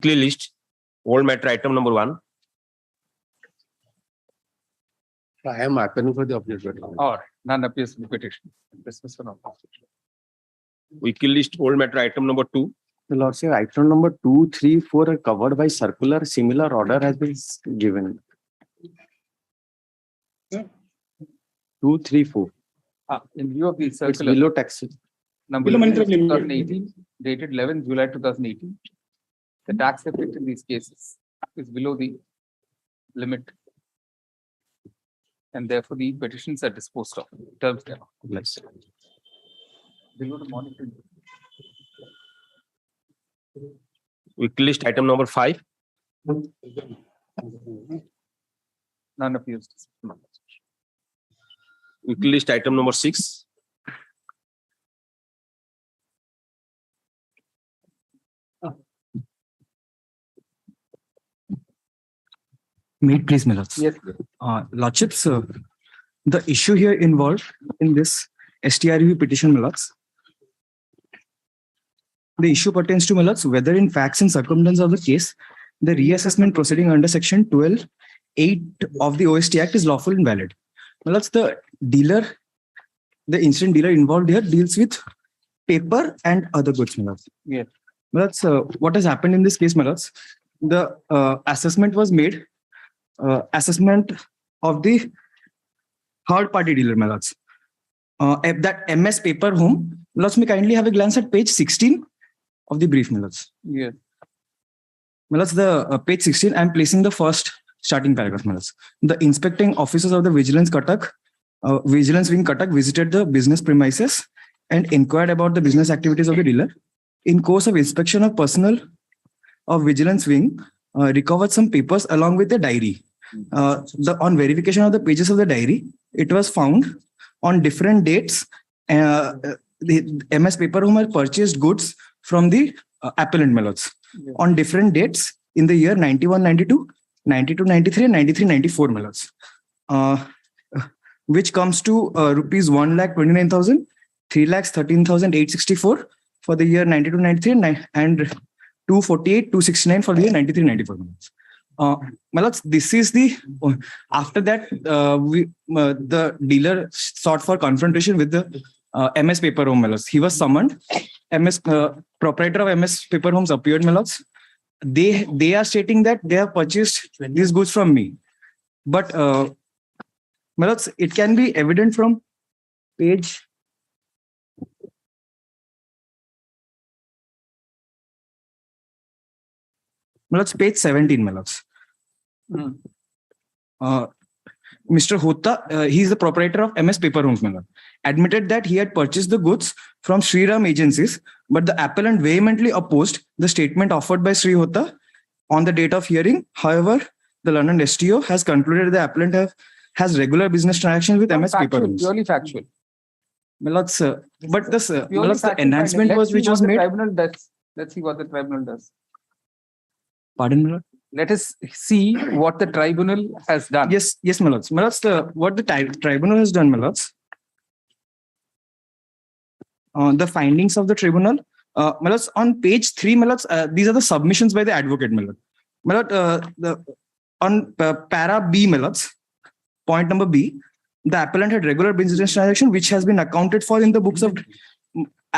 weekly list old matter item number 1. I am appealing for the object. Or none appears in the petition. Dismissal of opposition. Weekly list old matter item number 2. The Lord say item number 2, 3, 4 are covered by circular. Similar order has been given. 2, 3, 4. In view of the It's circular below tax. number Below monetary limit. 2018, dated 11 July 2018, the tax effect in these cases is below the limit. And therefore, the petitions are disposed of. Terms thereof. Yes. Below the monetary. Weekly list item number 5. None appears. Weekly list item number 6. Meet, please, my lords. Yes. Lordships, the issue here involved in this STRV petition, my lords. The issue pertains to, my lords, whether in facts and circumstances of the case, the reassessment proceeding under section 12(8) of the OST Act is lawful and valid. My lords, the incident dealer involved here deals with paper and other goods, my lords. Yes. My lords, what has happened in this case, my lords, the assessment was made. Assessment of the third party dealer, my lords. That MS paper home, lords, may kindly have a glance at page 16 of the brief, my lords. Yes. My lords, the page 16, I'm placing the first starting paragraph, my lords. The inspecting officers of the Vigilance Cuttack, Vigilance Wing Cuttack visited the business premises and inquired about the business activities of the dealer. In course of inspection of personnel of Vigilance Wing, recovered some papers along with the diary. On verification of the pages of the diary, it was found on different dates. The MS paper home had purchased goods from the appellant, my lords, on different dates in the year 91-92, 92-93, and 93-94, my lords, which comes to rupees 1,29,000, 3,13,864 for the year 92-93 and 248-269 for the year 93-94. My lords, this is the after that the dealer sought for confrontation with the MS paper home, my lords. He was summoned. Proprietor of MS paper homes appeared, my lords. They are stating that they have purchased these goods from me, but my lords, it can be evident from page. My lords, page 17, my lords. Mr. Hota, he is the proprietor of MS Paper Homes, my lord, admitted that he had purchased the goods from Sri Ram agencies, but the appellant vehemently opposed the statement offered by Sri Hota on the date of hearing. However, the London STO has concluded the appellant has regular business transactions with MS Paper Homes. Purely factual. My lords, but this, my Purely lords, the factual enhancement finding. was which was made. Let's see what the tribunal does. Pardon, my lord? Let us see what the tribunal has done. Yes, my lords. My lords, what the tribunal has done, my lords. The findings of the tribunal, my lords, on page 3, my lords, these are the submissions by the advocate, my lord. My lord, on para B, my lords, point number B, the appellant had regular business transaction which has been accounted for in the books of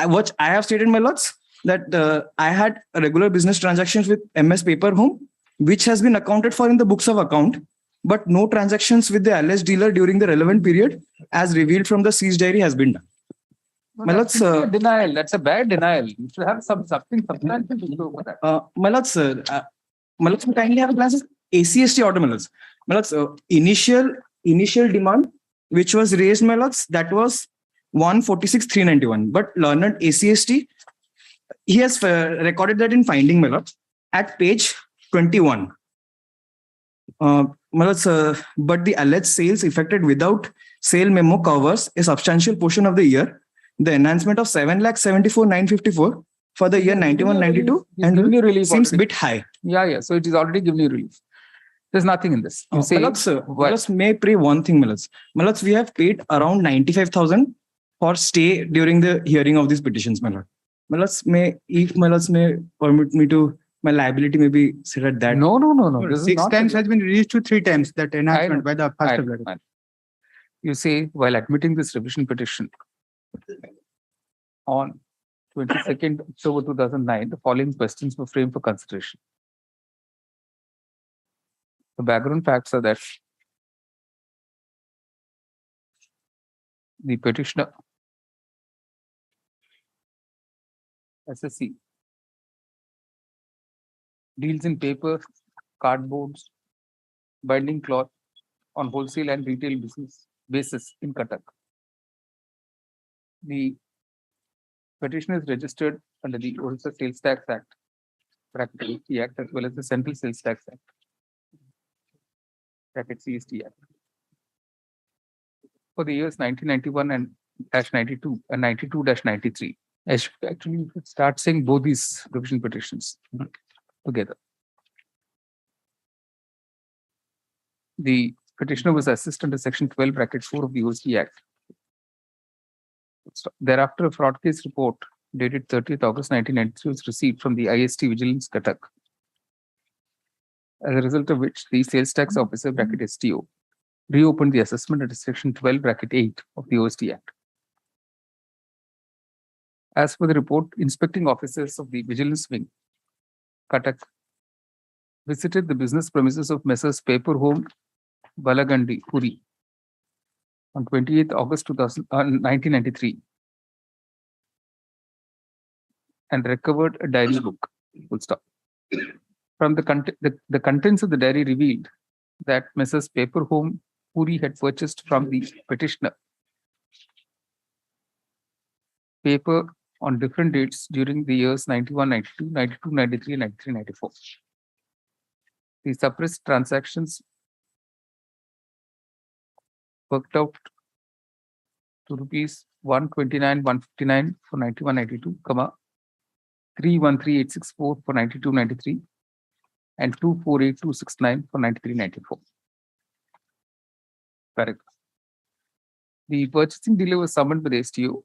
what I have stated, my lords, that I had regular business transactions with MS Paper Home, which has been accounted for in the books of account, but no transactions with the alleged dealer during the relevant period as revealed from the seized diary has been done. No, My lords, denial. That's a bad denial. You should have something substantial to show for that. my lords, we kindly have a glance at ACST order, my lords. My lords, initial demand which was raised, my lords, that was 146,391. But learned ACST, he has recorded that in finding, my lords, at page 21. My lords, but the alleged sales effected without sale memo covers a substantial portion of the year. The enhancement of 7,74,954 for the year 91-92 and seems a bit high. Yeah. So it is already given you relief. There's nothing in this. You say, my lords, may I pray one thing, my lords. My lords, we have paid around 95,000 for stay during the hearing of these petitions, my lord. My lords, may permit me to my liability may be set at that. No. This is Six not times a- has been reduced to 3 times that know. enhancement by the first I- application. You say while admitting this revision petition on 22nd October 2009, the following questions were framed for consideration. The background facts are that the petitioner, SSC, deals in paper, cardboards, binding cloth on wholesale and retail business basis in Cuttack. The petition is registered under the Orissa Sales Tax Act, bracket AT Act, as well as the Central Sales Tax Act, bracket CST Act. For the years 1991 and -92 and 92-93. Actually, you should start saying both these revision petitions together. The petitioner was assessed under Section 12, bracket 4 of the OST Act. Thereafter, a fraud case report dated 30th August 1993 was received from the IST Vigilance Cuttack, as a result of which the sales tax officer, bracket STO, reopened the assessment under Section 12, bracket 8 of the OST Act. As per the report, inspecting officers of the Vigilance Wing, Cuttack, visited the business premises of Messrs. Paper Home, Balagandi, Puri, on 28th August 1993, and recovered a diary book. Full stop. From the contents of the diary revealed that Messrs. Paper Home, Puri had purchased from the petitioner paper on different dates during the years 91, 92, 92, 93, and 93, 94. The suppressed transactions worked out to rupees 129,159 for 91, 92, 313,864 for 92, 93, and 248,269 for 93, 94. Paragraph. The purchasing dealer was summoned by the STO,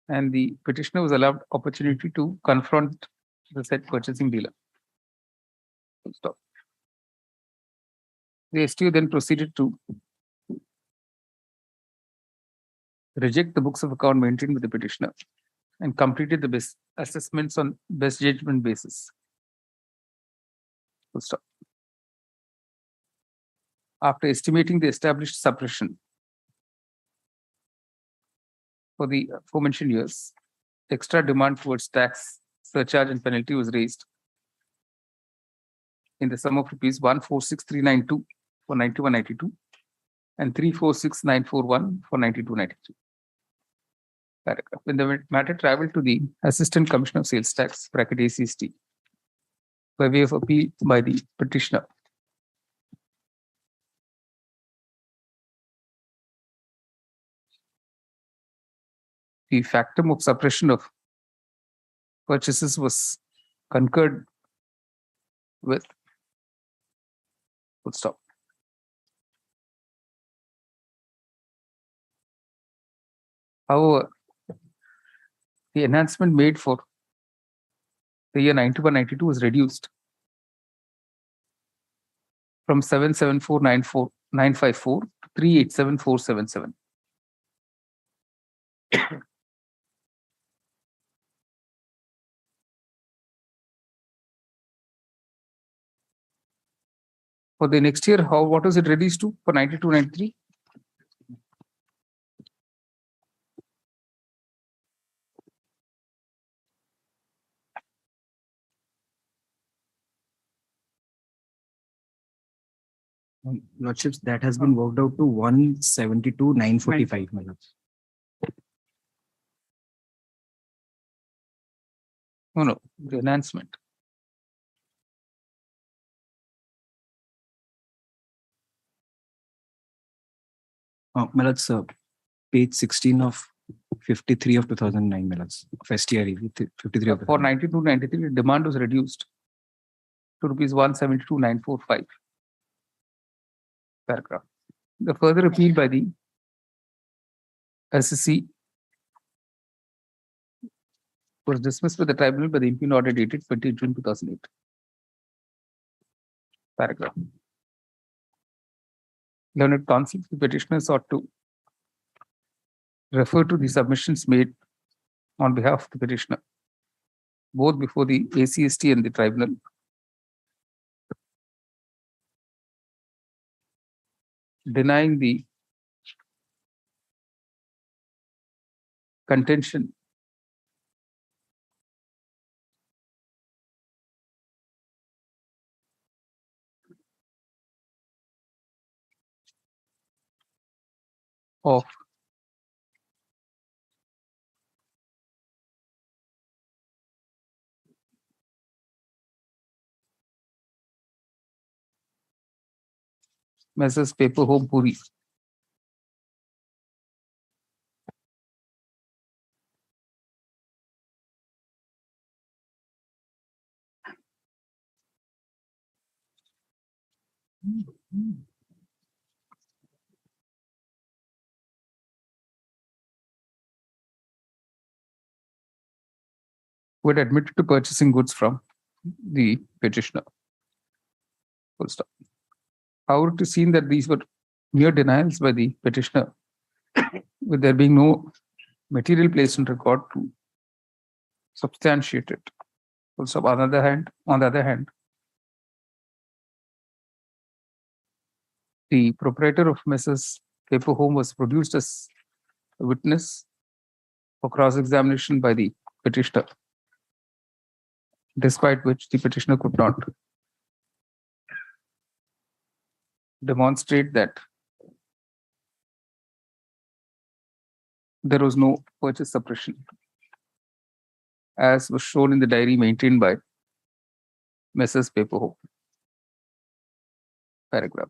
and the petitioner was allowed opportunity to confront the said purchasing dealer. Full stop. The STO then proceeded to reject the books of account maintained with the petitioner and completed the best assessments on best judgment basis. Full stop. After estimating the established suppression for the aforementioned years, extra demand towards tax, surcharge, and penalty was raised in the sum of rupees 146,392 for 91, 92 and 346,941 for 92, 93. Paragraph. When the matter traveled to the Assistant Commissioner of Sales Tax, bracket ACST, by way of appeal by the petitioner, the factum of suppression of purchases was concurred with. Full stop. However, the enhancement made for the year 91, 92 was reduced from 774,954 to 387,477. For the next year, what was it reduced to for 92, 93? Lordships, that has been worked out to 172,945. my lords. No, the enhancement. My lords, page 16 of 53 of 2009, my lords, of STRE, 53 of For 92, 93, the demand was reduced to rupees 172,945. Paragraph. The further appeal by the SSC was dismissed by the tribunal by the impugned order dated 20 June 2008. Paragraph. Learned counsel, the petitioners ought to refer to the submissions made on behalf of the petitioner, both before the ACST and the tribunal, denying the contention of Messrs. Paper Home Puri who had admitted to purchasing goods from the petitioner. Full stop. However, it is seen that these were mere denials by the petitioner, with there being no material placed on record to substantiate it. Full stop. On the other hand, the proprietor of Messrs. Paper Home was produced as a witness for cross-examination by the petitioner, despite which the petitioner could not demonstrate that there was no purchase suppression, as was shown in the diary maintained by Messrs. Paper Home. Paragraph.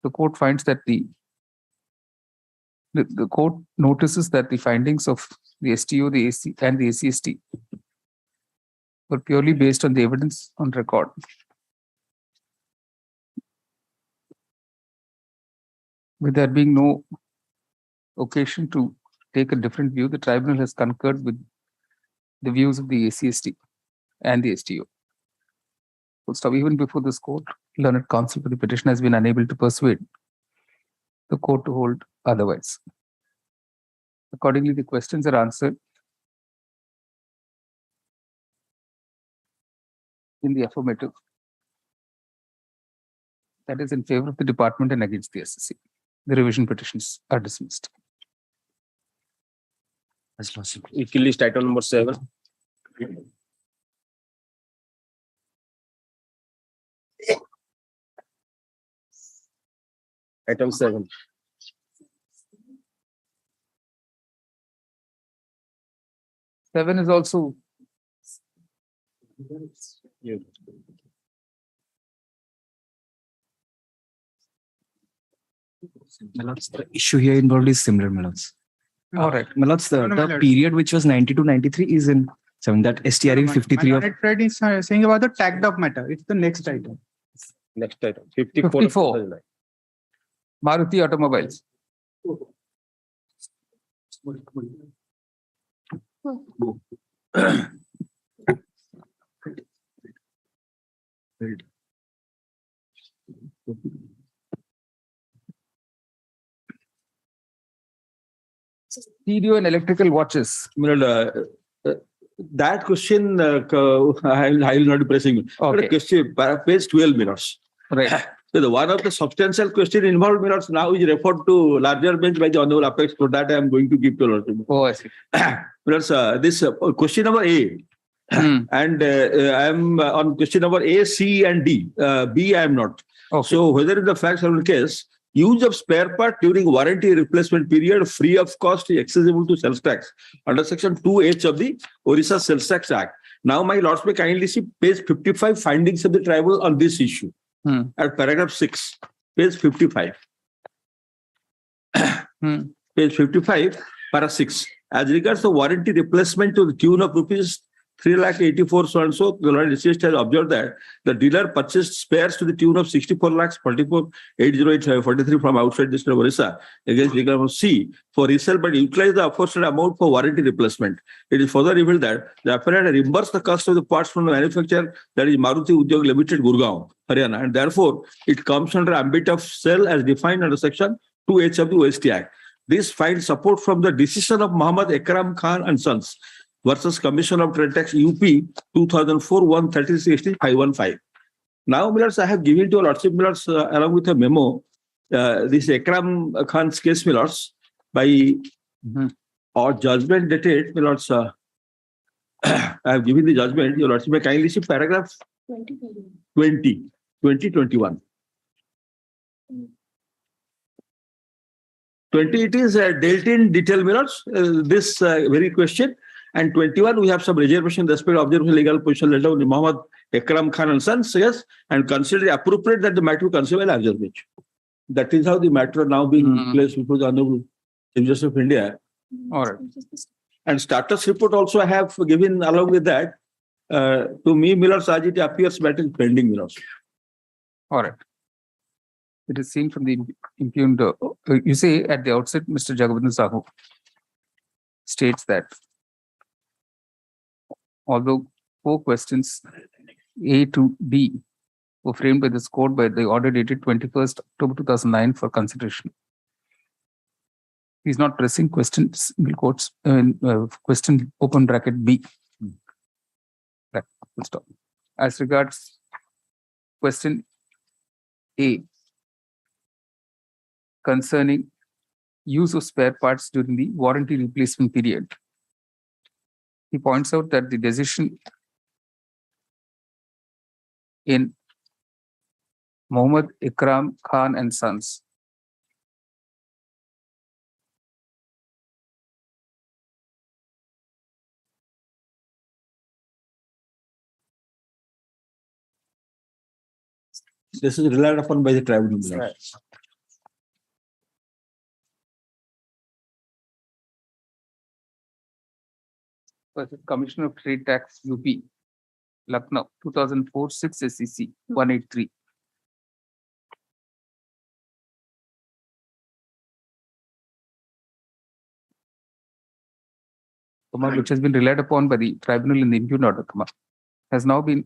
The court finds that the court notices that the findings of the STO, the AC, and the ACST were purely based on the evidence on record. With there being no occasion to take a different view, the tribunal has concurred with the views of the ACST and the STO. Full stop. Even before this court, learned counsel for the petition has been unable to persuade the court to hold otherwise. Accordingly, the questions are answered in the affirmative, that is in favor of the department and against the SSC. The revision petitions are dismissed. Weekly list item number 7. Item 7. Seven is also Yeah. The issue here involved is similar, Milods. all right. Milods, No, no, my the lord. period which was 90 to 93 is in 7. That STR is 53 of. Fred is saying about the tagged up matter. It's the next item. Next item. 54. 54. Maruti Automobiles. Stereo and electrical watches. That question, I will not be pressing. Okay. Question, page 12 minutes. Right. So the one of the substantial question involved minutes now is referred to larger bench by the Honorable Apex. For that, I am going to give to Lord. Oh, I see. Minutes, this question number A. And I am on question number A, C, and D. B, I am not. Okay. So whether in the facts or in case, use of spare part during warranty replacement period free of cost is accessible to sales tax under section 2H of the Orissa Sales Tax Act. Now, my lords may kindly see page 55 findings of the tribunal on this issue at paragraph 6, page 55. Page 55, para 6. As regards the warranty replacement to the tune of rupees 3,84,000 so and so. The Lord Deceased has observed that the dealer purchased spares to the tune of 64,44,808 from outside the state of Orissa against legal amount C for resale, but utilized the aforesaid amount for warranty replacement. It is further revealed that the appellant reimbursed the cost of the parts from the manufacturer, that is Maruti Udyog Limited, Gurgaon, Haryana, and therefore it comes under ambit of sale as defined under section 2H of the OST Act. This finds support from the decision of Muhammad Ikram Khan and Sons versus Commission of Trade Tax UP 2004-136-515. Now, Millers, I have given to your Lordship Millers along with a memo, this Ikram Khan's case, Millers, by or judgment dated, Millers, I have given the judgment, your Lordship may kindly see paragraph 2021. 20, it is dealt in detail, Millers, this very question. And 21, we have some reservation respect to observation legal position letter of Muhammad Ikram Khan and Sons, yes, and consider it appropriate that the matter be considered by larger bench. That is how the matter now being placed before the Honorable Chief Justice of India. All right. And status report also I have given along with that. To me, Millers, as it appears, matter is pending, Millers. All right. It is seen from the impugned. You say at the outset, Mr. Jagabandhan Sahu states that although 4 questions A to D were framed by this court by the order dated 21st October 2009 for consideration, he is not pressing questions, quotes, question open bracket B. Right, full stop. As regards question A concerning use of spare parts during the warranty replacement period, he points out that the decision in Muhammad Ikram Khan and Sons This is relied upon by the tribunal. Millers. versus Commissioner of Trade Tax UP, Lucknow, 2004, 6 SEC 183. Which has been relied upon by the tribunal in the impugned order, has now been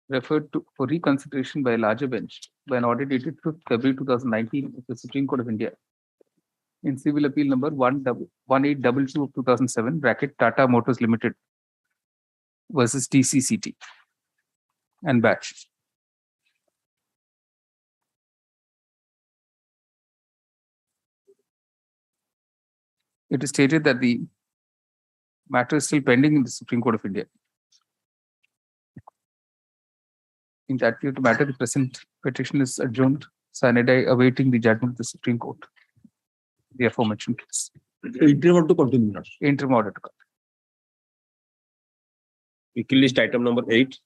referred to for reconsideration by a larger bench by an order dated 5th February 2019 of the Supreme Court of India in civil appeal number 1822 of 2007, bracket Tata Motors Limited versus TCCT and batch. It is stated that the matter is still pending in the Supreme Court of India. In that view, the matter, the present petition is adjourned, sine die, awaiting the judgment of the Supreme Court. The aforementioned case. Interim order to continue, Millers. Interim order to come. Weekly list item number 8.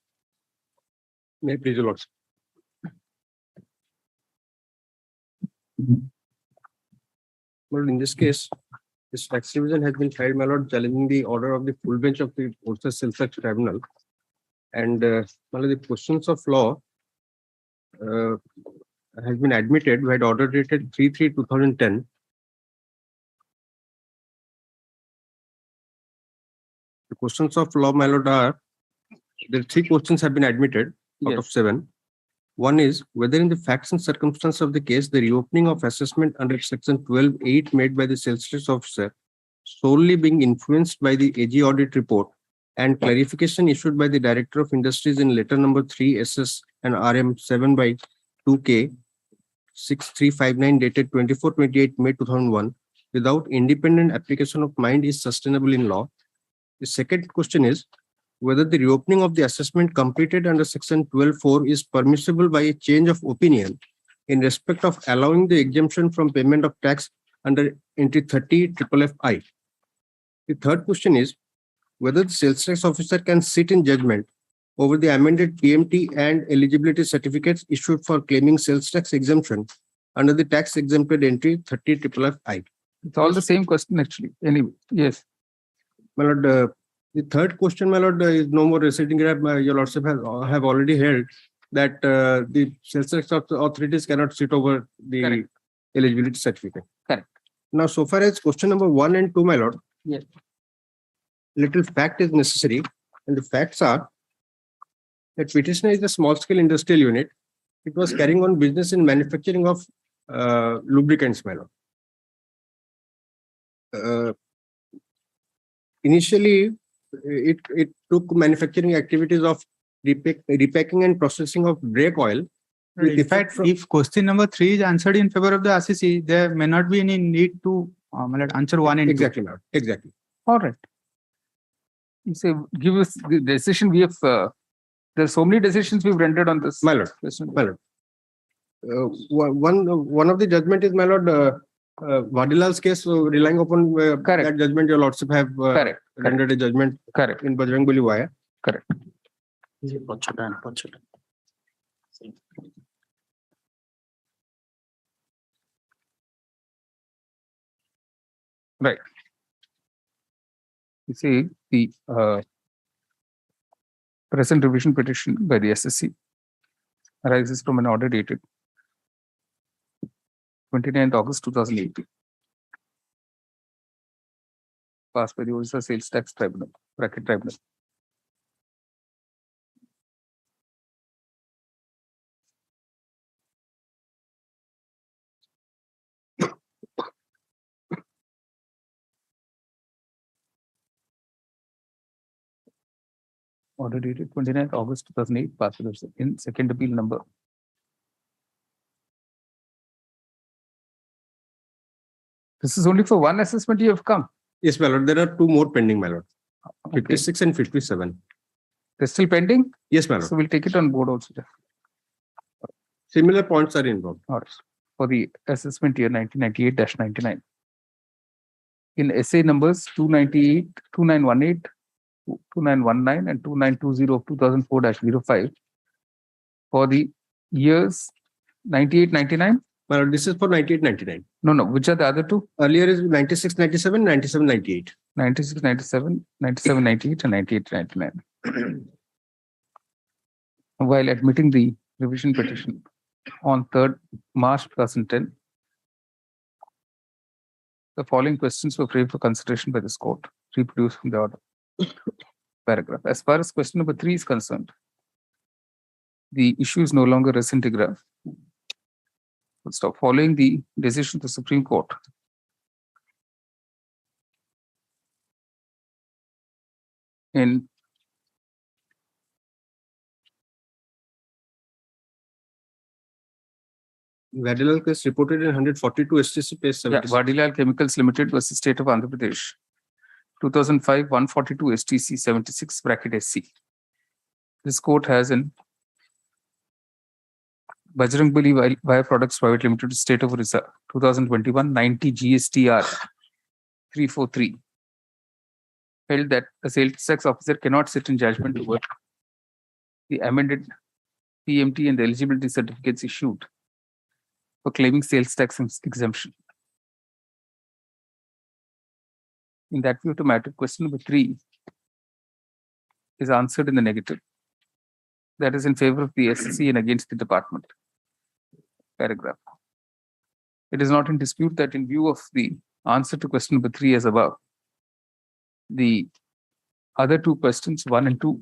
May I please, your Lordship. Well, in this case, this tax revision has been filed, my lord, challenging the order of the full bench of the Orissa Sales Tax Tribunal. And my lord, the questions of law has been admitted by the order dated 3/3/2010. The questions of law, my lord, are there are 3 questions have been admitted out of 7. One is whether in the facts and circumstances of the case, the reopening of assessment under section 12(8) made by the sales tax officer solely being influenced by the AG audit report and clarification issued by the Director of Industries in letter number 3 SS and RM 7/2K 6359 dated 24/28 May 2001 without independent application of mind is sustainable in law. The second question is whether the reopening of the assessment completed under section 12(4) is permissible by a change of opinion in respect of allowing the exemption from payment of tax under entry 30 FFI. The third question is whether the sales tax officer can sit in judgment over the amended PMT and eligibility certificates issued for claiming sales tax exemption under the tax exempted entry 30 FFI. It's all the same question actually. Anyway, yes. My lord, The third question, my lord, is no more receding gap. Your lordship have already held that the sales tax authorities cannot sit over the Correct. eligibility certificate. Correct. Now, so far as question number 1 and 2, my lord, Yes. little fact is necessary, and the facts are that petitioner is a small scale industrial unit. It was carrying on business in manufacturing of lubricants, my lord. Initially, it took manufacturing activities of repacking and processing of brake oil. with In effect fact, from- if question number 3 is answered in favor of the RCC, there may not be any need to answer 1 and 2. Exactly, my lord. Exactly. All right. You say, give us the decision we have, there are so many decisions we've rendered on this. My lord. question. My lord. One of the judgment is, my lord, Vadilal's case, relying upon Correct. that judgment, your lordship have Correct. rendered a judgment Correct. in Bajrangbali Wire. Correct. Right. You see, the present revision petition by the SSC arises from an order dated 29th August 2018, passed by the Orissa Sales Tax Tribunal, Bracket Tribunal. Order dated 29th August 2008, passed by the in second appeal number. This is only for one assessment you have come. Yes, my lord. There are two more pending, my lord. Okay. 56 and 57. They're still pending, Yes, my lord. so we'll take it on board also. Similar points are involved. All right. For the assessment year 1998-99. In essay numbers 298, 2918, 2919 and 2920 of 2004-05 for the years 98-99. My lord, this is for 98-99. No, which are the other two? Earlier is 96-97, 97-98. 96-97, 97-98 and 98-99. While admitting the revision petition on 3rd March 2010, the following questions were framed for consideration by this court, reproduced from the order. Paragraph. As far as question number 3 is concerned, the issue is no longer res integra. Stop. Following the decision of the Supreme Court, in Vadilal case reported in 142 STC page 76. Vadilal Chemicals Limited versus State of Andhra Pradesh, 2005 142 STC 76 bracket SC. This court has in Bajrangbali Wire Products Private Limited, State of Orissa, 2021 90 GSTR 343, held that a sales tax officer cannot sit in judgment over the amended PMT and the eligibility certificates issued for claiming sales tax exemption. In that view of the matter, question number 3 is answered in the negative. That is in favor of the SSC and against the department. Paragraph. It is not in dispute that in view of the answer to question number 3 as above, the other two questions, 1 and 2,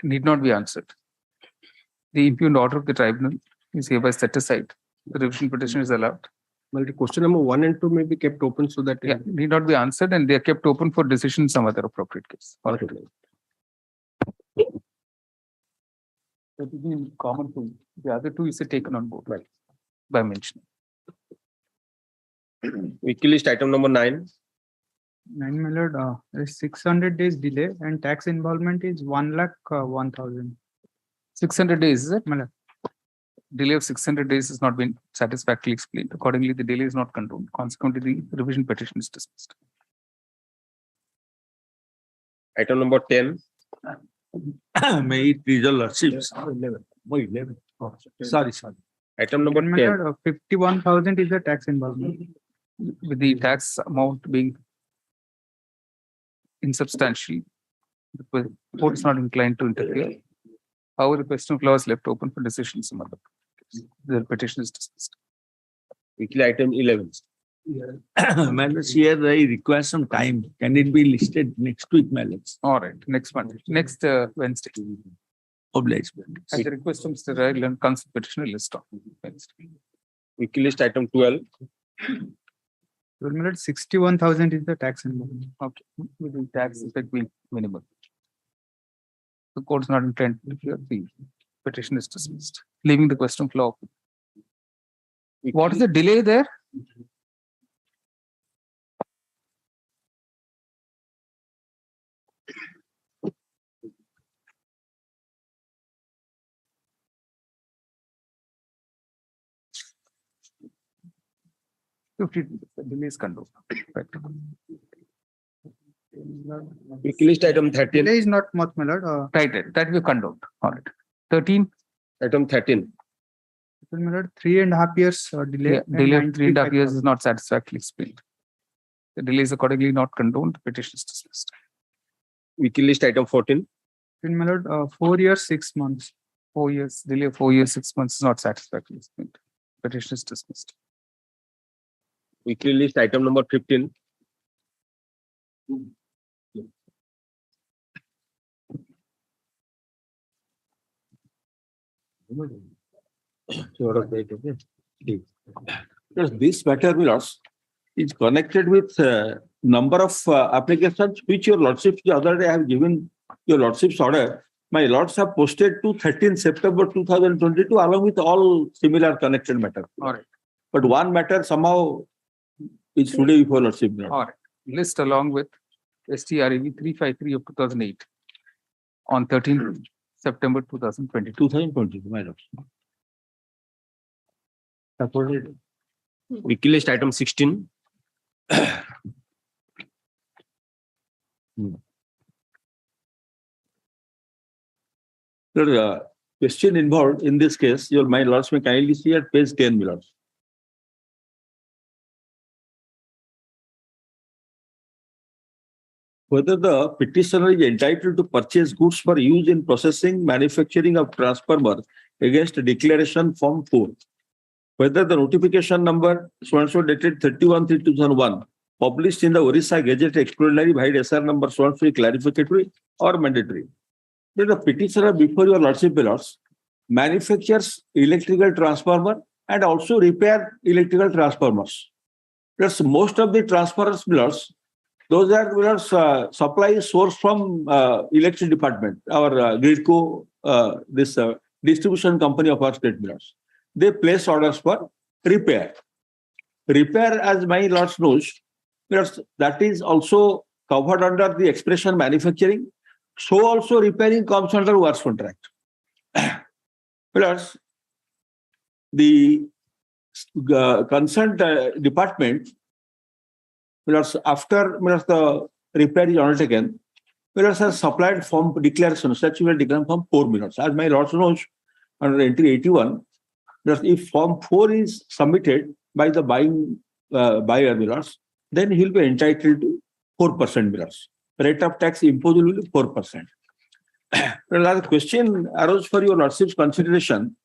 need not be answered. The impugned order of the tribunal is hereby set aside. The revision petition is allowed. Well, the question number 1 and 2 may be kept open so that Need not be answered, and they are kept open for decision in some other appropriate case. All right. That is in common to the other two is taken on board, right? By mentioning. Weekly list item number 9. 9, my lord, there is 600 days delay and tax involvement is 1,01,000. 600 days, is it? My lord. Delay of 600 days has not been satisfactorily explained. Accordingly, the delay is not controlled. Consequently, the revision petition is dismissed. Item number 10. May it please your lordships. 11. Oh, sorry. Item number My 10. lord, 51,000 is the tax involvement. With the tax amount being insubstantial, The court is not inclined to interfere. However, the question of law is left open for decision in some other case. The petition is dismissed. Weekly item 11. Malus, here I require some time. Can it be listed next week, Malus? All right, next Monday, next Wednesday. Obliged. At the request of Mr. Raglan, council petitioner list on Wednesday. Weekly list item 12. 61,000 is the tax involvement. Okay, with the tax effect being minimal. The court is not inclined to interfere. The petition is dismissed, leaving the question of law. What is the delay there? The delay is condoned. Right. Weekly list item 13. Delay is not much, my lord. Right, that we condoned. All right. 13, Item 13. My lord, 3.5 years delay. yeah, and delay of 3.5 years 95,000. is not satisfactorily explained. The delay is accordingly not condoned. Petition is dismissed. Weekly list item 14. My lord, 4 years, 6 months. 4 years, delay of 4 years, 6 months is not satisfactorily explained. Petition is dismissed. Weekly list item number 15. Because this matter, Milos, is connected with number of applications which your lordship the other day have given your lordship's order. My lords have posted to 13 September 2022 along with all similar connected matters. All right. But one matter somehow is today before lordship. All right. List along with STREV 353 of 2008 on 13 September 2022. 2022, my lords. Supported. Weekly list item 16. The question involved in this case, your my lords may kindly see at page 10, my lords. Whether the petitioner is entitled to purchase goods for use in processing, manufacturing of transformer against declaration form 4. Whether the notification number so-and-so dated 31/3/2001 published in the Orissa Gazette Explanatory by SR number so-and-so is clarificatory or mandatory. Then the petitioner before your lordship belongs manufactures electrical transformer and also repair electrical transformers. That's most of the transformers belongs. Those are supply source from electric department, our Gridco, this distribution company of our state belongs. They place orders for repair. Repair, as my lords knows, that is also covered under the expression manufacturing. So also repairing comes under works contract. Plus, the concerned department, plus after the repair is undertaken, has supplied form declaration, statutory declaration form 4 minutes. As my lords knows, under entry 81, if form 4 is submitted by the buying buyer, then he will be entitled to 4%. Rate of tax imposed will be 4%. The question arose for your lordship's consideration.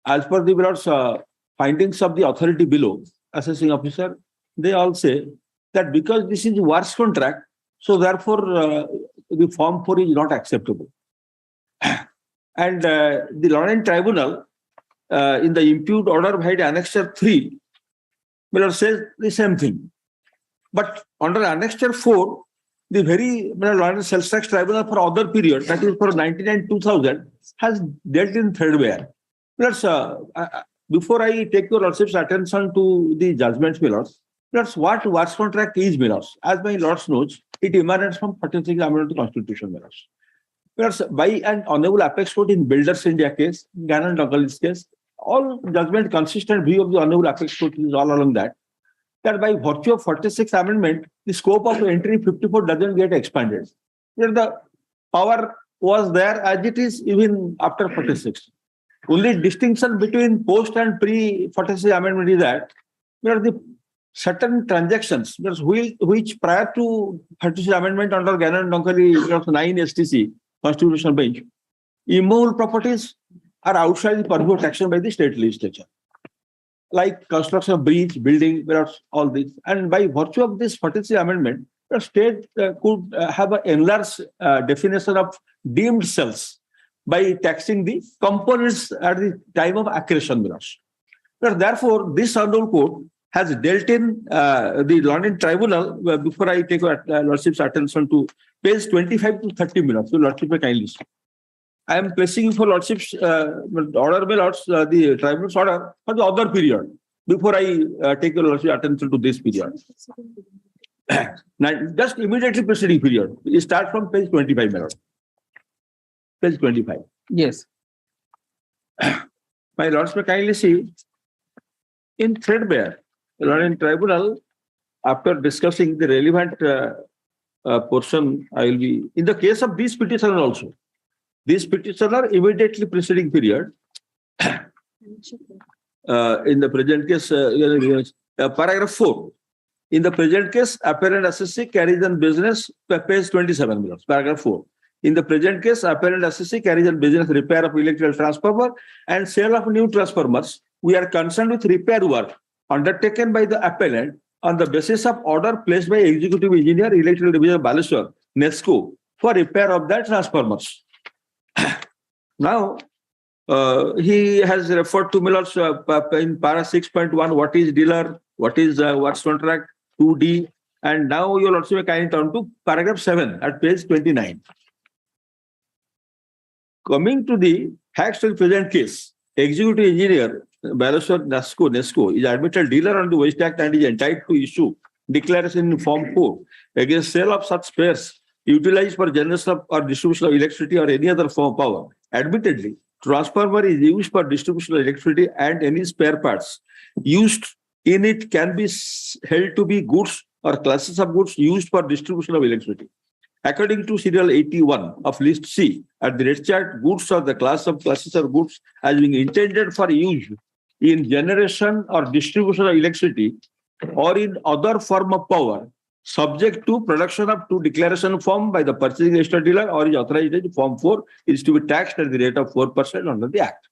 As per the findings of the authority below, assessing officer, they all say that because this is works contract, so therefore the form 4 is not acceptable. And the Law and Tribunal in the impute order by Annexure 3 says the same thing. But under Annexure 4, the very Law and Sales Tax Tribunal for other period, that is for 1999-2000, has dealt in third way. Before I take your lordship's attention to the judgments, that's what works contract is, as my lords knows, it emanates from 46th Amendment to Constitution. By an honorable apex court in Builders India case, Gannon Douglas case, all judgment consistent view of the honorable apex court is all along that by virtue of 46th Amendment, the scope of entry 54 doesn't get expanded. The power was there as it is even after 46. Only distinction between post and pre-46 Amendment is that the certain transactions which prior to 36 amendment under Gannon Donkali 9 STC constitutional bench, immovable properties are outside the purview of action by the state legislature, like construction of bridge, building, all this. And by virtue of this 46 amendment, the state could have an enlarged definition of deemed cells by taxing the components at the time of accretion. But therefore, this honorable court has dealt in the London Tribunal, before I take Lordship's attention to page 25 to 30 minutes. So Lordship may kindly see. I am placing for Lordship's order by Lords, the Tribunal's order for the other period, before I take your Lordship's attention to this period. Now, just immediately preceding period. You start from page 25, my Lord. Page 25. Yes. My Lords may kindly see, in threadbare, the London Tribunal, after discussing the relevant portion, I will be, in the case of this petitioner also, this petitioner immediately preceding period, in the present case, paragraph 4, in the present case, apparent assessee carries on business, page 27 minutes, paragraph 4. In the present case, apparent assessee carries on business repair of electrical transformer and sale of new transformers. We are concerned with repair work undertaken by the appellant on the basis of order placed by Executive Engineer, Electrical Division of Baleshwar, NESCO, for repair of the transformers. Now, he has referred to Miller's in para 6.1, what is dealer, what is works contract, 2D, and now you'll also kind turn to paragraph 7 at page 29. Coming to the facts of the present case, Executive Engineer, Baleshwar NESCO is admitted dealer under the Waste Act and is entitled to issue declaration in Form 4 against sale of such spares utilized for generation or distribution of electricity or any other form of power. Admittedly, transformer is used for distribution of electricity and any spare parts used in it can be held to be goods or classes of goods used for distribution of electricity. According to serial 81 of list C, at the red chart, goods are the classes of goods as being intended for use in generation or distribution of electricity or in other form of power, subject to production of to declaration form by the purchasing registered dealer or is authorized in Form 4 is to be taxed at the rate of 4% under the Act.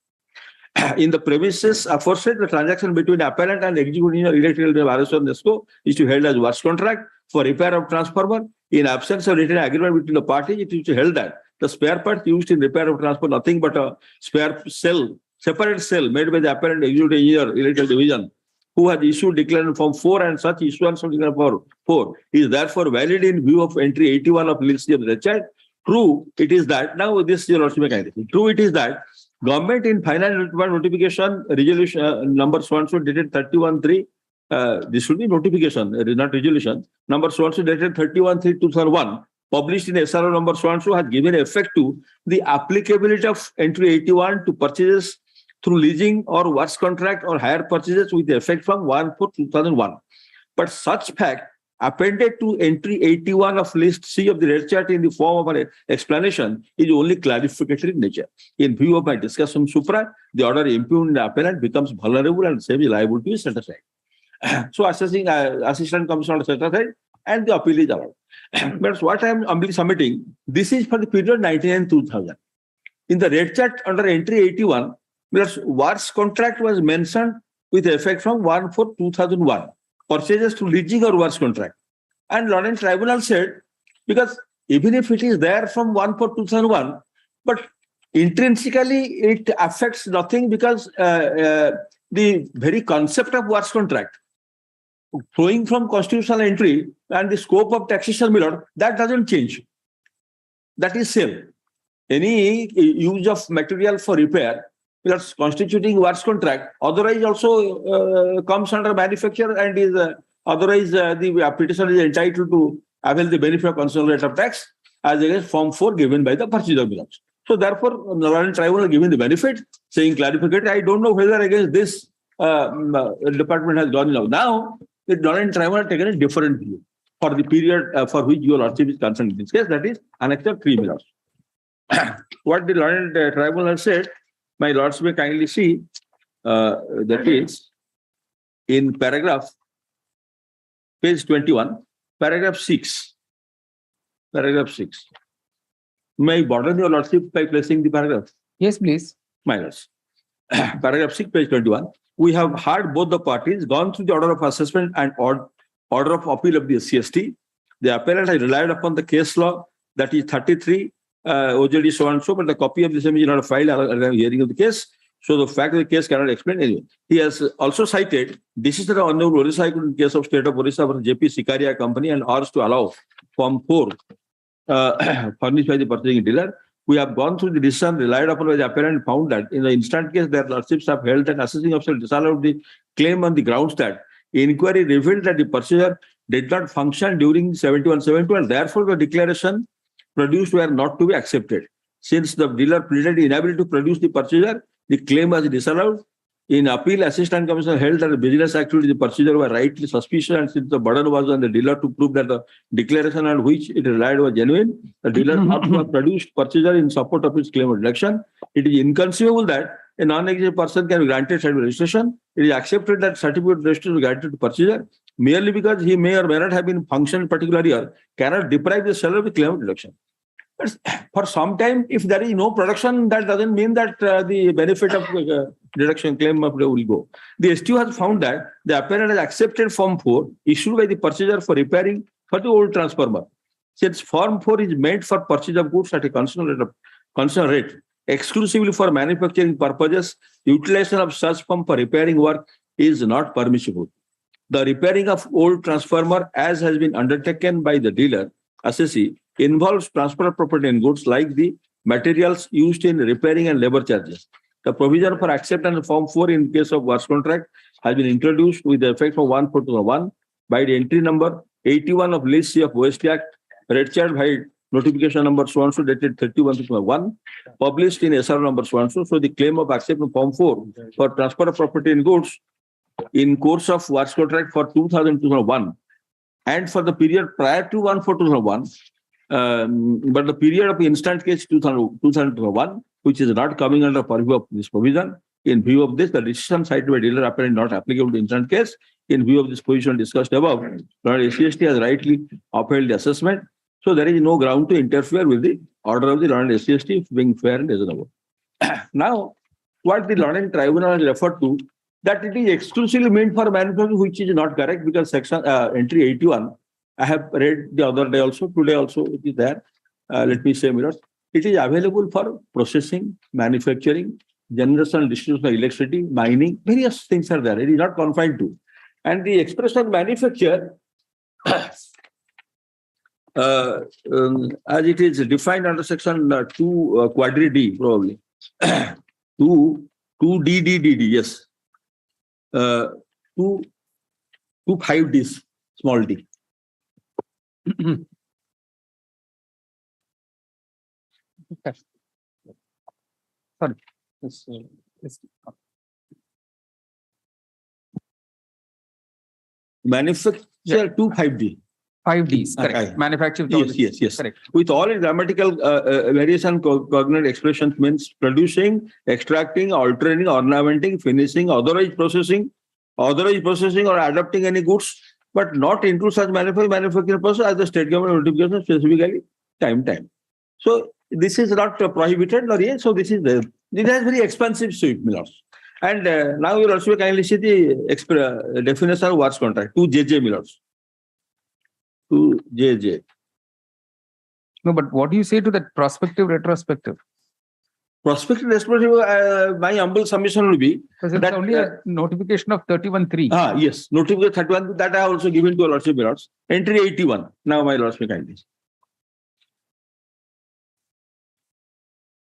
In the premises aforesaid, the transaction between appellant and executive engineer electrical Baleshwar NESCO is to held as works contract for repair of transformer. In absence of written agreement between the parties, it is to held that the spare part used in repair of transformer nothing but a spare cell, separate cell made by the appellant executive engineer electrical division, who has issued declaration form 4 and such issuance of declaration form 4 is therefore valid in view of entry 81 of list C of the child. True, it is that now this is also mechanism. True, it is that government in final notification resolution number so dated 31/3. This should be notification, not resolution. Number so dated 31/3/2001, published in SRO number so has given effect to the applicability of entry 81 to purchases through leasing or works contract or hire purchases with effect from 1/4/2001. But such fact appended to entry 81 of list C of the red chart in the form of an explanation is only clarificatory in nature. In view of my discussion supra, the order impugned the appellant becomes vulnerable and same is liable to be set aside. So assessing assistant commissioner set aside and the appeal is allowed. But what I am humbly submitting, this is for the period 1999-2000. In the red chart under entry 81, works contract was mentioned with effect from 1/4/2001. Purchases to leasing or works contract. And London Tribunal said, because even if it is there from 1/4/2001, but intrinsically it affects nothing because the very concept of works contract flowing from constitutional entry and the scope of taxation method, that doesn't change. That is same. Any use of material for repair that's constituting works contract, otherwise also comes under manufacture and is otherwise the petitioner is entitled to avail the benefit of concessional rate of tax as against Form 4 given by the purchaser belongs. So therefore, the London Tribunal given the benefit, saying clarificatory. I don't know whether against this department has gone now. Now, the London Tribunal has taken a different view for the period for which your lordship is concerned in this case, that is annexure 3 minutes. What the London Tribunal has said, my lords may kindly see, that is in paragraph page 21, paragraph 6. Paragraph 6. May I burden your lordship by placing the paragraph? Yes, please. My lords. Paragraph 6, page 21. We have heard both the parties, gone through the order of assessment and order of appeal of the SCST. The appellant has relied upon the case law, that is 33 OJD so and so, but the copy of the same is not filed at the hearing of the case. So the fact of the case cannot explain anyway. He has also cited decision of Honorable Orissa High Court in case of State of Orissa versus JP Sikaria Company and ours to allow Form 4 furnished by the purchasing dealer. We have gone through the decision relied upon by the appellant and found that in the instant case, their lordships have held that assessing officer disallowed the claim on the grounds that inquiry revealed that the purchaser did not function during 71-72 and therefore the declaration produced were not to be accepted. Since the dealer pleaded inability to produce the purchaser, the claim was disallowed. In appeal, Assistant Commissioner held that the business activity the purchaser were rightly suspicious, and since the burden was on the dealer to prove that the declaration on which it relied was genuine, the dealer ought to have produced purchaser in support of his claim of deduction. It is inconceivable that a non-executive person can be granted certificate of registration. It is accepted that certificate of registration is granted to purchaser merely because he may or may not have been functioned in particular year, cannot deprive the seller of the claim of deduction. But for some time, if there is no production, that doesn't mean that the benefit of deduction claim will go. The STU has found that the appellant has accepted Form 4 issued by the purchaser for repairing for the old transformer. Since Form 4 is meant for purchase of goods at a constant rate, exclusively for manufacturing purposes, utilization of such form for repairing work is not permissible. The repairing of old transformer, as has been undertaken by the dealer, assessee, involves transfer of property and goods like the materials used in repairing and labor charges. The provision for acceptance of Form 4 in case of works contract has been introduced with the effect of 1/4/2001 by the entry number 81 of List C of OST Act, read by notification number so and so dated 31/2001, published in SR number so and so. So the claim of acceptance of Form 4 for transfer of property and goods in course of works contract for 2000-2001 and for the period prior to 1/4/2001. But the period of instant case 2001, which is not coming under purview of this provision. In view of this, the decision cited by dealer apparently not applicable to instant case. In view of this position discussed above, SCST has rightly upheld the assessment. So there is no ground to interfere with the order of the SCST being fair and reasonable. Now, what the London Tribunal has referred to, that it is exclusively meant for manufacturing, which is not correct because section entry 81. I have read the other day also, today also it is there. Let me say, it is available for processing, manufacturing, generation and distribution of electricity, mining, various things are there. It is not confined to. And the expression manufacture, as it is defined under section 2 quadri D, probably. 2 DDDD, yes. 2 5 Ds, small d. Sorry. Manufacture 2 5D. 5Ds, correct. Okay. Manufacture. Yes. Correct. With all its grammatical variation, cognate expressions means producing, extracting, altering, ornamenting, finishing, authorized processing or adapting any goods, but not include such manufacturing process as the state government notification specifically time. So this is not prohibited, or yes. So this is it has very expensive suite, Milors. And now you will also kindly see the definition of works contract 2JJ, Milors. 2JJ. No, but what do you say to that prospective retrospective? Prospective retrospective, my humble submission will be Because it's that only a notification of 31(3). Yes, notification 31 that I have also given to Lordship Milors. Entry 81. Now my Lordship kindly.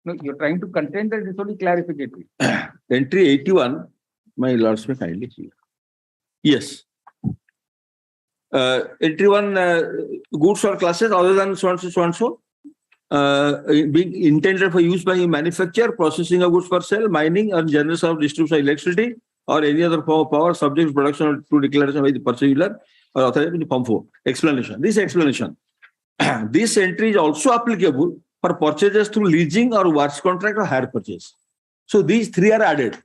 No, you're trying to contend that it's only clarificatory. Entry 81, my Lordship kindly see. Yes. Entry 1, goods or classes other than so and so, being intended for use by manufacturer, processing of goods for sale, mining, or generation of distribution of electricity, or any other form of power subject to production to declaration by the purchase dealer or authorized in the Form 4. Explanation. This explanation. This entry is also applicable for purchases through leasing or works contract or hire purchase. So these three are added.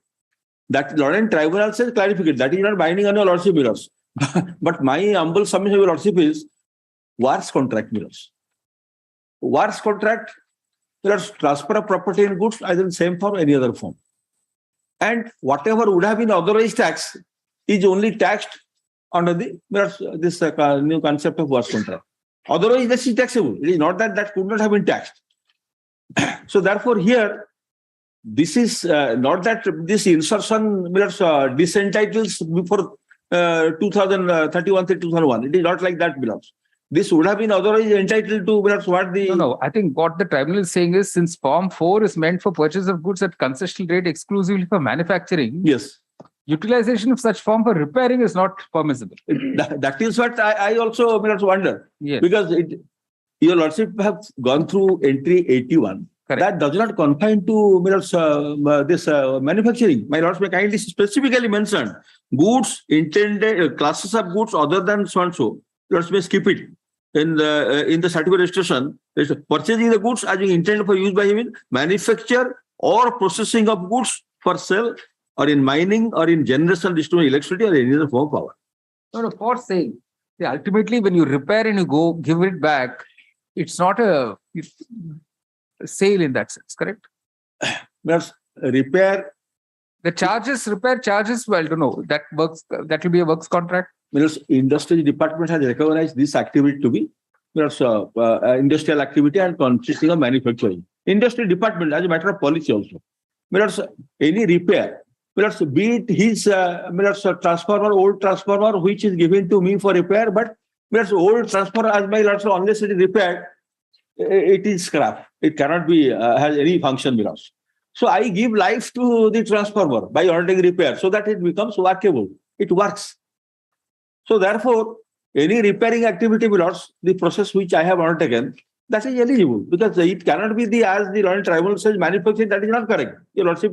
That London Tribunal says clarificate. That is not binding on your Lordship Milors. But my humble submission, Your Lordship, is works contract, Milords. Works contract, Milords, transfer of property and goods either in same form or any other form. And whatever would have been authorized tax is only taxed under the this new concept of works contract. Otherwise, that is taxable. It is not that could not have been taxed. So therefore, here, this is not that this insertion disentitles before 2031 to 2001. It is not like that, belongs. This would have been otherwise entitled to what the... No, I think what the tribunal is saying is, since Form 4 is meant for purchase of goods at concessional rate exclusively for manufacturing, Yes. utilization of such form for repairing is not permissible. That is what I also wonder. Yes. Because Your Lordship have gone through entry 81. Correct. That does not confine to this manufacturing. My Lords may kindly specifically mention goods intended, classes of goods other than so and so. Lords may skip it in the certificate registration. Purchasing the goods as being intended for use by him in manufacture or processing of goods for sale or in mining or in generation, distribution of electricity or any other form of power. No, for sale. See, ultimately, when you repair and you go give it back, it's not a sale in that sense, correct? That's repair. The charges, repair charges, well, I don't know. That works. That will be a works contract. Industry department has recognized this activity to be industrial activity and consisting of manufacturing. Industry department, as a matter of policy also. Any repair, be it his transformer, old transformer, which is given to me for repair, but old transformer, as my lords, unless it is repaired, it is scrap. It cannot be has any function. So I give life to the transformer by ordering repair so that it becomes workable. It works. So therefore, any repairing activity, the process which I have undertaken, that is eligible because it cannot be as the Lordship Tribunal says, manufacturing. That is not correct. Your Lordship,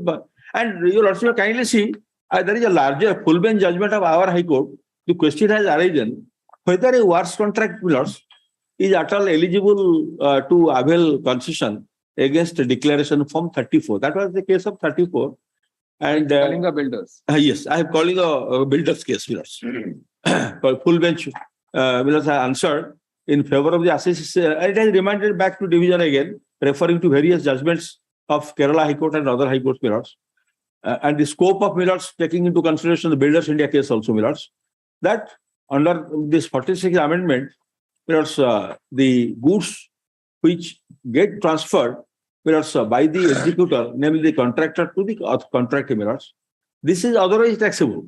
and Your Lordship kindly see, there is a larger full bench judgment of our High Court. The question has arisen whether a works contract, is at all eligible to avail concession against a declaration from 34. That was the case of 34. And Kalinga Builders. yes, I am calling a builder's case. Full bench answered in favor of the assessors. It has remanded back to division again, referring to various judgments of Kerala High Court and other High Courts, and the scope of taking into consideration the Builders India case also, that under this 46th amendment, the goods which get transferred by the executor, namely the contractor, to the contractor, this is otherwise taxable.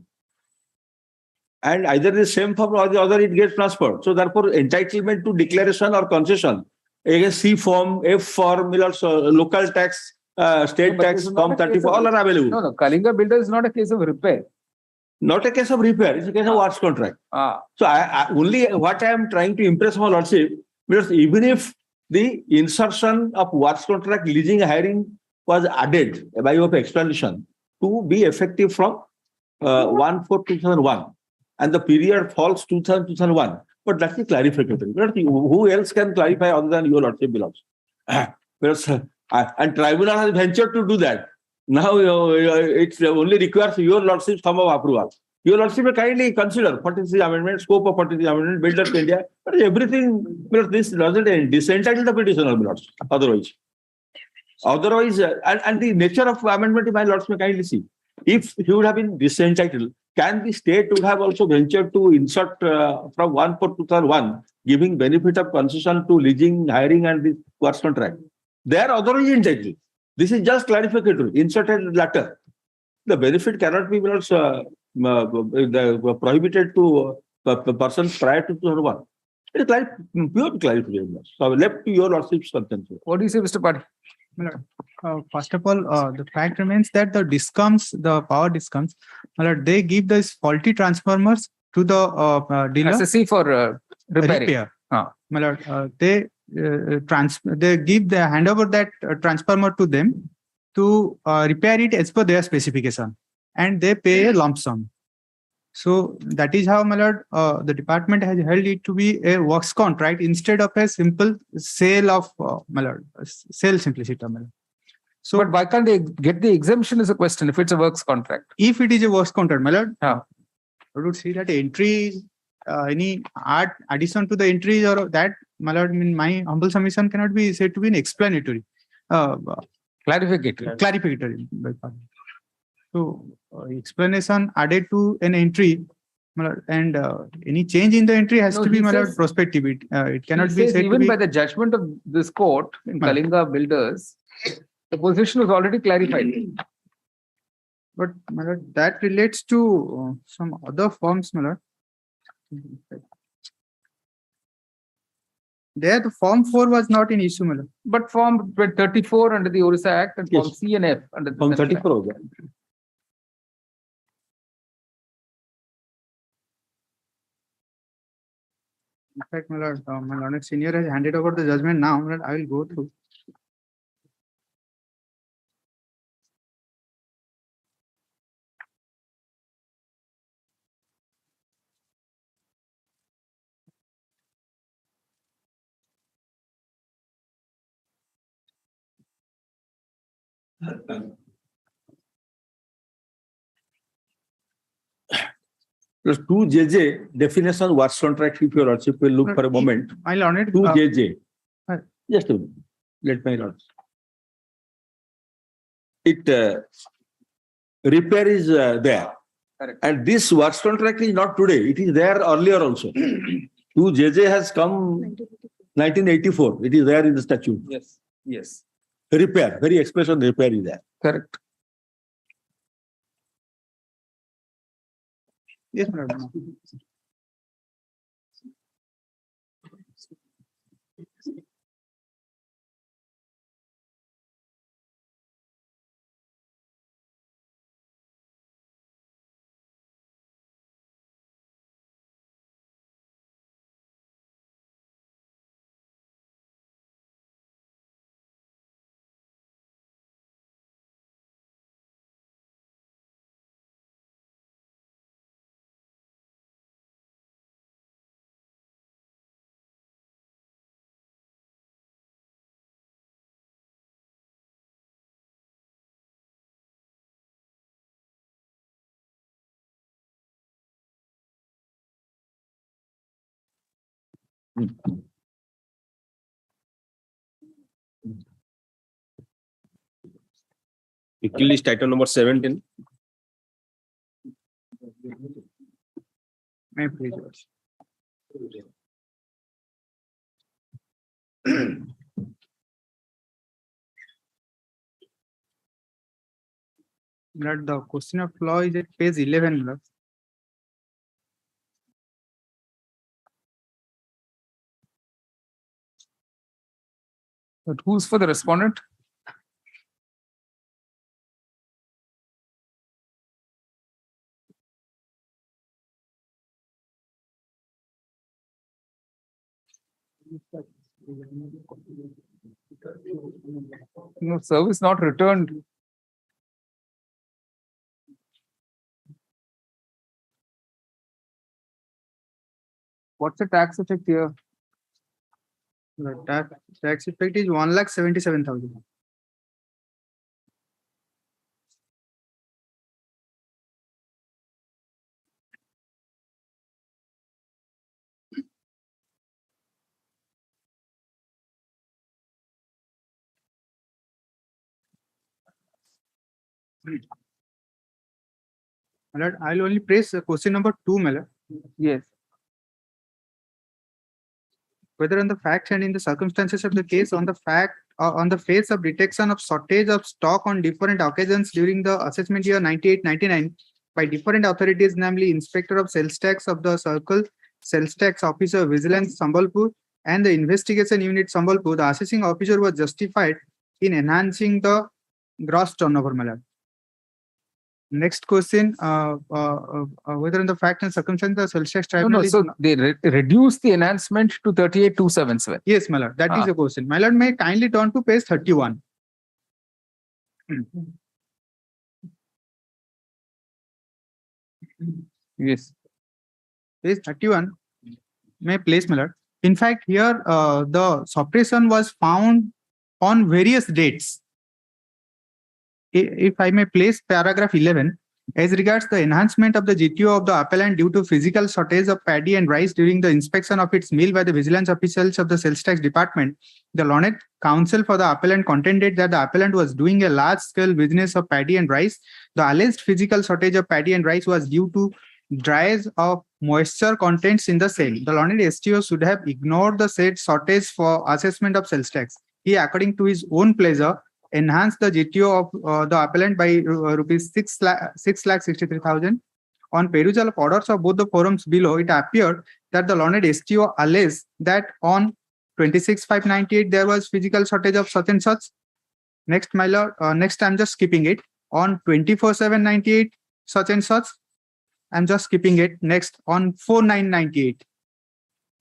And either the same form or the other, it gets transferred. So therefore, entitlement to declaration or concession against C form, F form, local tax, state tax, form 34, all are available. No, Kalinga Builders is not a case of repair. Not a case of repair, it's a case of works contract. So I only what I am trying to impress my Lordship, because even if the insertion of works contract leasing hiring was added by way of explanation to be effective from 1/4/2001, and the period falls 2001, but that's the clarificatory. Who else can clarify other than Your Lordship belongs? And tribunal has ventured to do that. Now it only requires Your Lordship's thumb of approval. Your Lordship may kindly consider 46th amendment, scope of 46th amendment, Builders India, but everything, this doesn't disentitle the petitioner, otherwise. Otherwise, and the nature of amendment, my Lords may kindly see. If he would have been disentitled, can the state would have also ventured to insert from 1/4/2001, giving benefit of concession to leasing, hiring, and the works contract? They are otherwise entitled. This is just clarificatory, inserted latter. The benefit cannot be prohibited to persons prior to 2001. It is pure clarification. So left to Your Lordship's consent. What do you say, Mr. Padi? First of all, the fact remains that the discoms, the power discoms, they give these faulty transformers to the dealer. SSC for repairing. Repair. They give the hand over that transformer to them to repair it as per their specification, and they pay a lump sum. So that is how, the department has held it to be a works contract instead of a simple sale of sale simplicity. So, but why can't they get the exemption is a question if it's a works contract? If it is a works contract, I would see that entry, any addition to the entries or that, my lord, in my humble submission cannot be said to be an explanatory. Clarificatory. Clarificatory. So explanation added to an entry, my lord, and any change in the entry has No, to be, he my lord, says- prospective. It cannot He be says said to even be. by the judgment of this court in Right. Kalinga Builders, the position was already clarified. But my lord, that relates to some other forms, my lord. There, the form 4 was not in issue, my lord. But Form 34 under the Orissa Act and Form Yes. C and F under the From Central Act. 34 होगा. In fact, my lord senior has handed over the judgment now. My lord, I will go through. Plus 2JJ definition works contract if your lordship will look for a moment. My lord, 2JJ. Right. Just a minute. Let my lord. It repair is there. Correct. And this works contract is not today. It is there earlier also. 2JJ has come 1984. It is there in the statute. Yes. Yes. Repair, very expression repair is there. Correct. yes, my lord. Equal list item number 17. May I please, your worship? My lord, the question of law is at page 11, my lord. But who's for the respondent? No, service not returned. What's the tax effect here? My lord, tax effect is 1,77,000. My lord, I'll only press question number 2, my lord. Yes. Whether on the facts and in the circumstances of the case, on the face of detection of shortage of stock on different occasions during the assessment year 98-99 by different authorities, namely Inspector of Sales Tax of the Circle, Sales Tax Officer Vigilance Sambalpur, and the Investigation Unit Sambalpur, the assessing officer was justified in enhancing the gross turnover, my lord. Next question, whether in the fact and circumstance the sales tax No, tribunal no. is So they reduced the enhancement to 38,277. yes, my lord, that is Ah. the question. My lord, may kindly turn to page 31. Yes. Page 31, may I place, my lord. In fact, here the suppression was found on various dates. If I may place paragraph 11, As regards the enhancement of the GTO of the appellant due to physical shortage of paddy and rice during the inspection of its mill by the vigilance officials of the sales tax department, the learned counsel for the appellant contended that the appellant was doing a large-scale business of paddy and rice. The alleged physical shortage of paddy and rice was due to dryers of moisture contents in the sale. The learned STO should have ignored the said shortage for assessment of sales tax. He, according to his own pleasure, enhanced the GTO of the appellant by rupees 6,63,000. On perusal of orders of both the forums below, it appeared that the learned STO alleged that on 26,598 there was physical shortage of such and such. Next, my lord, next I'm just skipping it. On 24,798 such and such, I'm just skipping it. Next, on 4,998,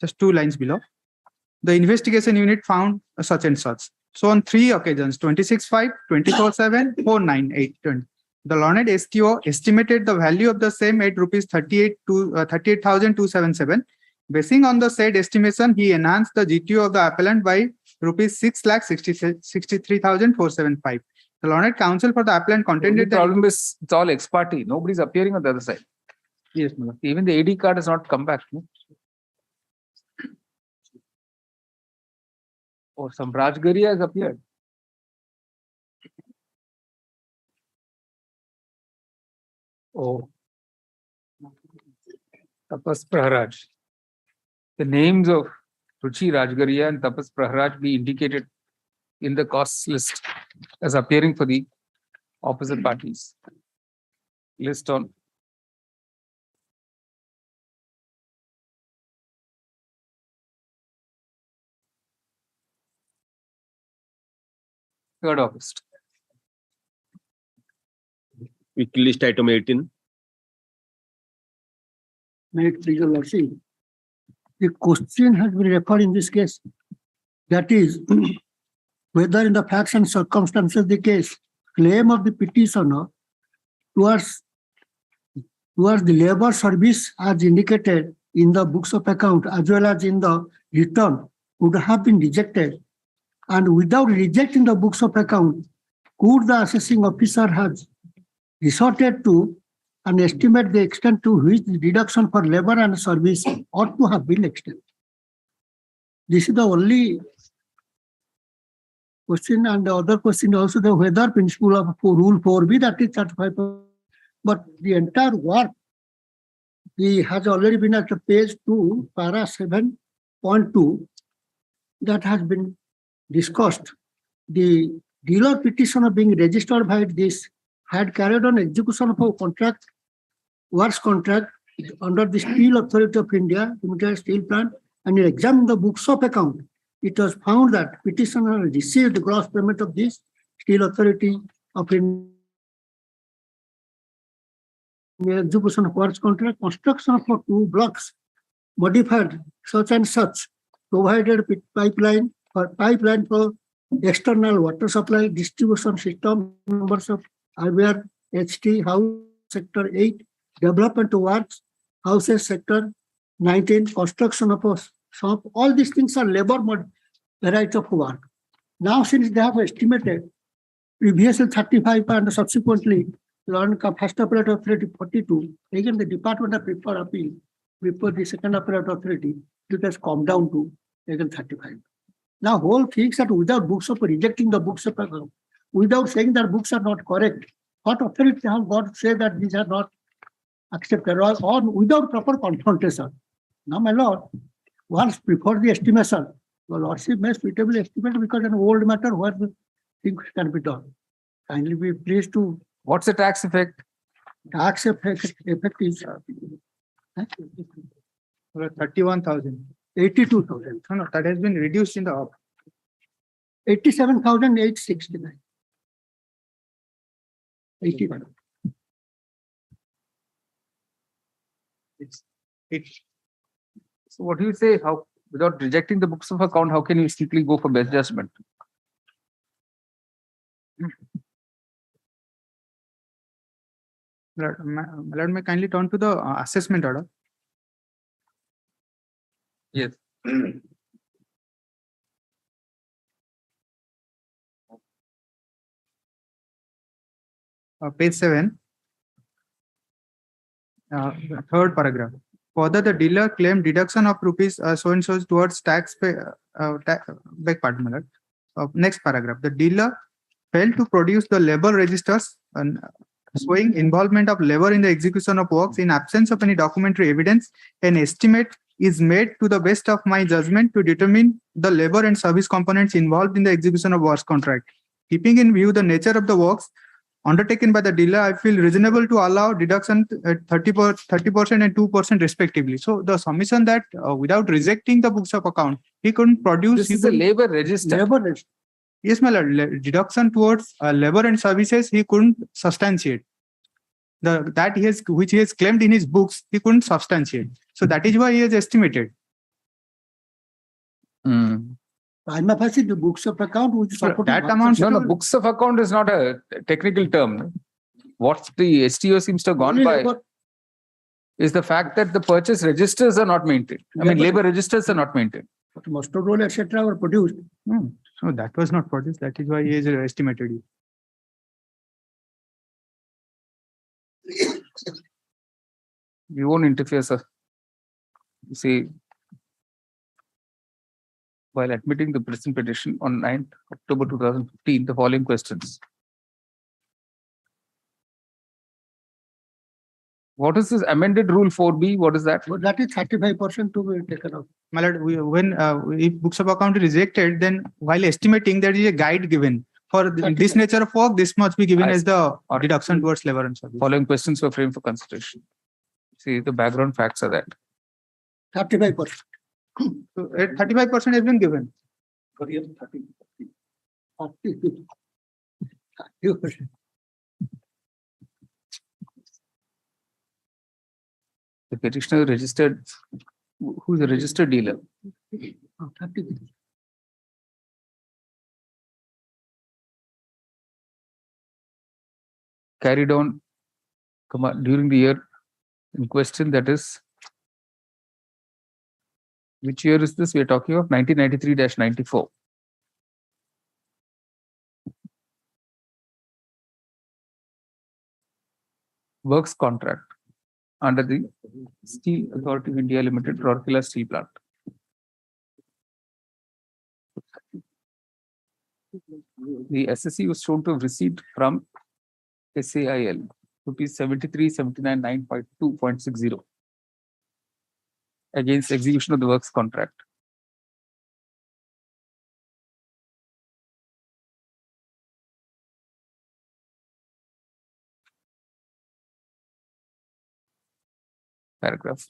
just 2 lines below, the investigation unit found such and such. So on 3 occasions, 26.5, 24.7, 4.9, 8.20. The learned STO estimated the value of the same at rupees 38,277. Basing on the said estimation, he enhanced the GTO of the appellant by rupees 6,63,475. The learned counsel for the appellant The only contended that problem is it's all ex parte. Nobody's appearing on the other side. yes, my lord. Even the AD card has not come back. No? Or some Rajgaria has appeared. Oh. Tapas Praharaj. The names of Ruchi Rajgaria and Tapas Praharaj be indicated in the costs list as appearing for the opposite parties. List on third August. Weekly list item 18. May it please your lordship. The question has been referred in this case. That is, whether in the facts and circumstances of the case, claim of the petitioner towards the labor service as indicated in the books of account as well as in the return would have been rejected. And without rejecting the books of account, could the assessing officer have resorted to and estimate the extent to which the deduction for labor and service ought to have been extended? This is the only question, and the other question also the whether principle of rule 4B, that is 35%. But the entire work has already been at the page 2, para 7.2, that has been discussed. The dealer petitioner being registered by this had carried on execution of a contract, works contract under the Steel Authority of India, Limited Steel Plant, and examined the books of account. It was found that petitioner received the gross payment of this Steel Authority of India execution of works contract, construction of 2 blocks, modified such and such, provided pipeline for external water supply, distribution system, numbers of IBR, HT, house, sector 8, development works, houses, sector 19, construction of a shop. All these things are labor variety of work. Now, since they have estimated previously 35 and subsequently first appellate authority 42, again the department of preferred appeal before the second appellate authority, it has come down to again 35. Now, whole things that without books of rejecting the books of account, without saying that books are not correct, what authority have got to say that these are not accepted or without proper confrontation? Now, my lord, once before the estimation, your lordship may suitably estimate because an old matter where the things can be done. Kindly be pleased to. What's the tax effect? Tax effect is 31,000. 82,000. No, that has been reduced in the 87,869. 81. So what do you say? How, without rejecting the books of account, how can you simply go for best judgment? Let me kindly turn to the assessment order. Yes. Page 7. third paragraph. Further, the dealer claimed deduction of rupees so and so towards beg pardon, my lord. Next paragraph. The dealer failed to produce the labor registers and showing involvement of labor in the execution of works. In absence of any documentary evidence, an estimate is made to the best of my judgment to determine the labor and service components involved in the execution of works contract. Keeping in view the nature of the works undertaken by the dealer, I feel reasonable to allow deduction at 30% and 2% respectively. So the submission that without rejecting the books of account, he couldn't produce. This is a labor register. Labor register. Yes, my lord. Deduction towards labor and services, he couldn't substantiate. Which he has claimed in his books, he couldn't substantiate. So that is why he has estimated. Prima facie, the books of account which support That amount. No, books of account is not a technical term. What the STO seems to have gone by is the fact that the purchase registers are not maintained. I mean, labor registers are not maintained. Master roll, etc. were produced. No, so that was not produced. That is why he has estimated it. We won't interfere, sir. You see, while admitting the present petition on 9th October 2015, the following questions. What is this amended rule 4B? What is that? So that is 35% to be taken out. My lord, when if books of account is rejected, then while estimating, there is a guide given for this nature of work. This must be given as the deduction towards labor and service. Following questions were framed for consideration. See, the background facts are that 35%. So 35% has been given. 30%. the petitioner registered, who is a registered dealer, 30%. carried on during the year in question, that is, which year is this? We are talking of 1993-94. Works contract under the Steel Authority of India Limited, Rourkela Steel Plant. The SSC was shown to have received from SAIL rupees 73,79,952.60 against execution of the works contract. Paragraph.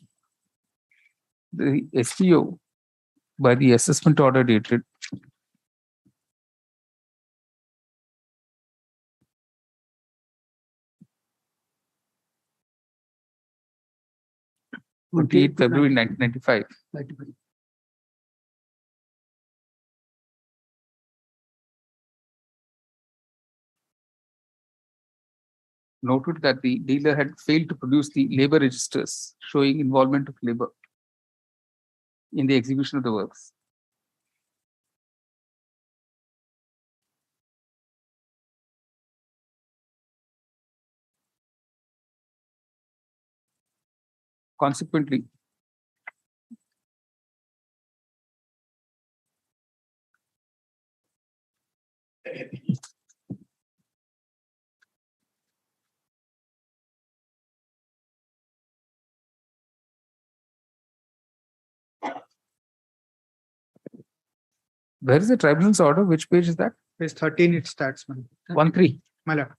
The STO by the assessment order dated February 1995 noted that the dealer had failed to produce the labor registers showing involvement of labor in the execution of the works. Consequently, where is the tribunal's order? Which page is that? Page 13, it starts. 1-3. My lord.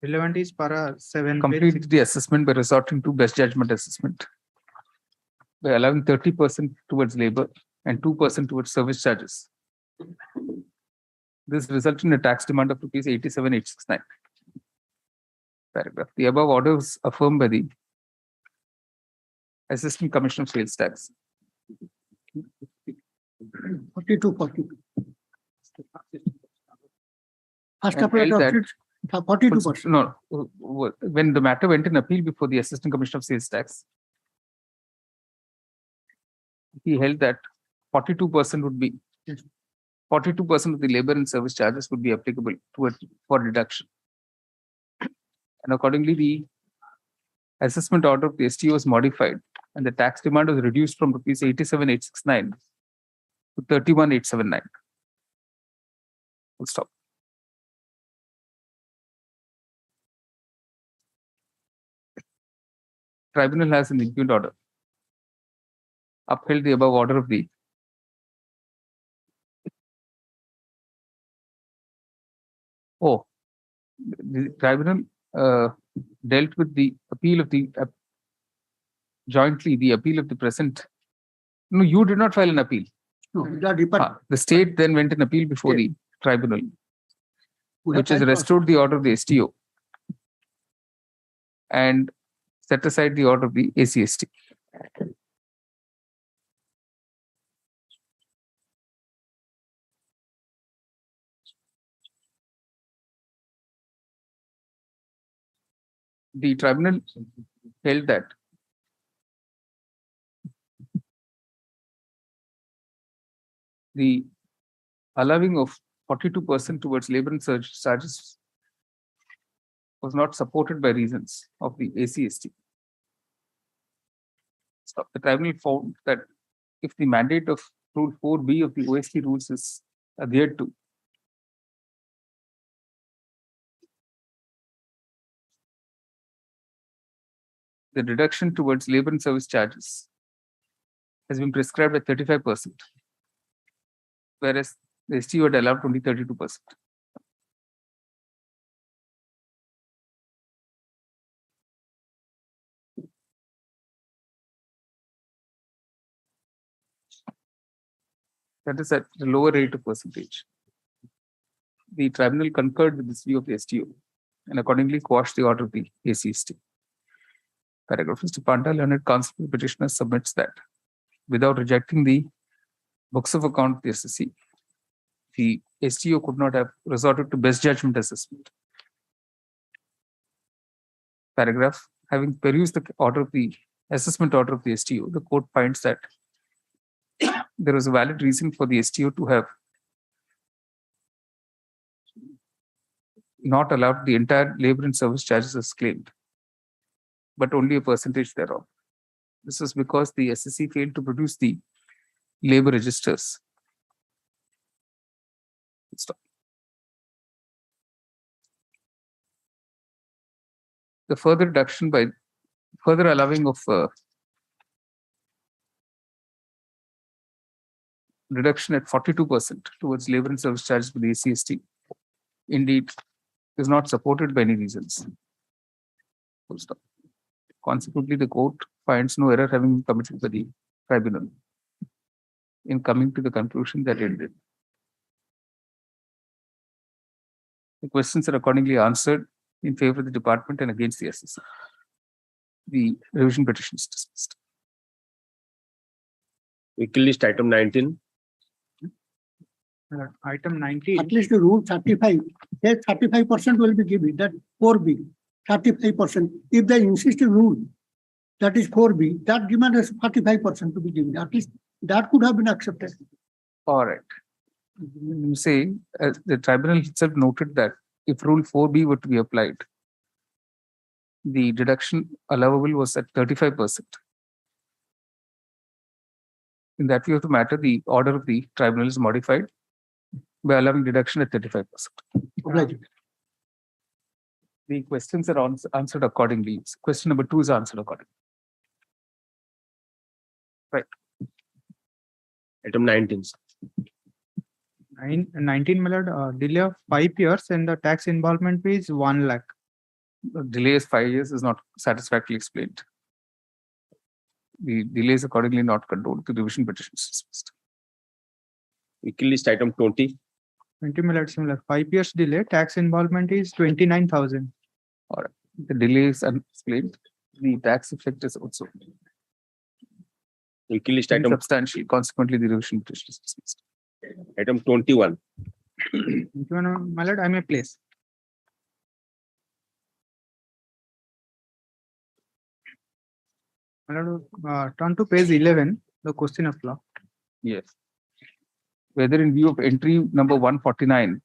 Relevant is para 7. Complete the assessment by resorting to best judgment assessment by allowing 30% towards labor and 2% towards service charges. This resulted in a tax demand of rupees 87,869. Paragraph. The above order was affirmed by the Assistant Commissioner of Sales Tax. 42. First And appellate held that- options, 42%. No, when the matter went in appeal before the Assistant Commissioner of Sales Tax, he held that 42% would be 42% of the labor and service charges would be applicable for deduction. And accordingly, the assessment order of the STO was modified and the tax demand was reduced from rupees 87,869 to 31,879. Full stop. Tribunal has in the impugned order upheld the above order of the the tribunal dealt with the appeal of the jointly the appeal of the present. No, you did not file an appeal. No, the department. The state then went an appeal before the tribunal, which has restored the order of the STO and set aside the order of the ACST. The tribunal held that the allowing of 42% towards labor and service charges was not supported by reasons of the ACST. So the tribunal found that if the mandate of Rule 4B of the OST rules is adhered to, the deduction towards labor and service charges has been prescribed at 35%, whereas the STO had allowed only 32%. That is at the lower rate of percentage. The tribunal concurred with this view of the STO and accordingly quashed the order of the ACST. Paragraph. Mr. Panda, learned counsel petitioner submits that without rejecting the books of account of the SSC, the STO could not have resorted to best judgment assessment. Paragraph. Having perused the order of the assessment order of the STO, the court finds that there was a valid reason for the STO to have not allowed the entire labor and service charges as claimed, but only a percentage thereof. This is because the SSC failed to produce the labor registers. Stop. The further reduction by further allowing of reduction at 42% towards labor and service charges for the ACST indeed is not supported by any reasons. Full stop. Consequently, the court finds no error having been committed by the tribunal in coming to the conclusion that it did. The questions are accordingly answered in favor of the department and against the SSC. The revision petition is dismissed. Vehicle list item 19. Item 19. At least the rule 35, that 35% will be given, that 4B, 35%. If they insist in rule, that is 4B, that demand is 45% to be given. At least that could have been accepted. All right. You say the tribunal itself noted that if Rule 4B were to be applied, the deduction allowable was at 35%. In that view of the matter, the order of the tribunal is modified by allowing deduction at 35%. Right. The questions are answered accordingly. Question number 2 is answered accordingly. Right. Item 19. 19, my lord, delay of 5 years and the tax involvement fee is 1 lakh. The delay is 5 years is not satisfactorily explained. The delay is accordingly not controlled. The revision petition is dismissed. Vehicle list item 20. 20, my lord, similar. 5 years delay, tax involvement is 29,000. All right. The delay is unexplained. The tax effect is also Vehicle list item, substantial. Consequently, the revision petition is dismissed. item 21. 21, my lord, I may place. My lord, turn to page 11. The question of law. Yes. Whether in view of entry number 149,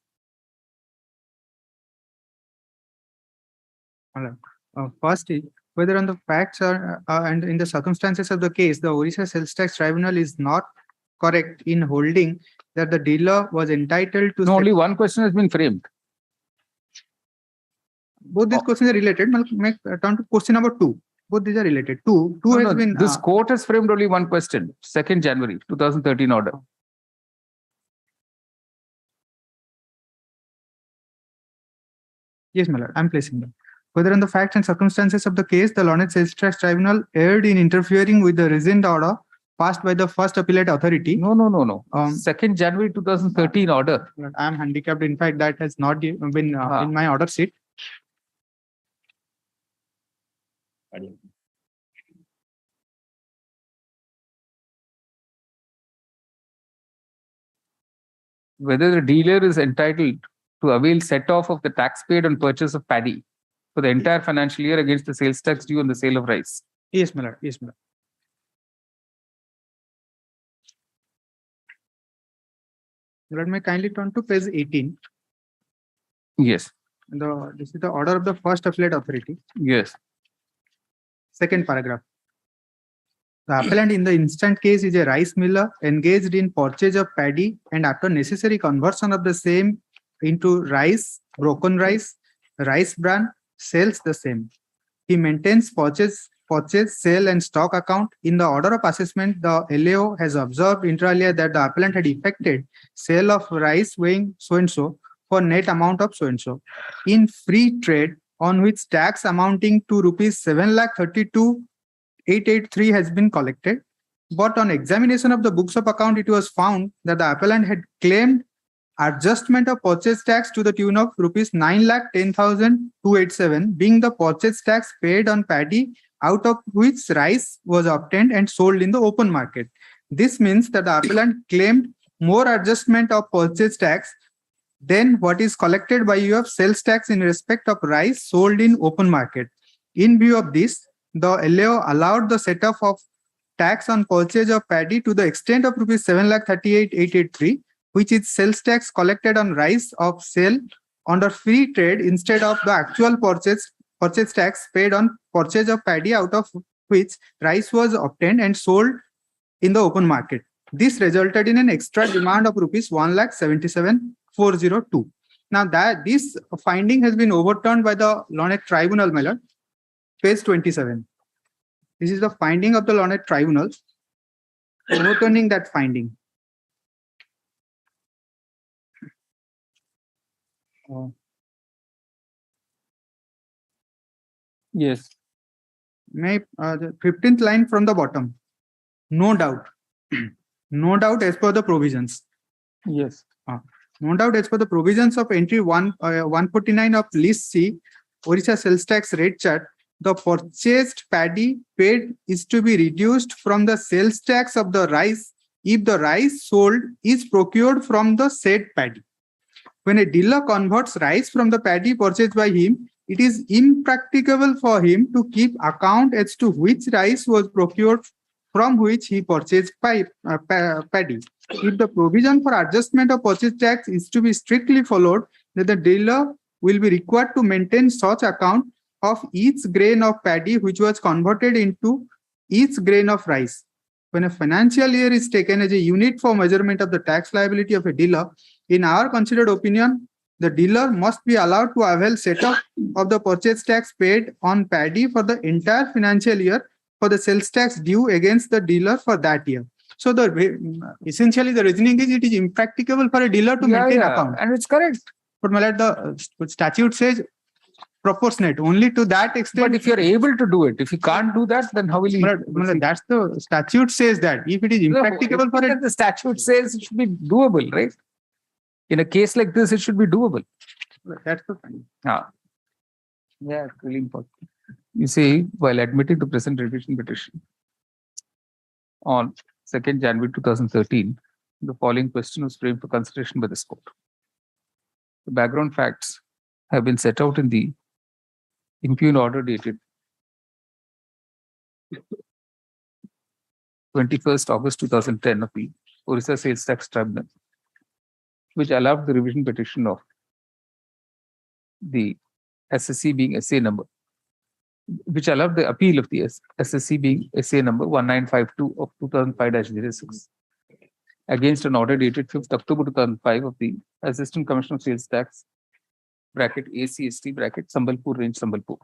First is whether on the facts and in the circumstances of the case, the Orissa Sales Tax Tribunal is not correct in holding that the dealer was entitled to. no, only one question has been framed. Both these questions are related. Make turn to question number 2. Both these are related. Two No, has no, been. this court has framed only one question. 2nd January 2013 order. Yes, my lord, I'm placing them. Whether on the facts and circumstances of the case, the Learned Sales Tax Tribunal erred in interfering with the rescind order passed by the first appellate authority. No. 2nd January 2013 order. I'm handicapped. In fact, that has not been in my order sheet. Whether the dealer is entitled to avail set off of the tax paid on purchase of paddy for the entire financial year against the sales tax due on the sale of rice. Yes, my lord. Yes, my lord. Let me kindly turn to page 18. Yes. This is the order of the first appellate authority. Yes. Second paragraph. The appellant in the instant case is a rice miller engaged in purchase of paddy and after necessary conversion of the same into rice, broken rice bran, sells the same. He maintains purchase, sale and stock account. In the order of assessment, the LAO has observed inter alia that the appellant had effected sale of rice weighing so-and-so for net amount of so-and-so. In free trade, on which tax amounting to rupees 7,32,883 has been collected. But on examination of the books of account, it was found that the appellant had claimed adjustment of purchase tax to the tune of rupees 9,10,287, being the purchase tax paid on paddy, out of which rice was obtained and sold in the open market. This means that the appellant claimed more adjustment of purchase tax than what is collected by you of sales tax in respect of rice sold in open market. In view of this, the LAO allowed the set-off of tax on purchase of paddy to the extent of rupees 7,38,883, which is sales tax collected on rice of sale under free trade instead of the actual purchase tax paid on purchase of paddy, out of which rice was obtained and sold in the open market. This resulted in an extra demand of rupees 1,77,402. Now that this finding has been overturned by the Learned Tribunal, my lord. Page 27. This is the finding of the Learned Tribunal overturning that finding. Yes. The 15th line from the bottom. No doubt. No doubt as per the provisions. Yes. No doubt as per the provisions of entry 149 of list C, Orissa sales tax rate chart, the purchased paddy paid is to be reduced from the sales tax of the rice if the rice sold is procured from the said paddy. When a dealer converts rice from the paddy purchased by him, it is impracticable for him to keep account as to which rice was procured from which he purchased paddy. If the provision for adjustment of purchase tax is to be strictly followed, then the dealer will be required to maintain such account of each grain of paddy which was converted into each grain of rice. When a financial year is taken as a unit for measurement of the tax liability of a dealer, in our considered opinion, the dealer must be allowed to avail set-off of the purchase tax paid on paddy for the entire financial year for the sales tax due against the dealer for that year. So essentially the reasoning is it is impracticable for a dealer to maintain account. And it's correct. But my lord, the statute says proportionate only to that extent. But if you're able to do it, if you can't do that, then how will you? My lord, that's the statute says that if it is impracticable for it. The statute says it should be doable, right? In a case like this, it should be doable. That's the thing. Yeah, it's really important. You see, while admitting the present revision petition on 2nd January 2013, the following question was framed for consideration by this court. The background facts have been set out in the impugned order dated 21st August 2010 of the Orissa Sales Tax Tribunal, which allowed the revision petition of the SSC being SA number, which allowed the appeal of the SSC being SA number 1952 of 2005-06 against an order dated 5th October 2005 of the Assistant Commissioner of Sales Tax bracket ACST bracket Sambalpur range Sambalpur,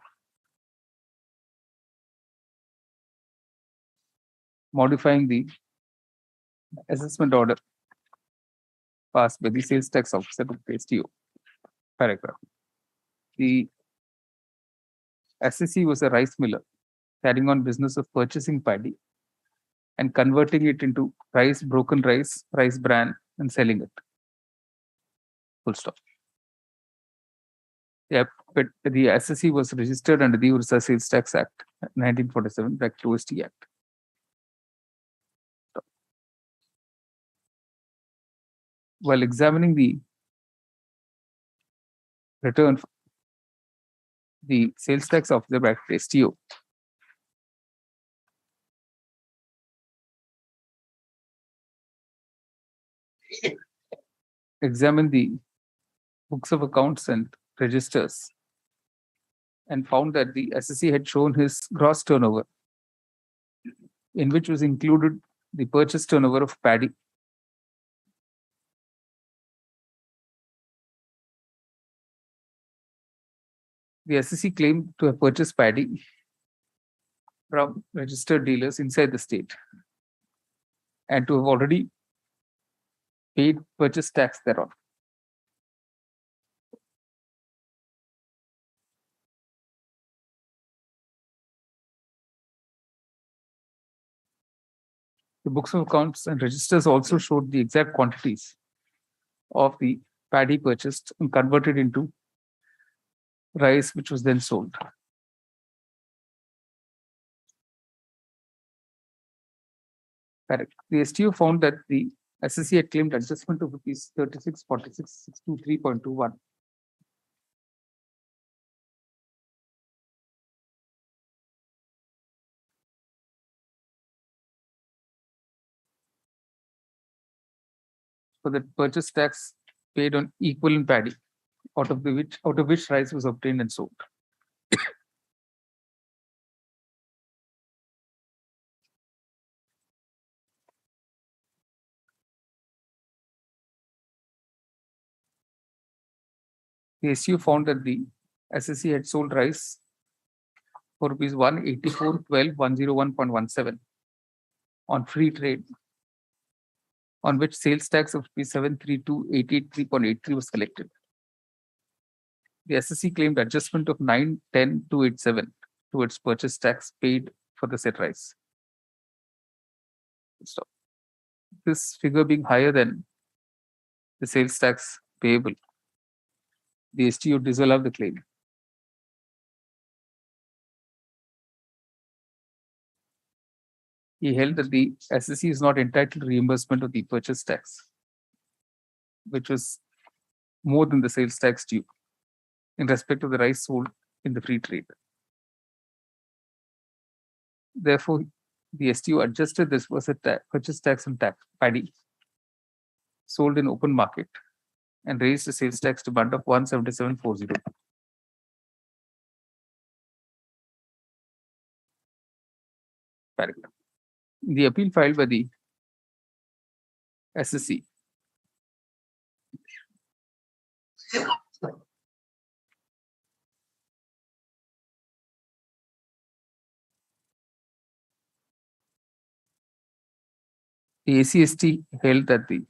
modifying the assessment order passed by the sales tax officer of the STO. Paragraph. The SSC was a rice miller carrying on business of purchasing paddy and converting it into rice, broken rice, rice bran, and selling it. Full stop. Yeah, but the SSC was registered under the Orissa Sales Tax Act 1947, bracket OST Act. While examining the return, the sales tax officer bracket STO examined the books of accounts and registers and found that the SSC had shown his gross turnover, in which was included the purchase turnover of paddy. The SSC claimed to have purchased paddy from registered dealers inside the state and to have already paid purchase tax thereon. The books of accounts and registers also showed the exact quantities of the paddy purchased and converted into rice, which was then sold. Correct. The STO found that the SSC had claimed adjustment of rupees 3646,623.21 for the purchase tax paid on equivalent paddy, out of which rice was obtained and sold. The SU found that the SSC had sold rice for rupees 184,12,101.17 on free trade, on which sales tax of rupees 732,883.83 was collected. The SSC claimed adjustment of 910,287 towards purchase tax paid for the said rice. So, this figure being higher than the sales tax payable, the STO disallowed the claim. He held that the SSC is not entitled to reimbursement of the purchase tax, which was more than the sales tax due in respect of the rice sold in the free trade. Therefore, the STO adjusted this purchase tax on paddy sold in open market and raised the sales tax demand of 177.40. Paragraph. The appeal filed by the SSC the ACST held that the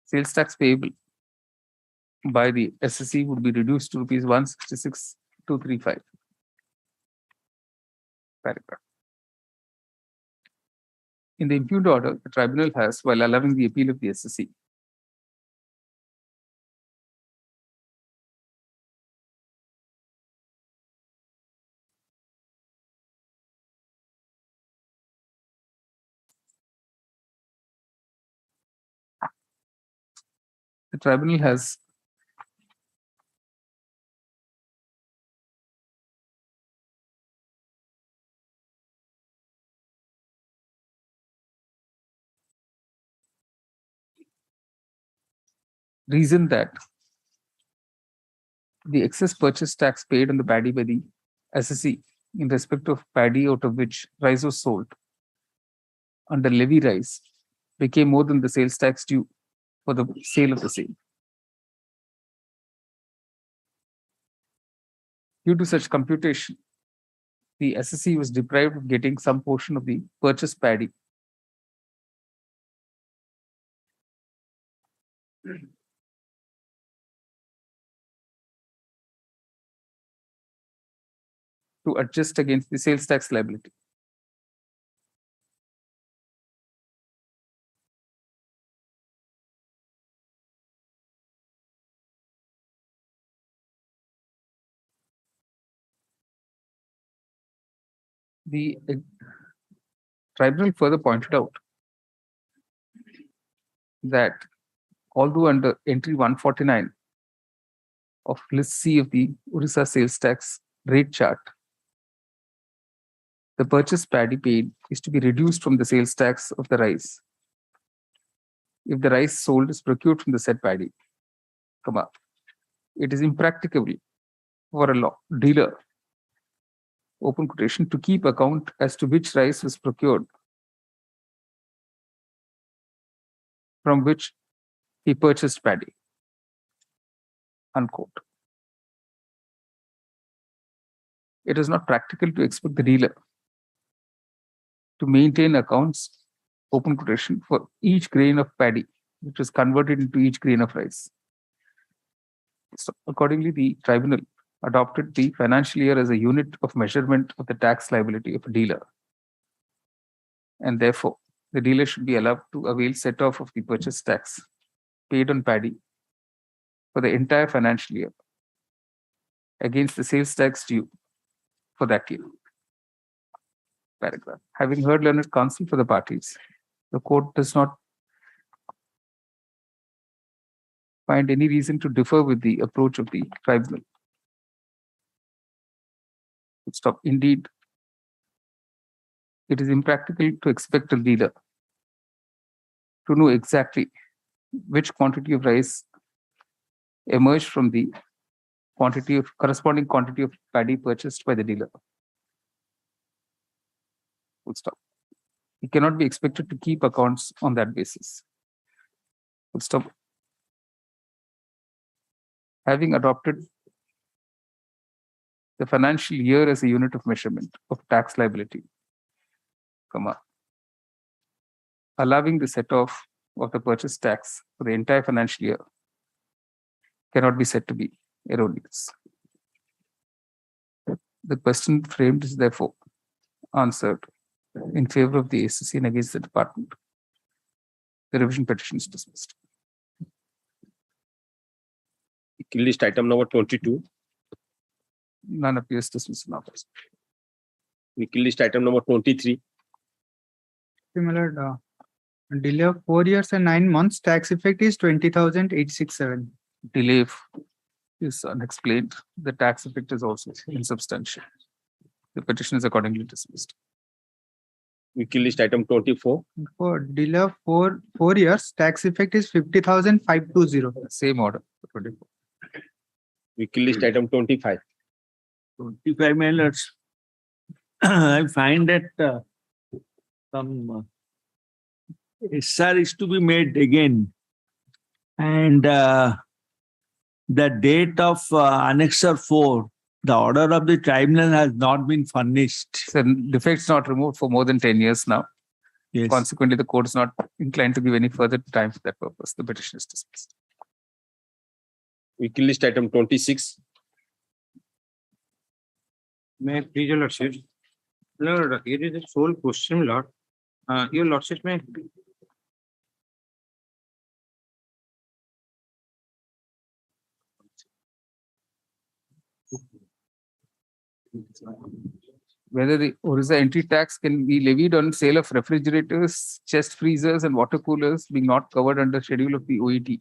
sales tax payable by the SSC would be reduced to rupees 166,235. Paragraph. In the impugned order, the tribunal has, while allowing the appeal of the SSC, the tribunal has reason that the excess purchase tax paid on the paddy by the SSE in respect of paddy out of which rice was sold under levy rice became more than the sales tax due for the sale of the same. Due to such computation, the SSE was deprived of getting some portion of the purchased paddy. To adjust against the sales tax liability. The tribunal further pointed out that although under entry 149 of list C of the Orissa sales tax rate chart, the purchase paddy paid is to be reduced from the sales tax of the rice if the rice sold is procured from the said paddy, it is impracticable for a dealer, open quotation, to keep account as to which rice was procured from which he purchased paddy, unquote. It is not practical to expect the dealer to maintain accounts, open quotation, for each grain of paddy which is converted into each grain of rice. So accordingly, the tribunal adopted the financial year as a unit of measurement of the tax liability of a dealer. And therefore, the dealer should be allowed to avail set-off of the purchase tax paid on paddy for the entire financial year against the sales tax due for that year. Paragraph. Having heard learned counsel for the parties, the court does not find any reason to differ with the approach of the tribunal. Stop. Indeed, it is impractical to expect a dealer to know exactly which quantity of rice emerged from the corresponding quantity of paddy purchased by the dealer. Full stop. He cannot be expected to keep accounts on that basis. Full stop. Having adopted the financial year as a unit of measurement of tax liability, allowing the set-off of the purchase tax for the entire financial year cannot be said to be erroneous. The question framed is therefore answered in favor of the ACC and against the department. The revision petition is dismissed. List item number 22. None appears dismissed now. List item number 23. Similar delay of 4 years and 9 months. Tax effect is 20,867. Delay is unexplained. The tax effect is also insubstantial. The petition is accordingly dismissed. List item 24. For delay of 4 years, tax effect is 50,520. Same order for 24. List item 25. 25 minutes. I find that some SR is to be made again. And the date of Annexure 4, the order of the tribunal has not been furnished. So defects not removed for more than 10 years now. Yes. Consequently, the court is not inclined to give any further time for that purpose. The petition is dismissed. List item 26. May I please, your lordship? Lord, here is a sole question, Lord. Your lordship may. Whether the Orissa entry tax can be levied on sale of refrigerators, chest freezers, and water coolers being not covered under schedule of the OET.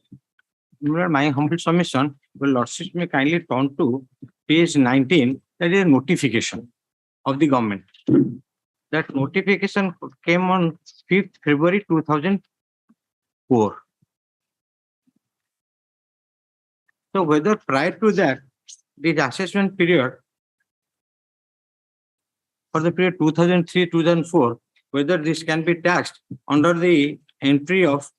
Lord, my humble submission, your lordship may kindly turn to page 19, that is a notification of the government. That notification came on 5th February 2004. So whether prior to that, this assessment period for the period 2003-2004, whether this can be taxed under the entry of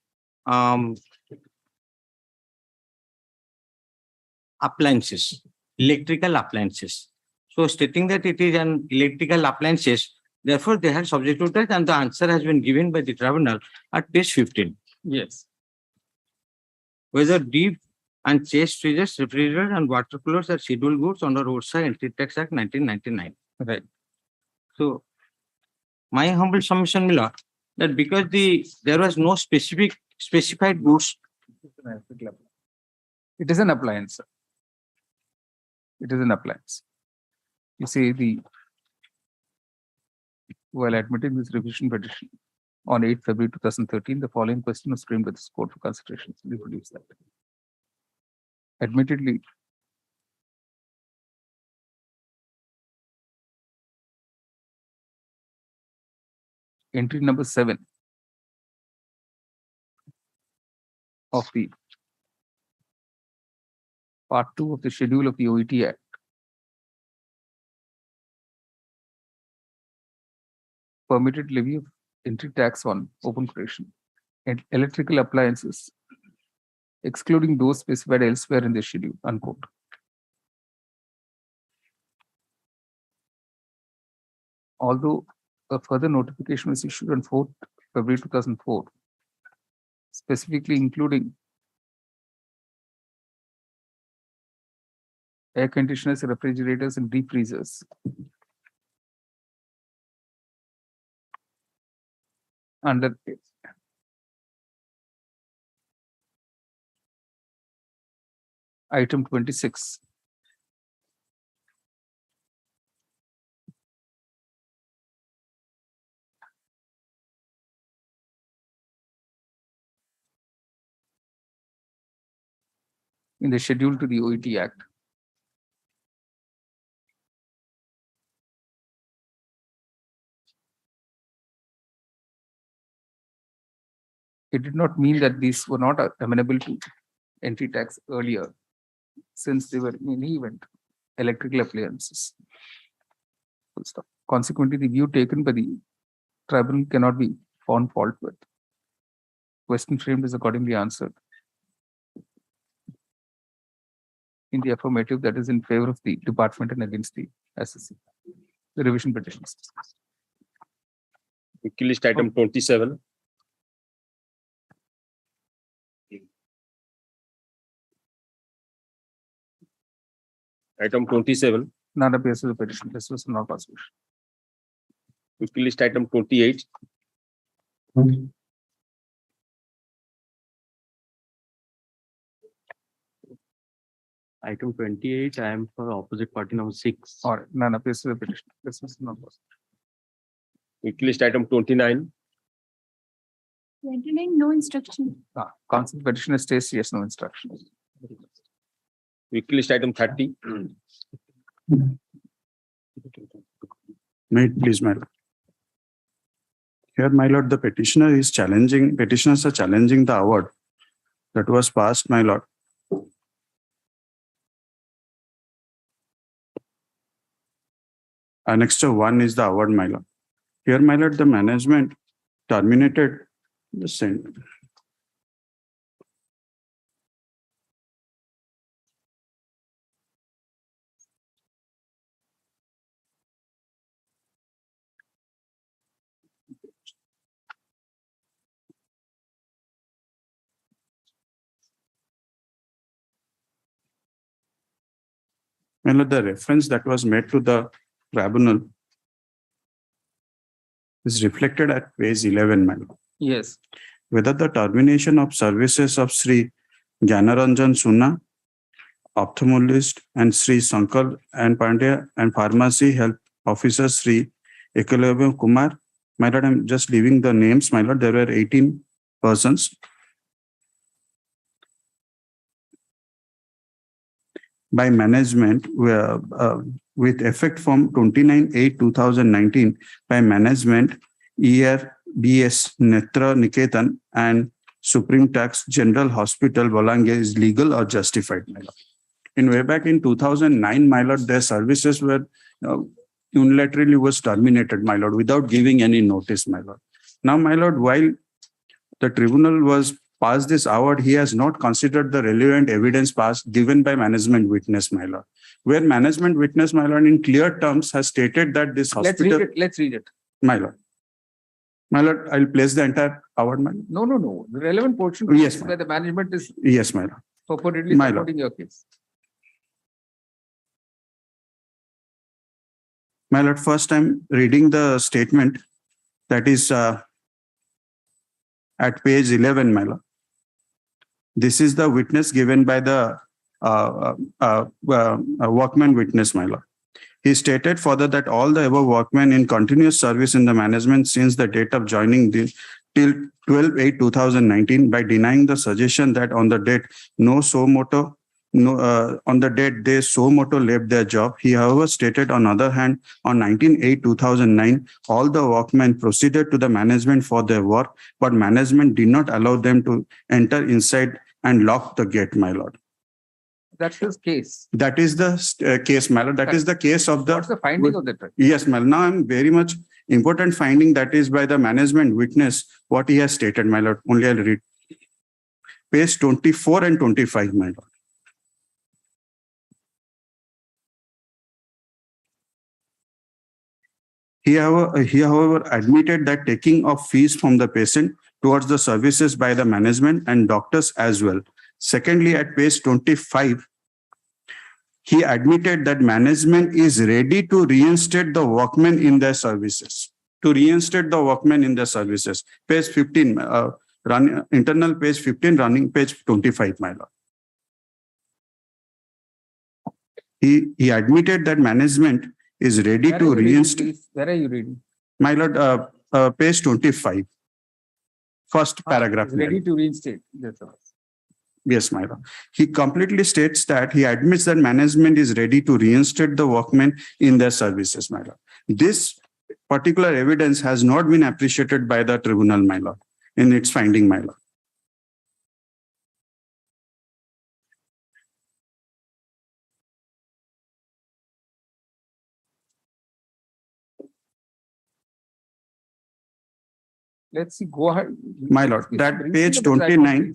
appliances, electrical appliances. So stating that it is an electrical appliances, therefore they have subjected that, and the answer has been given by the tribunal at page 15. Yes. Whether deep and chest freezers, refrigerator and water coolers are scheduled goods under Orissa Entry Tax Act 1999. Right. So my humble submission, Miller, that because there was no specified goods. It is an appliance. Sir. It is an appliance. You see, while admitting this revision petition on 8 February 2013, the following question was framed by this court for consideration. Reproduce that. Admittedly, entry number 7 of the part 2 of the schedule of the OET Act permitted levy of entry tax on open creation and electrical appliances, excluding those specified elsewhere in the schedule, unquote. Although a further notification was issued on 4th February 2004, specifically including air conditioners, refrigerators, and deep freezers. Under item 26. In the schedule to the OET Act. It did not mean that these were not amenable to entry tax earlier, since they were in any event electrical appliances. Full stop. Consequently, the view taken by the tribunal cannot be found fault with. Question framed is accordingly answered in the affirmative, that is in favor of the department and against the SSC. The revision petitions. Quickly list item 27. Item 27. None appears to the petition. This was not possible. Quickly list item 28. Item 28, I am for opposite party number 6. Or none appears to the petition. This was not possible. Quickly list item 29. 29, no instruction. Council petitioner states yes, no instructions. Quickly list item 30. May it please, my lord. Here, my lord, the petitioners are challenging the award that was passed, my lord. Annexure 1 is the award, my lord. Here, my lord, the management terminated the same. My lord, the reference that was made to the tribunal is reflected at page 11, my lord. Yes. Whether the termination of services of Sri Gyanaranjan Suna, ophthalmologist, and Sri Sankar and Pandya, and pharmacy health officer Sri Ekalabya Kumar. My lord, I'm just leaving the names, my lord. There were 18 persons. By management with effect from 29/8/2019 by management ERBS Netra Niketan and Supreme Tax General Hospital Bolangir is legal or justified, my lord. In way back in 2009, my lord, their services were unilaterally was terminated, my lord, without giving any notice, my lord. Now, my lord, while the tribunal was passed this award, he has not considered the relevant evidence passed given by management witness, my lord. Where management witness, my lord, in clear terms has stated that this hospital. Let's read it. My lord. My lord, I'll place the entire award, my lord. No. The relevant portion Yes, where the management is Yes, my lord. purportedly My lord. supporting your case. My lord, first I'm reading the statement that is at page 11, my lord. This is the witness given by the workman witness, my lord. He stated further that all the above workmen in continuous service in the management since the date of joining till 12/8/2019 by denying the suggestion that on the date on the date they so moto left their job. He, however, stated on other hand, on 19/8/2009, all the workmen proceeded to the management for their work, but management did not allow them to enter inside and lock the gate, my lord. That's his case. That is the case, my lord. That is the case of the. What's the finding of that? Yes, my lord. Now I'm very much important finding that is by the management witness what he has stated, my lord. Only I'll read. Page 24 and 25, my lord. He, however, admitted that taking of fees from the patient towards the services by the management and doctors as well. Secondly, at page 25, he admitted that management is ready to reinstate the workmen in their services. To reinstate the workmen in their services. Page 15, internal page 15, running page 25, my lord. He admitted that management is ready to reinstate. Where are you reading? My lord, page 25. First paragraph. Ready to reinstate. Yes, my lord. He completely states that he admits that management is ready to reinstate the workmen in their services, my lord. This particular evidence has not been appreciated by the tribunal, my lord, in its finding, my lord. Let's see, go ahead. My lord, that page 29.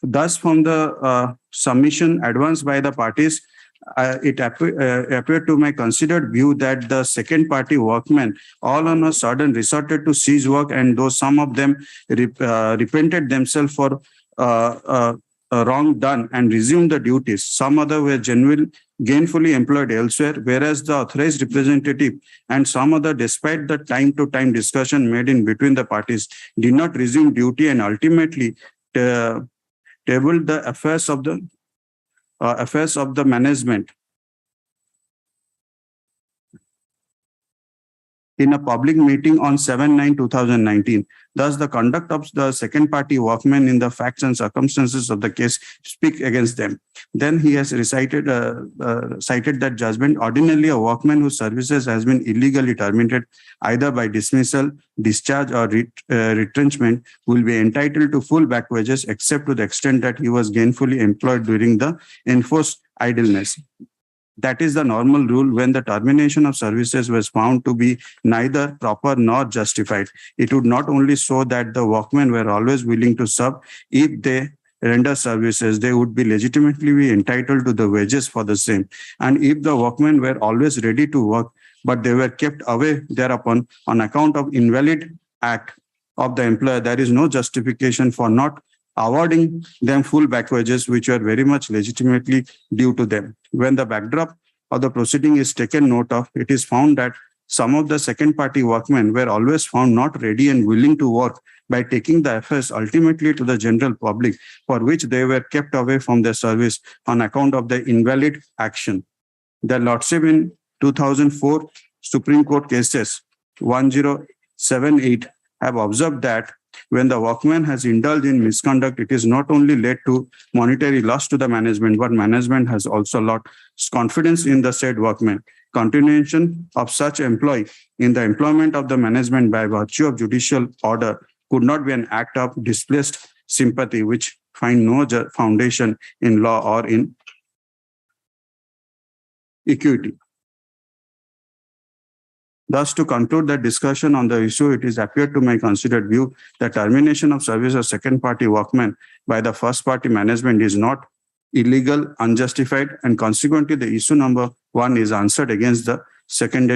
Thus, from the submission advanced by the parties, it appeared to my considered view that the second party workmen all on a sudden resorted to cease work, and though some of them repented themselves for wrong done and resumed the duties, some other were gainfully employed elsewhere, whereas the authorized representative and some other, despite the time-to-time discussion made in between the parties, did not resume duty and ultimately tabled the affairs of the management in a public meeting on 7/9/2019. Thus, the conduct of the second party workmen in the facts and circumstances of the case speak against them. Then he has cited that judgment. Ordinarily, a workman whose services has been illegally terminated either by dismissal, discharge, or retrenchment will be entitled to full back wages except to the extent that he was gainfully employed during the enforced idleness. That is the normal rule when the termination of services was found to be neither proper nor justified. It would not only show that the workmen were always willing to serve. If they render services, they would be legitimately be entitled to the wages for the same. And if the workmen were always ready to work, but they were kept away thereupon on account of invalid act of the employer, there is no justification for not awarding them full back wages, which were very much legitimately due to them. When the backdrop of the proceeding is taken note of, it is found that some of the second party workmen were always found not ready and willing to work by taking the affairs ultimately to the general public, for which they were kept away from their service on account of the invalid action. The Lordship in 2004 Supreme Court cases 1078 have observed that when the workman has indulged in misconduct, it is not only led to monetary loss to the management, but management has also lost confidence in the said workman. Continuation of such employee in the employment of the management by virtue of judicial order could not be an act of displaced sympathy, which find no foundation in law or in equity. Thus, to conclude the discussion on the issue, it is appeared to my considered view that termination of service of second party workmen by the first party management is not illegal, unjustified, and consequently the issue number 1 is answered against the second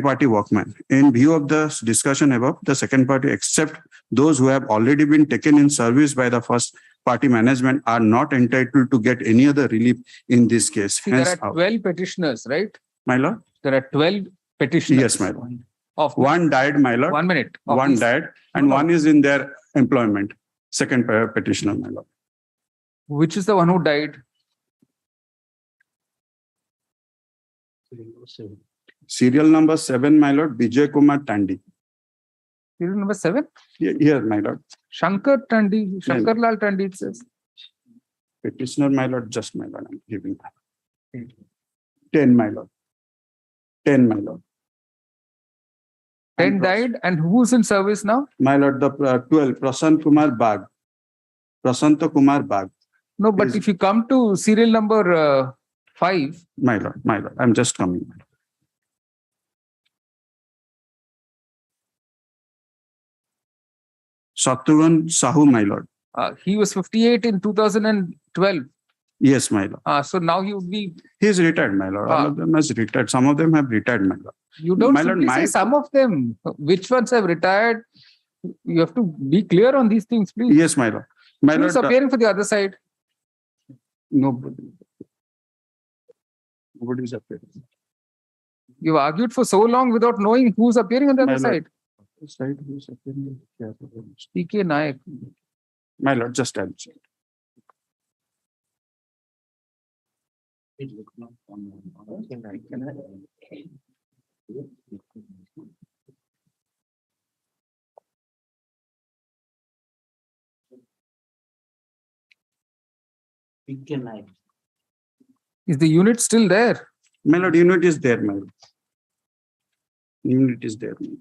party workman. In view of the discussion above, the second party, except those who have already been taken in service by the first party management, are not entitled to get any other relief in this case. See, there Hence, are 12 petitioners, right? my lord. There are 12 petitioners. Yes, my lord. Of One died, my lord. 1 minute. Of One these- died, and No, no. one is in their employment. Second petitioner, my lord. Which is the one who died? Serial number 7, my lord, Vijay Kumar Tandi. Serial number 7? Here, my lord. Shankar Tandi, Shankar Lal Tandi, it says. Petitioner, my lord, just my lord, I'm giving. 10, my lord. 10, my lord. 10 died, and who's in service now? My lord, the 12, Prasant Kumar Bag. Prasanta Kumar Bag. No, but Is- if you come to serial number 5, My lord, I'm just coming. Satrughn Sahu, my lord. he was 58 in 2012. Yes, my lord. So now he would be, He's retired, my lord. All of them has retired. Some of them have retired, my lord. you don't My lord, simply say my- some of them. Which ones have retired? You have to be clear on these things, please. Yes, my lord. My Who's lord, appearing for the other side? nobody. Nobody is appearing. You've argued for so long without knowing who's appearing on the My other lord. side. Side who is appearing? PK Nayak. My lord, just I'll check. Is the unit still there? My lord, unit is there, my lord. Unit is there. My lord.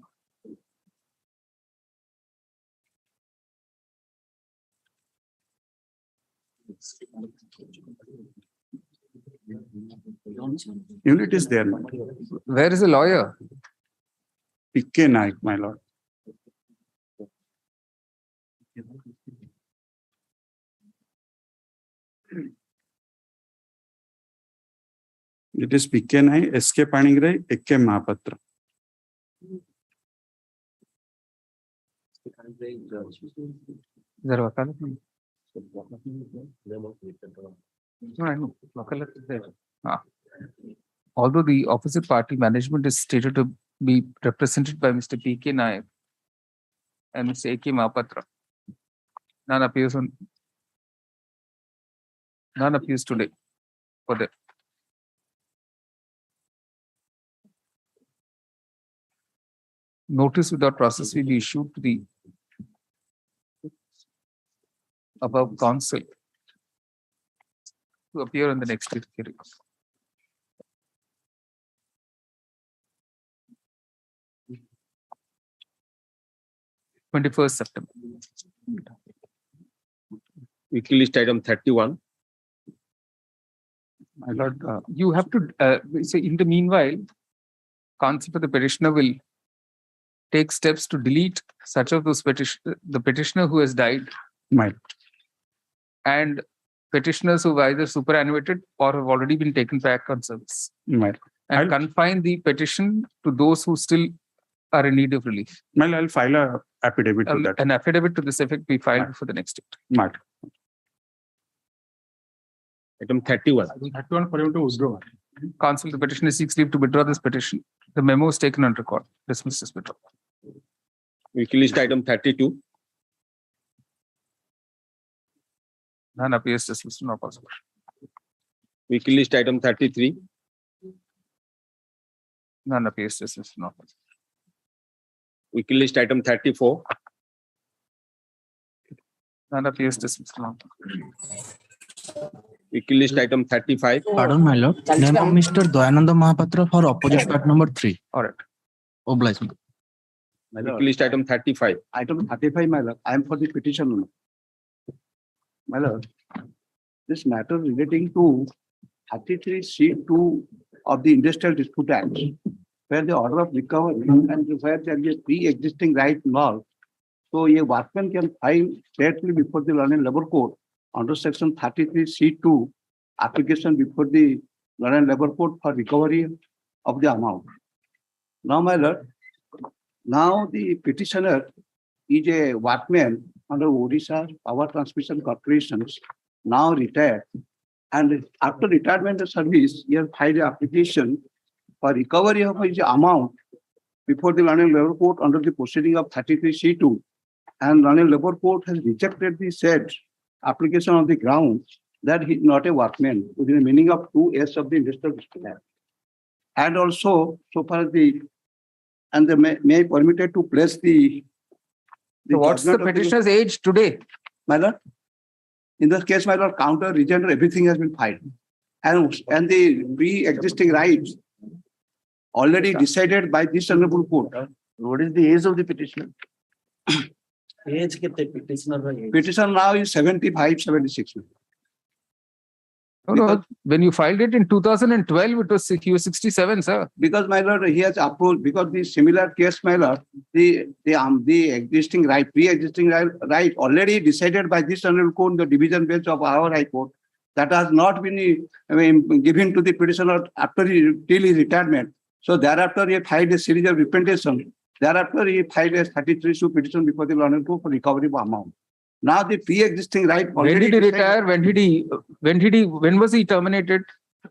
Unit is there, my lord. Where is the lawyer? PK Naik, my lord. It is PK Naik, SK Panigrahi, AK Mahapatra. Is there wakalat? No, I know. Wakalat is there. Although the opposite party management is stated to be represented by Mr. PK Nayak and Mr. AK Mahapatra, none appears today for the notice without process will be issued to the above council to appear on the next hearing. September 21st. Weekly list item 31. My lord, you have to say in the meanwhile, counsel for the petitioner will take steps to delete such of those the petitioner who has died My lord. and petitioners who have either superannuated or have already been taken back on service, My lord. and confine the petition to those who still are in need of relief. My lord, I'll file a affidavit to that. An affidavit to this effect be filed Right. for the next date. My lord. Item 31. Counsel, the petitioner seeks leave to withdraw this petition. The memo is taken on record. Dismissed as withdrawn. Weekly list item 32. None appears dismissed or possible. Weekly list item 33. None appears dismissed or possible. Weekly list item 34. None appears dismissed or possible. Weekly list item 35. Pardon, my lord. Name of Mr. Dayananda Mahapatra for opposite part number 3. All right. Oblige. My Weekly list item 35. Item 35, my lord, I am for the petition. My lord, this matter relating to 33C2 of the Industrial Dispute Act, where the order of recovery and where there is a pre-existing right involved. So a workman can file directly before the Law and Labor Court under section 33C2 application before the Law and Labor Court for recovery of the amount. Now, my lord, now the petitioner is a workman under Orissa Power Transmission Corporations, now retired. And after retirement of service, he has filed an application for recovery of his amount before the Law and Labor Court under the proceeding of 33C2. And Law and Labor Court has rejected the said application on the grounds that he is not a workman within the meaning of 2S of the Industrial Dispute Act. And also, so far as may permitted to place the So what's the judgment of petitioner's age today? My lord, in this case, my lord, counter, rejoinder, everything has been filed. And the pre-existing rights already decided by this honorable court. What is the age of the petitioner? Age petitioner. Petitioner now is 75, 76. No, when you filed it in 2012, it was he was 67, sir. Because my lord, he has approached, because the similar case, my lord, the existing right, pre-existing right already decided by this honorable court, the division bench of our high court, that has not been given to the petitioner after till his retirement. So thereafter, he filed a series of representation. Thereafter, he filed a 33-issue petition before the Law and Court for recovery of amount. Now the pre-existing right. When did he retire? When was he terminated?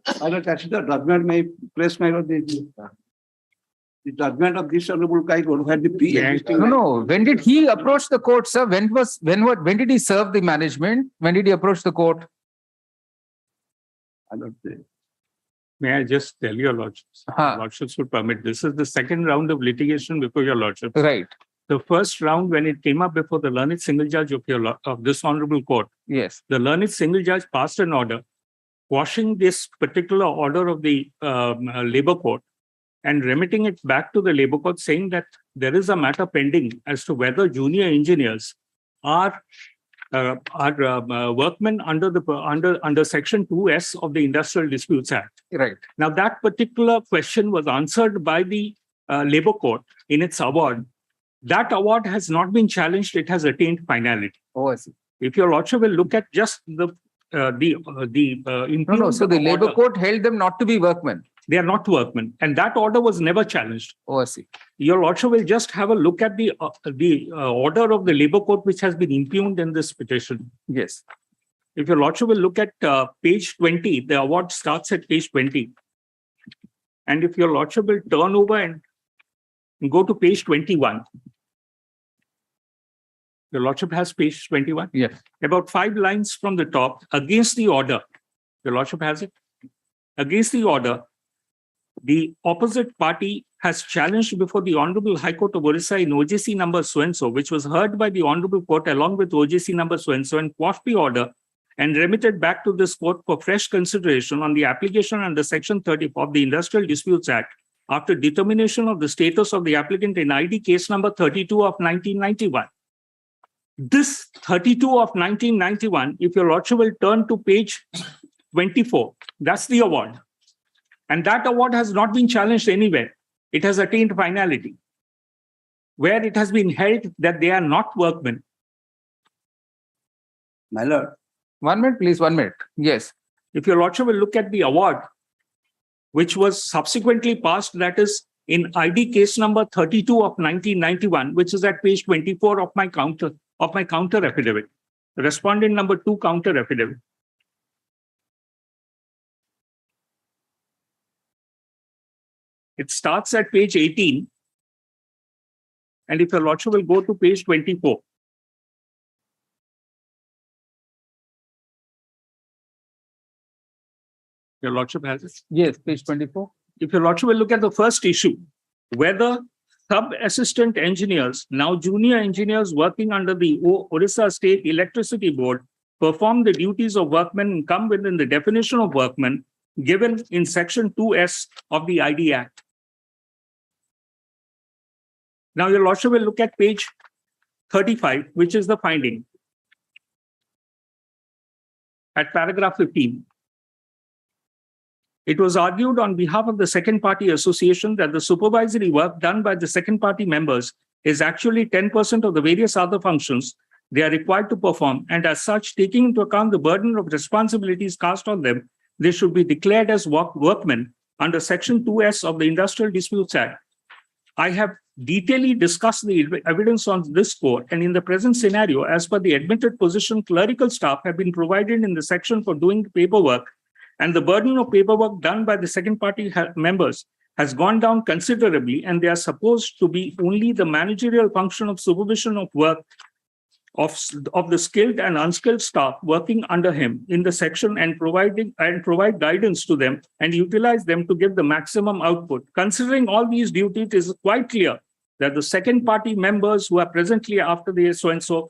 Actually, the judgment may place my lord, the judgment of this honorable court where the pre-existing. No. When did he approach the court, sir? When did he serve the management? When did he approach the court? I don't say. May I just tell your lordships? Lordships would permit. This is the second round of litigation before your lordships. Right. The first round, when it came up before the learned single judge of this honorable court, yes, the learned single judge passed an order quashing this particular order of the labor court and remitting it back to the labor court, saying that there is a matter pending as to whether junior engineers are workmen under Section 2S of the Industrial Disputes Act. Right. Now, that particular question was answered by the labor court in its award. That award has not been challenged; it has attained finality. Oh, I see. If your lordship will look at just the So the labor court held them not to be workmen. They are not workmen, and that order was never challenged. Oh, I see. Your lordship will just have a look at the order of the labor court which has been impugned in this petition. Yes. If your lordship will look at page 20, the award starts at page 20. And if your lordship will turn over and go to page 21. Your lordship has page 21? Yes. About 5 lines from the top, against the order. Your lordship has it? Against the order, the opposite party has challenged before the Honorable High Court of Orissa in OJC number so-and-so, which was heard by the Honorable Court along with OJC number so-and-so, and quashed the order and remitted back to this court for fresh consideration on the application under Section 30 of the Industrial Disputes Act after determination of the status of the applicant in ID case number 32 of 1991. This 32 of 1991, if your lordship will turn to page 24, that's the award. And that award has not been challenged anywhere. It has attained finality, where it has been held that they are not workmen. My lord. 1 minute, please, 1 minute. Yes. If your lordship will look at the award, which was subsequently passed, that is in ID case number 32 of 1991, which is at page 24 of my counter affidavit. Respondent number 2 counter affidavit. It starts at page 18. And if your lordship will go to page 24. Your lordship has it? Yes, page 24. If your lordship will look at the first issue, whether sub-assistant engineers, now junior engineers working under the Orissa State Electricity Board, perform the duties of workmen and come within the definition of workmen given in Section 2S of the ID Act. Now, your lordship will look at page 35, which is the finding. At paragraph 15. It was argued on behalf of the second party association that the supervisory work done by the second party members is actually 10% of the various other functions they are required to perform, and as such, taking into account the burden of responsibilities cast on them, they should be declared as workmen under Section 2S of the Industrial Disputes Act. I have detailedly discussed the evidence on this score, and in the present scenario, as per the admitted position, clerical staff have been provided in the section for doing the paperwork, and the burden of paperwork done by the second party members has gone down considerably, and they are supposed to be only the managerial function of supervision of work of the skilled and unskilled staff working under him in the section and provide guidance to them and utilize them to give the maximum output. Considering all these duties, it is quite clear that the second party members who are presently after the so-and-so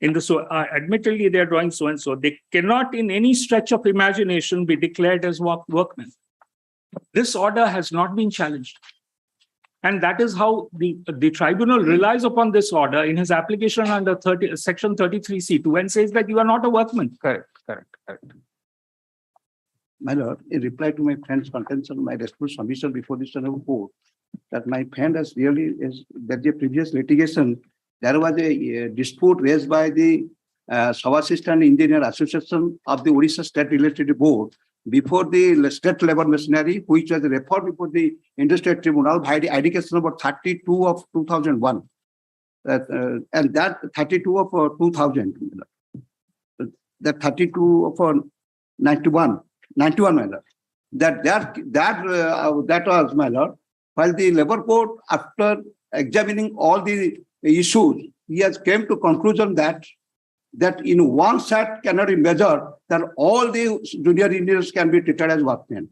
admittedly they are drawing so-and-so, they cannot in any stretch of imagination be declared as workmen. This order has not been challenged. And that is how the tribunal relies upon this order in his application under Section 33C2 and says that you are not a workman. Correct. My lord, in reply to my friend's contention, my response submission before this honorable court, that my friend has really is that the previous litigation, there was a dispute raised by the Sub-Assistant Engineer Association of the Orissa State Electricity Board before the state labor machinery, which was referred before the Industrial Tribunal by the IDCase number 32 of 2001. And that 32 of 2000, that 32 of 91, my lord. That was, my lord, while the labor court, after examining all the issues, he has came to conclusion that in one set cannot be measured, that all the junior engineers can be treated as workmen.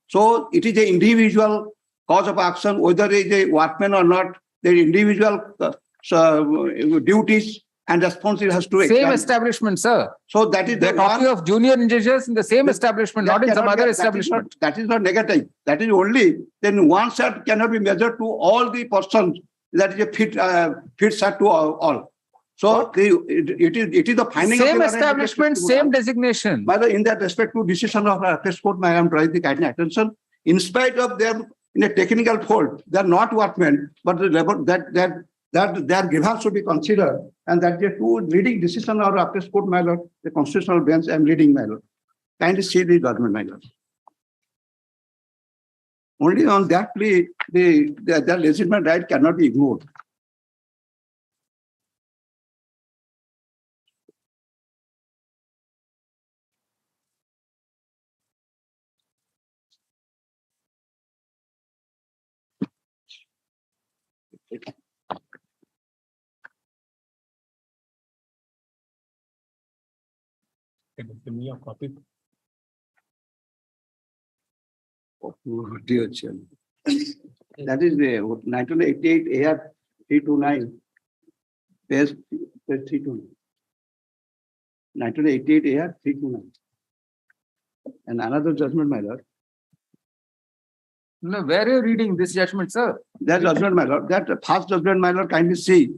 So it is an individual cause of action, whether it is a workman or not, the individual duties and responsibility has to Same examine. establishment, sir. So that is the copy of junior engineers in the same establishment, not in some other establishment. That is not negative. That is only then one set cannot be measured to all the persons. That is a fit set to all. So it is the finding same of establishment, same designation. But in that respect to decision of Appeals Court, I am drawing the kind of attention. In spite of them in a technical fault, they are not workmen, but the labor that their grievance should be considered, and that the two leading decision of Appeals Court, my lord, the constitutional bench, I am reading, my lord. Kindly see the judgment, my lord. Only on that plea, their legitimate right cannot be ignored. Give me a copy. Oh, dear child. That is the 1988 AR 329, page 329. 1988 AR 329. And another judgment, my lord. No, where are you reading this judgment, sir? That judgment, my lord. That first judgment, my lord, kindly see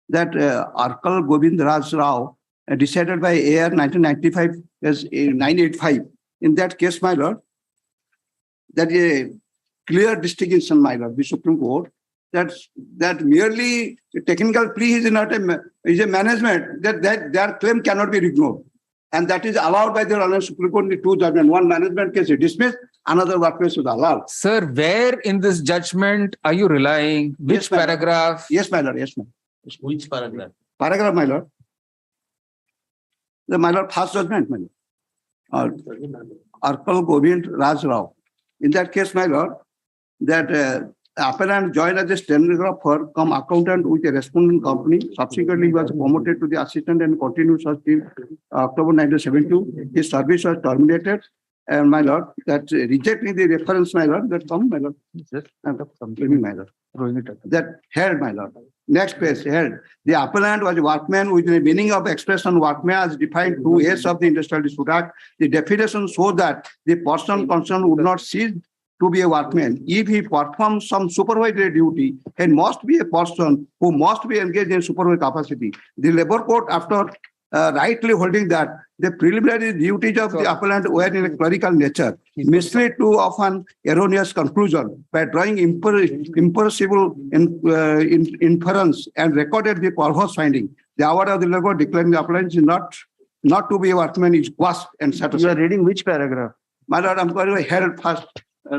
that Arkal Govind Raj Rao decided by AR 1995 as 985. In that case, my lord, that is a clear distinction, my lord, the Supreme Court, that merely a technical plea is not is a management, that their claim cannot be ignored. And that is allowed by the Honorable Supreme Court in the two judgments. One management case is dismissed, another workplace is allowed. Sir, where in this judgment are you relying? Which paragraph? Yes, my lord. Yes, ma'am. Which paragraph? Paragraph, my lord. My lord, first judgment, my lord. Arkal Govind Raj Rao. In that case, my lord, that appellant joined as a stenographer, come accountant with a respondent company. Subsequently, he was promoted to the assistant and continued such till October 1972. His service was terminated. And my lord, that rejecting the reference, my lord, that come, my lord. My lord. That held, my lord. Next page, held. The appellant was a workman with the meaning of expression workman as defined through S of the Industrial Dispute Act. The definition shows that the person concerned would not cease to be a workman if he performs some supervisory duty and must be a person who must be engaged in supervisory capacity. The labor court, after rightly holding that the preliminary duties of the appellant were in a clerical nature, misled to of an erroneous conclusion by drawing impermissible inference and recorded the perverse finding. The award of the logo declaring the appellant is not to be a workman is quashed and satisfied. You are reading which paragraph? My lord, I'm going to hear first,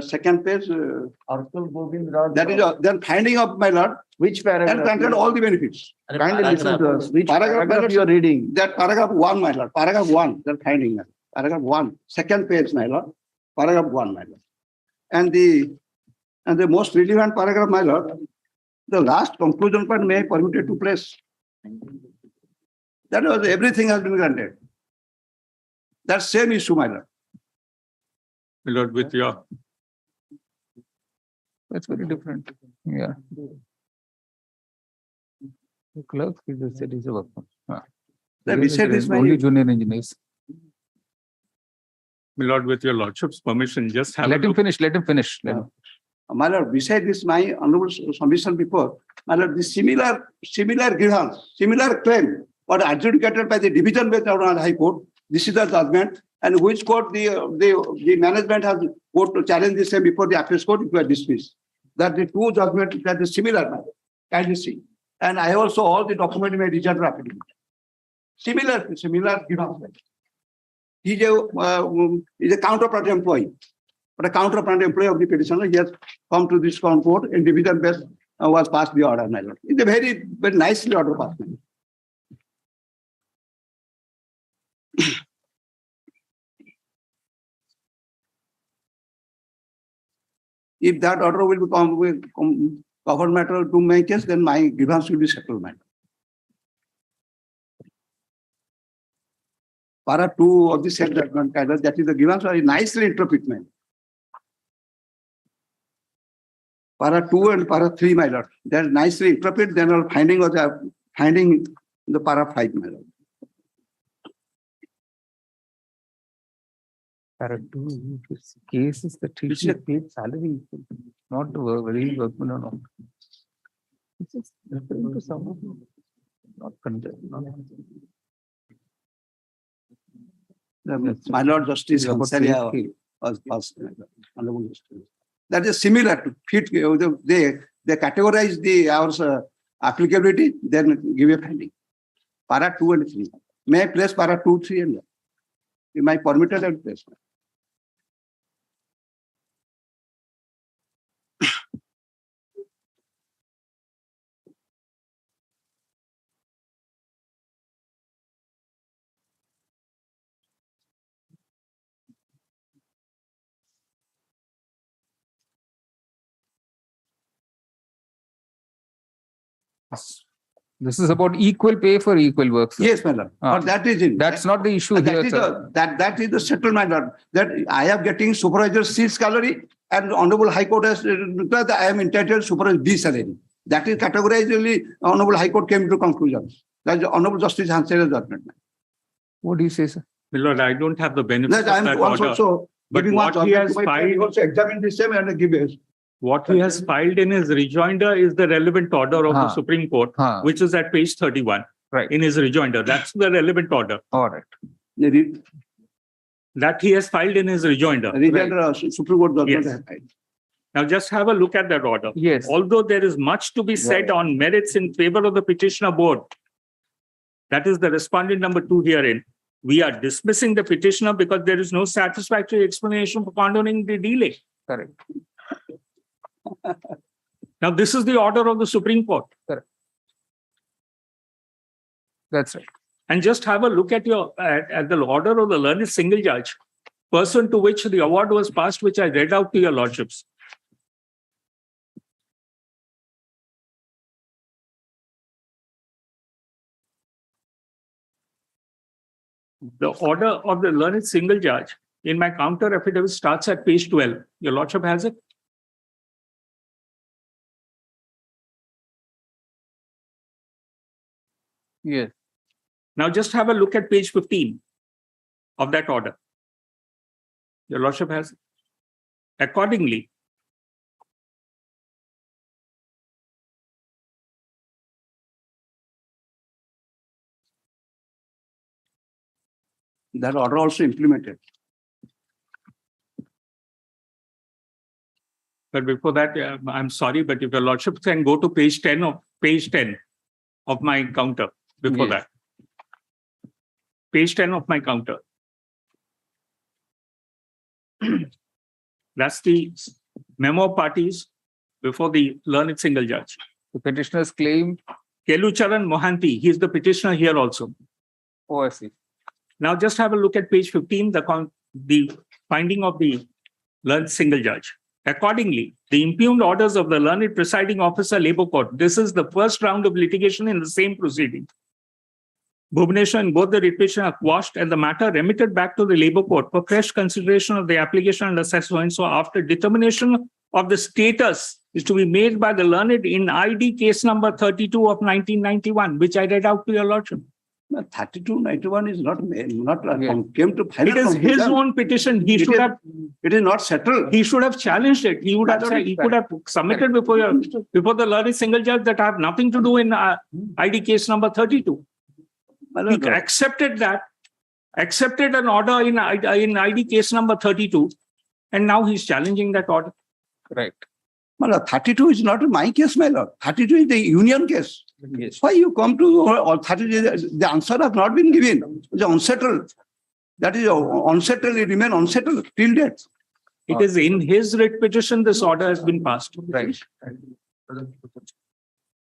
second page. That is then finding of my lord. Which paragraph? And granted all the benefits. Kindly listen to us. Which paragraph you are reading? That paragraph 1, my lord. Paragraph 1, that finding. Paragraph 1, second page, my lord. Paragraph 1, my lord. And the most relevant paragraph, my lord, the last conclusion part may permitted to place. That was everything has been granted. That same issue, my lord. My lord, with your That's very different. Yeah. The clerk is the said is a workman. Then we said this only junior engineers. my lord, with your lordship's permission, just have a Let him look. finish. Let him finish. Let him. My lord, beside this, my honorable submission before, my lord, the similar grievance, similar claim was adjudicated by the division bench of the High Court. This is the judgment, and which court the management has got to challenge the same before the appeals court, it was dismissed. That the two judgments that is similar, kindly see. And I also all the document in my result affidavit. Similar grievance. He is a counterpart employee. But a counterpart employee of the petitioner, he has come to this court and division bench was passed the order, my lord. It's a very, very nicely order passed. If that order will become covered matter to my case, then my grievance will be settled matter. Para 2 of the said judgment, that is the grievance are nicely interpreted. Para 2 and para 3, my lord. They are nicely interpreted, then are finding the para 5, my lord. Para 2, this case is that he should pay salary, not the very workman or not. This is referring to someone not condemned. My lord Justice Hansaria was honorable justice. That is similar to fit. They categorize our applicability, then give a finding. Para 2 and 3. May I place para 2, 3 and am I permitted and place? This is about equal pay for equal work. Sir. Yes, my lord. But that is in. That's not the issue that here, is sir. that is the settlement, my lord. That I am getting supervisor C salary and Honorable High Court has declared that I am entitled to supervisor B salary. That is categorically Honorable High Court came to conclusions. That is the Honorable Justice Hansaria's judgment. What do you say, sir? My lord, I don't have the benefit of I am that also order. But giving what one he has judgment to my friend, he filed, also examine the same and give his. what he has filed in his rejoinder is the relevant order of the Supreme Court, which is at page 31. Right. In his rejoinder. That's the relevant order. All right. That he has filed in his rejoinder. Rejoinder, Supreme Court judgment. Yes. Now just have a look at that order. Yes. Although there is much to be said on merits in favor of the petitioner board, that is the respondent number 2 herein. We are dismissing the petitioner because there is no satisfactory explanation for condoning the delay. Correct. Now, this is the order of the Supreme Court. Correct. That's right. And just have a look at at the order of the learned single judge, pursuant to which the award was passed, which I read out to your lordships. The order of the learned single judge in my counter affidavit starts at page 12. Your lordship has it? Yes. Now just have a look at page 15 of that order. Your lordship has it. Accordingly, that order also implemented. But before that, I'm sorry, but if your lordship can go to page 10 of my counter before Yes. that. Page 10 of my counter. That's the memo parties before the learned single judge. The petitioners claim, Kelucharan Mohanty, he is the petitioner here also. oh, I see. Now just have a look at page 15, the finding of the learned single judge. Accordingly, the impugned orders of the learned presiding officer labor court. This is the first round of litigation in the same proceeding. Bhubaneswar and both the writ petition are quashed and the matter remitted back to the labor court for fresh consideration of the application and assessment. So after determination of the status is to be made by the learned in ID case number 32 of 1991, which I read out to your lordship. 3291 is not Yes. came to final It is his conclusion. own petition. He It should is- have It is not settled. he should have challenged it. He would have said, he could have submitted before the learned single judge that I have nothing to do in ID case number 32. He accepted that, accepted an order in ID case number 32, and now he's challenging that order. Right. My lord, 32 is not my case, my lord. 32 is the union case. Yes. Why you come to or 32? The answer has not been given. It's unsettled. That is unsettled. It remains unsettled till date. It is in his writ petition this order has been passed. Right.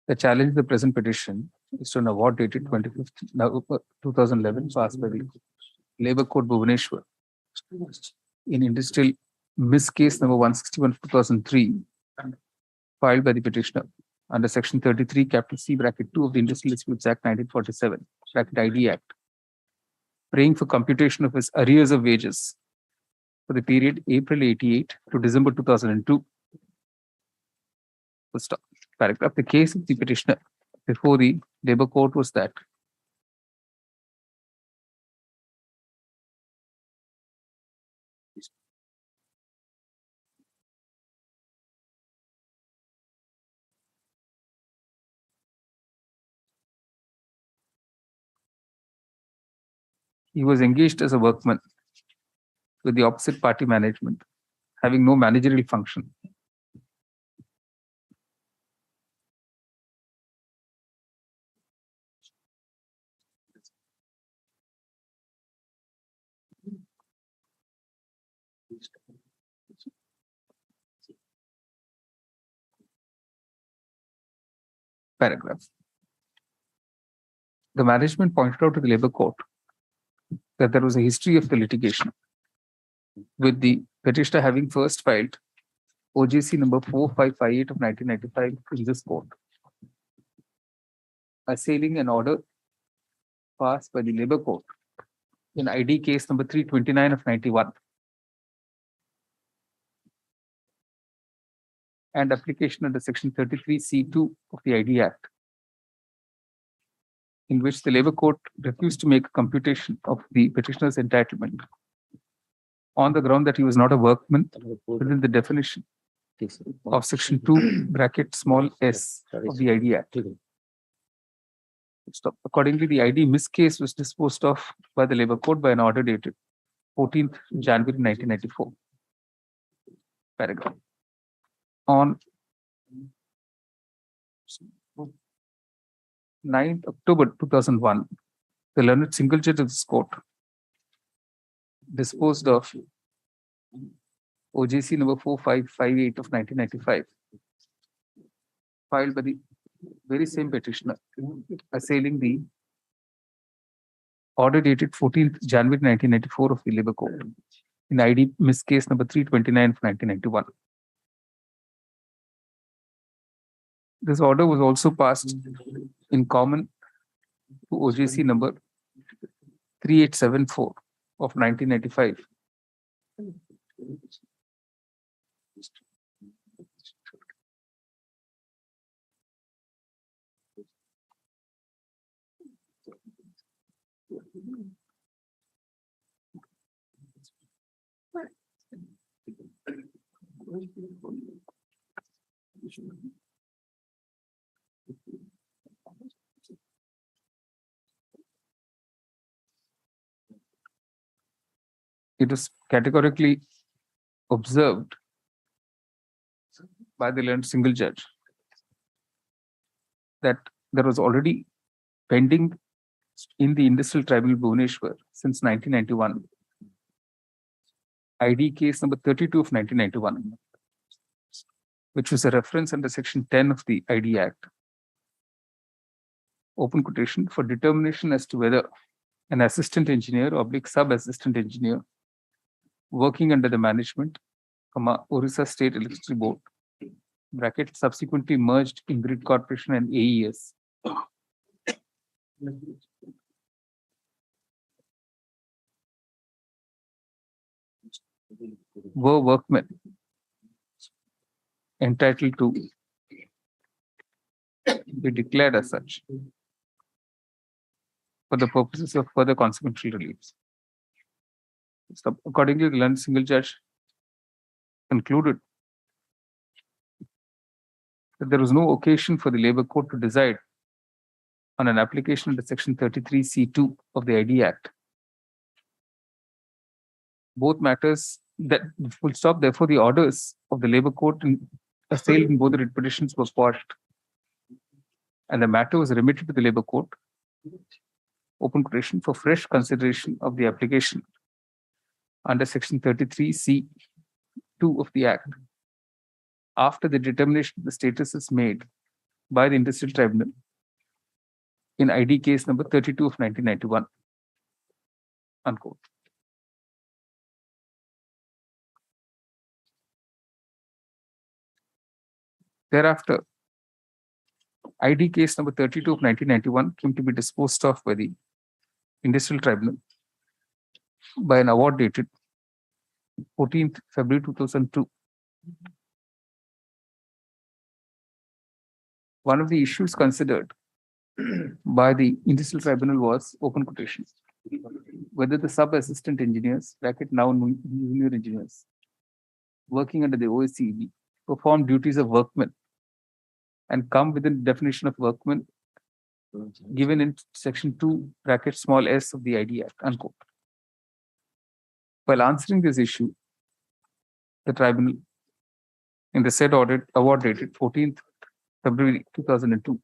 The challenge the present petition is to an award dated 25th November 2011 passed by the Labour Court Bhubaneswar in industrial miss case number 161 2003 filed by the petitioner under section 33 capital C bracket 2 of the Industrial Disputes Act 1947 bracket ID Act, praying for computation of his arrears of wages for the period April 88 to December 2002. Full stop. Paragraph. The case of the petitioner before the Labour Court was that he was engaged as a workman with the opposite party management, having no managerial function. Paragraph. The management pointed out to the Labour Court that there was a history of the litigation, with the petitioner having first filed OJC number 4558 of 1995 in this court, assailing an order passed by the Labour Court in ID case number 329 of 91 and application under section 33C2 of the ID Act, in which the Labour Court refused to make a computation of the petitioner's entitlement on the ground that he was not a workman within the definition of section 2 bracket small s of the ID Act. Stop. Accordingly, the ID miss case was disposed of by the Labour Court by an order dated 14th January 1994. Paragraph. On 9th October 2001, the learned single judge of this court disposed of OJC number 4558 of 1995, filed by the very same petitioner, assailing the order dated 14th January 1994 of the Labour Court in ID miss case number 329 of 1991. This order was also passed in common to OJC number 3874 of 1995. it is categorically observed by the learned single judge that there was already pending in the Industrial Tribunal Bhubaneswar since 1991, ID case number 32 of 1991, which was a reference under section 10 of the ID Act, open quotation, for determination as to whether an assistant engineer or sub-assistant engineer working under the management, Orissa State Electricity Board, bracket subsequently merged in Grid Corporation and AES, were workmen entitled to be declared as such for the purposes of further consequential reliefs. So accordingly, the learned single judge concluded that there was no occasion for the Labour Court to decide on an application under section 33C2 of the ID Act. Both matters that full stop, therefore the orders of the Labour Court assailed in both the writ petitions were quashed, and the matter was remitted to the Labour Court, open quotation, for fresh consideration of the application under section 33C2 of the Act, after the determination of the status is made by the Industrial Tribunal in ID case number 32 of 1991, unquote. Thereafter, ID case number 32 of 1991 came to be disposed of by the Industrial Tribunal by an award dated 14th February 2002. One of the issues considered by the Industrial Tribunal was, open quotation, whether the sub-assistant engineers, bracket now junior engineers, working under the OSCEB perform duties of workmen and come within the definition of workmen given in section 2, bracket small s of the ID Act, unquote. While answering this issue, the tribunal, in the said award dated 14th February 2002,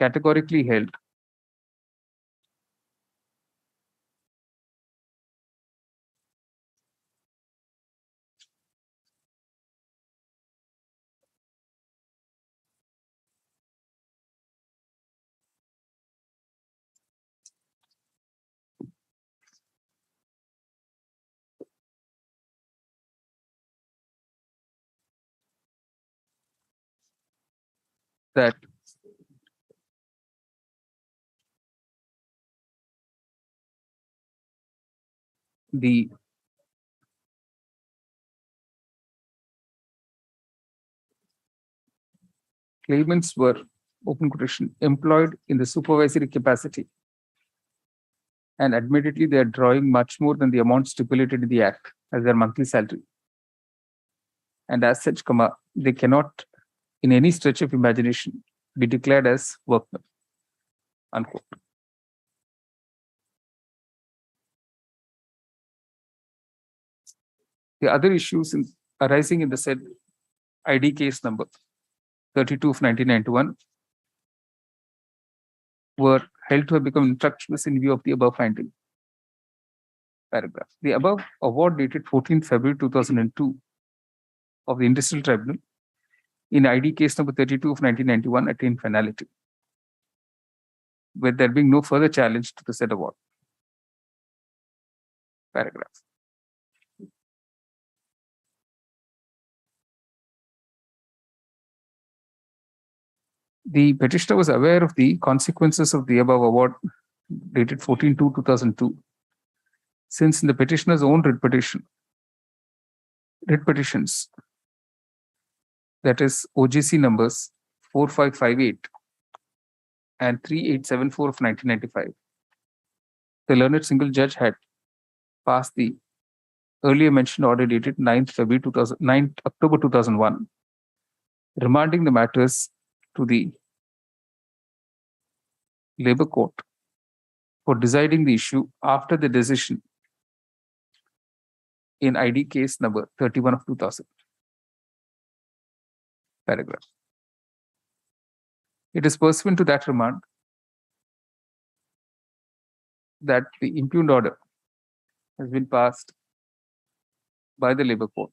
categorically held that the claimants were, open quotation, employed in the supervisory capacity, and admittedly they are drawing much more than the amount stipulated in the Act as their monthly salary. And as such, they cannot, in any stretch of imagination, be declared as workmen, unquote. The other issues arising in the said ID case number 32 of 1991 were held to have become infructuous in view of the above finding. Paragraph. The above award dated 14th February 2002 of the Industrial Tribunal in ID case number 32 of 1991 attained finality, with there being no further challenge to the said award. Paragraph. The petitioner was aware of the consequences of the above award dated 14/2/2002, since in the petitioner's own writ petitions, that is OGC numbers 4558 and 3874 of 1995, the learned single judge had passed the earlier mentioned order dated 9th October 2001, remanding the matters to the Labour Court for deciding the issue after the decision in ID case number 31 of 2000. Paragraph. It is pursuant to that remand that the impugned order has been passed by the Labour Court.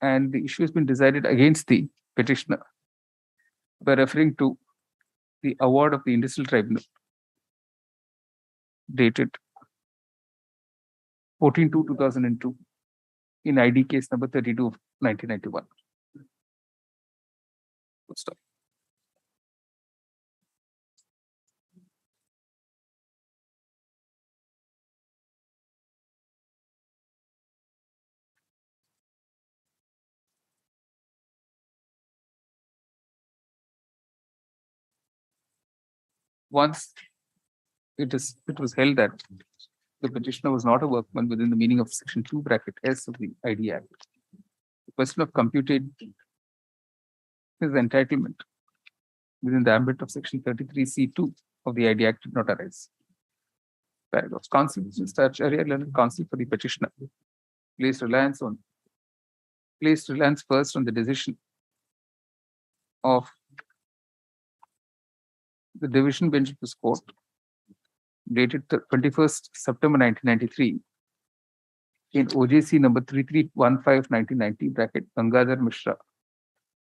And the issue has been decided against the petitioner by referring to the award of the Industrial Tribunal dated 14/2/2002 in ID case number 32 of 1991. Full stop. Once it was held that the petitioner was not a workman within the meaning of section 2 bracket S of the ID Act, the question of computing his entitlement within the ambit of section 33C2 of the ID Act did not arise. Paragraphs. Counsel, Mr. Acharya, learned counsel for the petitioner, placed reliance first on the decision of the division bench of this court dated 21st September 1993 in OJC number 3315/1990 bracket Gangadhar Mishra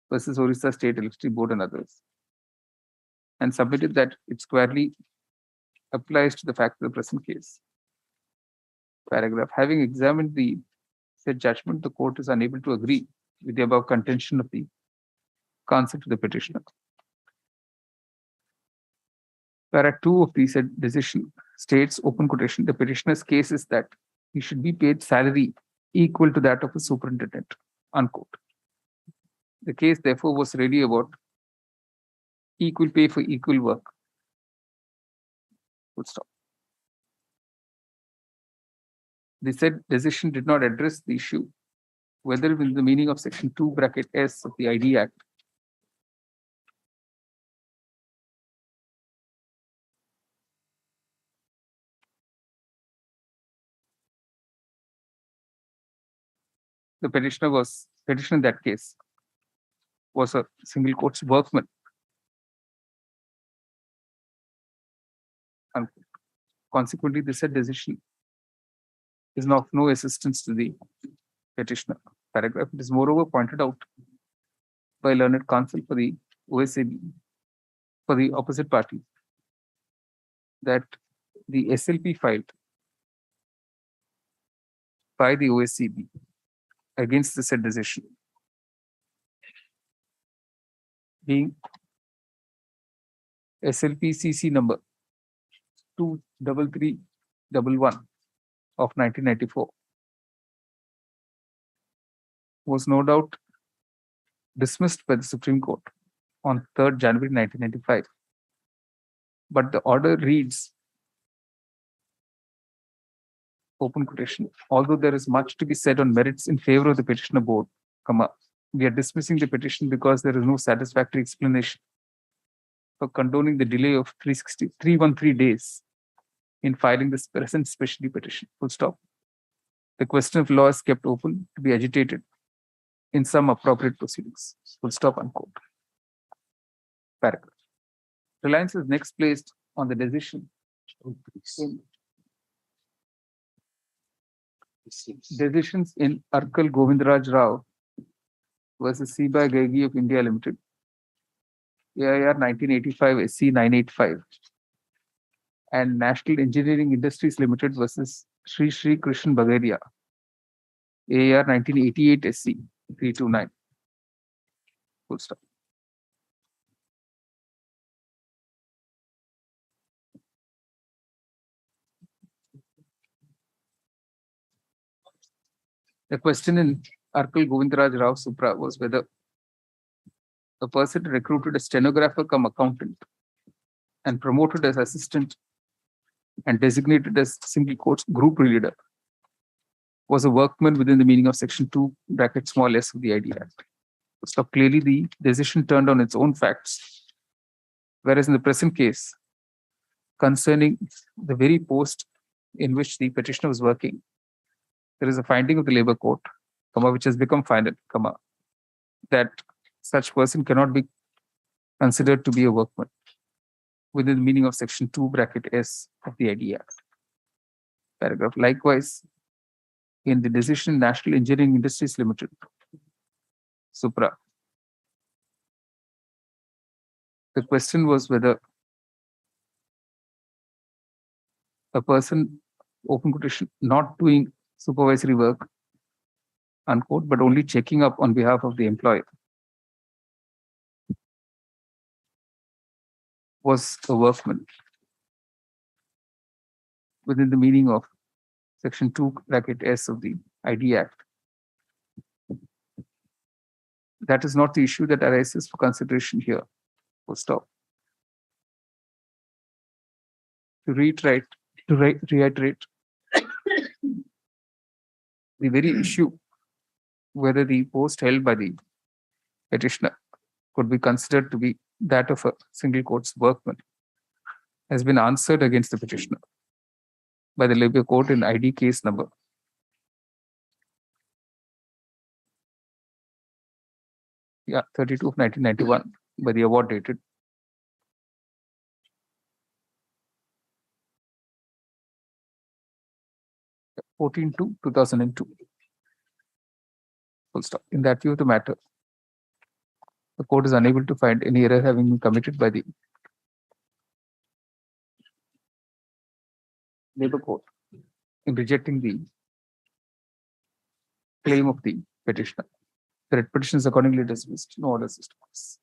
versus Orissa State Electricity Board and others, and submitted that it squarely applies to the fact of the present case. Paragraph. Having examined the said judgment, the court is unable to agree with the above contention of the counsel to the petitioner. Para 2 of the said decision states, open quotation, the petitioner's case is that he should be paid salary equal to that of a superintendent, unquote. The case therefore was really about equal pay for equal work. Full stop. The said decision did not address the issue whether within the meaning of section 2 bracket S of the ID Act the petitioner in that case was a single quotes workman. And consequently, the said decision is of no assistance to the petitioner. Paragraph. It is moreover pointed out by learned counsel for the OSAB, for the opposite party, that the SLP filed by the OSCB against the said decision, being SLP CC number 23311 of 1994, was no doubt dismissed by the Supreme Court on 3rd January 1995. But the order reads, open quotation, although there is much to be said on merits in favor of the petitioner board, we are dismissing the petition because there is no satisfactory explanation for condoning the delay of 313 days in filing this present specialty petition. Full stop. The question of law is kept open to be agitated in some appropriate proceedings. Full stop, unquote. Paragraph. Reliance is next placed on the decision decisions in Arkal Govindaraj Rao versus Sibai Gaigi of India Limited, AIR 1985 SC 985, and National Engineering Industries Limited versus Sri Krishnan Bagaria, AIR 1988 SC 329. Full stop. The question in Arkal Govindaraj Rao Supra was whether a person recruited a stenographer cum accountant and promoted as assistant and designated as single quotes group leader was a workman within the meaning of section 2 bracket small s of the ID Act. So clearly the decision turned on its own facts, whereas in the present case concerning the very post in which the petitioner was working, there is a finding of the labor court, which has become final, that such person cannot be considered to be a workman within the meaning of section 2 bracket S of the ID Act. Paragraph. Likewise, in the decision National Engineering Industries Limited, Supra, the question was whether a person, open quotation, not doing supervisory work, unquote, but only checking up on behalf of the employer, was a workman within the meaning of section 2 bracket S of the ID Act. That is not the issue that arises for consideration here. Full stop. To reiterate, the very issue whether the post held by the petitioner could be considered to be that of a single court's workman has been answered against the petitioner by the Labour Court in ID case number 32 of 1991 by the award dated 14/2/2002. Full stop. In that view of the matter, the court is unable to find any error having been committed by the Labour Court in rejecting the claim of the petitioner. The writ petition is accordingly dismissed. No order systems.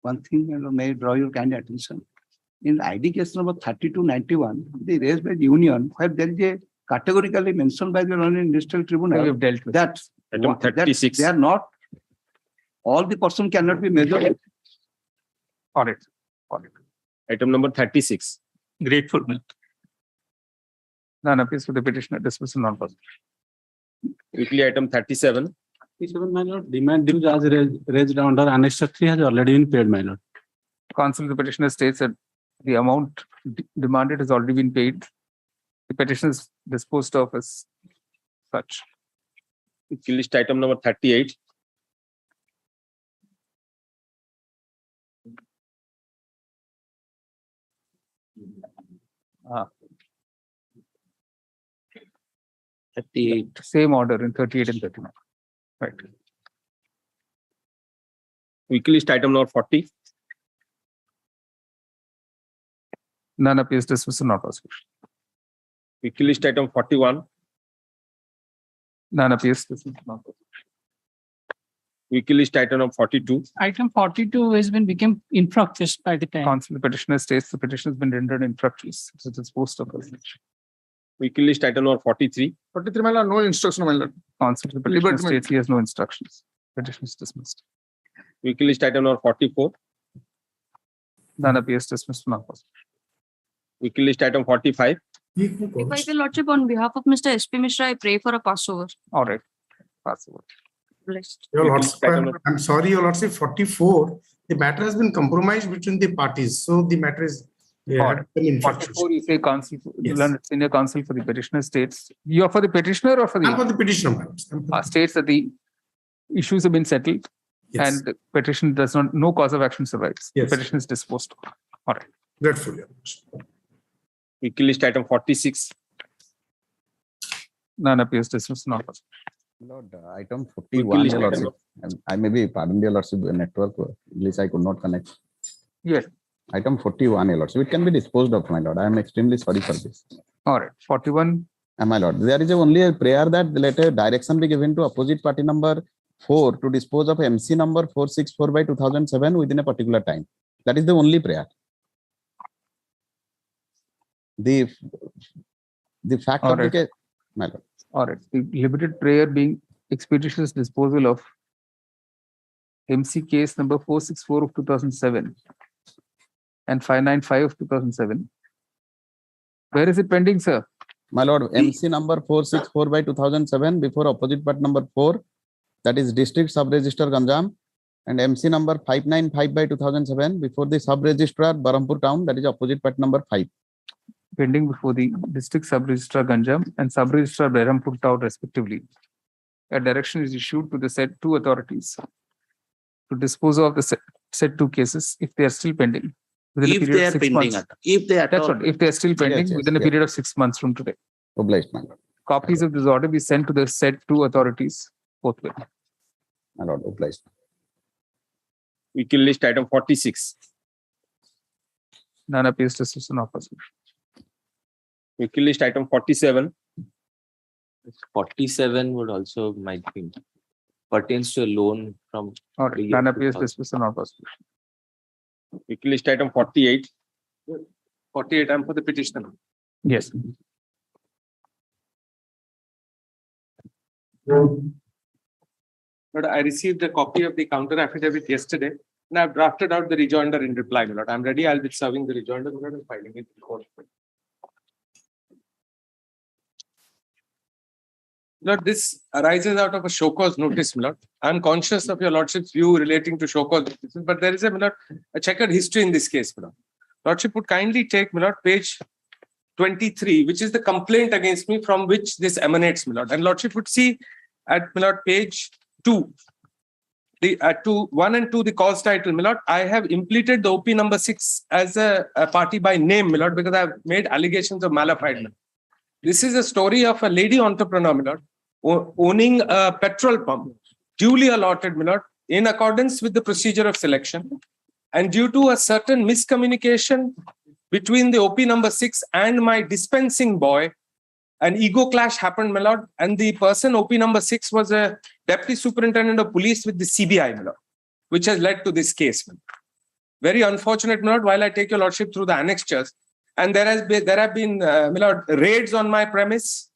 One thing may draw your kind attention. In ID case number 3291, they raised by the union where there is a categorically mentioned by the London Industrial Tribunal We have dealt with that Item 36. they are not, all the person cannot be measured. Audit. Item number 36. Grateful. None appears for the petitioner. Dismissal not possible. Quickly, item 37. My lord, demand dues as raised under Annex 3 has already been paid, my lord. Counsel, the petitioner states that the amount demanded has already been paid. The petition is disposed of as such. Quickly list item number 38. Ah. 38. Same order in 38 and 39. Right. Quickly list item number 40. None appears. Dismissal not possible. Quickly list item 41. None appears. Dismissal not possible. Quickly list item number 42. Item 42 has been become infructuous by the time. Counsel, the petitioner states the petition has been rendered infructuous. It is disposed of as such. Quickly list item number 43. 43, my lord, no instruction, my lord. Counsel, the petitioner Liberty. states he has no instructions. Petition is dismissed. Quickly list item number 44. None appears. Dismissal not possible. Quickly list item 45. By the Lordship, on behalf of Mr. S.P. Mishra, I pray for a passover. All right. Pass over. Blessed. Your Lordship, I'm sorry, Your Lordship, 44, the matter has been compromised between the parties. So the matter is. Or 44, you say counsel, senior counsel for the petitioner states, you are for the petitioner or for the? I'm for the petitioner, my lord. States that the issues have been settled and the petition does not, no cause of action survives. Yes. The petition is disposed of. All right. Grateful, Your Lordship. Quickly list item 46. None appears. Dismissal not possible. Lord, item 41, Your Lordship. I may be, pardon, Your Lordship, network, at least I could not connect. Yes. Item 41, Your Lordship. It can be disposed of, my lord. I am extremely sorry for this. All right. 41. My lord, there is only a prayer that let a direction be given to opposite party number 4 to dispose of MC number 464 by 2007 within a particular time. That is the only prayer. The fact All of the right. case, my lord. All right. The limited prayer being expeditious disposal of MC case number 464 of 2007 and 595 of 2007. Where is it pending, sir? My lord, MC number 464 by 2007 before opposite part number 4, that is District Sub Register Ganjam, And MC number 595 by 2007 before the sub-registrar Barampur town, that is opposite party number 5. Pending before the district sub-registrar Ganjam and sub-registrar Behrampur town respectively. A direction is issued to the said two authorities to dispose of the said two cases if they are still pending. Within a If period they of are 6 pending, months. if they are. That's right. If they are still pending yes, within a yes. period of 6 months from today. Obliged, my lord. Copies of this order be sent to the said two authorities forthwith. My lord, obliged. Vehicle list item 46. None appears to assist in opposition. Vehicle list item 47. 47 would also might be pertains to a loan from. All right. None appears to assist in opposition. Vehicle list item 48. 48, I'm for the petitioner. Yes. But I received a copy of the counter affidavit yesterday, and I've drafted out the rejoinder in reply, my lord. I'm ready. I'll be serving the rejoinder, my lord, and filing it in court. Lord, this arises out of a show cause notice, my lord. I'm conscious of your lordship's view relating to show cause notices, but there is a, my lord, a checkered history in this case, my lord. Lordship would kindly take, my lord, page 23, which is the complaint against me from which this emanates, my lord. And lordship would see at, my lord, page 2, the 1 and 2, the cause title, my lord. I have impleted the OP number 6 as a party by name, my lord, because I have made allegations of malafide. This is a story of a lady entrepreneur, my lord, owning a petrol pump, duly allotted, my lord, in accordance with the procedure of selection. And due to a certain miscommunication between the OP number 6 and my dispensing boy, an ego clash happened, my lord. And the person OP number 6 was a deputy superintendent of police with the CBI, my lord, which has led to this case. My lord. Very unfortunate, my lord, while I take your lordship through the annexures. And there have been, my lord, raids on my premise.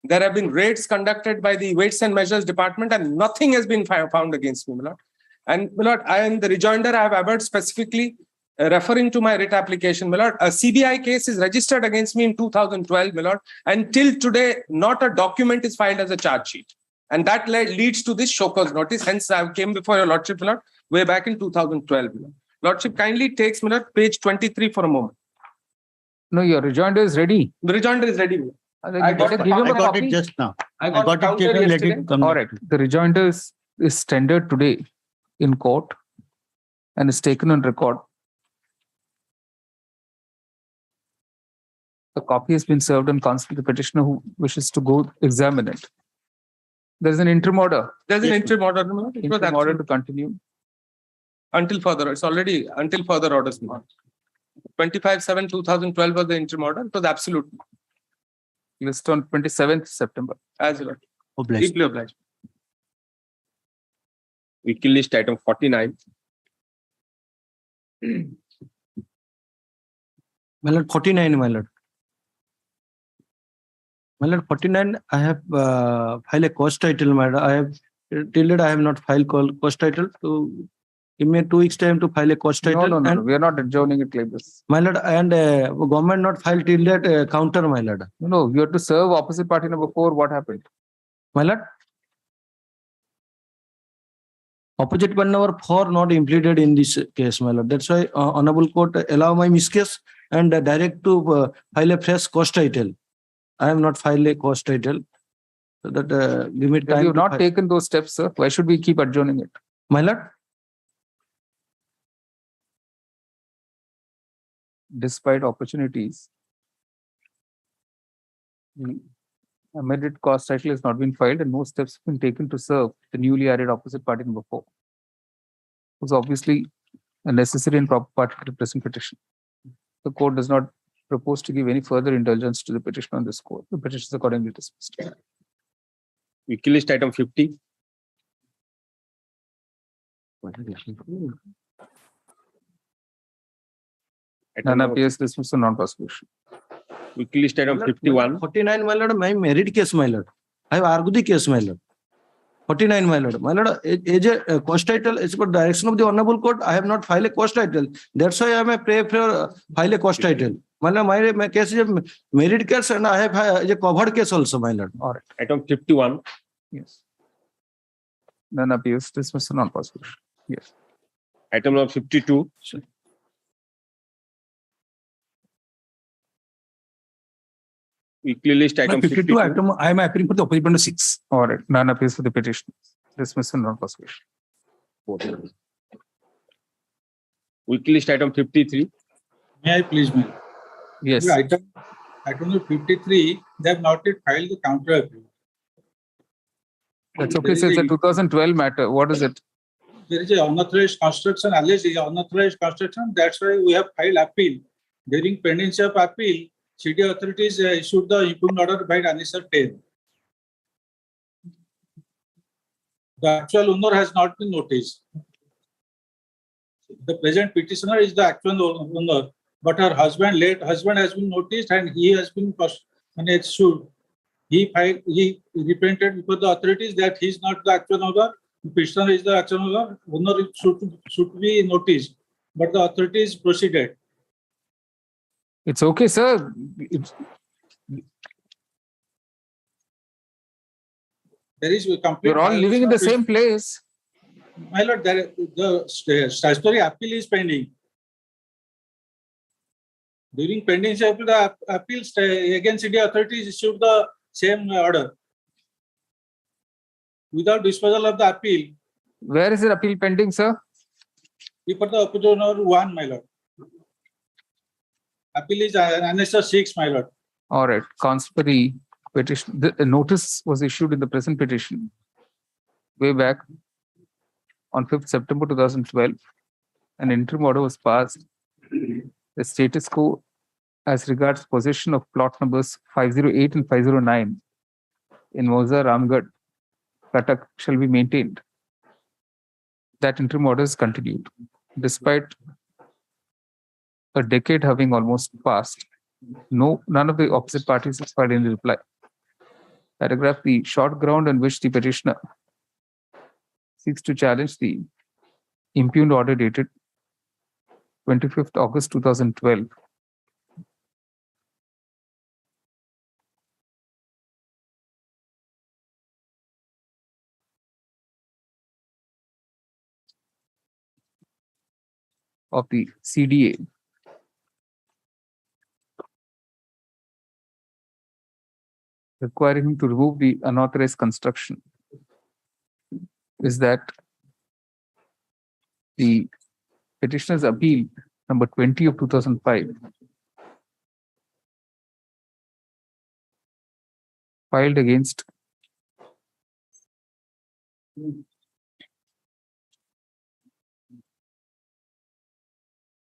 There have been raids conducted by the Weights and Measures Department, and nothing has been found against me, my lord. And my lord, I in the rejoinder, I have averred specifically referring to my writ application, my lord. A CBI case is registered against me in 2012, my lord. And till today, not a document is filed as a charge sheet. And that leads to this show cause notice. Hence, I came before your lordship, my lord, way back in 2012. My lord. Lordship kindly takes, my lord, page 23 for a moment. No, your rejoinder is ready. The rejoinder is ready. I got it just now. I got it just now. Let yesterday. it come. All right. The rejoinder is tendered today in court and is taken on record. A copy has been served on counsel to the petitioner who wishes to go examine it. There's an interim order. There's an interim order. Interim order to continue. Until further, it's already until further orders. 25/7/2012 was the interim order. It was absolute. List on 27th September. As well. Obliged. Deeply obliged. Vehicle list item 49. My lord, 49, my lord. My lord, 49, I have filed a cost title, my lord. I have till date I have not filed cost title. So give me 2 weeks time to file a cost title. No. We are not adjourning it like this. My lord, and government not filed till that counter, my lord. No, you have to serve opposite party number 4. What happened? My lord, opposite party number 4 not implemented in this case, my lord. That's why honorable court allow my miscase and direct to file a fresh cost title. I have not filed a cost title. So that give me time. You have not taken those steps, sir. Why should we keep adjourning it? My lord. Despite opportunities, the amended cost title has not been filed and no steps have been taken to serve the newly added opposite party number 4. It was obviously a necessary and proper part of the present petition. The court does not propose to give any further indulgence to the petition on this court. The petition is accordingly dismissed. Vehicle list item 50. None appears dismissed on non-prosecution. Vehicle list item 51. 49, my lord, my married case, my lord. I have argued the case, my lord. 49, my lord. My lord, as a cost title, it's for direction of the honorable court. I have not filed a cost title. That's why I may pray for file a cost title. My lord, my case is a married case and I have a covered case also, my lord. All right. Item 51. Yes. None appears dismissed on non-prosecution. Yes. Item number 52. Weekly list item 52. item, I am appealing for the opposite under 6. All right. None appeals for the petition. Dismissal, non-persuasion. Weekly list item 53. May I please, ma'am? Yes. The item number 53, they have not yet filed the counter appeal. That's okay. So it's a 2012 matter. What is it? There is a unauthorized construction, alleged unauthorized construction. That's why we have filed appeal. During pendency of appeal, city authorities issued the impugned order by annexure 10. The actual owner has not been noticed. The present petitioner is the actual owner, but her husband, late husband, has been noticed and he has been sued. He repented before the authorities that he is not the actual owner. The petitioner is the actual owner. Owner should be noticed, but the authorities proceeded. It's okay, sir. There is a complete. You're all living in the same place. My lord, the statutory appeal is pending. During pendency appeal, the appeal against city authorities issued the same order. Without disposal of the appeal. Where is the appeal pending, sir? Before the opposition 1, my lord. Appeal is annexure 6, my lord. All right. Conspiracy petition. The notice was issued in the present petition way back on 5th September 2012. An interim order was passed. The status quo as regards possession of plot numbers 508 and 509 in Moza Ramgarh, Cuttack shall be maintained. That interim order is continued. Despite a decade having almost passed, none of the opposite parties has filed any reply. Paragraph, the short ground on which the petitioner seeks to challenge the impugned order dated 25th August 2012 of the CDA requiring him to remove the unauthorized construction is that the petitioner's appeal number 20 of 2005 filed against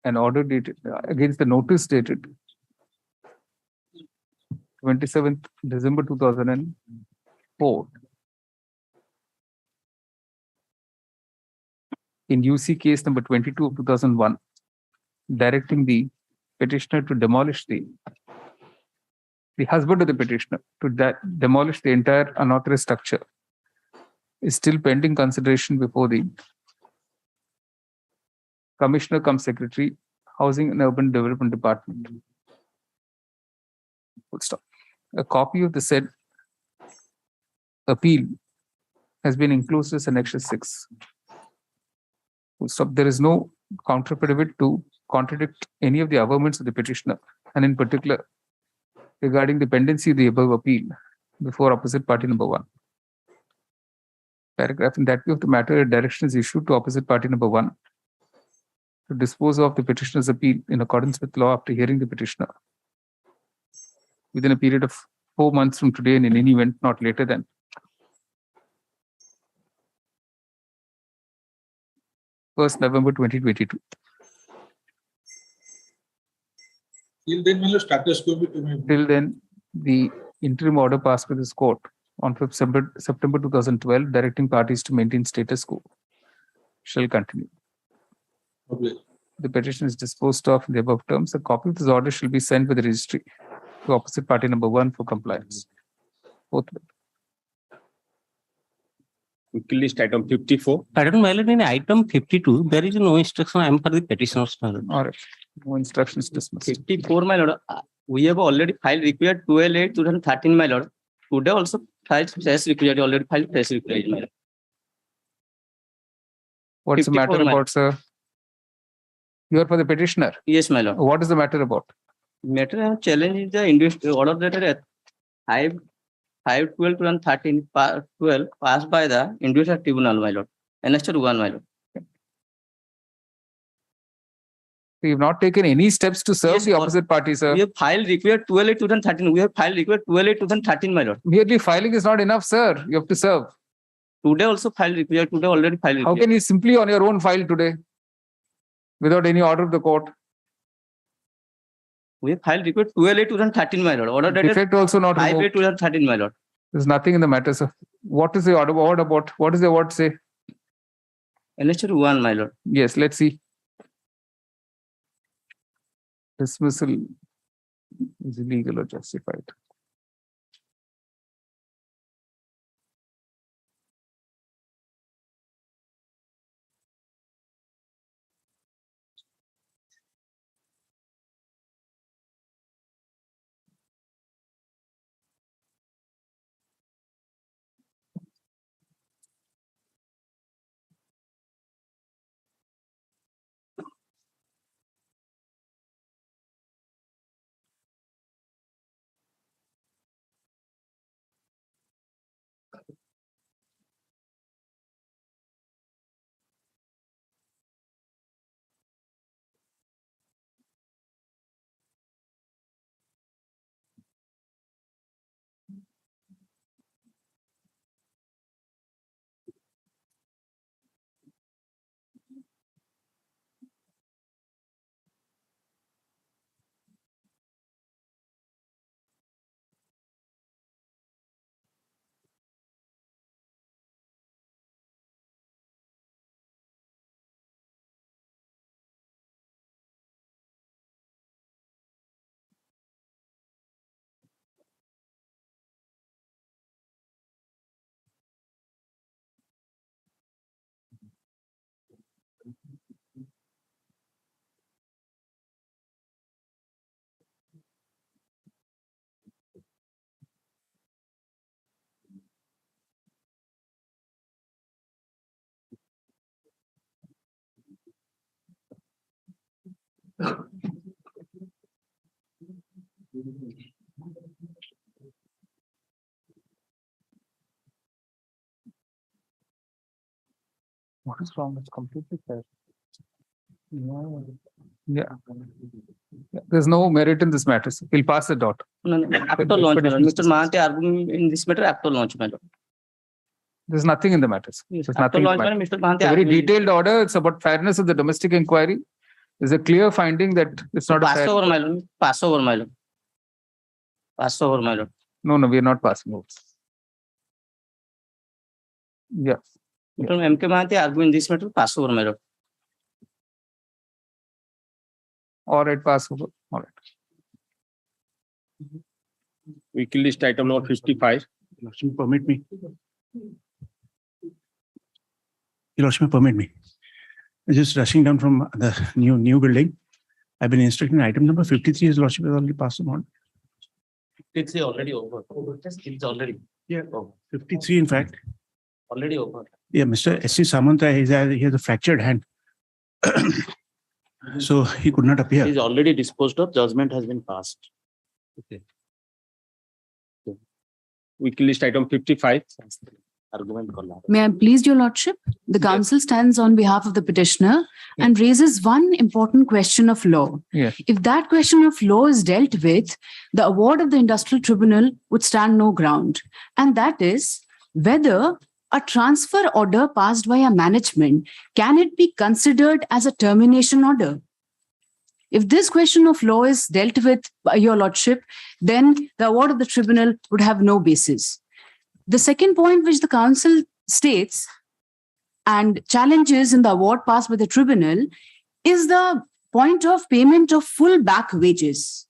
an order dated against the notice dated 27th December 2004 in UC case number 22 of 2001, directing the petitioner to demolish the husband of the petitioner to demolish the entire unauthorized structure is still pending consideration before the Commissioner cum Secretary, Housing and Urban Development Department. Full stop. A copy of the said appeal has been enclosed as Annexure 6. Full stop. There is no counter affidavit to contradict any of the averments of the petitioner, and in particular regarding the pendency of the above appeal before opposite party number 1. Paragraph, in that view of the matter, a direction is issued to opposite party number 1 to dispose of the petitioner's appeal in accordance with law after hearing the petitioner within a period of 4 months from today, and in any event not later than 1st November 2022. Till then, my lord, status quo will remain. Till then, the interim order passed by this court on 5th September 2012, directing parties to maintain status quo, shall continue. Okay. The petition is disposed of in the above terms. A copy of this order shall be sent with the registry to opposite party number 1 for compliance. Forthwith. Weekly list item 54. Pardon, my lord, in item 52, there is no instruction. I am for the petitioners. All right. No instructions dismissed. 54, my lord. We have already filed required 12/8/2013, my lord. Today also filed fresh required, already filed fresh required, my lord. What's the 54, matter my about, sir? You are for the petitioner. Yes, my lord. What is the matter about? Matter I have challenged the order that at 5/12/2013 passed by the individual tribunal, my lord. Annexure 1, my lord. We have not taken any steps to serve Yes, the lord. opposite party, sir. We have filed required 12/8/2013. We have filed required 12/8/2013, my lord. Merely filing is not enough, sir. You have to serve. Today also filed required. Today already filed How required. can you simply on your own file today without any order of the court? We have filed required 12/8/2013, my lord. Order dated Defect also not removed. 5/8/2013, my lord. There's nothing in the matter, sir. What is the order about? What does the award say? Annexure 1, my lord. Yes, let's see. Dismissal is illegal or justified. What is wrong? It's completely fair. Yeah. There's no merit in this matter. We'll pass the dot. No, after launch, my lord. Mr. Mahanti arguing in this matter after launch, my lord. There's nothing in the matters. Yes, There's after nothing. launch, my lord, Mr. Mahanti It's a very arguing. detailed order. It's about fairness of the domestic inquiry. There's a clear finding that it's not a Pass fair. over, my lord. Pass over, my lord. Pass over, my lord. No, we are not passing over. Yeah. Mr. M.K. Mahanti arguing this matter. Pass over, my lord. All right, pass over. All right. Weekly list item number 55. Lordship, permit me. Your Lordship, permit me. Just rushing down from the new building. I've been instructing item number 53. His Lordship has already passed on. It's already over. It's already. Yeah, 53 in fact. Already over. Yeah, Mr. S.C. Samanta, he has a fractured hand. So he could not appear. He's already disposed of. Judgment has been passed. Okay. Weekly list item 55. May I please, Your Lordship? The council stands on behalf of the petitioner and raises one important question of law. Yes. If that question of law is dealt with, the award of the industrial tribunal would stand no ground. And that is whether a transfer order passed by a management, can it be considered as a termination order? If this question of law is dealt with by Your Lordship, then the award of the tribunal would have no basis. The second point which the council states and challenges in the award passed by the tribunal is the point of payment of full back wages.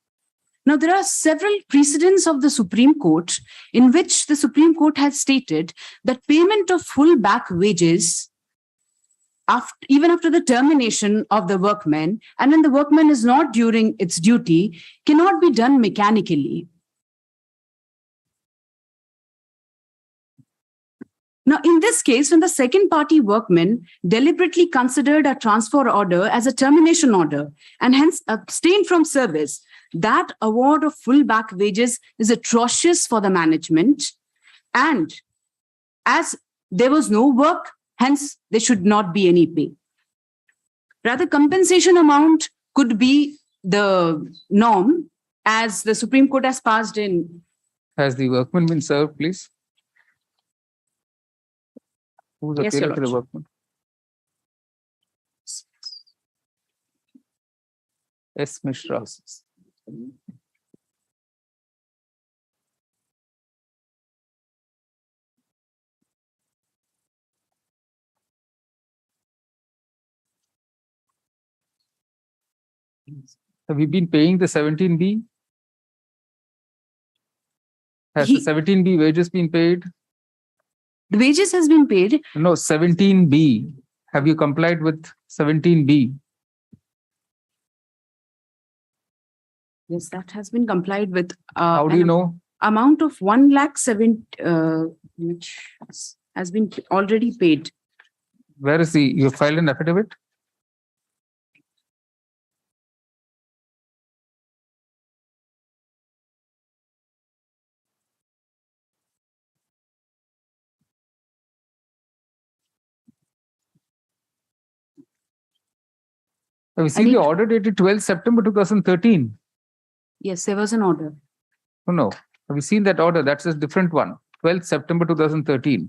Now, there are several precedents of the Supreme Court in which the Supreme Court has stated that payment of full back wages, even after the termination of the workman, and when the workman is not during its duty, cannot be done mechanically. Now, in this case, when the second party workman deliberately considered a transfer order as a termination order and hence abstained from service, that award of full back wages is atrocious for the management. And as there was no work, hence there should not be any pay. Rather, compensation amount could be the norm as the Supreme Court has passed in. Has the workman been served, please? Who's Yes, Your appealing to the Lordship. workman? S. Mishra. Have you been paying the 17B? Has the 17B wages been paid? The wages has been paid. No, 17B. Have you complied with 17B? Yes, that has been complied with. How do you know? Amount of 1,07,000, which has been already paid. Where is you filed an affidavit? Have you seen the order dated 12 September 2013? Yes, there was an order. Oh, no. Have you seen that order? That's a different one. 12 September 2013.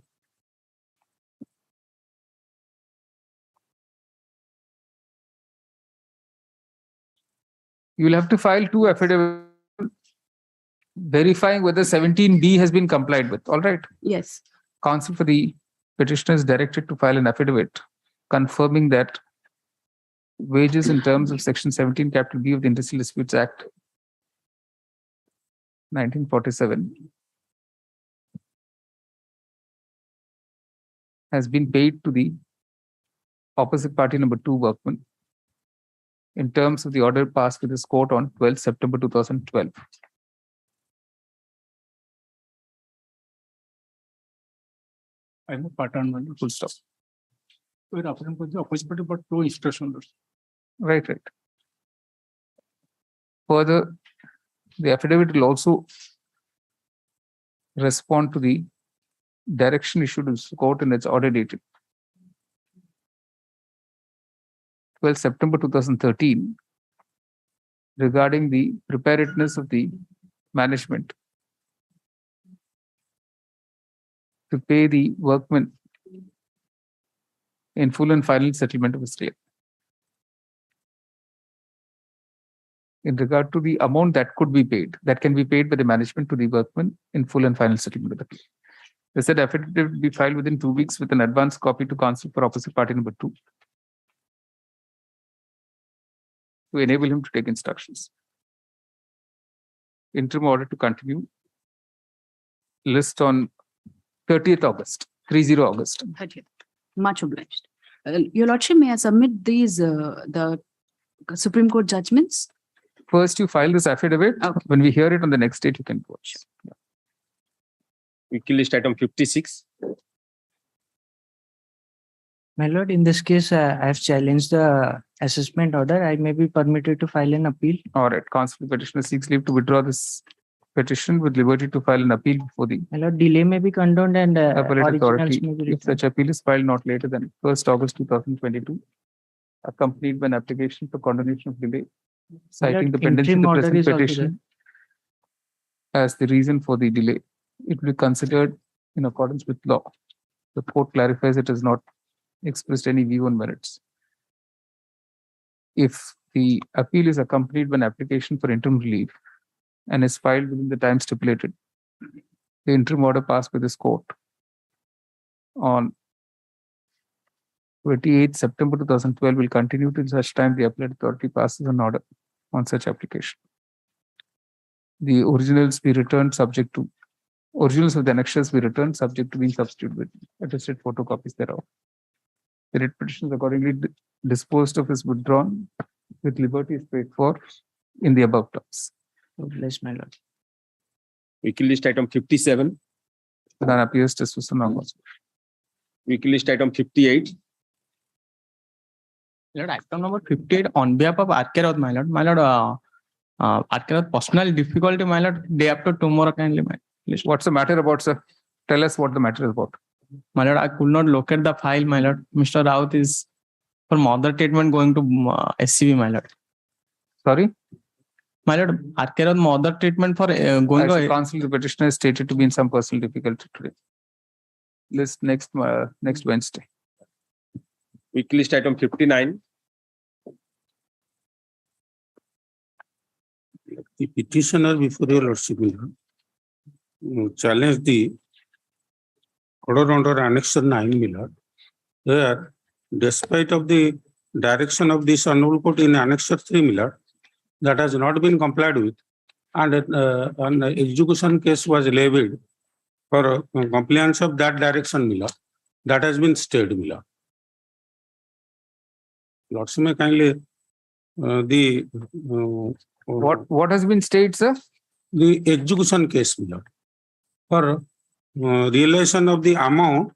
You will have to file 2 affidavits verifying whether 17B has been complied with. All right. Yes. Counsel for the petitioner is directed to file an affidavit confirming that wages in terms of Section 17 capital B of the Industrial Disputes Act 1947 has been paid to the opposite party number 2 workman in terms of the order passed with this court on 12 September 2012. I know pattern full stop. We're offering for the opposite party, but no instruction. Right. Further, the affidavit will also respond to the direction issued to the court in its order dated 12 September 2013 regarding the preparedness of the management to pay the workmen in full and final settlement of his claim. In regard to the amount that could be paid, that can be paid by the management to the workman in full and final settlement of the claim. The said affidavit will be filed within 2 weeks with an advance copy to counsel for opposite party number 2 to enable him to take instructions. Interim order to continue. List on 30th August, 30 August. 30th. Much obliged. Your Lordship, may I submit these, the Supreme Court judgments? First, you file this affidavit. Okay. When we hear it on the next date, you can watch. Yeah. Weekly list item 56. My lord, in this case, I have challenged the assessment order. I may be permitted to file an appeal. All right. Counsel petitioner seeks leave to withdraw this petition with liberty to file an appeal before the My lord, delay may be condoned and appellate authority originals may be if such appeal is filed not later than 1st August 2022, accompanied by an application for condonation of delay, citing the pendency of the interim order present is also petition as the reason for the delay. It will be considered in accordance with law. The court clarifies it has not expressed any view on merits. If the appeal is accompanied by an application for interim relief and is filed within the time stipulated, the interim order passed by this court on 28 September 2012 will continue till such time the appellate authority passes an order on such application. The originals be returned subject to originals of the annexures be returned subject to being substituted with attested photocopies thereof. The writ petition is accordingly disposed of is withdrawn with liberty is paid for in the above terms. Bless my lord. Weekly list item 57. Then appears dismissal non Weekly list item 58. My lord, item number 58 on behalf of RK Raut, my lord. My lord, RK Raut personal difficulty, my lord, day after tomorrow kindly, my lord. What's the matter about, sir? Tell us what the matter is about. My lord, I could not locate the file, my lord. Mr. Raut is for mother treatment going to SCB, my lord. Sorry? My lord, RK Raut mother treatment for going I to counsel the petitioner is stated to be in some personal difficulty today. List next Wednesday. Weekly list item 59. The petitioner before your lordship challenge the order under Annexure 9, my lord, where despite of the direction of this honorable court in Annexure 3, my lord, that has not been complied with, and an execution case was levied for compliance of that direction, my lord, that has been stayed, my lord. Lordship may kindly What has been stayed, sir? The execution case, my lord, for realization of the amount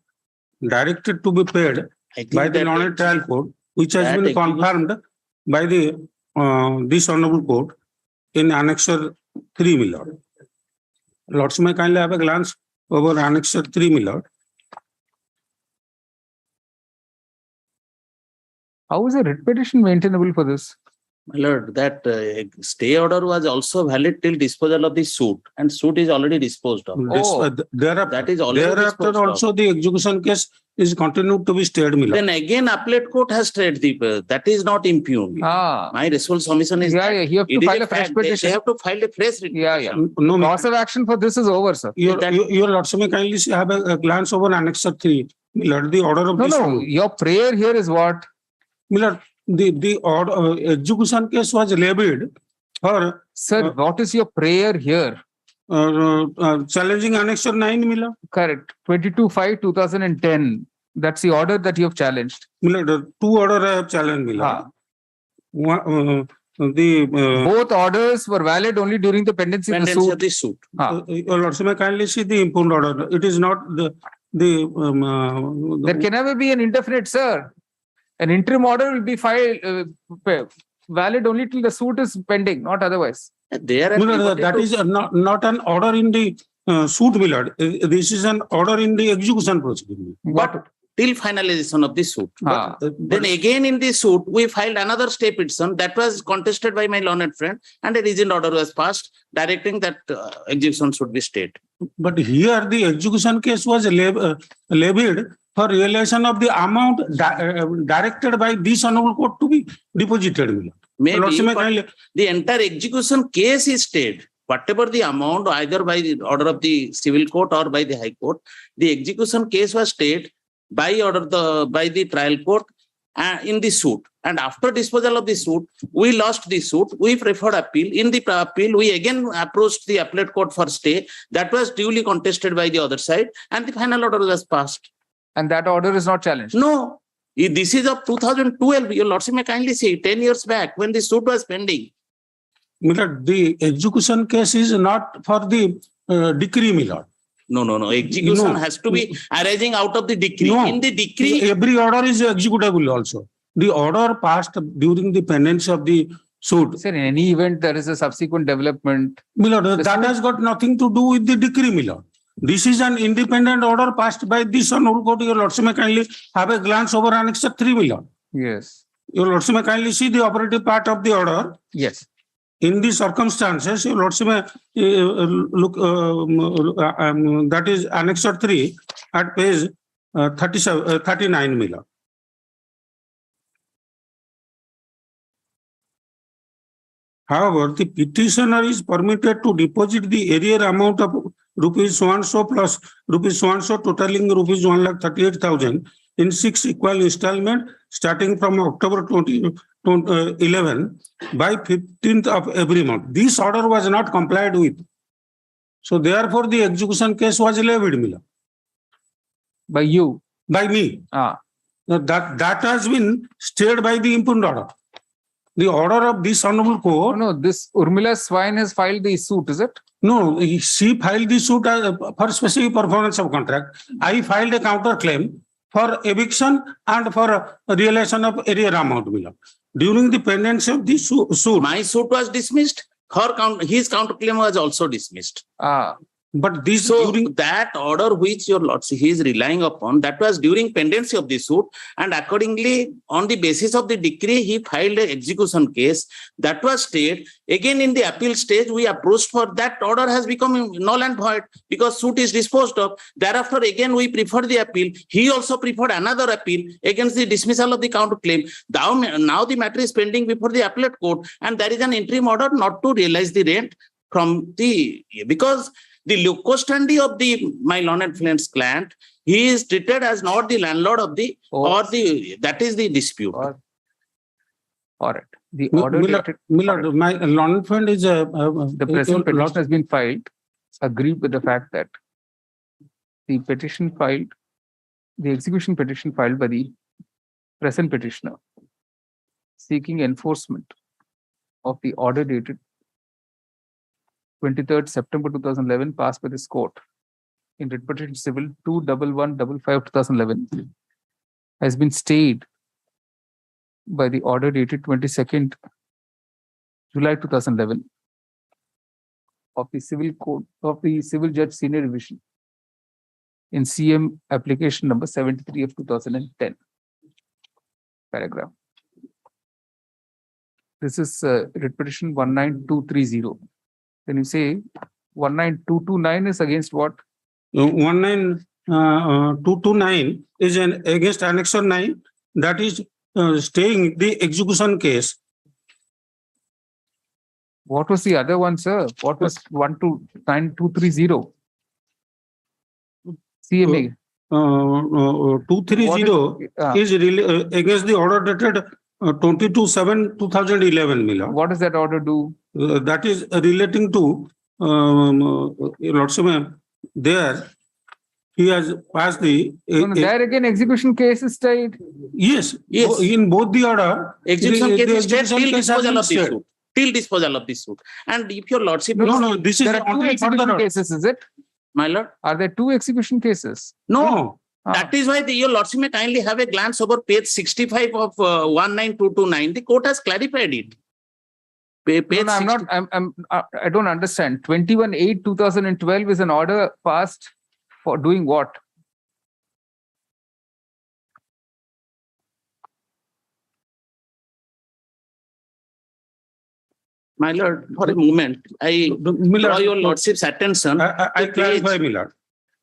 directed to be paid by the non-trial court, which has been confirmed by the this honorable court in Annexure 3, my lord. Lordship may kindly have a glance over Annexure 3, my lord. How is a writ petition maintainable for this? My lord, that stay order was also valid till disposal of the suit, and suit is already disposed of. Thereafter, that is already thereafter disposed also of. the execution case is continued to be stayed, my lord. Then again, appellate court has stayed the that is not impugned. My respectful submission is that you have to it is file a fact. fresh petition. They have to file a fresh writ petition. No, Course of action for this is over, sir. Your lordship may kindly have a glance over Annexure 3, my lord. The order of No, your prayer here is what? My lord, the order execution case was levied for. Sir, what is your prayer here? Challenging Annexure 9, my lord. Correct. 22/5/2010. That's the order that you have challenged. My lord, two orders I have challenged, my lord. Both orders were valid only during the pendency of the suit. Your lordship may kindly see the impugned order. It is not There can never be an indefinite, sir. An interim order will be valid only till the suit is pending, not otherwise. That is not an order in the suit, my lord. This is an order in the execution procedure. But till finalization of the suit. Then again in the suit, we filed another stay petition that was contested by my learned friend, and a reasoned order was passed directing that execution should be stayed. But here the execution case was levied for realization of the amount directed by this honorable court to be deposited. Maybe, but the entire execution case is stayed. Whatever the amount, either by the order of the civil court or by the high court, the execution case was stayed by order by the trial court in the suit. And after disposal of the suit, we lost the suit. We preferred appeal. In the appeal, we again approached the appellate court for stay. That was duly contested by the other side, and the final order was passed. And that order is not challenged? No. This is of 2012. Your lordship may kindly say 10 years back when the suit was pending. The execution case is not for the decree, my lord. No. Execution has to be arising out of the decree. In the decree, every order is executable also. The order passed during the pendency of the suit. Sir, in any event, there is a subsequent development. My lord, that has got nothing to do with the decree, my lord. This is an independent order passed by this honorable court. Your lordship may kindly have a glance over Annexure 3, my lord. Yes. Your lordship may kindly see the operative part of the order. Yes. In these circumstances, your lordship may look, that is Annexure 3 at page 39, my lord. However, the petitioner is permitted to deposit the arrear amount of rupees so plus rupees so totaling rupees 1,38,000 in 6 equal installments starting from October 2011 by 15th of every month. This order was not complied with. So therefore, the execution case was levied, Mila. By you? By me. That has been stayed by the impugned order. The order of this honorable court. No, this Urmila Swine has filed the suit, is it? No, she filed the suit for specific performance of contract. I filed a counter claim for eviction and for realization of area amount. During the pendency of the suit. My suit was dismissed. His counterclaim was also dismissed. But this that order which your lordship he is relying upon, that was during pendency of the suit, and accordingly, on the basis of the decree, he filed an execution case that was stayed. Again, in the appeal stage, we approached for that order has become null and void because suit is disposed of. Thereafter, again, we preferred the appeal. He also preferred another appeal against the dismissal of the counterclaim. Now the matter is pending before the appellate court, and there is an interim order not to realize the rent from the because the locus standi of my learned friend's client, he is treated as not the landlord of the that is the dispute. All right. The order Millard, my learned friend is the present petition has been filed. Agreed with the fact that the execution petition filed by the present petitioner seeking enforcement of the order dated 23rd September 2011 passed by this court in writ petition civil 21155/2011 has been stayed by the order dated 22nd July 2011 of the civil court of the civil judge senior division in CM application number 73 of 2010 paragraph. This is writ petition 19230. Then you say 19229 is against what? 19229 is against Annexure 9, that is staying the execution case. What was the other one, sir? What was 19230? CMA. 230 is against the order dated 22/7/2011. Mila. What does that order do? That is relating to there he has passed the there again execution case is stayed. Yes, in both the order execution case is stayed till disposal of the suit. Till disposal of the suit. And if your lordship this is there are two execution cases, is it? My lord, are there two execution cases? No. That is why your lordship may kindly have a glance over page 65 of 19229. The court has clarified it. I don't understand. 21/8/2012 is an order passed for doing what? My lord, for a moment, I draw your lordship's attention. I clarify, my lord.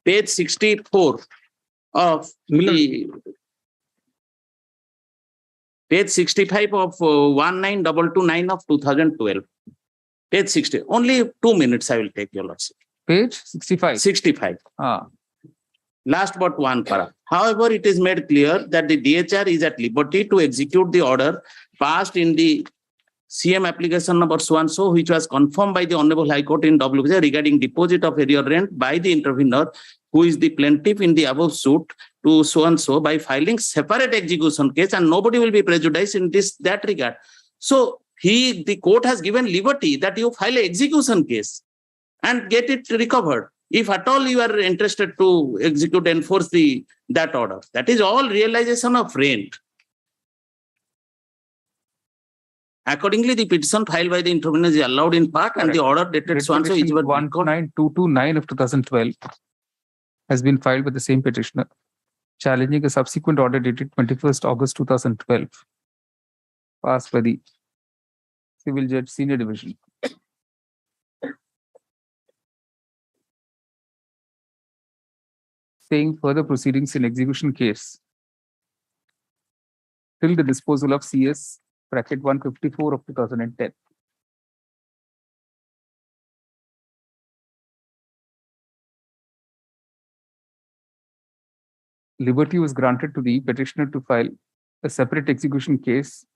Page 64 of page 65 of 19229 of 2012. Page 60. Only 2 minutes I will take, your lordship. Page 65. 65. Last but one para. However, it is made clear that the DHR is at liberty to execute the order passed in the CM application number so-and-so, which was confirmed by the Honorable High Court in WJ regarding deposit of area rent by the intervener, who is the plaintiff in the above suit, to so-and-so by filing separate execution case, and nobody will be prejudiced in that regard. So the court has given liberty that you file an execution case and get it recovered. If at all you are interested to enforce that order. That is all realization of rent. Accordingly, the petition filed by the intervener is allowed in part, and the order dated so-and-so is 19229 of 2012 has been filed by the same petitioner, challenging a subsequent order dated 21st August 2012, passed by the Civil Judge Senior Division. Saying further proceedings in execution case till the disposal of CS bracket 154 of 2010. Liberty was granted to the petitioner to file a separate execution case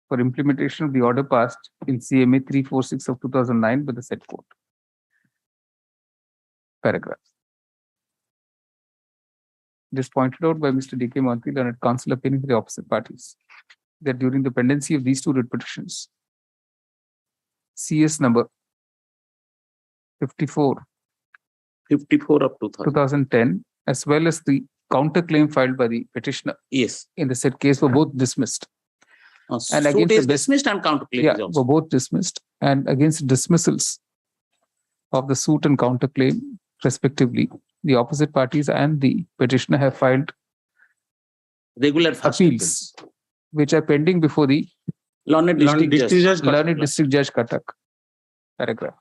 for implementation of the order passed in CMA 346 of 2009 by the said court. Paragraphs. It is pointed out by Mr. D.K. Mantri, learned counsel appearing for the opposite parties, that during the pendency of these two writ petitions, CS number 54 of 2010, as well as the counterclaim filed by the petitioner. Yes. In the said case were both dismissed. And Suit against is the dismissed and counterclaim yeah, is also. were both dismissed. And against dismissals of the suit and counterclaim, respectively, the opposite parties and the petitioner have filed Regular first appeals, which are pending before the Learned District Judge. Learned District Judge Cuttack. Paragraph.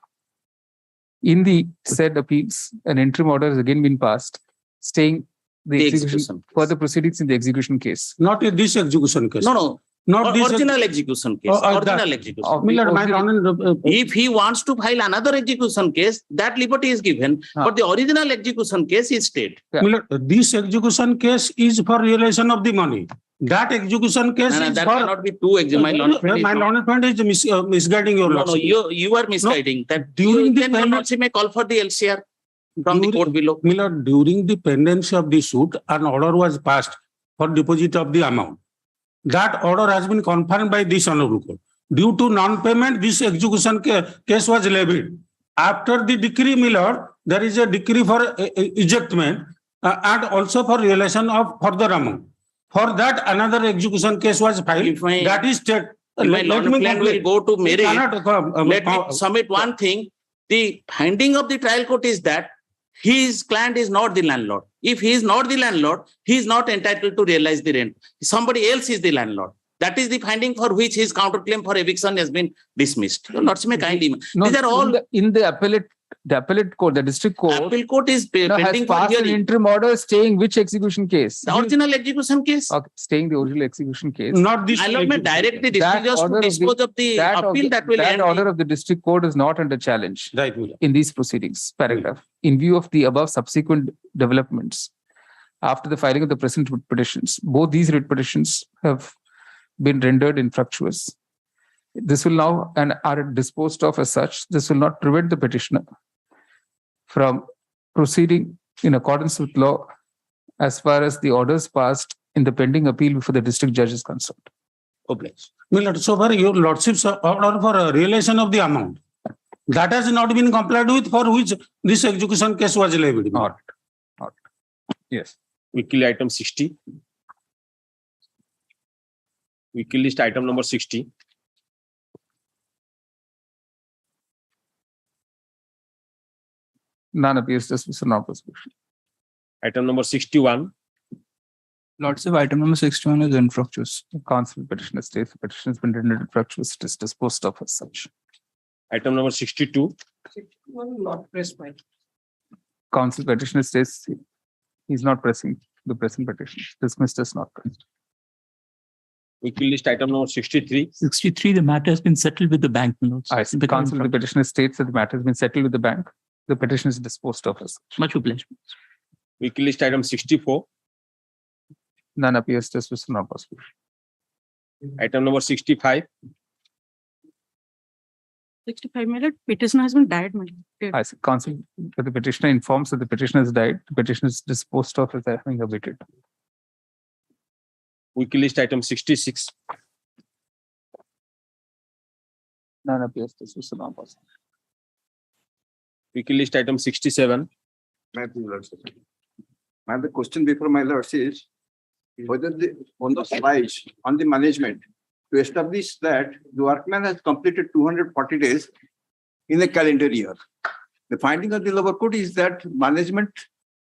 In the said appeals, an interim order has again been passed, staying the execution further proceedings in the execution case. Not in this execution case. No. Not this Original execution case. Original execution. If he wants to file another execution case, that liberty is given. But the original execution case is stayed. This execution case is for realization of the money. That execution case is that for... cannot be two executions. My learned friend is misguiding your No, lordship. you are misguiding. That During the then your lordship may call for the LCR from the court below. Milord, during the pendency of the suit, an order was passed for deposit of the amount. That order has been confirmed by this honorable court. Due to non-payment, this execution case was levied. After the decree, Milord, there is a decree for ejectment and also for realization of further amount. For that, another execution case was filed. That is state. My Lord will go to merit. Let me submit one thing. The finding of the trial court is that his client is not the landlord. If he is not the landlord, he is not entitled to realize the rent. Somebody else is the landlord. That is the finding for which his counterclaim for eviction has been dismissed. Lordship may kindly. These are all in the appellate court, the district court. Appeal court is has pending for passed an hearing. interim order staying which execution case? The original execution case. Okay, staying the original execution case. Not this. I love me direct the district judge to dispose of the appeal that will that end. order of the district court is not under challenge in these proceedings. Paragraph. In view of the above subsequent developments, after the filing of the present writ petitions, both these writ petitions have been rendered infructuous. This will now and are disposed of as such. This will not prevent the petitioner from proceeding in accordance with law as far as the orders passed in the pending appeal before the district judge is concerned. Obliged. So far, your lordship's order for realization of the amount, that has not been complied with, for which this execution case was levied. All right. Yes. Weekly item 60. Weekly list item number 60. None appears dismissal or prosecution. Item number 61. Lordship, item number 61 is infructuous. The counsel petitioner states the petition has been rendered infructuous. It is disposed of as such. Item number 62. 61 not pressed by. Counsel petitioner states he is not pressing the present petition. Dismissed as not pressed. Weekly list item number 63. 63, the matter has been settled with the bank. I see. The counsel the petitioner states that the matter has been settled with the bank. The petition is disposed of as such. Much obliged. Weekly list item 64. None appears dismissal or prosecution. Item number 65. 65 minute petitioner has been died. I see. Counsel, the petitioner informs that the petitioner has died. The petition is disposed of as having abated. Weekly list item 66. None appears dismissal or prosecution. Weekly list item 67. The question before my lords is whether on the slides on the management to establish that the workman has completed 240 days in a calendar year. The finding of the lower court is that management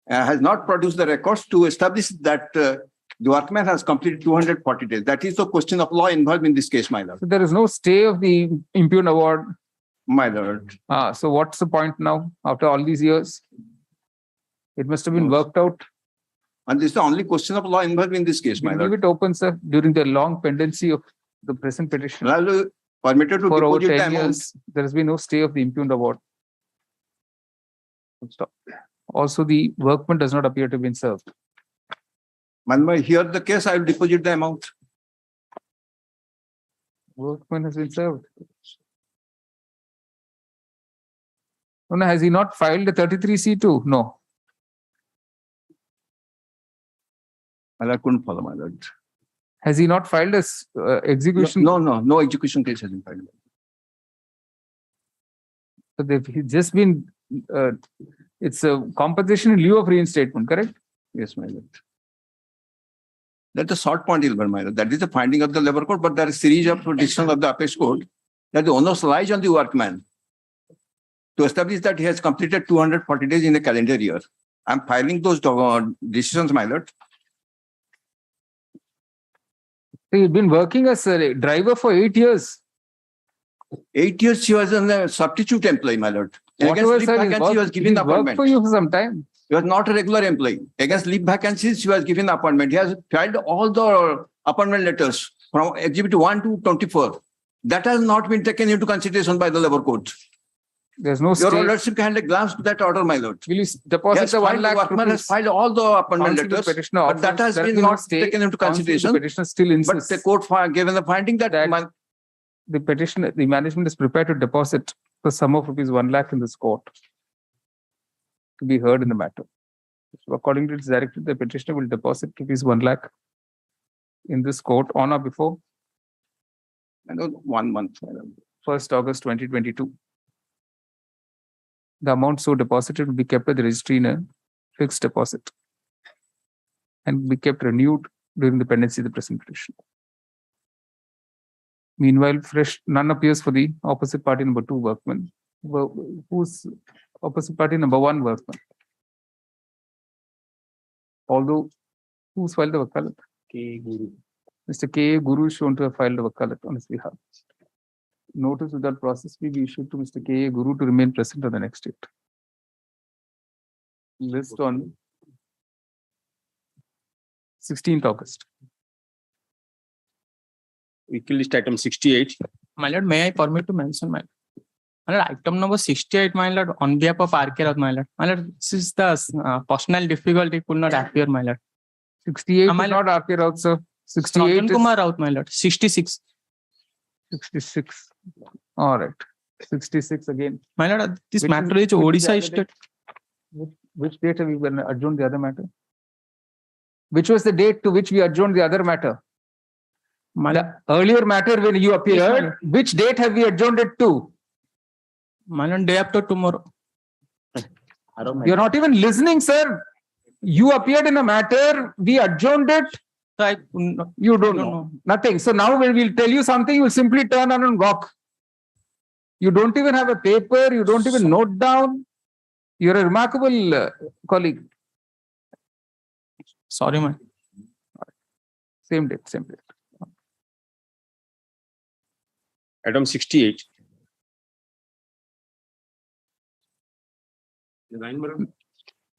has not produced the records to establish that the workman has completed 240 days. That is the question of law involved in this case, my lord. So there is no stay of the impugned award. My lord. So what's the point now after all these years? It must have been worked out. And this is the only question of law involved in this case, my lord. Leave it open, sir, during the long pendency of the present petition. Permitted to for over deposit 10 the amount. years, there has been no stay of the impugned award. Stop. Also, the workman does not appear to have been served. When hear the case, I will deposit the amount. Workman has been served. No, has he not filed a 33C2? No. I couldn't follow, my lord. Has he not filed a execution? No execution case has been filed. So they've just been, it's a compensation in lieu of reinstatement, correct? Yes, my lord. That's a short point, my lord. That is the finding of the labor court, but there is series of decisions of the apex court that the onus lies on the workman to establish that he has completed 240 days in a calendar year. I'm filing those decisions, my lord. You've been working as a driver for 8 years. 8 years she was a substitute employee, my lord. Whatever, Against leave sir, vacancy, she was given the worked appointment. for you for some time. He was not a regular employee. Against leave vacancies, she was given the appointment. He has filed all the appointment letters from Exhibit 1 to 24. That has not been taken into consideration by the labor court. There's no Your state. lordship can glance to that order, my lord. Will you deposit Yes, the 1 filed, lakh the workman has rupees? filed all the appointment Counsel to letters, petitioner but that offers has there been be no not stay. taken into Counsel to consideration. petitioner still But insists the court given the finding that the petitioner, the management is prepared to deposit the sum of rupees 1 lakh in this court to be heard in the matter. So according to its directive, the petitioner will deposit rupees 1 lakh in this court on or before 1 month. 1st August 2022. The amount so deposited will be kept at the registry in a fixed deposit and be kept renewed during the pendency of the present petition. Meanwhile, none appears for the opposite party number 2 workman. Who's opposite party number 1 workman? Although, who's filed the wakalat? K. Guru. Mr. K. Guru is shown to have filed the wakalat on his behalf. Notice of that process will be issued to Mr. K. Guru to remain present on the next date. List on 16th August. Weekly list item 68. My lord, may I permit to mention, my lord, item number 68, my lord, on behalf of RK Raut, my lord. My lord, this is the personal difficulty could not appear, my lord. 68 my is not RK Raut, sir. 68 Rajan is Kumar Raut, my lord. 66. 66. All right. 66 again. My lord, this Which matter is- is which is the Odisha other state. Which date have we adjourned the other matter? Which was the date to which we adjourned the other matter? The earlier matter when you appeared, which date have we adjourned it to? My lord, day after tomorrow. You're not even listening, sir. You appeared in a matter, we adjourned it. You don't know. Nothing. So now when we'll tell you something, you'll simply turn on and walk. You don't even have a paper, you don't even note down. You're a remarkable colleague. Sorry, man. Same date, same date. Item 68.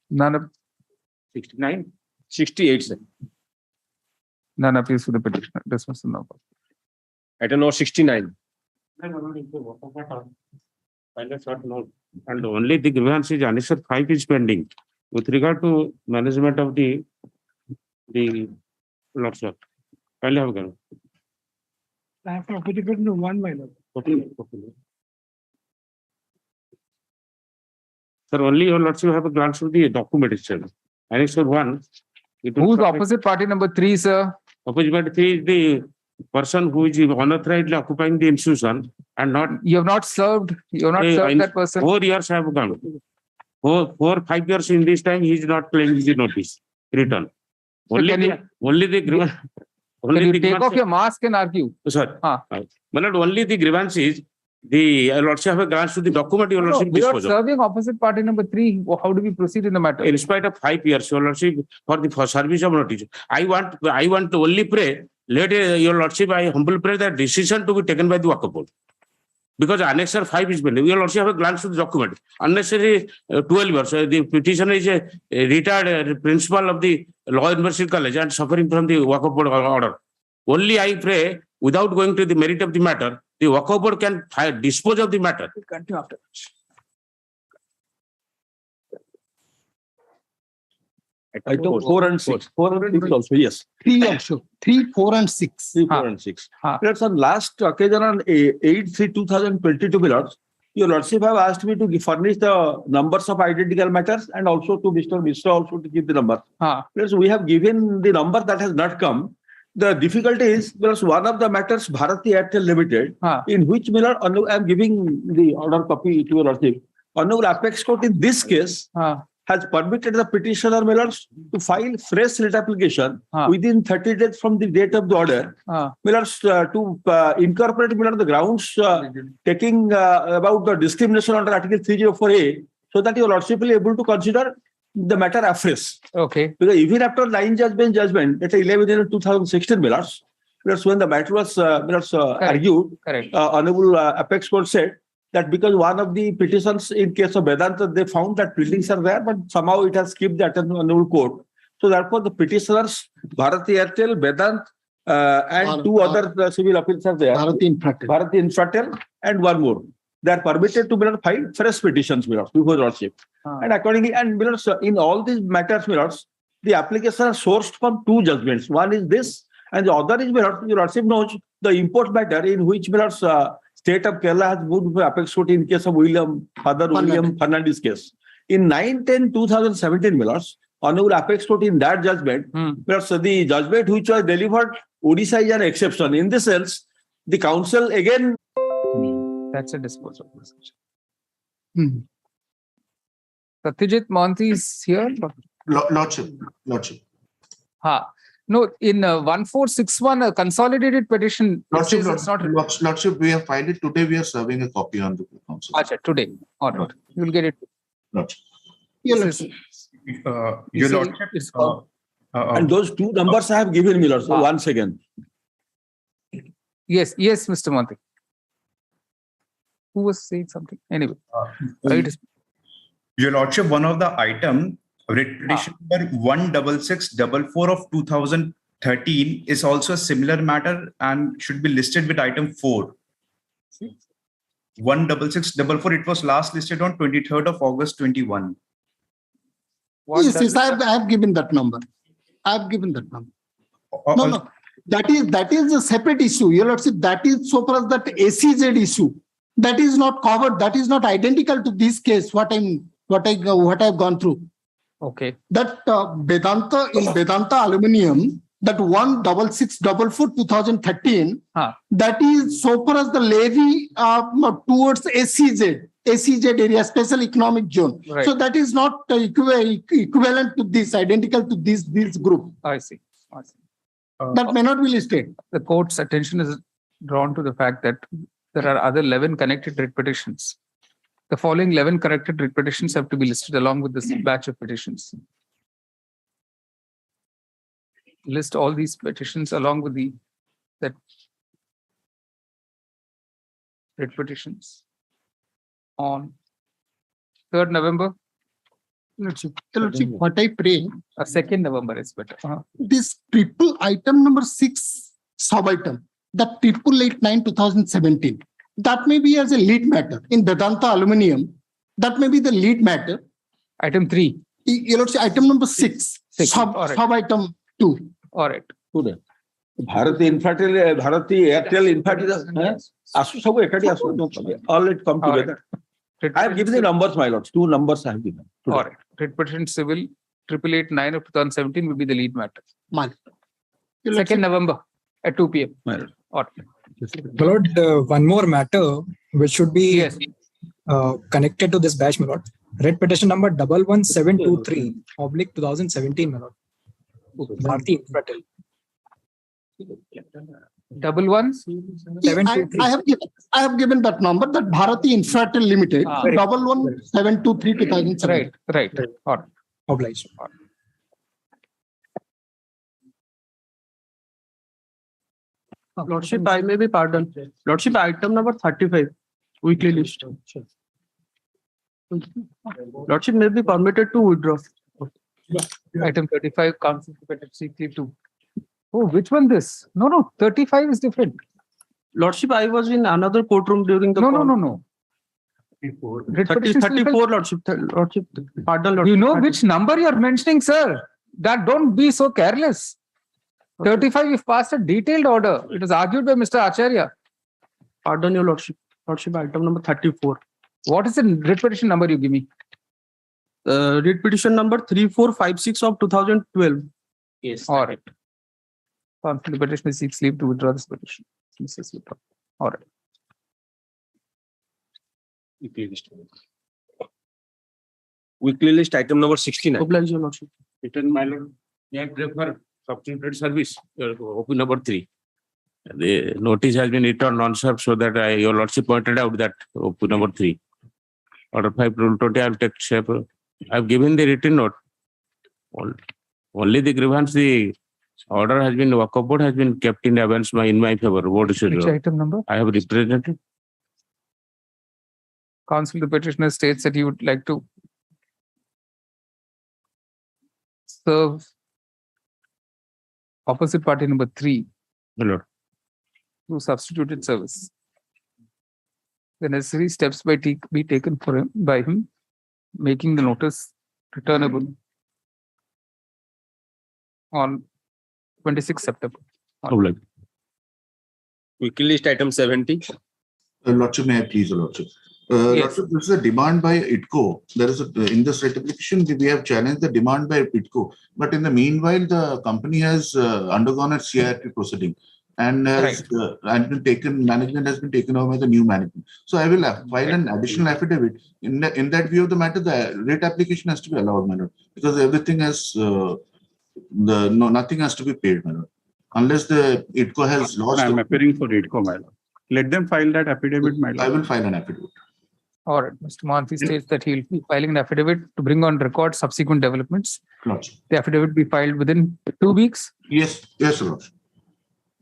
None of 69. 68, sir. none appears to the petitioner. Dismissal now. Item number 69. And only the grievance is Annexure 5 is pending with regard to management of the lots of. Kindly have a go. I have to opposite to 1, my lord. Sir, only your lordship have a glance of the document itself. Annexure 1. Who's opposite party number 3, sir? Opposite party 3 is the person who is unauthorizedly occupying the institution and not. You have not served. You have not served that person. 4 years have gone. 5 years in this time, he is not claiming the notice return. Only the grievance. Can you take off your mask and argue? Sir, only the grievance is the lordship have a glance to the document your lordship We are dispose of. serving opposite party number 3. How do we proceed in the matter? In spite of 5 years, your lordship for service of notice. I want to only pray. Let your lordship, I humble pray that decision to be taken by the Waqf board. Because Annexure 5 is pending. Your lordship have a glance to the document. Unnecessary 12 years. The petitioner is a retired principal of the Law University College and suffering from the Waqf board order. Only I pray, without going to the merit of the matter, the Waqf board can dispose of the matter. We'll continue after. Item 4 and 6. 4 and 6 also, yes. 3 also. 3, 4 and 6. 3, 4 and 6. That's on last occasion on 8/3/2022, Lords. Your Lordship have asked me to furnish the numbers of identical matters and also to Mr. Mishra also to give the number. Yes, we have given the number that has not come. The difficulty is because one of the matters, Bharati Airtel Limited, in which I am giving the order copy to your Lordship. Honorable Apex Court in this case has permitted the petitioner, my lords, to file fresh writ application within 30 days from the date of the order, my lords, to incorporate, my lord, the grounds taking about the discrimination under Article 304A, so that your lordship will be able to consider the matter afresh. Okay. Because even after 9 judgment, at 11 in 2016, my lords, when the matter was argued, Honorable Apex Court said that because one of the petitions in case of Vedanta, they found that pleadings are there, but somehow it has skipped the Honorable Court. So therefore, the petitioners, Bharati Airtel, Vedant, and two other civil appeals are there. Bharati Infratel, and one more. They are permitted to file fresh petitions, before lordship. And accordingly, and in all these matters, the applications are sourced from two judgments. One is this, and the other is, your lordship knows the import matter in which State of Kerala has moved to Apex Court in case of William Fernandez case. In 9/10/2017, Honorable Apex Court in that judgment, the judgment which was delivered, Orissa is an exception. In this sense, the council again. That's a disposal. Satyajit Mohanty is here. Lordship. No, in 1461, a consolidated petition. Lordship, it's not. Lordship, we have filed it today. We are serving a copy on the council. Today. All right. You will get it. Lordship. Your Lordship. Your Lordship. And those two numbers I have given me, Lordship. Once again. Yes, Mr. Mohanty. Who was saying something? Anyway. Your Lordship, one of the item, writ petition number 16644 of 2013 is also a similar matter and should be listed with item 4. 16644, it was last listed on 23rd of August 21. Yes, I have given that number. No. That is a separate issue. Your Lordship, that is so far as that ACZ issue. That is not covered. That is not identical to this case. What I've gone through. Okay. That Vedanta Aluminium, that 16644 2013. That is so far as the levy towards ACZ area, special economic zone. Right. So that is not equivalent to this, identical to this group. I see. That may not be listed. The court's attention is drawn to the fact that there are other 11 connected writ petitions. The following 11 connected writ petitions have to be listed along with this batch of petitions. List all these petitions along with that writ petitions on 3rd November. Lordship, what I pray. 2nd November is better. This triple item number 6 sub-item, that 888/9/2017, that may be as a lead matter in Vedanta Aluminium. That may be the lead matter. Item 3. Your Lordship, item number 6, sub-item 2. All right. Bharati Airtel all it come together. I have given the numbers, my lords. 2 numbers I have given. All right. Writ petition civil 888/9 of 2017 will be the lead matter. 2nd November at 2 p.m. My lord. My lord, one more matter which should be connected to this batch, my lord. Writ petition number 11723/2017, my lord. Bharati Infratel. 11723. I have given that number, that Bharati Infratel Limited, 11723/2017. Right. All right. Obliged. Lordship, I may be pardoned. Lordship, item number 35, weekly list. Lordship may be permitted to withdraw. Item 35, council seek leave to. Oh, which one this? No, 35 is different. Lordship, I was in another courtroom during the No. 34, Lordship. Lordship, pardon, Lordship. You know which number you are mentioning, sir? That don't be so careless. 35, we've passed a detailed order. It was argued by Mr. Acharya. Pardon your Lordship. Lordship, item number 34. What is the writ petition number you give me? Writ petition number 3456 of 2012. Yes. All right. Council petitioner seeks leave to withdraw this petition. All right. Weekly list item number 69. Oblige, your lordship. Written, my lord. May I prefer substituted service, OP number 3. The notice has been returned non-served so that your lordship pointed out that OP number 3. Order 5 rule 20, I have taken shape. I have given the written note. Only the grievance, the order has been, Waqf board has been kept in abeyance in my favor. Board Which schedule. item number? I have represented. Counsel, the petitioner states that he would like to serve opposite party number 3 My lord. through substituted service. The necessary steps be taken for him by him, making the notice returnable on 26 September. Weekly list item 70. Lordship, may I please, Lordship? Yes. Lordship, this is a demand by ITCO. There is in this writ application, we have challenged the demand by ITCO. But in the meanwhile, the company has undergone a CIRP proceeding and has been taken, management has been taken over by the new management. So I will file an additional affidavit. In that view of the matter, the writ application has to be allowed, my lord, because everything has nothing has to be paid, my lord, unless the ITCO has lost. I am appearing for ITCO, my lord. Let them file that affidavit, my lord. I will file an affidavit. All right. Mr. Mohanty states that he will be filing an affidavit to bring on record subsequent developments. Lordship. The affidavit be filed within 2 weeks. Yes, Lordship.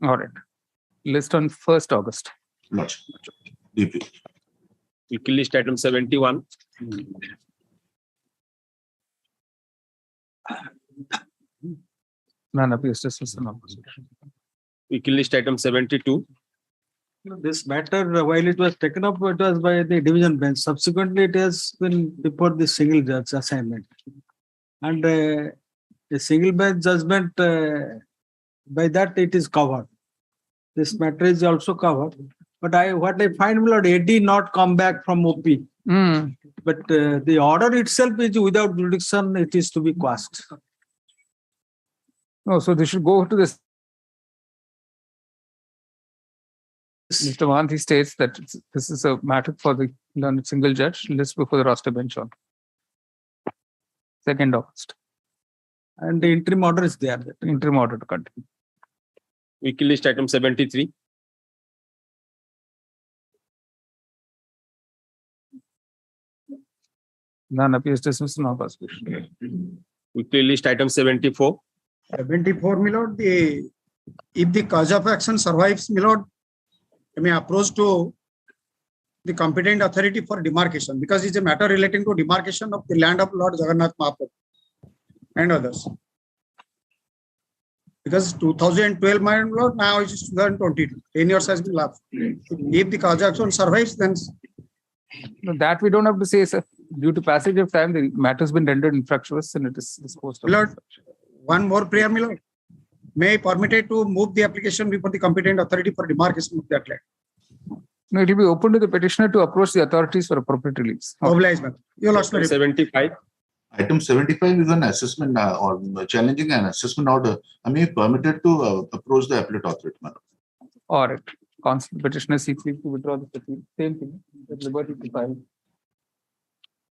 All right. List on 1st August. Lordship. DP. Weekly list item 71. None appears to Weekly list item 72. This matter, while it was taken up, it was by the division bench. Subsequently, it has been before the single judge assignment. And the single bench judgment, by that it is covered. This matter is also covered. But what I find, my lord, AD not come back from OP. But the order itself is without jurisdiction, it is to be quashed. No, so they should go to this. Mr. Mohanty states that this is a matter for the single judge. List before the roster bench on 2nd August. And the interim order is there. Interim order to continue. Weekly list item 73. None appears dismissed. No prosecution. Weekly list item 74. 74, my lord, if the cause of action survives, my lord, I may approach to the competent authority for demarcation, because it's a matter relating to demarcation of the land of Lord Jagannath Mahaprabhu and others. Because 2012, my lord, now it is 2022. 10 years has been lapsed. If the cause of action survives, then No, that we don't have to say, sir. Due to passage of time, the matter has been rendered infructuous and it is disposed of. Lord, one more prayer, my lord. May I permitted to move the application before the competent authority for demarcation of that land. No, it will be open to the petitioner to approach the authorities for appropriate release. Oblige, ma'am. Your lordship. 75. Item 75 is an assessment or challenging an assessment order. I may be permitted to approach the appellate authority, madam. All right. Counsel, petitioner seeks leave to withdraw the appeal. Same thing. At liberty to file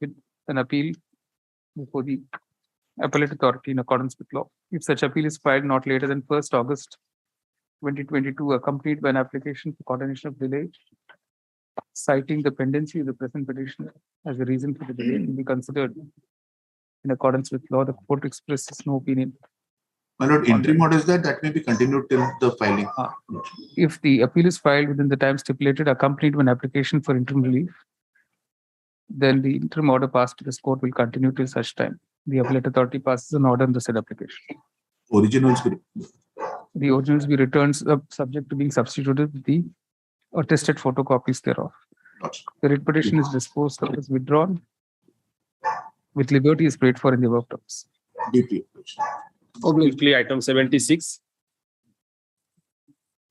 with an appeal before the appellate authority in accordance with law. If such appeal is filed not later than 1st August 2022, accompanied by an application for coordination of delay, citing the pendency of the present petitioner as a reason for the delay, to be considered in accordance with law. The court expresses no opinion. My lord, interim order is that may be continued till the filing. If the appeal is filed within the time stipulated, accompanied with an application for interim relief, then the interim order passed to this court will continue till such time the appellate authority passes an order on the said application. Originals. The originals be returned subject to being substituted with the attested photocopies thereof. The writ petition is disposed of as withdrawn with liberty is prayed for in the above terms. Weekly item 76.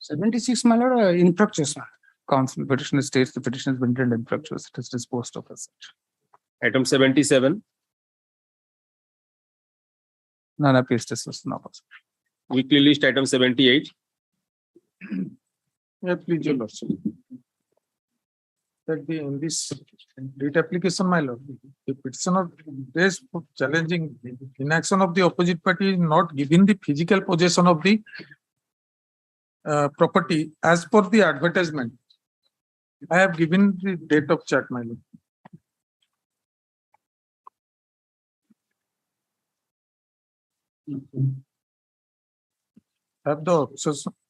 76, my lord, infructuous. Counsel, petitioner states the petition has been rendered infructuous. It is disposed of as such. Item 77. None appears dismissed. No possible. Weekly list item 78. Please, your lordship. that in this writ application, my lord, the petitioner is challenging inaction of the opposite party is not giving the physical possession of the property as per the advertisement. I have given the date of chat, my lord. Have the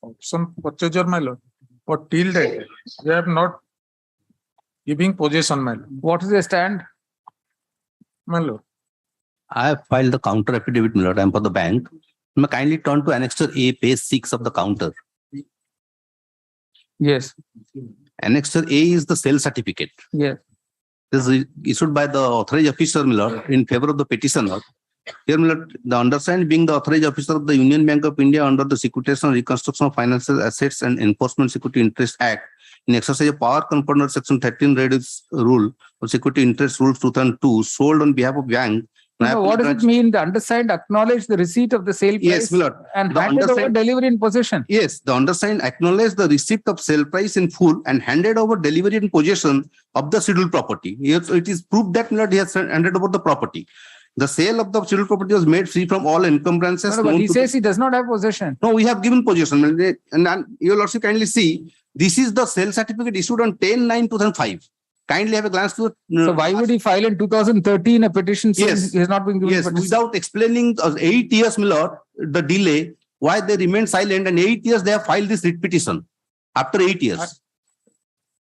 option purchaser, my lord, but till date they have not giving possession, my lord. What is the stand? My lord. I have filed the counter affidavit, my lord. I am for the bank. May I kindly turn to Annexure A, page 6 of the counter. Yes. Annexure A is the sale certificate. Yes. This is issued by the authorized officer, my lord, in favor of the petitioner. Here, my lord, the undersigned being the authorized officer of the Union Bank of India under the Securitization and Reconstruction of Financial Assets and Enforcement Security Interest Act, in exercise of power conferred under Section 13 rule of Security Interest Rules 2002, sold on behalf of bank. No, what does it mean? The undersigned acknowledge the receipt of the sale price, yes, my lord, and the handed over undersigned- delivery in possession. Yes, the undersigned acknowledged the receipt of sale price in full and handed over delivery in possession of the scheduled property. Yes, it is proved that, my lord, he has handed over the property. The sale of the scheduled property was made free from all encumbrances. No, but known he to says he does not have possession. No, we have given possession. And you will also kindly see, this is the sale certificate issued on 10/9/2005. Kindly have a glance to it. So why would he file in 2013 a petition saying Yes. he has not been given Yes, possession? without explaining 8 years, my lord, the delay, why they remained silent, and 8 years they have filed this writ petition after 8 years.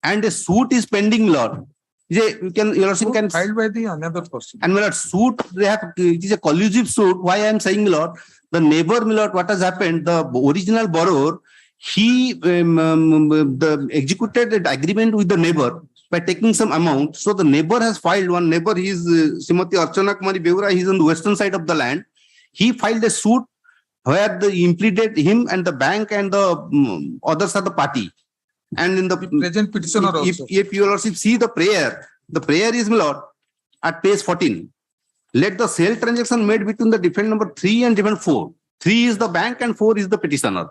And a suit is pending, my lord. You can, your lordship can filed by the another person. And my lord, suit, they have, it is a collusive suit. Why I am saying, my lord, the neighbor, my lord, what has happened, the original borrower, he the executed an agreement with the neighbor by taking some amount. So the neighbor has filed, one neighbor, he is Srimati Archana Kumari Beura, he is on the western side of the land. He filed a suit where the implicated him and the bank and the others are the party. And in the present petitioner also. If your lordship see the prayer is, my lord, at page 14. Let the sale transaction made between the defendant number 3 and defendant 4. 3 is the bank and 4 is the petitioner,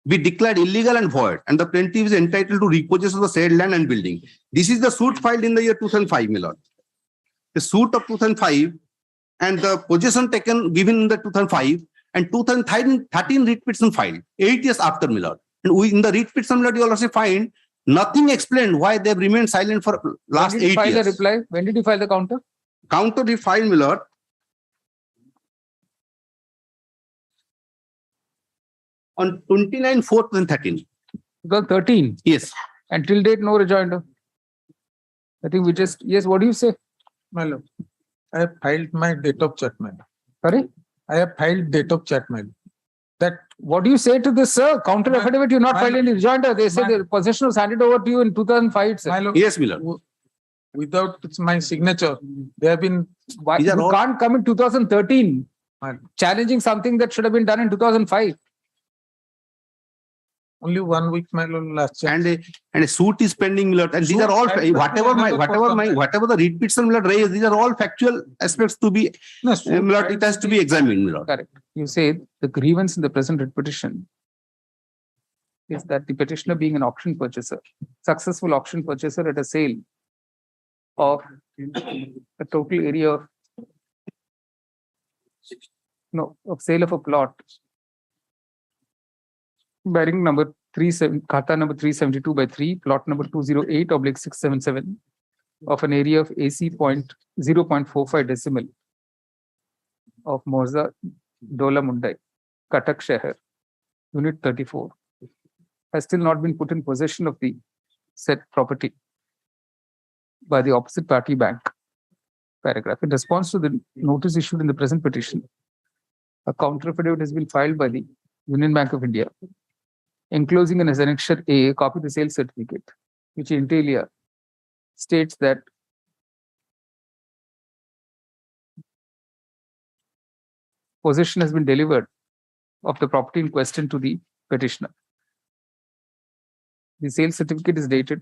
be declared illegal and void, and the plaintiff is entitled to repossess of the said land and building. This is the suit filed in the year 2005, my lord. The suit of 2005 and the possession taken given in the 2005 and 2013 writ petition filed 8 years after, my lord. And we in the writ petition, my lord, you will also find nothing explained why they have remained silent for last 8 years. When did he file the reply? When did he file the counter? Counter he filed, my lord, on 29/4/2013. 2013? Yes. And till date, no rejoinder. I think we just, yes, what do you say? My lord, I have filed my date of chat, my lord. Sorry? I have filed date of chat, my lord. That what do you say to this, sir? Counter affidavit, you not filed any rejoinder. They say the possession was handed over to you in 2005, sir. my lord, Yes, my lord. Without my signature, they have been. Why, you can't come in 2013 challenging something that should have been done in 2005. Only 1 week, my lord, last check. And a suit is pending, my lord. And these Suit are all filed by another whatever the writ petition, my lord, raised, these are all factual aspects to be, No, my lord, it has to be examined, my lord. Correct. You say the grievance in the present writ petition is that the petitioner being an auction purchaser, successful auction purchaser at a sale of a total area of, of sale of a plot bearing number 37, Khata number 372/3, plot number 208/677 of an area of AC 0.45 decimal of Moza Dola Mundai, Katak Shahar, Unit 34, has still not been put in possession of the said property by the opposite party bank. Paragraph. In response to the notice issued in the present petition, a counter affidavit has been filed by the Union Bank of India, enclosing in Annexure A a copy of the sales certificate, which inter alia states that possession has been delivered of the property in question to the petitioner. The sales certificate is dated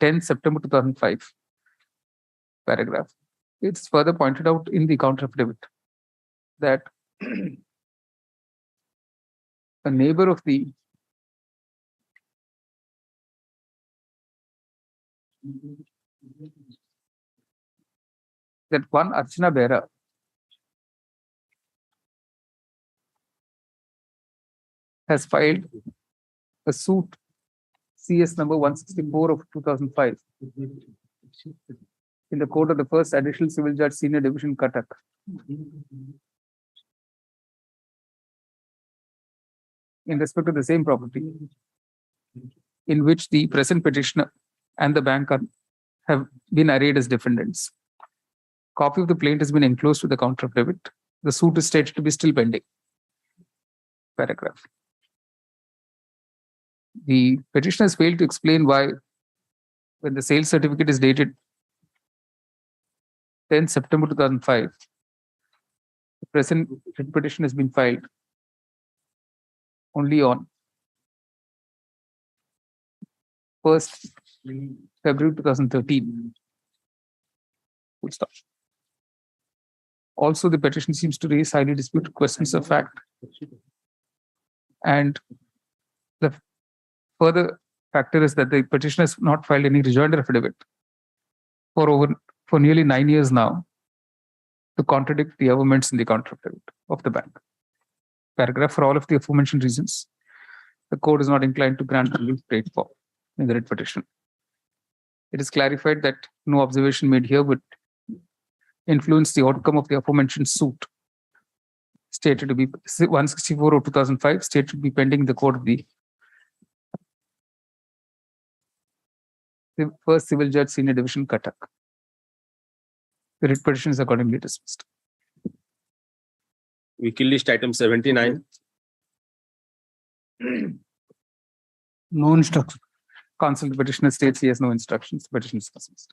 10 September 2005. Paragraph. It's further pointed out in the counter affidavit that a neighbor of the that one Archana Bera has filed a suit CS number 164 of 2005 in the court of the first additional civil judge senior division Cuttack. In respect of the same property, in which the present petitioner and the bank have been arrayed as defendants. Copy of the plaint has been enclosed with the counter affidavit. The suit is stated to be still pending. Paragraph. The petitioner has failed to explain why, when the sales certificate is dated 10 September 2005, the present petition has been filed only on 1st February 2013. Full stop. Also, the petition seems to raise highly disputed questions of fact. And the further factor is that the petitioner has not filed any rejoinder affidavit for nearly 9 years now to contradict the averments in the counter affidavit of the bank. Paragraph. For all of the aforementioned reasons, the court is not inclined to grant relief prayed for in the writ petition. It is clarified that no observation made here would influence the outcome of the aforementioned suit, stated to be 164 of 2005, stated to be pending in the court of the first civil judge senior division Cuttack. The writ petition is accordingly dismissed. Weekly list item 79. No instruction. Counsel, the petitioner states he has no instructions. The petition is dismissed.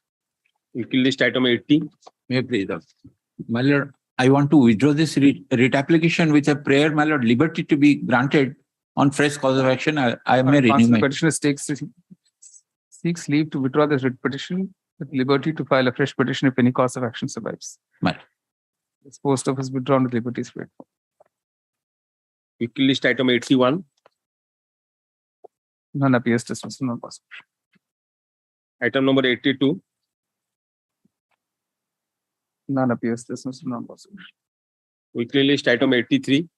Weekly list item 80. May I please? My lord, I want to withdraw this writ application with a prayer, my lord, liberty to be granted on fresh cause of action. I may renew Counsel, the my. petitioner seeks leave to withdraw this writ petition with liberty to file a fresh petition if any cause of action survives. My. This post office withdrawn with liberty is paid for. Weekly list item 81. None appears dismissed. Non possible. Item number 82. None appears dismissed. Non possible. Weekly list item 83.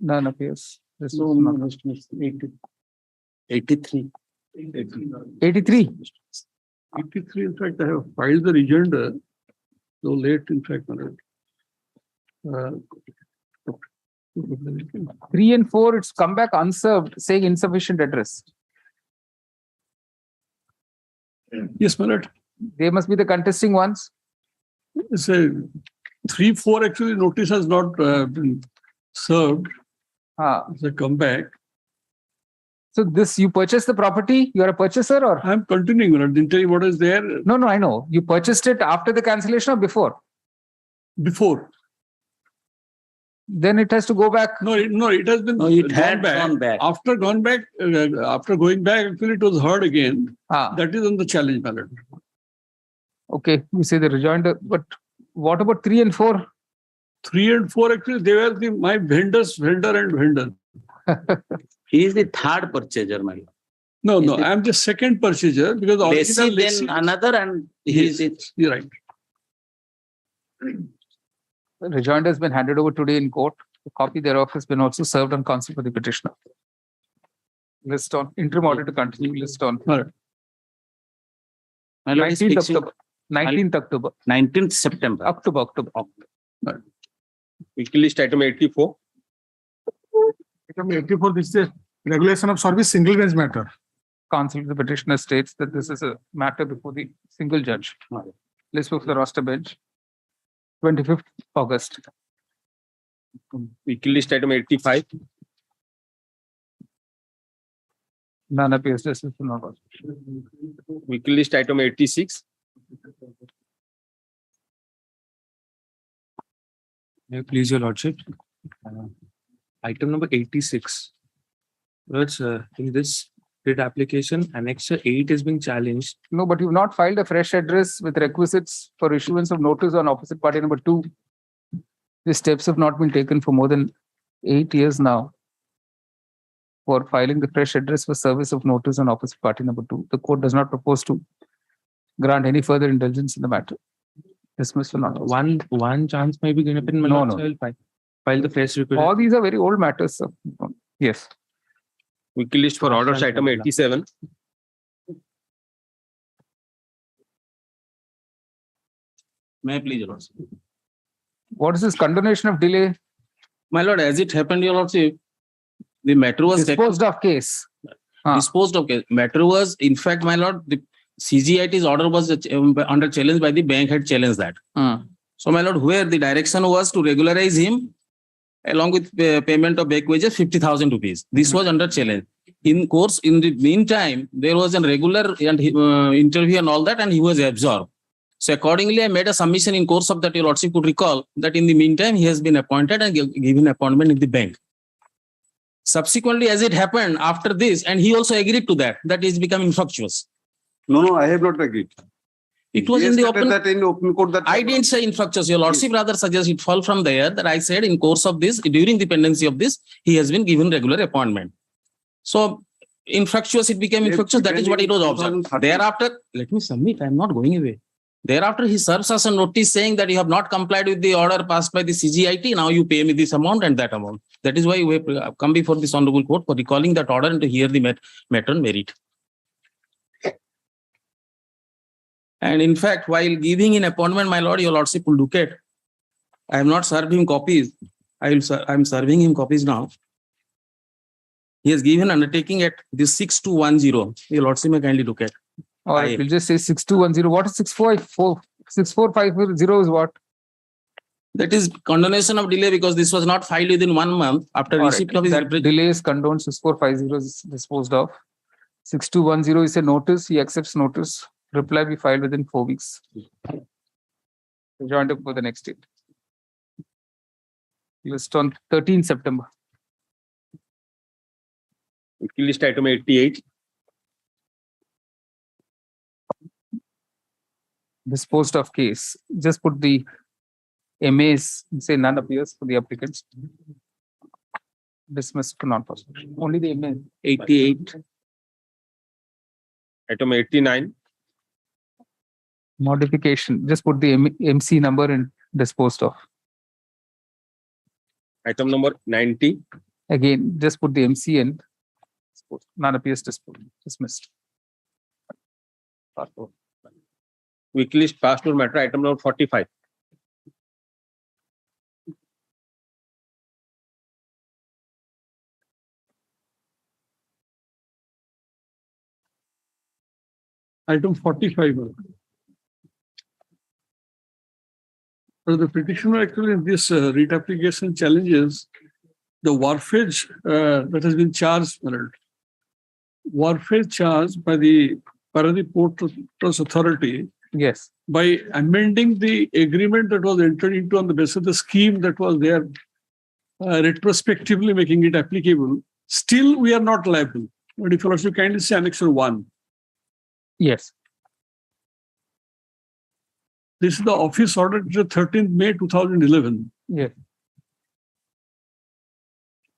None appears. This No, is no, not- no, it's 83. 83. 83, in fact, I have filed the rejoinder, so late, in fact. 3 and 4, it's come back unserved, saying insufficient address. Yes, my lord. They must be the contesting ones. It's a 3, 4 actually notice has not been served. It's a comeback. So this, you purchased the property, you are a purchaser or? I'm continuing, my lord. Didn't tell you what is there. No, I know. You purchased it after the cancellation or before? Before. Then it has to go back. No, it has been it had gone back. After going back, actually it was heard again. That is on the challenge ballot. Okay, you say the rejoinder, but what about 3 and 4? 3 and 4 actually they were my vendor and vendor. He is the third purchaser, my lord. No, I'm the second purchaser because Lessee, original then another, and he is it. You're right. The rejoinder has been handed over today in court. A copy thereof has been also served on counsel for the petitioner. List on interim order to continue. List on My lord is 19th fixing- October. 19th October. 19th September. October. Weekly list item 84. Item 84, this is a regulation of service single bench matter. Counsel to the petitioner states that this is a matter before the single judge. List of the roster bench. 25th August. Weekly list item 85. None appears dismissed. Non possible. Weekly list item 86. May it please your lordship. Item number 86. Lords, in this writ application, Annexure 8 is being challenged. No, but you've not filed a fresh address with requisites for issuance of notice on opposite party number 2. The steps have not been taken for more than 8 years now. for filing the fresh address for service of notice on opposite party number 2. The court does not propose to grant any further indulgence in the matter. Dismissal not. One chance may be given. My No, lord, no. so I will file the fresh request. All these are very old matters, sir. Yes. Weekly list for orders item 87. May I please, Your Lordship? What is this condonation of delay? My lord, as it happened, Your Lordship, the matter was Disposed of case. disposed of case. Matter was, in fact, my lord, the CGIT's order was under challenge by the bank had challenged that. So, my lord, where the direction was to regularize him along with payment of back wages, 50,000 rupees. This was under challenge. In the meantime, there was a regular interview and all that, and he was absorbed. So accordingly, I made a submission in course of that. Your Lordship could recall that in the meantime, he has been appointed and given appointment in the bank. Subsequently, as it happened after this, and he also agreed to that is becoming infructuous. No, I have not agreed. It was in the open. That in open court that I didn't say infructuous. Your Lordship rather suggests it fall from there that I said in course of this, during the pendency of this, he has been given regular appointment. So infructuous, it became infructuous. That is what it was observed. Thereafter, let me submit. I am not going away. Thereafter, he serves us a notice saying that you have not complied with the order passed by the CGIT. Now you pay me this amount and that amount. That is why we have come before this honorable court for recalling that order and to hear the matter on merit. And in fact, while giving in appointment, my lord, your lordship will look at. I have not served him copies. I am serving him copies now. He has given undertaking at this 6210. Your lordship may kindly look at. All right, we'll just say 6210. What is 6450 is what? That is condonation of delay because this was not filed within 1 month after receipt of his delay is condoned. 6450 is disposed of. 6210 is a notice. He accepts notice. Reply be filed within 4 weeks. Joined up for the next date. List on 13 September. Weekly list item 88. Disposed of case. Just put the MAs, say none appears for the applicants. Dismissed for non-possible. Only the MA. 88. Item 89. Modification. Just put the MC number and disposed of. Item number 90. Again, just put the MC and none appears dismissed. Weekly list passport matter item number 45. Item 45. So the petitioner actually in this writ application challenges the wharfage that has been charged, wharfage charged by the Paradip Port Trust Authority. Yes. By amending the agreement that was entered into on the basis of the scheme that was there, retrospectively making it applicable, still we are not liable. But if you also kindly say Annexure 1. Yes. This is the office order to 13th May 2011. Yes.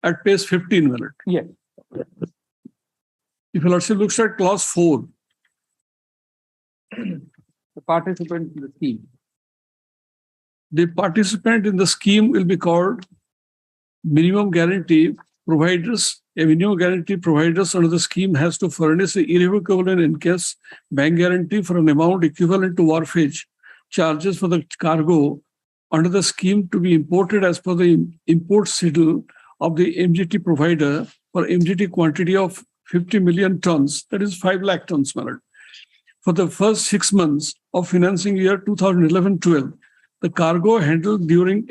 At page 15. Yes. If you also looks at clause 4. The participant in the scheme. The participant in the scheme will be called minimum guarantee providers. A minimum guarantee providers under the scheme has to furnish an irrevocable and in-case bank guarantee for an amount equivalent to wharfage charges for the cargo under the scheme to be imported as per the import schedule of the MGT provider for MGT quantity of 50 million tons, that is 5 lakh tons, for the first 6 months of financing year 2011-12. The cargo handled during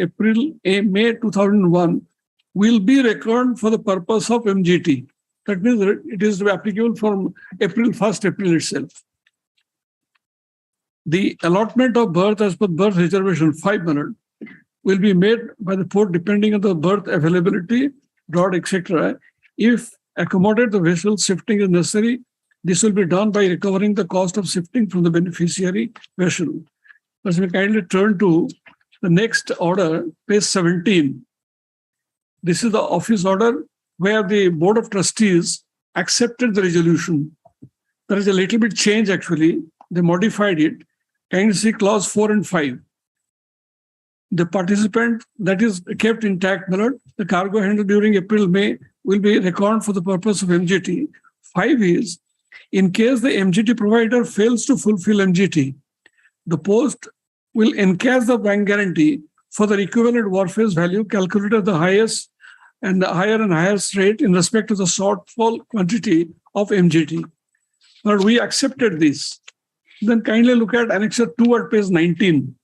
May 2001 will be reckoned for the purpose of MGT. That means it is applicable from April itself. The allotment of berth as per berth reservation 500 will be made by the port depending on the berth availability, etc. If accommodate the vessel shifting is necessary, this will be done by recovering the cost of shifting from the beneficiary vessel. Let's kindly turn to the next order, page 17. This is the office order where the Board of Trustees accepted the resolution. There is a little bit change actually. They modified it. Kindly see clause 4 and 5. The participant that is kept intact, my lord, the cargo handled during April, May will be reckoned for the purpose of MGT. 5 is, in case the MGT provider fails to fulfill MGT, the post will encash the bank guarantee for the equivalent war phase value calculated at the highest and the higher and highest rate in respect to the shortfall quantity of MGT. But we accepted this. Then kindly look at Annexure 2 at page 19.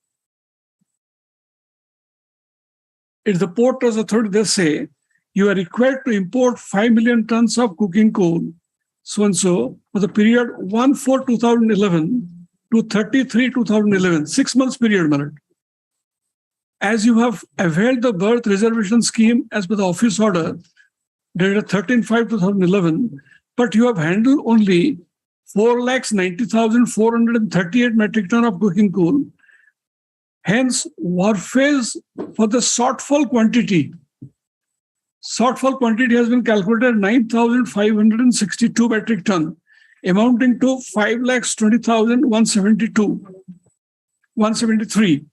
It's the Port Trust Authority, they say, you are required to import 5 million tons of coking coal, so-and-so, for the period 1/4/2011 to 30/3/2011, 6 months period, Marat. As you have availed the berth reservation scheme as per the office order dated 13/5/2011, but you have handled only 4,90,438 metric ton of coking coal. Hence, wharfage for the shortfall quantity. Shortfall quantity has been calculated 9,562 metric ton, amounting to 5,20,173.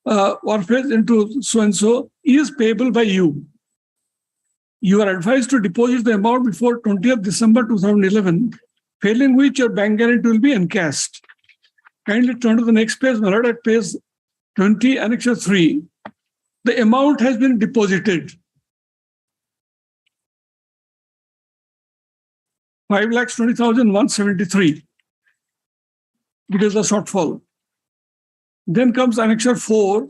Wharfage into so-and-so is payable by you. You are advised to deposit the amount before 20th December 2011, failing which your bank guarantee will be encashed. Kindly turn to the next page, my lord, at page 20, Annexure 3. The amount has been deposited. 5,20,173. It is the shortfall. Then comes Annexure 4,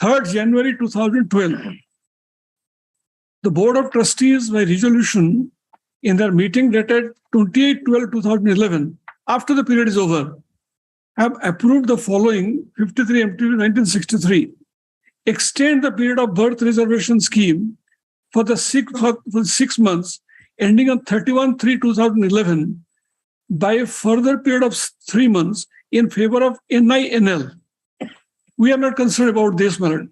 3rd January 2012. The Board of Trustees by resolution in their meeting dated 28/12/2011, after the period is over, have approved the following 53 MTV 1963. Extend the period of berth reservation scheme for the 6 months ending on 31/3/2011 by a further period of 3 months in favor of NINL. We are not concerned about this matter.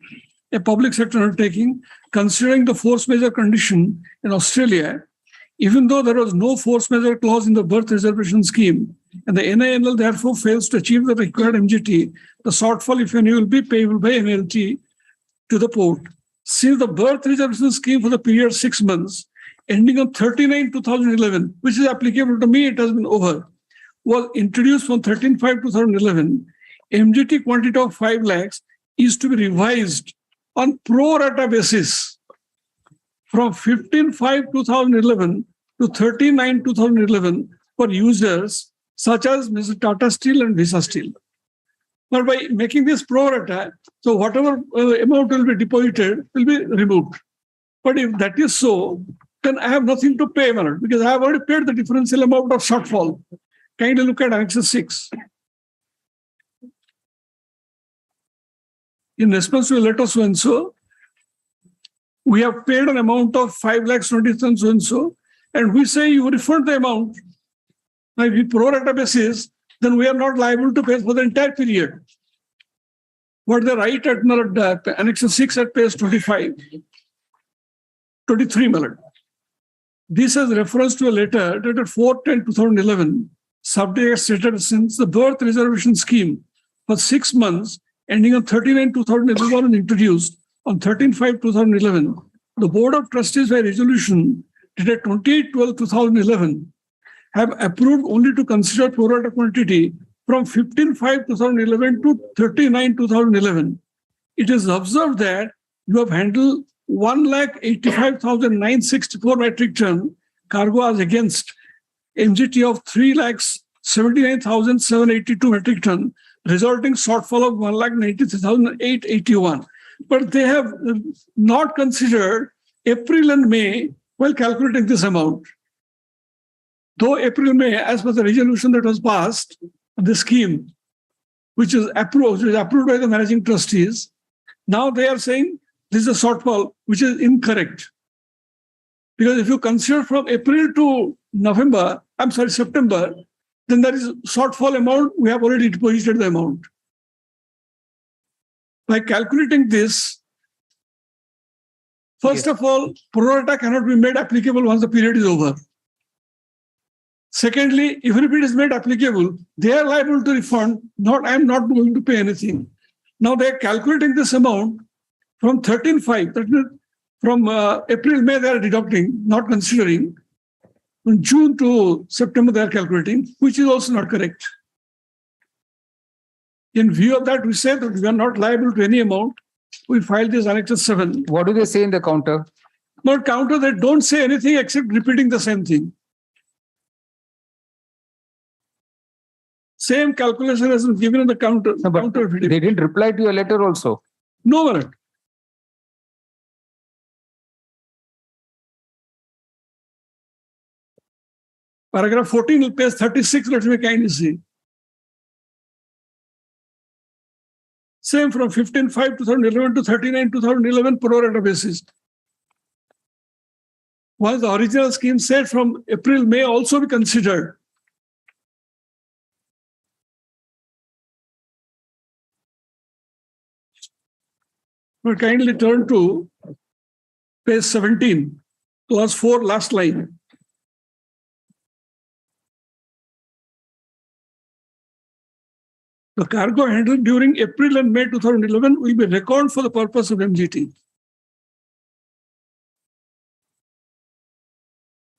A public sector undertaking, considering the force majeure condition in Australia, even though there was no force majeure clause in the berth reservation scheme, and the NINL therefore fails to achieve the required MGT, the shortfall, if any, will be payable by NLT to the port. Since the berth reservation scheme for the period 6 months, ending on 39/2011, which is applicable to me, it has been over, was introduced from 13/5/2011, MGT quantity of 5 lakhs is to be revised on pro rata basis from 15/5/2011 to 39/2011 for users such as Mr. Tata Steel and Visa Steel. But by making this pro rata, so whatever amount will be deposited will be removed. But if that is so, then I have nothing to pay, because I have already paid the differential amount of shortfall. Kindly look at Annexure 6. In response to a letter so-and-so, we have paid an amount of 5,20,000 so-and-so, and we say you refund the amount. Now, if we pro rata basis, then we are not liable to pay for the entire period. What they write at Annexure 6 at page 25, 23, Malad. This has reference to a letter dated 4/10/2011, subject stated since the berth reservation scheme for 6 months ending on 39/2011 was introduced on 13/5/2011. The Board of Trustees by resolution dated 28/12/2011 have approved only to consider pro rata quantity from 15/5/2011 to 39/2011. It is observed that you have handled 1,85,964 metric ton cargo as against MGT of 3,79,782 metric ton, resulting shortfall of 1,93,881. But they have not considered April and May while calculating this amount. Though April, May, as per the resolution that was passed, the scheme, which is approved by the managing trustees, now they are saying this is a shortfall, which is incorrect. Because if you consider from April to September, then there is shortfall amount, we have already deposited the amount. By calculating this, First of all, pro rata cannot be made applicable once the period is over. Secondly, even if it is made applicable, they are liable to refund. I am not going to pay anything. Now they are calculating this amount from 13.5. That means from April, May they are deducting, not considering. From June to September they are calculating, which is also not correct. In view of that, we say that we are not liable to any amount. We filed this Annex 7. What do they say in the counter? No counter, they don't say anything except repeating the same thing. Same calculation has been given in the counter. No, but they didn't reply to your letter also. No, Marat. Paragraph 14, page 36, let me kindly see. Same from 15.5 2011 to 39 2011 pro rata basis. Once the original scheme said from April, May also be considered. But kindly turn to page 17, clause 4, last line. The cargo handled during April and May 2011 will be reckoned for the purpose of MGT.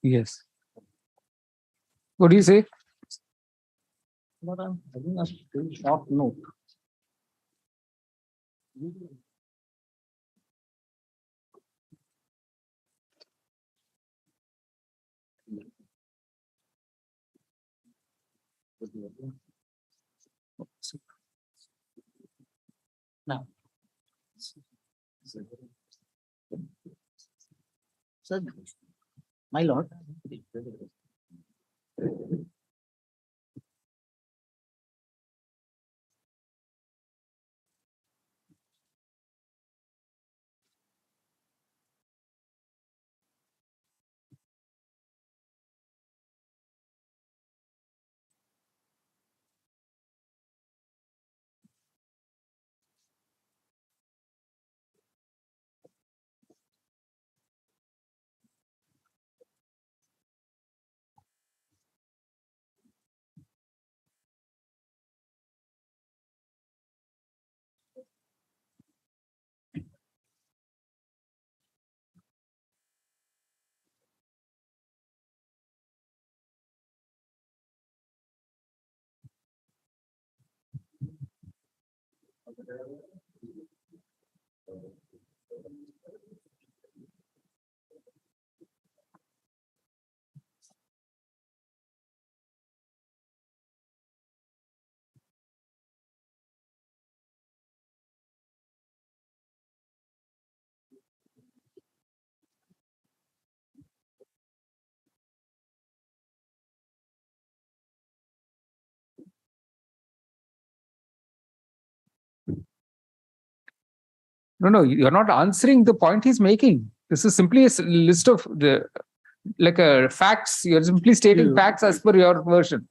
Yes. What do you say? But I'm having a very short note. Now, sir, my lord. No, you're not answering the point he's making. This is simply a list of facts. You're simply stating facts as per your version.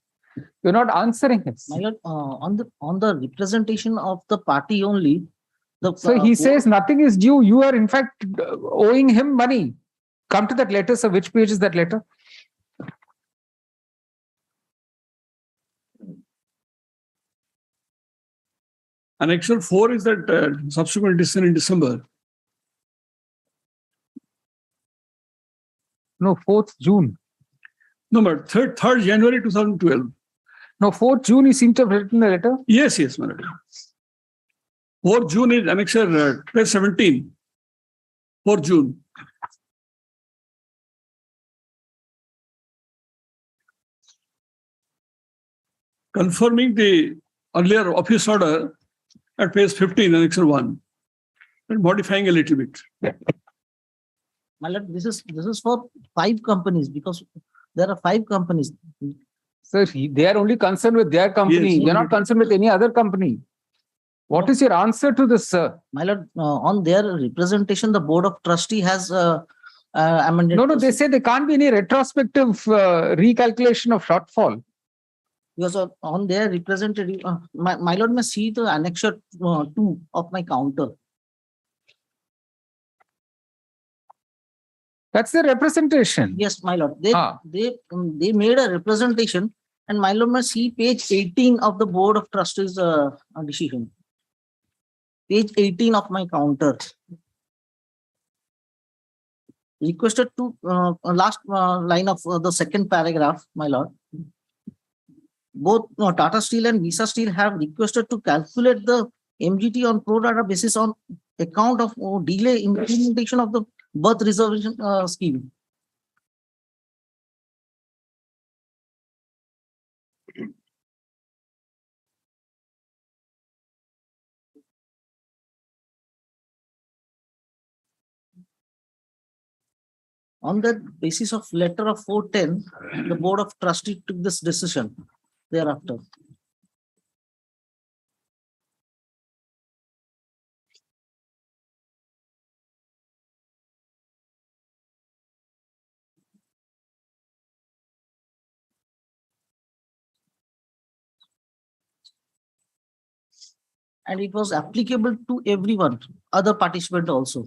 You're not answering it. My lord, on the representation of the party only. So he says nothing is due. You are in fact owing him money. Come to that letter, sir. Which page is that letter? Annex 4 is that subsequent decision in December. No, 4th June. No, but 3rd January 2012. No, 4th June, you seem to have written the letter? Yes, my lord. 4th June is annexure page 17. 4th June. Confirming the earlier office order at page 15, annexure 1, and modifying a little bit. My lord, this is for 5 companies because there are 5 companies. Sir, they are only concerned with their company. Yes. They're not concerned with any other company. What is your answer to this, sir? My lord, on their representation, the board of trustee has amended. No, they say there can't be any retrospective recalculation of shortfall. Because on their representative, my lord may see the annexure 2 of my counter. That's the representation. Yes, my lord. They made a representation, and my lord must see page 18 of the Board of Trustees decision. Page 18 of my counter. Requested to last line of the second paragraph, my lord. Both Tata Steel and Visa Steel have requested to calculate the MGT on pro rata basis on account of delay in implementation of the birth reservation scheme. On the basis of letter of 410, the Board of Trustees took this decision thereafter. And it was applicable to everyone, other participant also.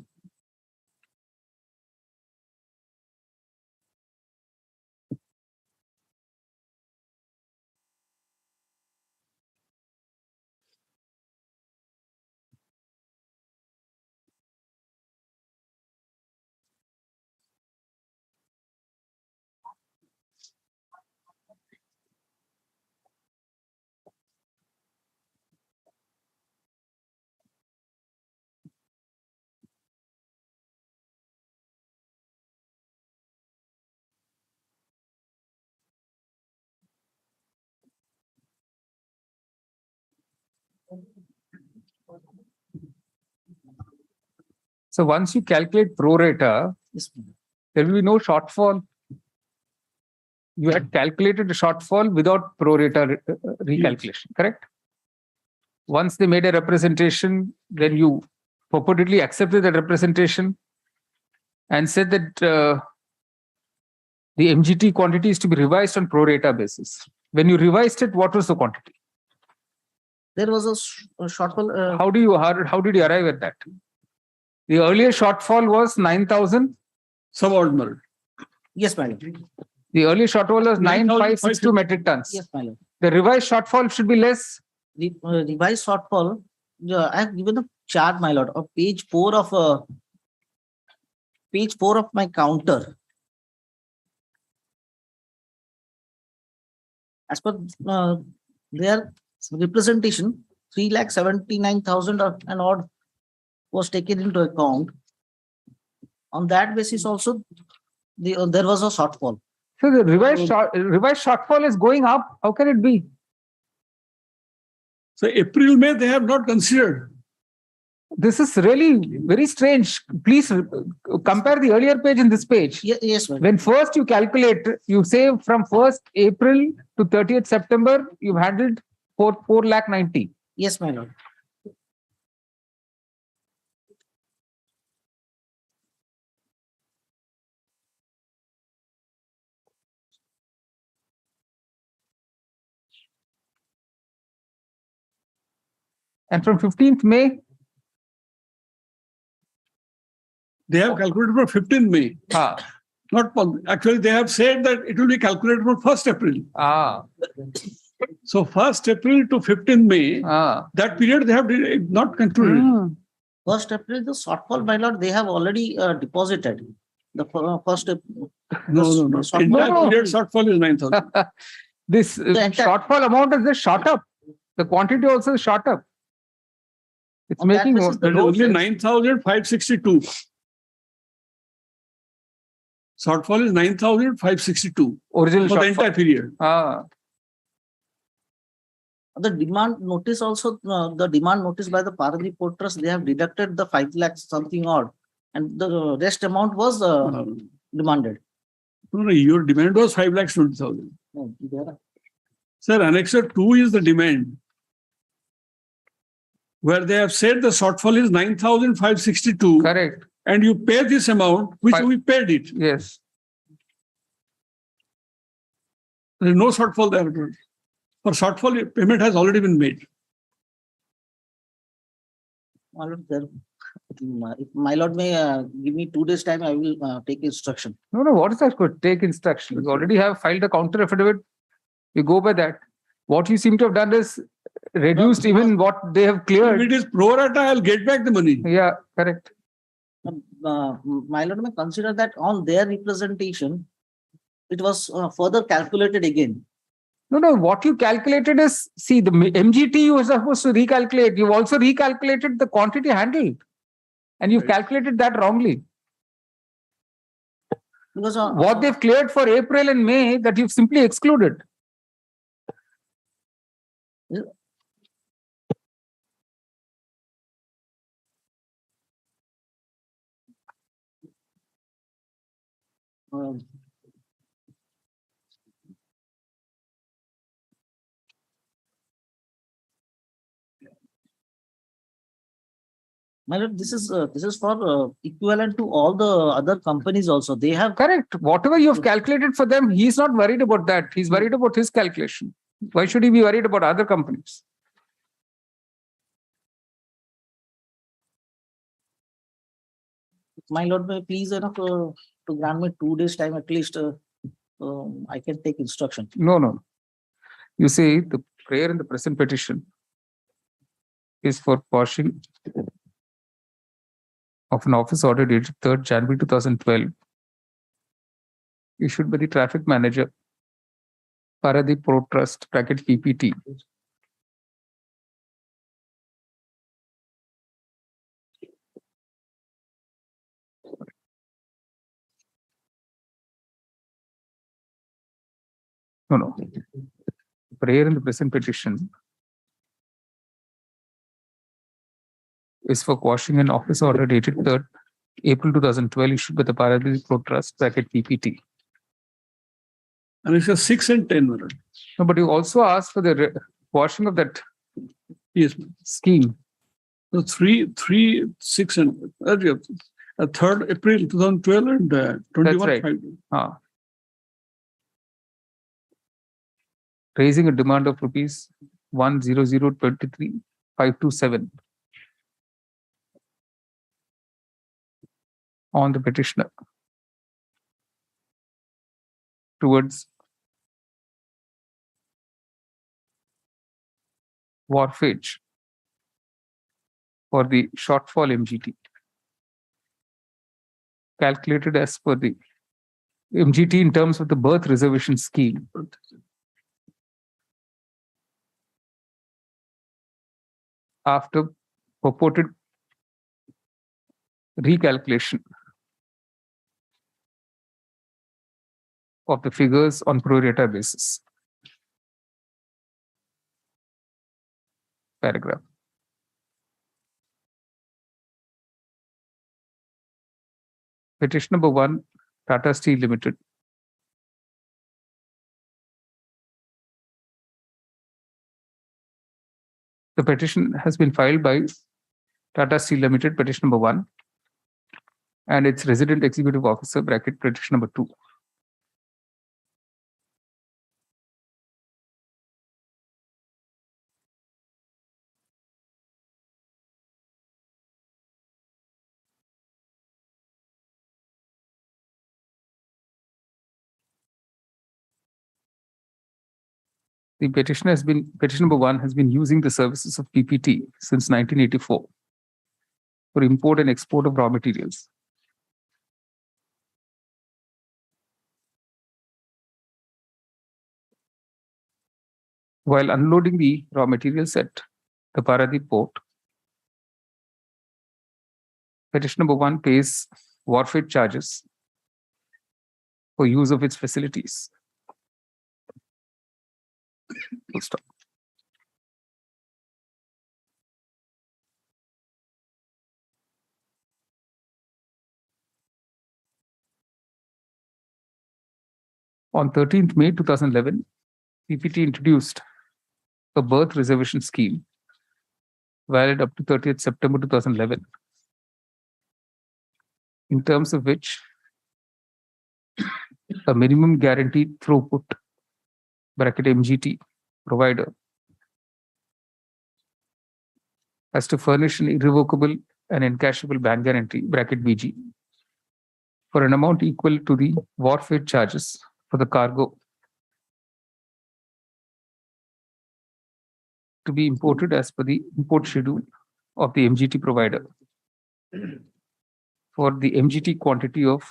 So once you calculate pro rata, there will be no shortfall. You had calculated a shortfall without pro rata recalculation, correct? Once they made a representation, then you purportedly accepted the representation and said that the MGT quantity is to be revised on pro rata basis. When you revised it, what was the quantity? There was a shortfall. How did you arrive at that? The earlier shortfall was 9,000 subordinate. Yes, madam. The earlier shortfall was 9,562 metric tons. Yes, madam. The revised shortfall should be less. The revised shortfall, I have given a chart, my lord, of page 4 of my counter. As per their representation, 3,79,000 and odd was taken into account. On that basis also, there was a shortfall. So the revised shortfall is going up. How can it be? So April, May, they have not considered. This is really very strange. Please compare the earlier page and this page. Yes, madam. When first you calculate, you say from 1st April to 30th September, you've handled 4,90,000. Yes, my lord. And from 15th May? They have calculated from 15th May. Not actually, they have said that it will be calculated from 1st April. So 1st April to 15th May, that period they have not concluded. 1st April, the shortfall, my lord, they have already deposited. The first. No. Entire period shortfall is 9,000. This shortfall amount is just shot up. The quantity also is shot up. It's making only 9,562. Shortfall is 9,562. Original for the entire period. The demand notice also, the demand notice by the Paradip Port Trust, they have deducted the 5 lakhs something odd, and the rest amount was demanded. No, your demand was 5,20,000. No, Sir, Annexure 2 is the demand, where they have said the shortfall is 9,562. Correct. And you pay this amount, which we paid it. Yes. There is no shortfall there. For shortfall, payment has already been made. If my lord may give me 2 days time, I will take instruction. No, no, what is that? Could take instruction. You already have filed a counter affidavit. You go by that. What you seem to have done is reduced even what they have If cleared. it is pro rata, I'll get back the money. Yeah, correct. My lord may consider that on their representation, it was further calculated again. No, what you calculated is, see, the MGT you were supposed to recalculate. You've also recalculated the quantity handled. And you've calculated that wrongly. Because what they've cleared for April and May, that you've simply excluded. My lord, this is for equivalent to all the other companies also. They have correct. Whatever you have calculated for them, he's not worried about that. He's worried about his calculation. Why should he be worried about other companies? My lord, may please enough to grant me 2 days time at least. I can take instruction. No. You see, the prayer in the present petition is for quashing of an office order dated 3rd January 2012, issued by the traffic manager, Paradip Pro Trust, bracket PPT. No. Prayer in the present petition is for quashing an office order dated 3rd April 2012, issued by the Paradip Pro Trust, bracket PPT. And it's a 6 and 10. Right? No, but you also asked for the quashing of that scheme. So 3, 6, and 3rd April 2012 and 21. That's right. Raising a demand of rupees 100,23,527 on the petitioner towards wharfage for the shortfall MGT, calculated as per the MGT in terms of the berth reservation scheme. After purported recalculation of the figures on pro rata basis. Paragraph. Petition number 1, Tata Steel Limited. The petition has been filed by Tata Steel Limited, petition number 1, and its resident executive officer, bracket petition number 2. The petition number 1 has been using the services of PPT since 1984 for import and export of raw materials. While unloading the raw materials at the Paradip port, petition number 1 pays wharfage charges for use of its facilities. Full stop. On 13th May 2011, PPT introduced a berth reservation scheme valid up to 30th September 2011, in terms of which a minimum guaranteed throughput, bracket MGT, provider has to furnish an irrevocable an encashable bank guarantee bracket BG for an amount equal to the wharfage charges for the cargo to be imported as per the import schedule of the MGT provider for the MGT quantity of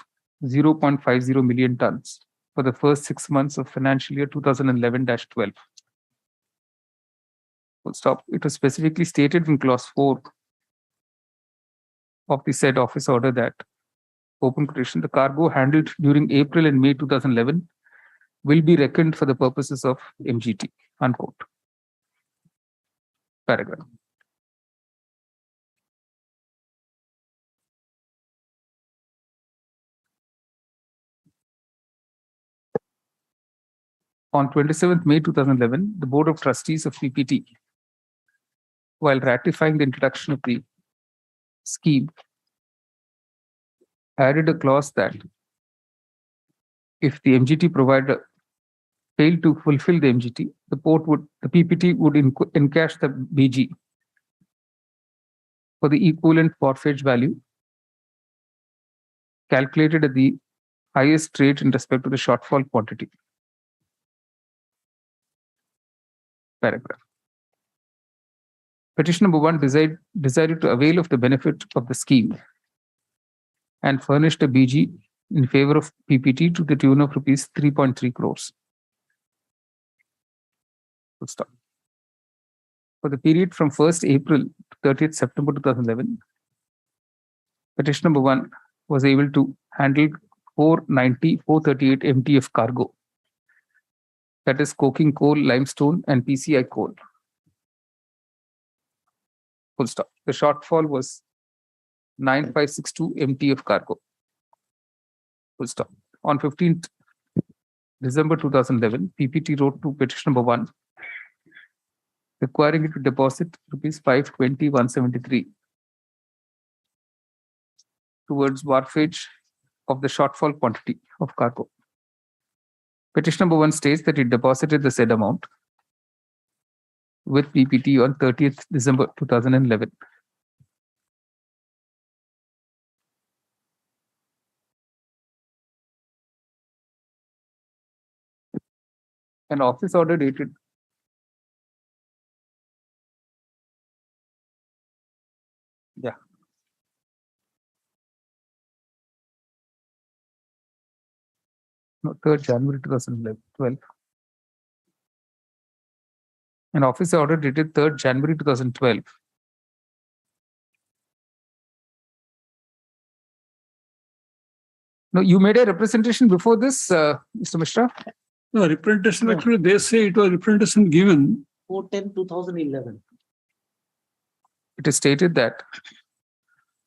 0.50 million tons for the first 6 months of financial year 2011-12. Full stop. It was specifically stated in clause 4 of the said office order that, open quotation, the cargo handled during April and May 2011 will be reckoned for the purposes of MGT, unquote. Paragraph. On 27th May 2011, the Board of Trustees of PPT, while ratifying the introduction of the scheme, added a clause that if the MGT provider failed to fulfill the MGT, the PPT would encash the BG for the equivalent forfeit value calculated at the highest rate in respect to the shortfall quantity. Paragraph. Petition number 1 decided to avail of the benefit of the scheme and furnished a BG in favor of PPT to the tune of rupees 3.3 crores. Full stop. For the period from 1st April to 30th September 2011, petition number 1 was able to handle 438 MT of cargo, that is coking coal, limestone, and PCI coal. Full stop. The shortfall was 9562 MT of cargo. Full stop. On 15th December 2011, PPT wrote to petition number 1 requiring it to deposit rupees 520,173 towards wharfage of the shortfall quantity of cargo. Petition number 1 states that it deposited the said amount with PPT on 30th December 2011. An office order dated no, 3rd January 2012. An office order dated 3rd January 2012 No, you made a representation before this, Mr. Mishra? No, representation, actually, they say it was representation given. 4/10/2011. It is stated that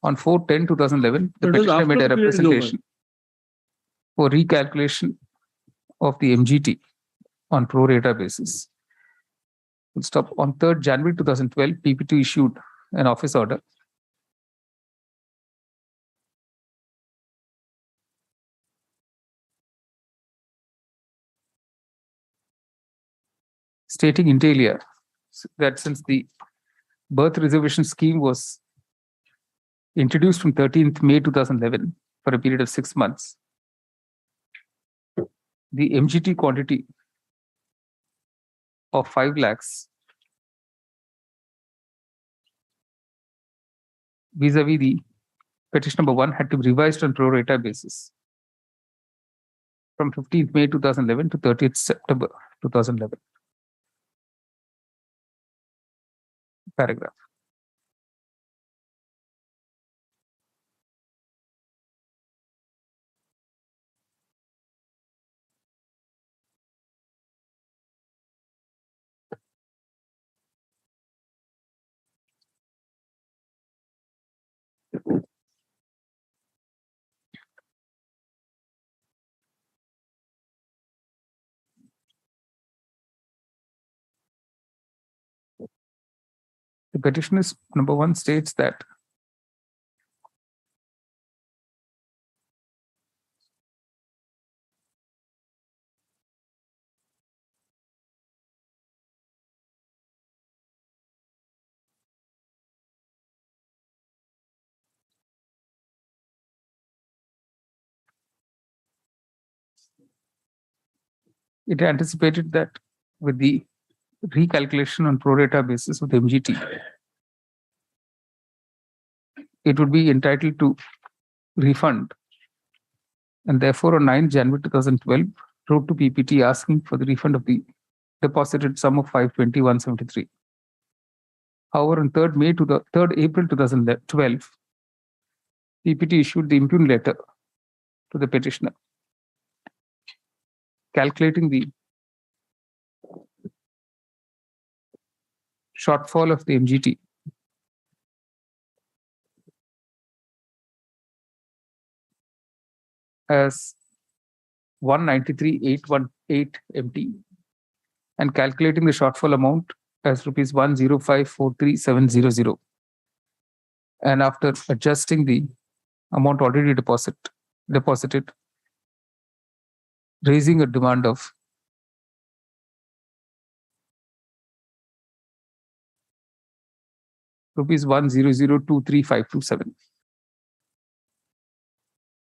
on 4/10/2011, the That was petitioner made a after the period is over. representation for recalculation of the MGT on pro rata basis. Full stop. On 3rd January 2012, PPT issued an office order stating inter alia that since the birth reservation scheme was introduced from 13th May 2011 for a period of 6 months, the MGT quantity of 5 lakhs vis-a-vis the petition number 1 had to be revised on pro rata basis from 15th May 2011 to 30th September 2011. Paragraph. The petitioner's number 1 states that it anticipated that with the recalculation on pro rata basis with MGT, it would be entitled to refund. And therefore, on 9 January 2012, wrote to PPT asking for the refund of the deposited sum of 521.73. However, on 3rd April 2012, PPT issued the impugn letter to the petitioner, calculating the shortfall of the MGT as 193,818 MT and calculating the shortfall amount as rupees 105,43,700. And after adjusting the amount already deposited, raising a demand of rupees 100,23527.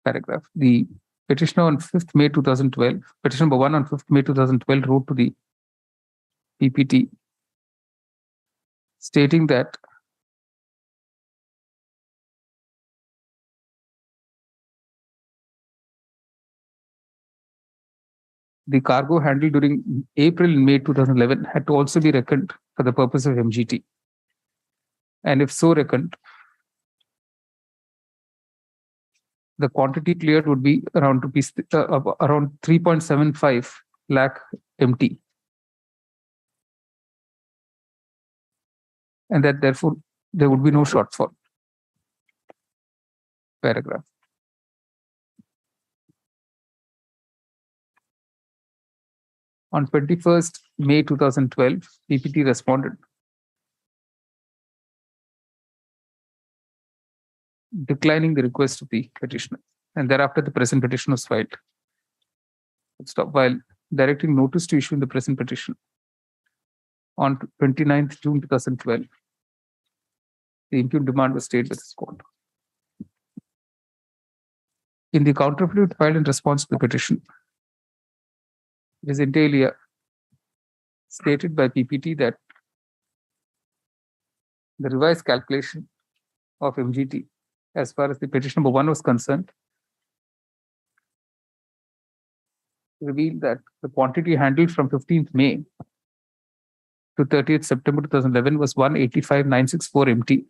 Paragraph. The petitioner on 5th May 2012, petition number 1 on 5th May 2012 wrote to the PPT stating that the cargo handled during April and May 2011 had to also be reckoned for the purpose of MGT. And if so reckoned, the quantity cleared would be around 3.75 lakh MT. And that therefore there would be no shortfall. Paragraph. On 21st May 2012, PPT responded declining the request of the petitioner, and thereafter the present petition was filed. While directing notice to issue in the present petition on 29th June 2012, the impugn demand was stayed with this court. In the counterfeit filed in response to the petition, it is inter alia stated by PPT that the revised calculation of MGT as far as the petition number 1 was concerned revealed that the quantity handled from 15th May to 30th September 2011 was 185,964 MT,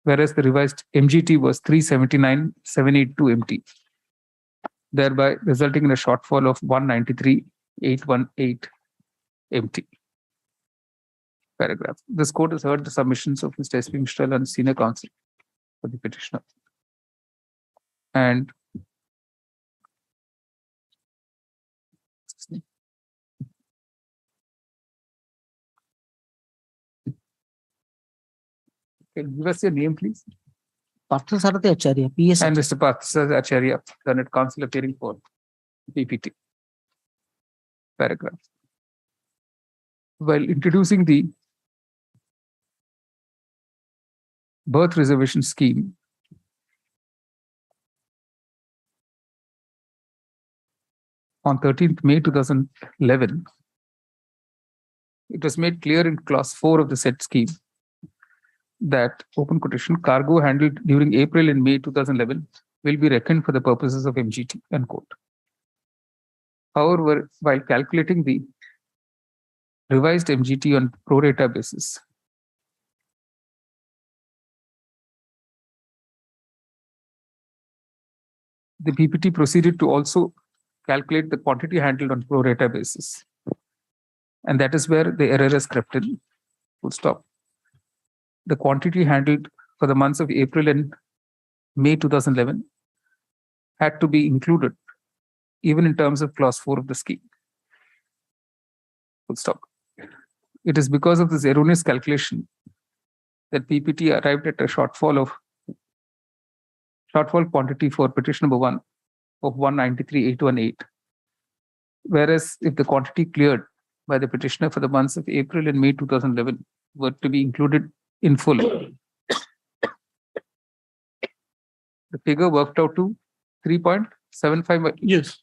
whereas the revised MGT was 379,782 MT, thereby resulting in a shortfall of 193,818 MT. Paragraph. This court has heard the submissions of Mr. S.P. Mishral and senior counsel for the petitioner. And can you give us your name, please? Parthasarathy Acharya, PS. And Mr. Parthasarathy Acharya, Learned Counsel appearing for PPT. Paragraph. While introducing the birth reservation scheme, on 13th May 2011, it was made clear in clause 4 of the said scheme that, open quotation, cargo handled during April and May 2011 will be reckoned for the purposes of MGT, end quote. However, while calculating the revised MGT on pro rata basis, the PPT proceeded to also calculate the quantity handled on pro rata basis. And that is where the error has crept in. Full stop. The quantity handled for the months of April and May 2011 had to be included, even in terms of clause 4 of the scheme. Full stop. It is because of this erroneous calculation that PPT arrived at a shortfall quantity for petition number 1 of 193,818. Whereas if the quantity cleared by the petitioner for the months of April and May 2011 were to be included in full, the figure worked out to 3.75. Yes.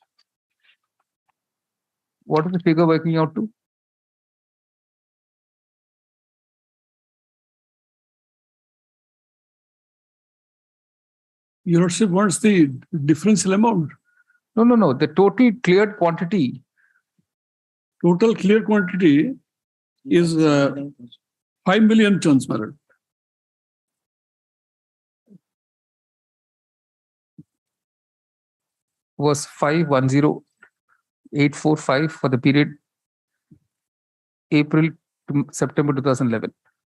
What is the figure working out to? Your Lordship wants the differential amount. No. The total cleared quantity. Total clear quantity is 5 million tons, my lord. Was 510,845 for the period April to September 2011.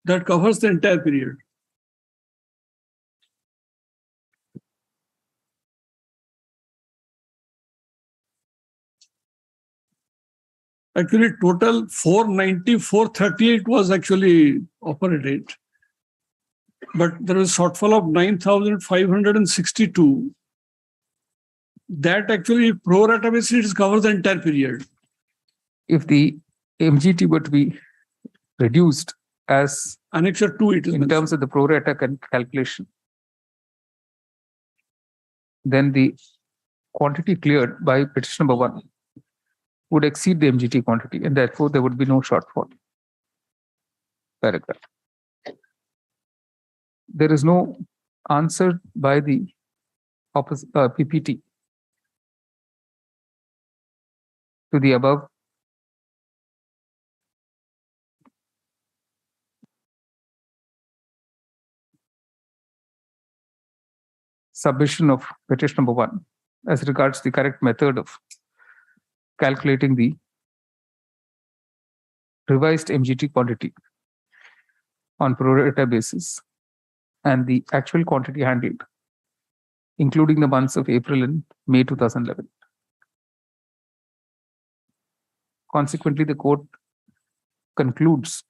That covers the entire period. Actually, total 490, 438 was actually operated. But there is shortfall of 9,562. That actually pro rata basis covers the entire period. If the MGT were to be reduced as Annexure 2, it is in terms of the pro rata calculation, then the quantity cleared by petition number 1 would exceed the MGT quantity, and therefore there would be no shortfall. Paragraph. There is no answer by the PPT to the above submission of petition number 1 as regards the correct method of calculating the revised MGT quantity on pro rata basis and the actual quantity handled, including the months of April and May 2011. Consequently, the court concludes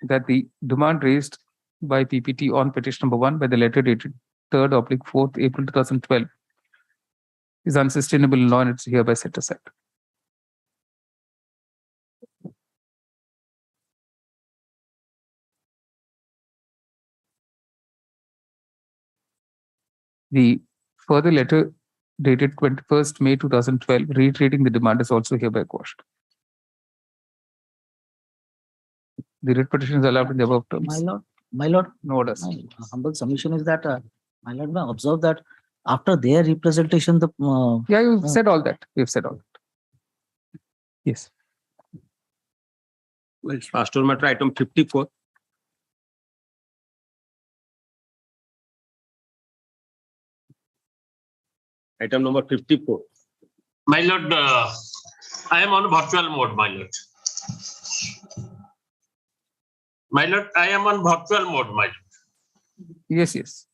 that the demand raised by PPT on petition number 1 by the letter dated 3rd/4th April 2012 is unsustainable in law and it's hereby set aside. The further letter dated 21st May 2012 reiterating the demand is also hereby quashed. The writ petition is allowed in the above terms. My lord, No orders. my humble submission is that, my lord, may observe that after their representation, the Yeah, you've said all that. You've said all that. Yes. Pastor matter item 54. Item number 54. My lord, I am on virtual mode, my lord. My lord, I am on virtual mode, my lord. Yes.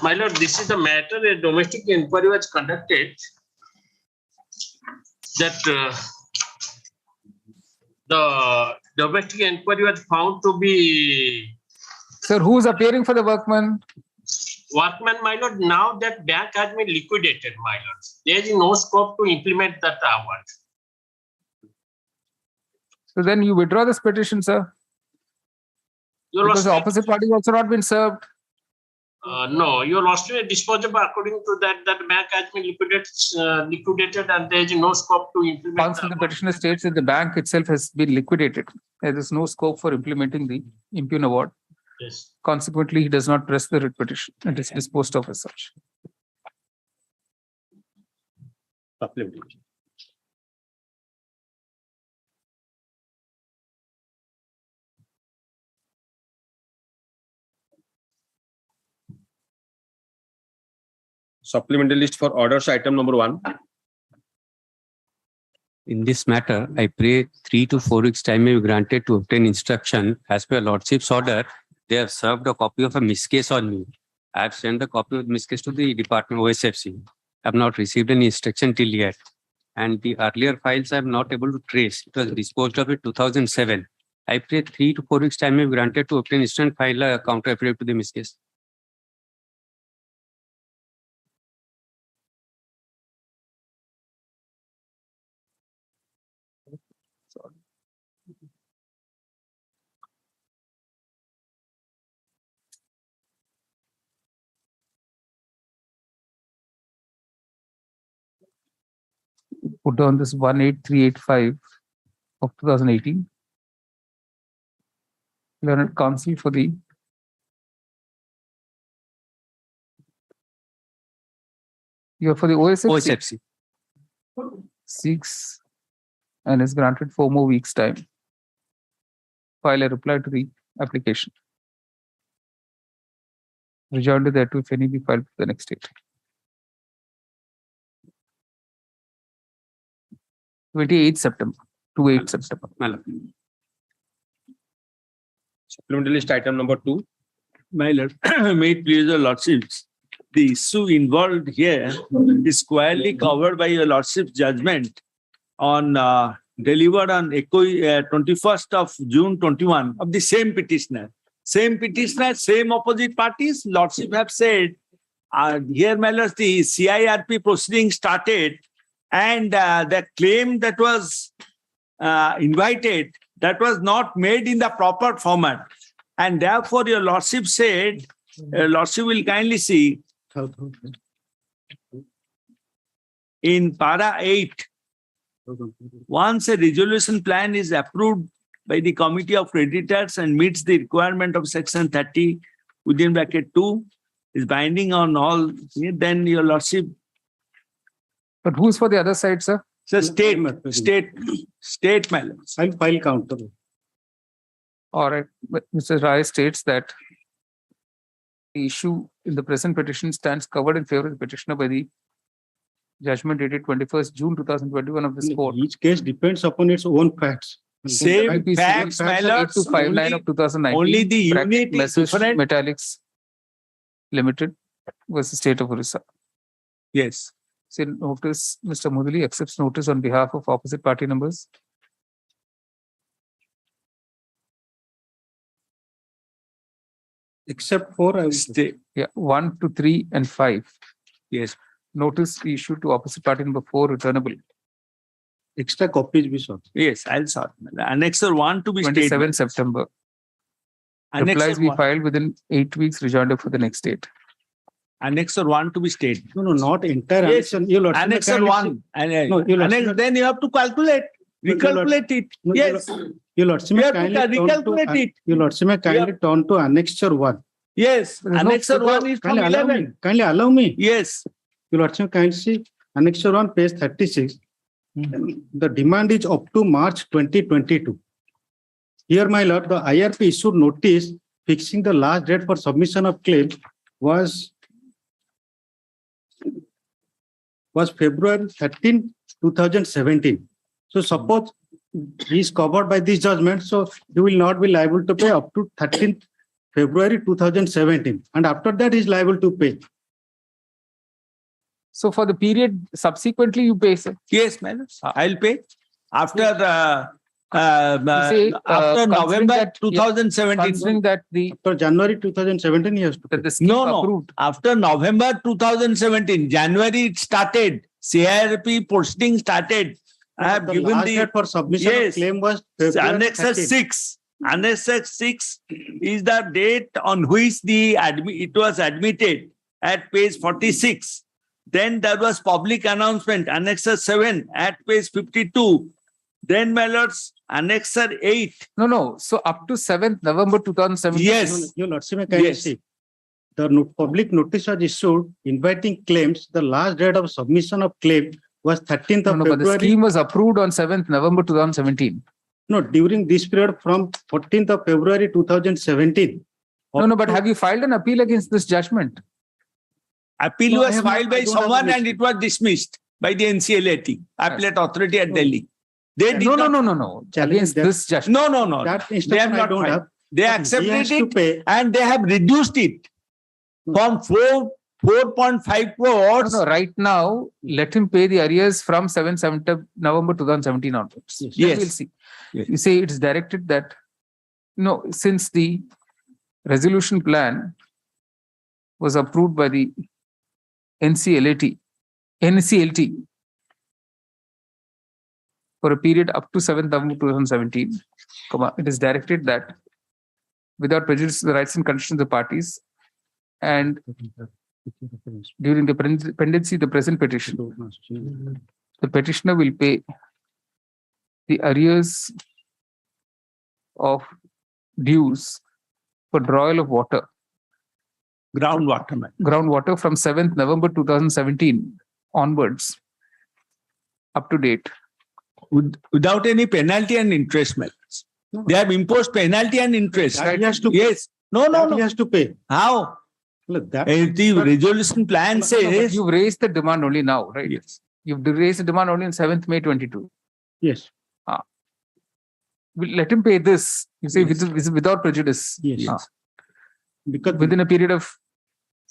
My lord, this is the matter a domestic inquiry was conducted that the domestic inquiry was found to be Sir, who is appearing for the workman? workman, my lord. Now that bank has been liquidated, my lord. There is no scope to implement that award. So then you withdraw this petition, sir. Because the opposite party has also not been served. No, you lost a disposable according to that bank has been liquidated and there is no scope to implement. Once the petitioner states that the bank itself has been liquidated, there is no scope for implementing the impugn award. Yes. Consequently, he does not press the writ petition and is disposed of as such. Supplementary list for orders item number 1. In this matter, I pray 3 to 4 weeks time may be granted to obtain instruction. As per Lordship's order, they have served a copy of a miscase on me. I have sent the copy of miscase to the department OSFC. I have not received any instruction till yet. And the earlier files I am not able to trace. It was disposed of in 2007. I pray 3 to 4 weeks time may be granted to obtain instant file a counter affidavit to the miscase. put down this 18385 of 2018. Learned Council for the for the OSFC. Seeks and is granted 4 more weeks' time. File a reply to the application. Rejoinder thereto, if any, be filed for the next date. 28th September. 28th September. Supplementary list item number 2. My lord, may it please your lordships, the issue involved here is squarely covered by your lordship's judgment on delivered on 21st of June 21 of the same petitioner. Same petitioner, same opposite parties. Lordship have said, here, my lords, the CIRP proceeding started and the claim that was invited, that was not made in the proper format. And therefore, your lordship said, lordship will kindly see in para 8, once a resolution plan is approved by the Committee of Creditors and meets the requirement of section 30 within bracket 2, is binding on all, then your lordship. But who's for the other side, sir? So state, my lords. I'll file counter. All right. But Mr. Rai states that the issue in the present petition stands covered in favor of the petitioner by the judgment dated 21st June 2021 of this court. Each case depends upon its own facts. Same facts, my lords. 8259 of 2019. Only the unit is different. Metallics Limited versus State of Orissa. Yes. So notice, Mr. Mudali accepts notice on behalf of opposite party numbers. Except for, I will stay. Yeah, 1 to 3 and 5. Yes. Notice issued to opposite party number 4 returnable. Extra copies be sought. Yes, I'll sort. Annexer 1 to be 27 September. Replies be filed within 8 weeks, rejoinder for the next date. Annexer 1 to be stated. No, not entire. Yes. Annexer 1. Then you have to calculate. Recalculate it. Yes. Your lordship may kindly recalculate it. Your lordship may kindly turn to Annexure 1. Yes. Annexer 1 is from 11. Kindly allow me. Yes. Your lordship kindly see Annexure 1, page 36. The demand is up to March 2022. Here, my lord, the IRP issued notice fixing the last date for submission of claim was February 13, 2017. So suppose he is covered by this judgment, so he will not be liable to pay up to 13th February 2017. And after that, he is liable to pay. So for the period subsequently, you pay, sir? Yes, madam. I'll pay. After after November 2017. Considering that after January 2017, he has to pay. The scheme approved. After November 2017, January it started. CIRP posting started. I have given the for submission of claim was Annexer 6. Annexer 6 is the date on which it was admitted at page 46. Then there was public announcement, Annexer 7 at page 52. Then, my lords, Annexer 8. No. So up to 7th November 2017. Yes. Your lordship may kindly see. The public notice was issued inviting claims. The last date of submission of claim was 13th of February. But the scheme was approved on 7th November 2017. No, during this period from 14th of February 2017. No, but have you filed an appeal against this judgment? Appeal was filed by someone and it was dismissed by the NCLAT, Appellate Authority at Delhi. They did no. Against this judgment. No. That They have not filed. They accepted it pay. And they have reduced it from 4.5 crores. No, right now, let him pay the arrears from 7th November 2017 onwards. Yes. We'll see. Yes. You say it's directed that, since the resolution plan was approved by the NCLT for a period up to 7th November 2017, it is directed that without prejudice to the rights and conditions of the parties and during the pendency of the present petition, the petitioner will pay the arrears of dues for drawal of water, groundwater from 7th November 2017 onwards, up to date. Without any penalty and interest, my lords. They have imposed penalty and interest. He has to Yes. No. He has to pay. How? Look, that. The resolution plan says. You've raised the demand only now, right? Yes. You've raised the demand only on 7th May 22. Yes. We'll let him pay this. You say without prejudice. Yes. Because within a period of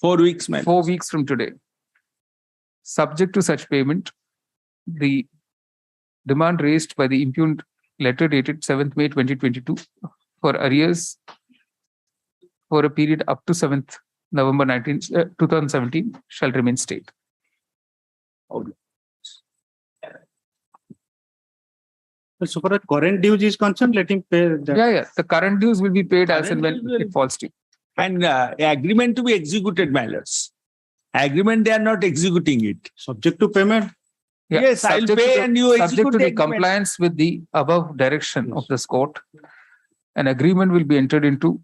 4 weeks, 4 weeks from today. Subject to such payment, the demand raised by the impugned letter dated 7th May 2022 for arrears for a period up to 7th November 2017 shall remain stayed. So far as current dues is concerned, let him pay that. Yeah. The current dues will be paid as and when it falls due. And agreement to be executed, my lords. Agreement, they are not executing it. Subject to payment. Yeah, Yes, I'll pay and you subject execute to the the agreement. compliance with the above direction of this court. An agreement will be entered into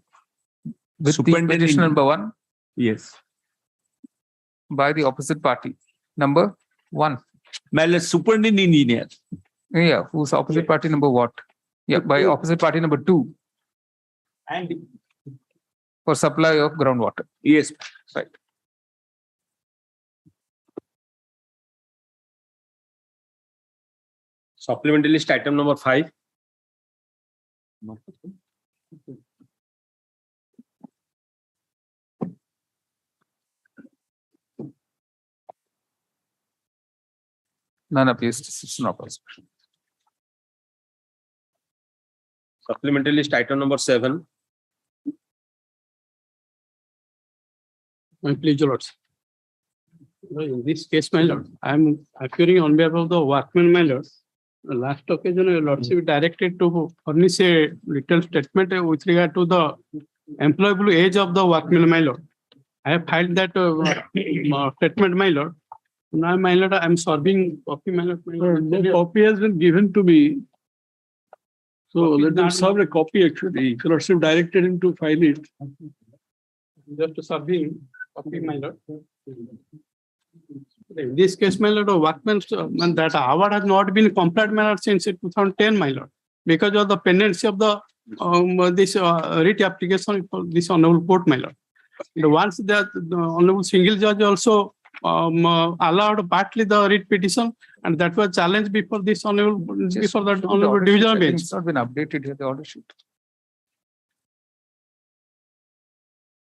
with the petitioner number 1 Yes. by the opposite party. Number 1. My lord, superintendent engineer. Yeah, who's opposite party number what? Yeah, by opposite party number 2 And for supply of groundwater. yes, Right. Supplementary list item number 5. None appears decision of prosecution. Supplementary list item number 7. My pleasure, lords. In this case, my lord, I am appearing on behalf of the workmen, my lord. The last occasion, your lordship directed to furnish a little statement with regard to the employable age of the workmen, my lord. I have filed that statement, my lord. Now, my lord, I am serving copy, my lord. No copy has been given to me. So let them serve a copy actually. Your lordship directed him to file it. Just to serve him copy, my lord. In this case, my lord, workmen, that award has not been complied, my lord, since 2010, my lord, because of the pendency of the this writ application for this honorable court, my lord. And once the honorable single judge also allowed partly the writ petition, and that was challenged before this honorable before the honorable divisional bench. It's not been updated here, the order sheet.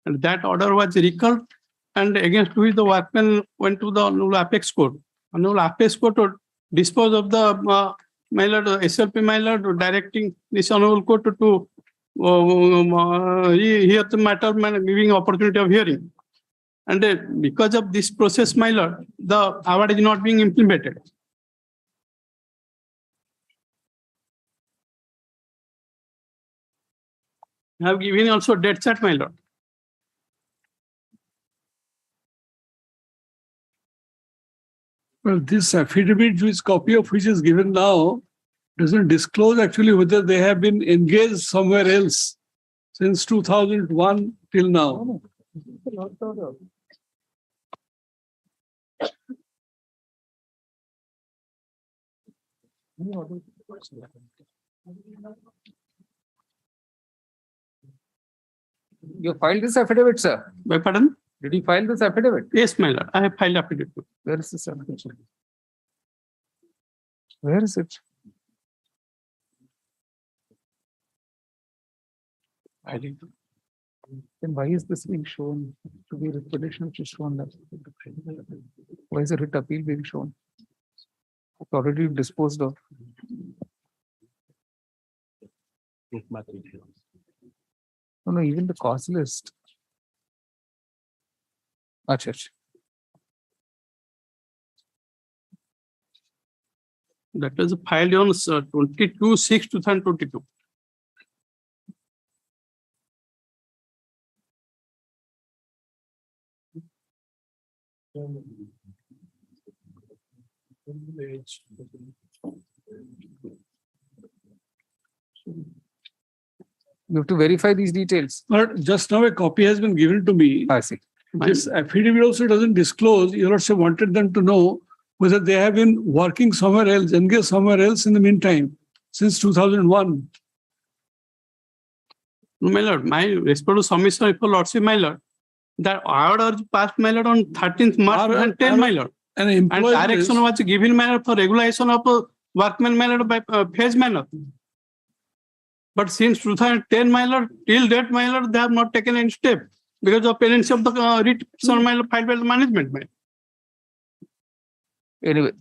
And that order was recalled, and against which the workmen went to the honorable apex court. Honorable apex court to dispose of the my lord, SLP, my lord, directing this honorable court to hear the matter, giving opportunity of hearing. And because of this process, my lord, the award is not being implemented. I have given also dead set, my lord. Well, this affidavit, which copy of which is given now, doesn't disclose actually whether they have been engaged somewhere else since 2001 till now. You filed this affidavit, sir? Pardon? Did you file this affidavit? Yes, my lord. I have filed affidavit. Where is this affidavit? Where is it? I didn't. Then why is this being shown to be a petition which is shown that? Why is a writ appeal being shown? It's already disposed of. No, even the cause list. Achha. That was filed on 22/6/2022. You have to verify these details. But just now a copy has been given to me. I see. This affidavit also doesn't disclose. Your Lordship wanted them to know whether they have been working somewhere else, engaged somewhere else in the meantime, since 2001. My lord, my response to submission for lordship, my lord. The order passed, my lord, on 13th March 2010, my lord. And direction was given, my lord, for regulation of workmen, my lord, by phase, my lord. But since 2010, my lord, till date, my lord, they have not taken any step because of pendency of the writ petition, my lord, filed by the management, my lord. Anyway,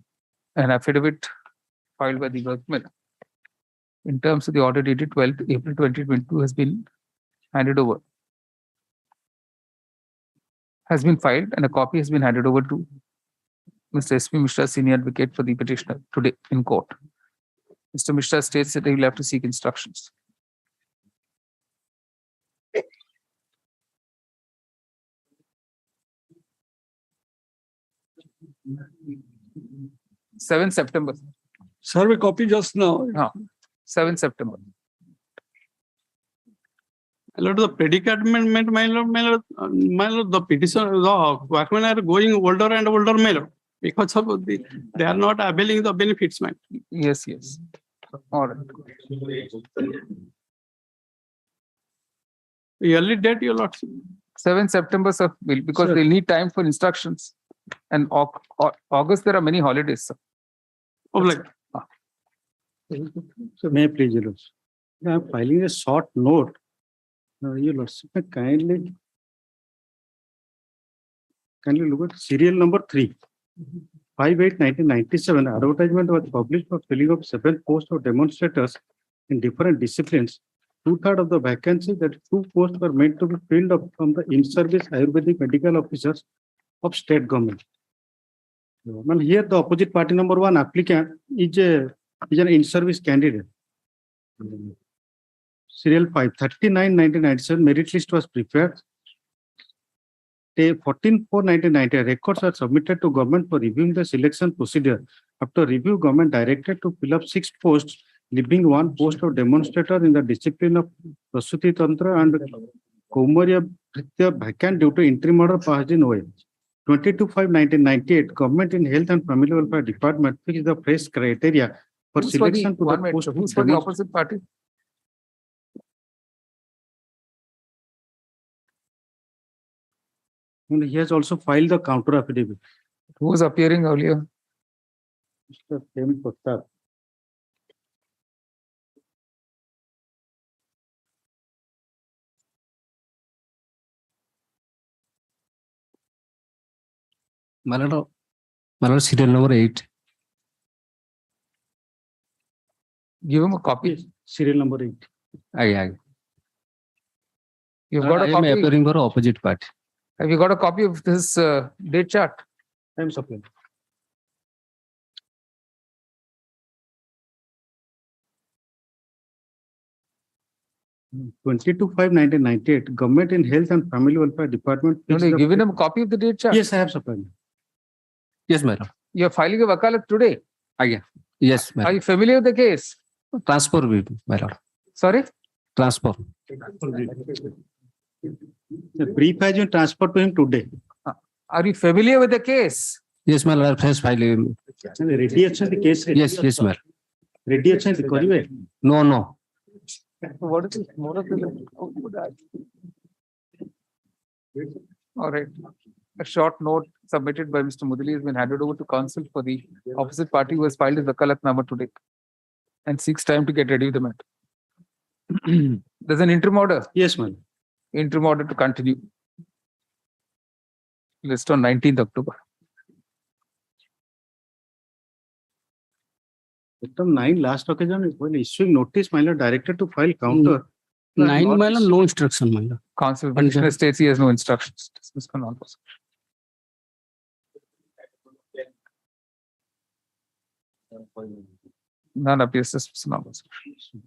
an affidavit filed by the workmen in terms of the order dated 12th April 2022 has been handed over. Has been filed and a copy has been handed over to Mr. S.P. Mishra, senior advocate for the petitioner today in court. Mr. Mishra states that he will have to seek instructions. Seventh September. Survey copy just now. No, 7th September. My lord, the predicate amendment, my lord, the petition, the workmen are going older and older, my lord, because of they are not availing the benefits, man. Yes, yes. All right. Early date, your lordship. 7th September, sir, because they'll need time for instructions. And August, there are many holidays, sir. Oh, like. So may I please, your lordship? I am filing a short note. Your lordship, kindly look at serial number 3. 5/8/1997, advertisement was published for filling of 7 posts of demonstrators in different disciplines. 2/3 of the vacancies, that 2 posts were meant to be filled up from the in-service Ayurvedic medical officers of state government. Well, here the opposite party number 1 applicant is an in-service candidate. Serial 5, 39/1997, merit list was prepared. 14/4/1990, records are submitted to government for reviewing the selection procedure. After review, government directed to fill up 6 posts, leaving 1 post of demonstrator in the discipline of Prasuti Tantra and Kaumarya Bhritya vacant due to interim order passed in OA. 22/5/1998, government in Health and Family Welfare Department fixed the fresh criteria for selection to the post. Who's for the opposite party? And he has also filed the counter affidavit. Who was appearing earlier? Mr. Prem Kottar. My lord, serial number 8. Give him a copy. Serial number 8. Aye. You've got a I am copy. appearing for opposite party. Have you got a copy of this date chart? I am supplying. Hmm. 22/5/1998, government in Health and Family Welfare Department. No, you given him a copy of the date chart? Yes, I have supplied. Yes, madam. You're filing a wakalat today? Aye. Yes, Are madam. you familiar with the case? Transfer, madam. Sorry? Transfer. The brief has been transferred to him today. Are you familiar with the case? Yes, my lord. First file. Ready action the case. Yes, madam. Ready action the karibe. No. What is more of the? All right. A short note submitted by Mr. Mudali has been handed over to counsel for the opposite party who has filed his wakalatnama today and seeks time to get ready with the matter. There's an interim order. Yes, ma'am. Interim order to continue. List on 19th October. Item 9, last occasion, when issuing notice, my lord, directed to file counter. 9, my lord, no instruction, my lord. Counsel petitioner states he has no instructions. Dismiss for non-prosecution. None appears to dismiss for non-prosecution.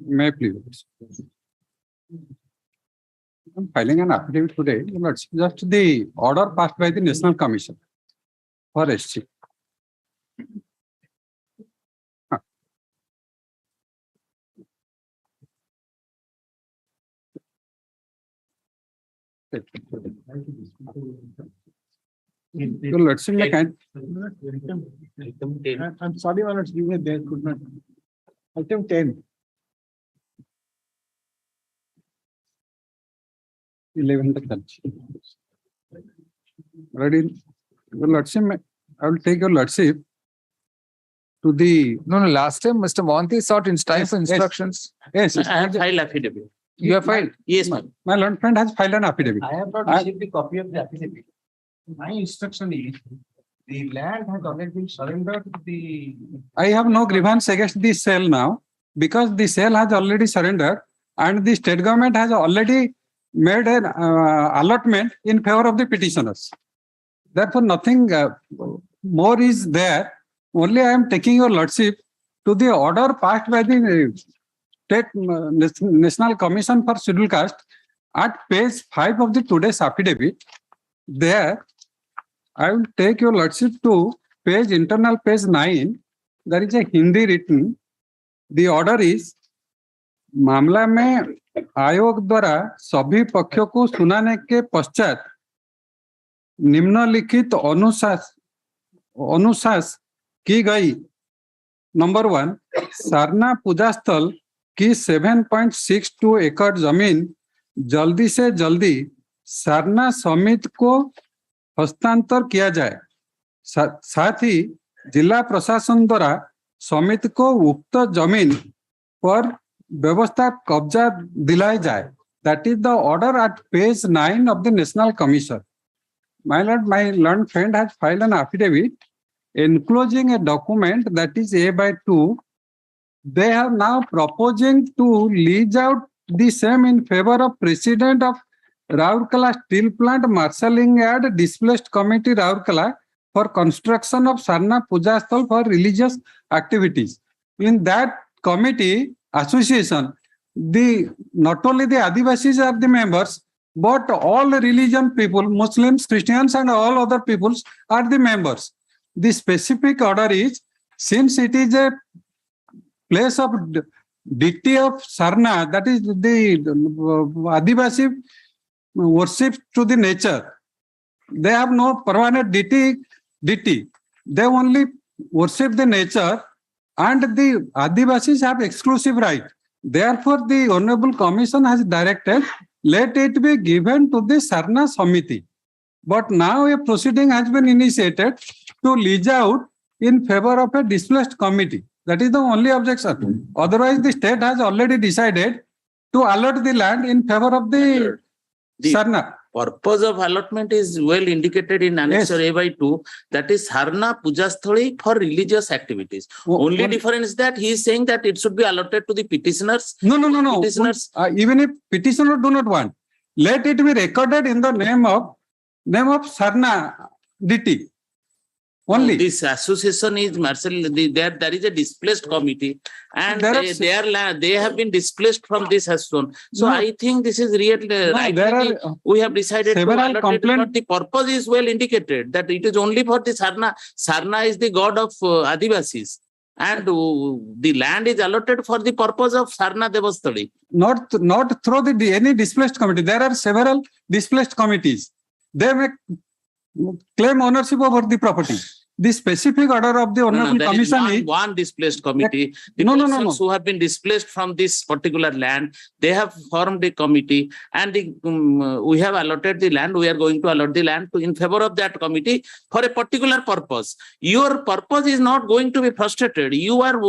May I please? I'm filing an affidavit today. Let's just the order passed by the National Commission for SC. So let's see, like, I'm sorry, my lords, you may there could not. Item 10. 11 the touch. Ready? Your lordship, I will take your lordship to the. No, last time Mr. Monty sought in time for instructions. Yes. I have filed affidavit. You have filed? Yes, ma'am. My learned friend has filed an affidavit. I have not received the copy of the affidavit. My instruction is the land has already been surrendered to the. I have no grievance against the sale now because the sale has already surrendered and the state government has already made an allotment in favor of the petitioners. Therefore, nothing more is there. Only I am taking your lordship to the order passed by the State National Commission for Scheduled Caste at page 5 of the today's affidavit. There, I will take your lordship to internal page 9. There is a Hindi written. The order is मामला में आयोग द्वारा सभी पक्षों को सुनाने के पश्चात निम्नलिखित अनुशास की गई। नंबर 1, सारना पूजा स्थल की 7.62 एकड़ जमीन जल्दी से जल्दी सारना समिति को हस्तांतर किया जाए। साथ ही जिला प्रशासन द्वारा समिति को उक्त जमीन पर व्यवस्था कब्जा दिलाया जाए। That is the order at page 9 of the National Commission. My learned friend has filed an affidavit enclosing a document that is A/2. They are now proposing to lease out the same in favor of President of Rourkela Steel Plant Marshalling Yard Displaced Committee Rourkela for construction of Sarna Puja Sthal for religious activities. In that committee association, not only the Adivasis are the members, but all religion people, Muslims, Christians, and all other peoples are the members. The specific order is, since it is a place of deity of Sarna, that is the Adivasi worship to the nature. They have no permanent deity. They only worship the nature, and the Adivasis have exclusive right. Therefore, the Honorable Commission has directed, let it be given to the Sarna Samiti. But now a proceeding has been initiated to lease out in favor of a displaced committee. That is the only objection. Otherwise, the state has already decided to allot the land in favor of the Sarna. Purpose of allotment is well indicated in Annexure A/2. That is Sarna Pujasthali for religious activities. Only difference is that he is saying that it should be allotted to the petitioners. No. Petitioners. Even if petitioners do not want, let it be recorded in the name of Sarna deity. Only this association is Marshall. There is a displaced committee, and they have been displaced from this association. So I think this is really right. We have decided to allocate, but the purpose is well indicated that it is only for the Sarna. Sarna is the god of Adivasis, and the land is allotted for the purpose of Sarna Devasthali. Not through any displaced committee. There are several displaced committees. They may claim ownership over the property. The specific order of the Honorable Commission is one displaced committee. The persons who have been displaced from this particular land, they have formed a committee, and we have allotted the land. We are going to allot the land in favor of that committee for a particular purpose. Your purpose is not going to be frustrated. You are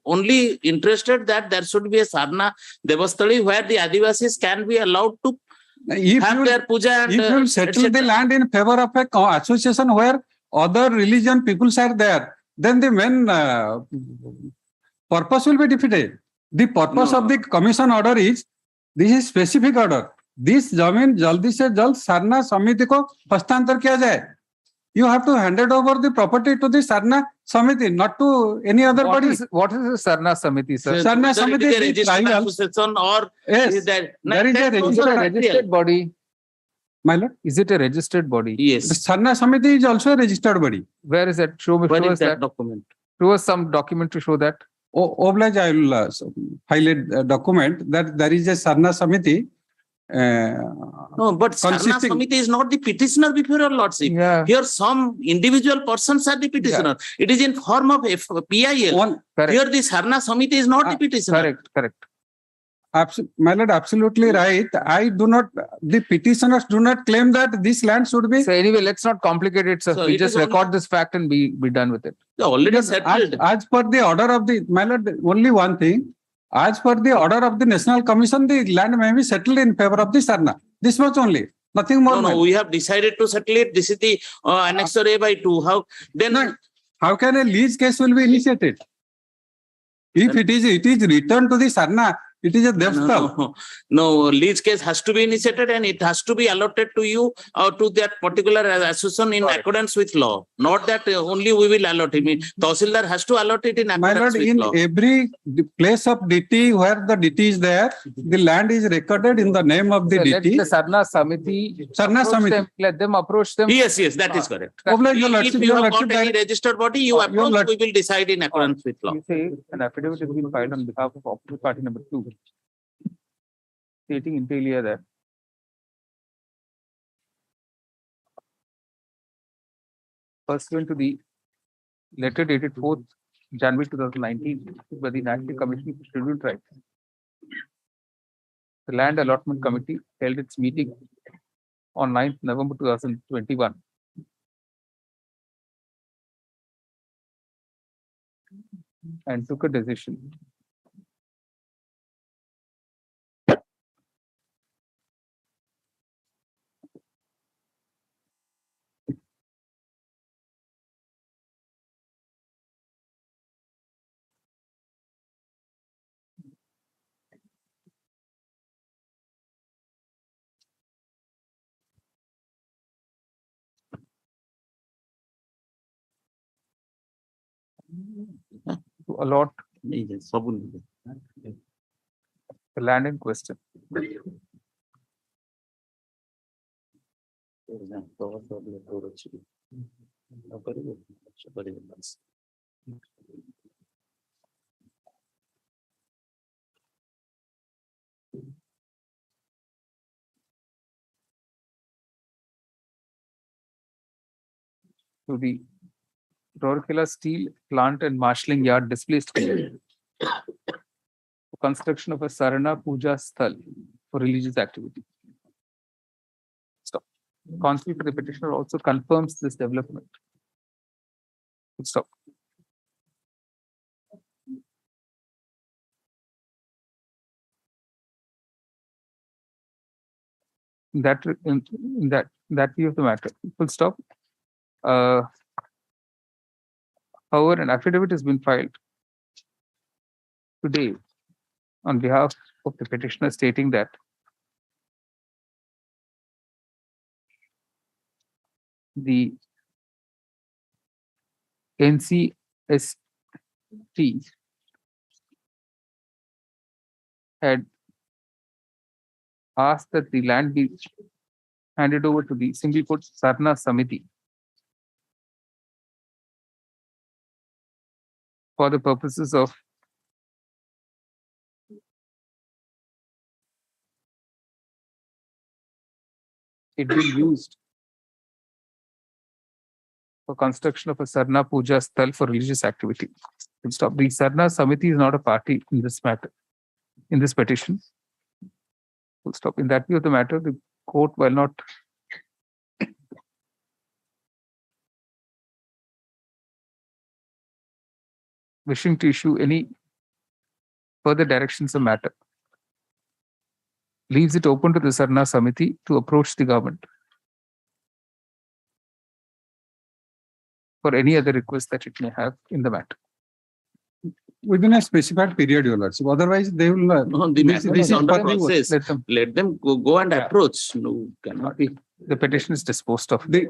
only interested that there should be a Sarna Devasthali where the Adivasis can be allowed to have their puja. And, if you settle the land in favor of a association where other religion peoples are there, then the main purpose will be defeated. The purpose of the commission order is, this is specific order. This जमीन जल्दी से जल्द सरना समिति को हस्तांतर किया जाए. you have to hand it over the property to the Sarna Samiti, not to any other What body. what is the Sarna Samiti, sir? Sarna Whether it Samiti is a is the registered tribal. association or Yes, is that there is a that Is also it a registered, registered body? my lord. Is it a registered body? The Yes. Sarna Samiti is also a registered body. Where is that? Show Where us is that that. document? Show us some document to show that. Oblige, I will highlight a document that there is a Sarna Samiti. No, but Sarna consisting- Samiti is not the petitioner before your lordship. Yeah. Here some individual persons are the petitioner. It is in form of PIL. Correct. Here the Sarna Samiti is not the petitioner. Correct. My lord, absolutely right. I do not, the petitioners do not claim that this land should be. So anyway, let's not complicate it, sir. So We it just is record this fact and be done with it. They already Because settled. as per the order of the, my lord, only one thing. As per the order of the National Commission, the land may be settled in favor of the Sarna. This much only, nothing more. No, we have decided to settle it. This is the annexure A by 2. How then? How can a lease case will be initiated? If it is returned to the Sarna, it is a theft. No, lease case has to be initiated and it has to be allotted to you or to that particular association in accordance with law. Not that only we will allot it. I mean, Tahsildar has to allot it in My accordance lord, with in law. every place of DT where the DT is there, the land is recorded in the name of the So let DT. the Sarna Samiti Sarna approach Samiti. them, let them approach them. Yes, that is correct. Oblige, your If lordship, you your have lordship, got any registered body, you Your approach, lord- we will decide in accordance with law. You say an affidavit has been filed on behalf of opposite party number 2, stating inter alia that pursuant to the letter dated 4th January 2019 by the National Commission for Scheduled Tribes, the Land Allotment Committee held its meeting on 9th November 2021. And took a decision to allot the land in question. To the Rourkela Steel Plant and Marshalling Yard displaced for construction of a Sarana Puja Sthal for religious activity. Stop. Counsel for the petitioner also confirms this development. Stop. In that view of the matter, full stop. However, an affidavit has been filed today on behalf of the petitioner stating that the NCST had asked that the land be handed over to the Single Court Sarna Samiti for the purposes of it being used for construction of a Sarna Puja Sthal for religious activity. Stop. The Sarna Samiti is not a party in this matter, in this petition. Full stop. In that view of the matter, the court, while not wishing to issue any further directions on matter, leaves it open to the Sarna Samiti to approach the government for any other request that it may have in the matter. within a specified period, Your Lordship. Otherwise, they will not. No, the matter is under process. Let them, Let them go and approach. No, cannot be. the petition is disposed of. The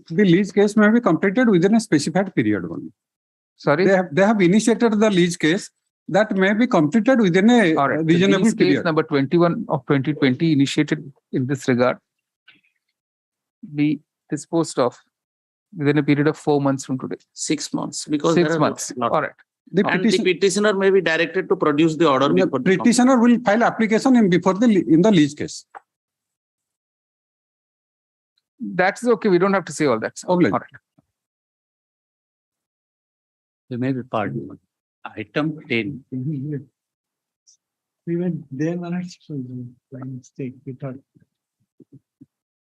lease case may be completed within a specified period only. Sorry? They have initiated the lease case that may be completed within a reasonable Case period. number 21 of 2020 initiated in this regard be disposed of within a period of 4 months from today. 6 months. Because 6 there are months. not- All right. The And the petitioner may be directed to produce the order before the petitioner will file application in the lease case. That's okay. We don't have to say all that. All right. There may be part one. Item 10. We went there, by mistake. We thought.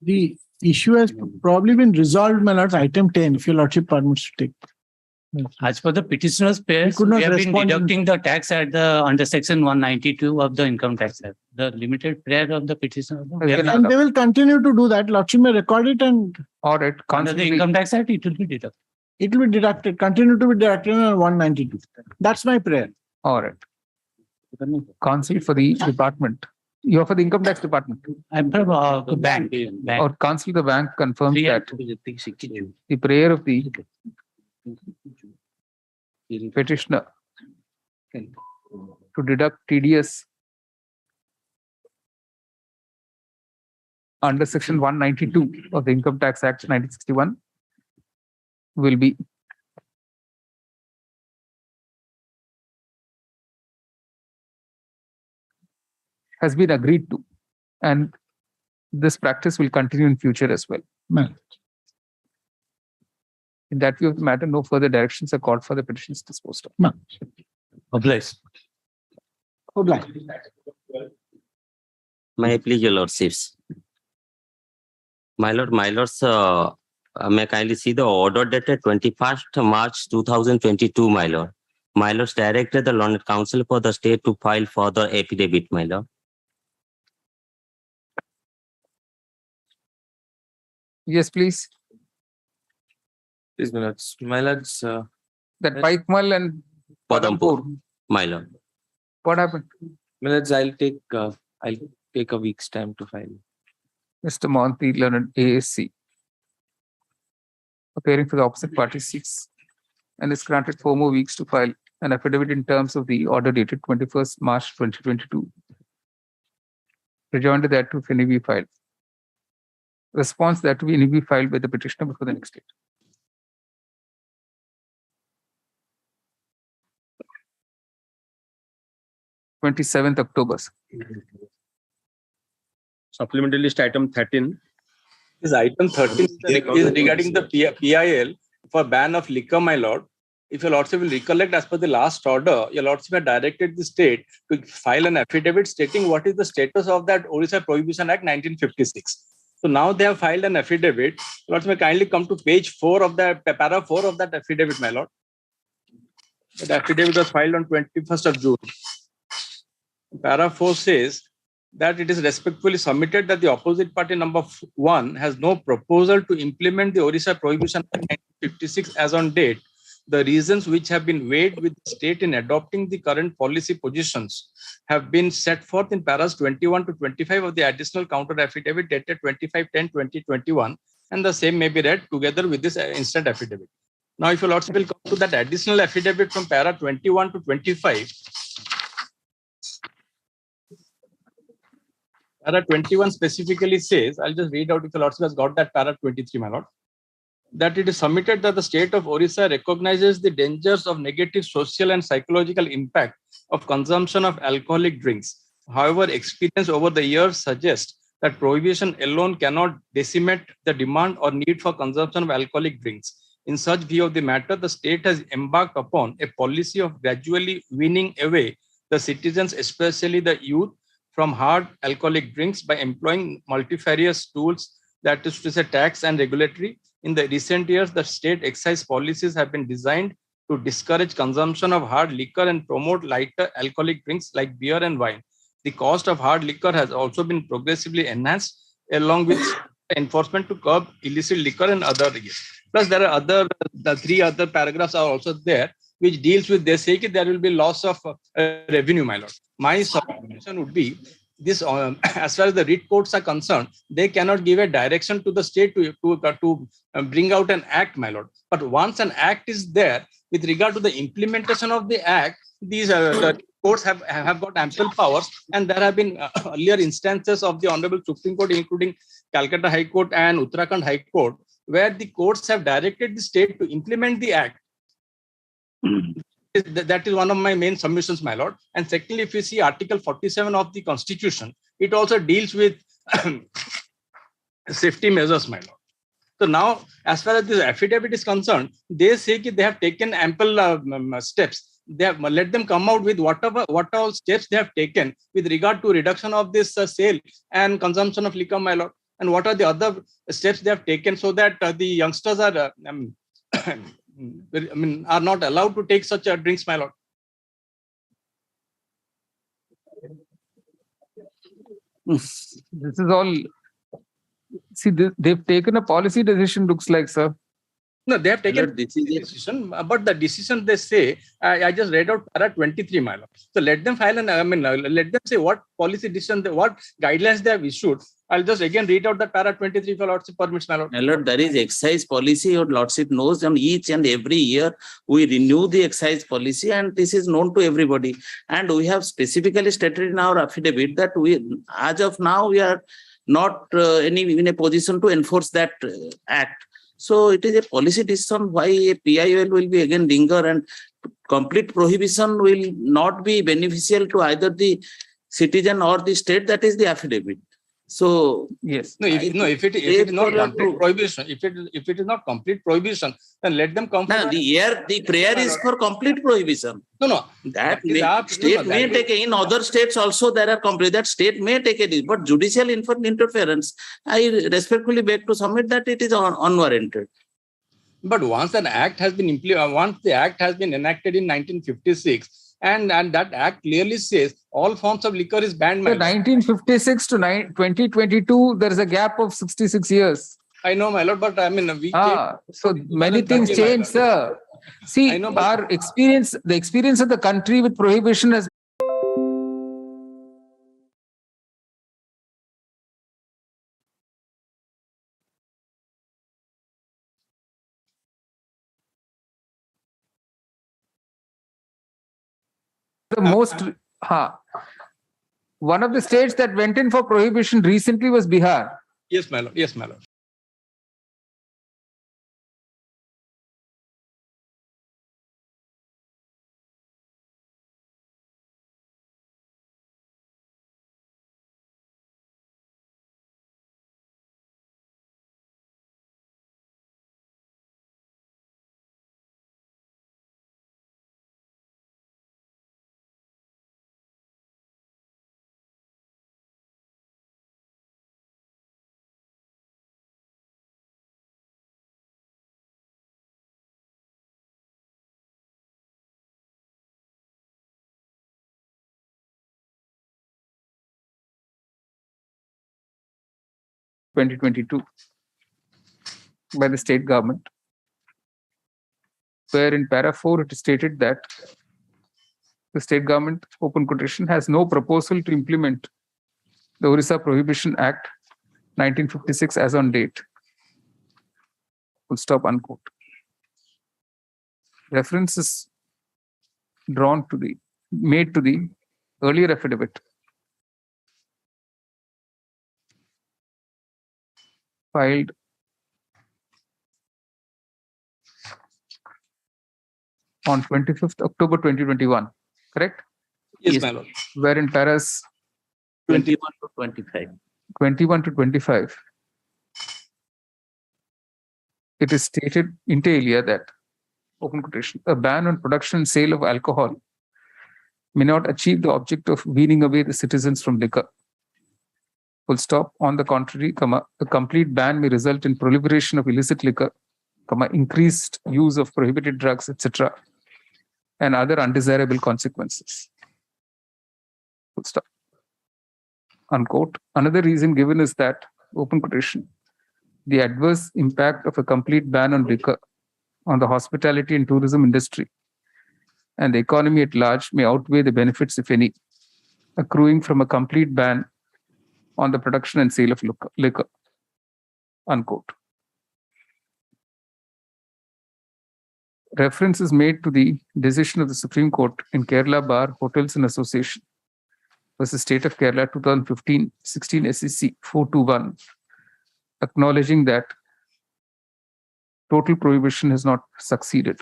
The issue has probably been resolved, my lord. Item 10, if your lordship permits to take. As per the petitioner's pairs, could not we have been respond in- deducting the tax at the under section 192 of the income tax act. The limited prayer of the petitioner. we have And they will continue to do that. Lordship may record it and All right. Under the income tax act, it will be deducted. it will be deducted, continue to be deducted on 192. That's my prayer. All right. Counsel for the department. You are for the income tax department. I'm from bank. Or counsel the bank confirms that the prayer of the petitioner to deduct TDS under section 192 of the Income Tax Act 1961 will be has been agreed to, and this practice will continue in future as well. In that view of the matter, no further directions are called for the petitions disposed of. Obliged. May I please, your lordships? My lords, may I kindly see the order dated 21st March 2022, my lord. My lords directed the London Council for the state to file further affidavit, my lord. Yes, please. Please, my lords. My lords, That Paikmal and Padampur, my lord. What happened? my lords, I'll take a week's time to file. Mr. Monty Leonard ASC, appearing for the opposite party, seeks and is granted 4 more weeks to file an affidavit in terms of the order dated 21st March 2022. Rejoinder that to any be filed. Response that to be any be filed by the petitioner before the next date. 27th October. Supplementary list item 13. This item 13 is regarding the PIL for ban of liquor, my lord. If your lordship will recollect, as per the last order, your lordship had directed the state to file an affidavit stating what is the status of that Orissa Prohibition Act 1956. So now they have filed an affidavit. Lords may kindly come to page 4 of the para 4 of that affidavit, my lord. The affidavit was filed on 21st of June. Para 4 says that it is respectfully submitted that the opposite party number 1 has no proposal to implement the Orissa Prohibition Act 1956 as on date. The reasons which have been weighed with the state in adopting the current policy positions have been set forth in paras 21 to 25 of the additional counter affidavit dated 25/10/2021, and the same may be read together with this instant affidavit. Now, if your lordship will come to that additional affidavit from para 21 to 25, para 21 specifically says, I'll just read out if the lordship has got that para 23, my lord, that it is submitted that the state of Orissa recognizes the dangers of negative social and psychological impact of consumption of alcoholic drinks. However, experience over the years suggests that prohibition alone cannot decimate the demand or need for consumption of alcoholic drinks. In such view of the matter, the state has embarked upon a policy of gradually weaning away the citizens, especially the youth, from hard alcoholic drinks by employing multifarious tools, that is to say tax and regulatory. In the recent years, the state excise policies have been designed to discourage consumption of hard liquor and promote lighter alcoholic drinks like beer and wine. The cost of hard liquor has also been progressively enhanced, along with enforcement to curb illicit liquor and other. Plus, there are the 3 other paragraphs are also there, which deals with, they say that there will be loss of revenue, my lord. My suggestion would be this, as far as the writ courts are concerned, they cannot give a direction to the state to bring out an act, my lord. But once an act is there, with regard to the implementation of the act, these the courts have got ample powers, and there have been earlier instances of the Honorable Supreme Court, including Calcutta High Court and Uttarakhand High Court, where the courts have directed the state to implement the act. That is one of my main submissions, my lord. And secondly, if you see Article 47 of the Constitution, it also deals with safety measures, my lord. So now, as far as this affidavit is concerned, they say that they have taken ample steps. They have let them come out with what all steps they have taken with regard to reduction of this sale and consumption of liquor, my lord. And what are the other steps they have taken so that the youngsters are are not allowed to take such drinks, my lord. This is all. See, they've taken a policy decision, looks like, sir. No, they have taken a decision, but the decision they say, I just read out para 23, my lord. So let them file let them say what policy decision, what guidelines they have issued. I'll just again read out the para 23 for lordship permits, my lord. My lord, there is excise policy, your lordship knows, and each and every year we renew the excise policy, and this is known to everybody. And we have specifically stated in our affidavit that we, as of now, we are not in a position to enforce that act. So it is a policy decision why a PIL will be again linger, and complete prohibition will not be beneficial to either the citizen or the state. That is the affidavit. So yes, if it is not complete prohibition, if it is not complete prohibition, then let them come. No, the prayer is for complete prohibition. No. That state may take in other states also there are complete. That state may take it, but judicial interference, I respectfully beg to submit that it is unwarranted. But once an act has been once the act has been enacted in 1956. And that act clearly says all forms of liquor is banned. So 1956 to 2022, there is a gap of 66 years. I know, my lord, but I mean, so many things change, sir. See, our experience, the experience of the country with prohibition has the most. One of the states that went in for prohibition recently was Bihar. Yes, my lord. Yes, my lord. by the state government, where in para 4 it is stated that the state government, open quotation, has no proposal to implement the Orissa Prohibition Act 1956 as on date. Full stop, unquote. Reference is made to the earlier affidavit filed on 25th October 2021, correct? Yes, my lord. Where in paras 21 to 25. 21 to 25, it is stated inter alia that, open quotation, a ban on production and sale of alcohol may not achieve the object of weaning away the citizens from liquor. Full stop. On the contrary, a complete ban may result in proliferation of illicit liquor, increased use of prohibited drugs, etc., and other undesirable consequences. Full stop. Unquote. Another reason given is that, open quotation, the adverse impact of a complete ban on liquor on the hospitality and tourism industry and the economy at large may outweigh the benefits, if any, accruing from a complete ban on the production and sale of liquor. Unquote. Reference is made to the decision of the Supreme Court in Kerala Bar Hotels and Association versus State of Kerala 2015 16 SEC 421, acknowledging that total prohibition has not succeeded.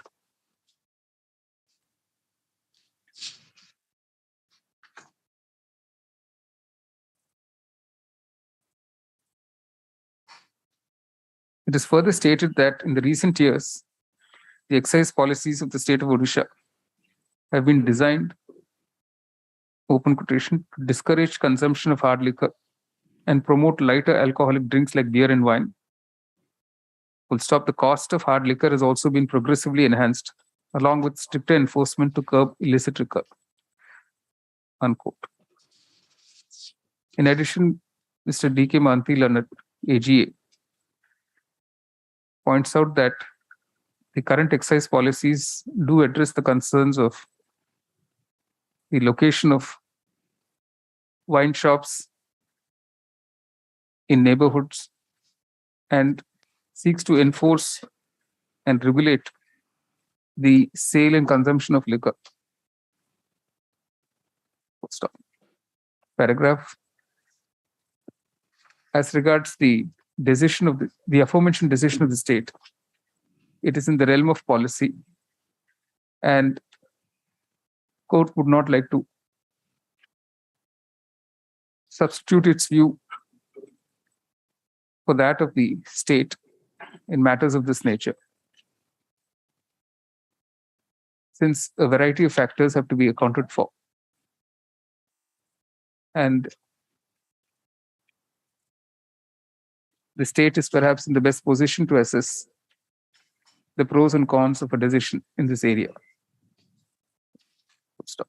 It is further stated that in the recent years, the excise policies of the state of Orissa have been designed, open quotation, to discourage consumption of hard liquor and promote lighter alcoholic drinks like beer and wine. Full stop. The cost of hard liquor has also been progressively enhanced, along with stricter enforcement to curb illicit liquor. Unquote. In addition, Mr. D.K. Manthi, AGA, points out that the current excise policies do address the concerns of the location of wine shops in neighborhoods and seeks to enforce and regulate the sale and consumption of liquor. Stop. Paragraph. As regards the decision of the aforementioned decision of the state, it is in the realm of policy, and court would not like to substitute its view for that of the state in matters of this nature, since a variety of factors have to be accounted for. And the state is perhaps in the best position to assess the pros and cons of a decision in this area. Stop.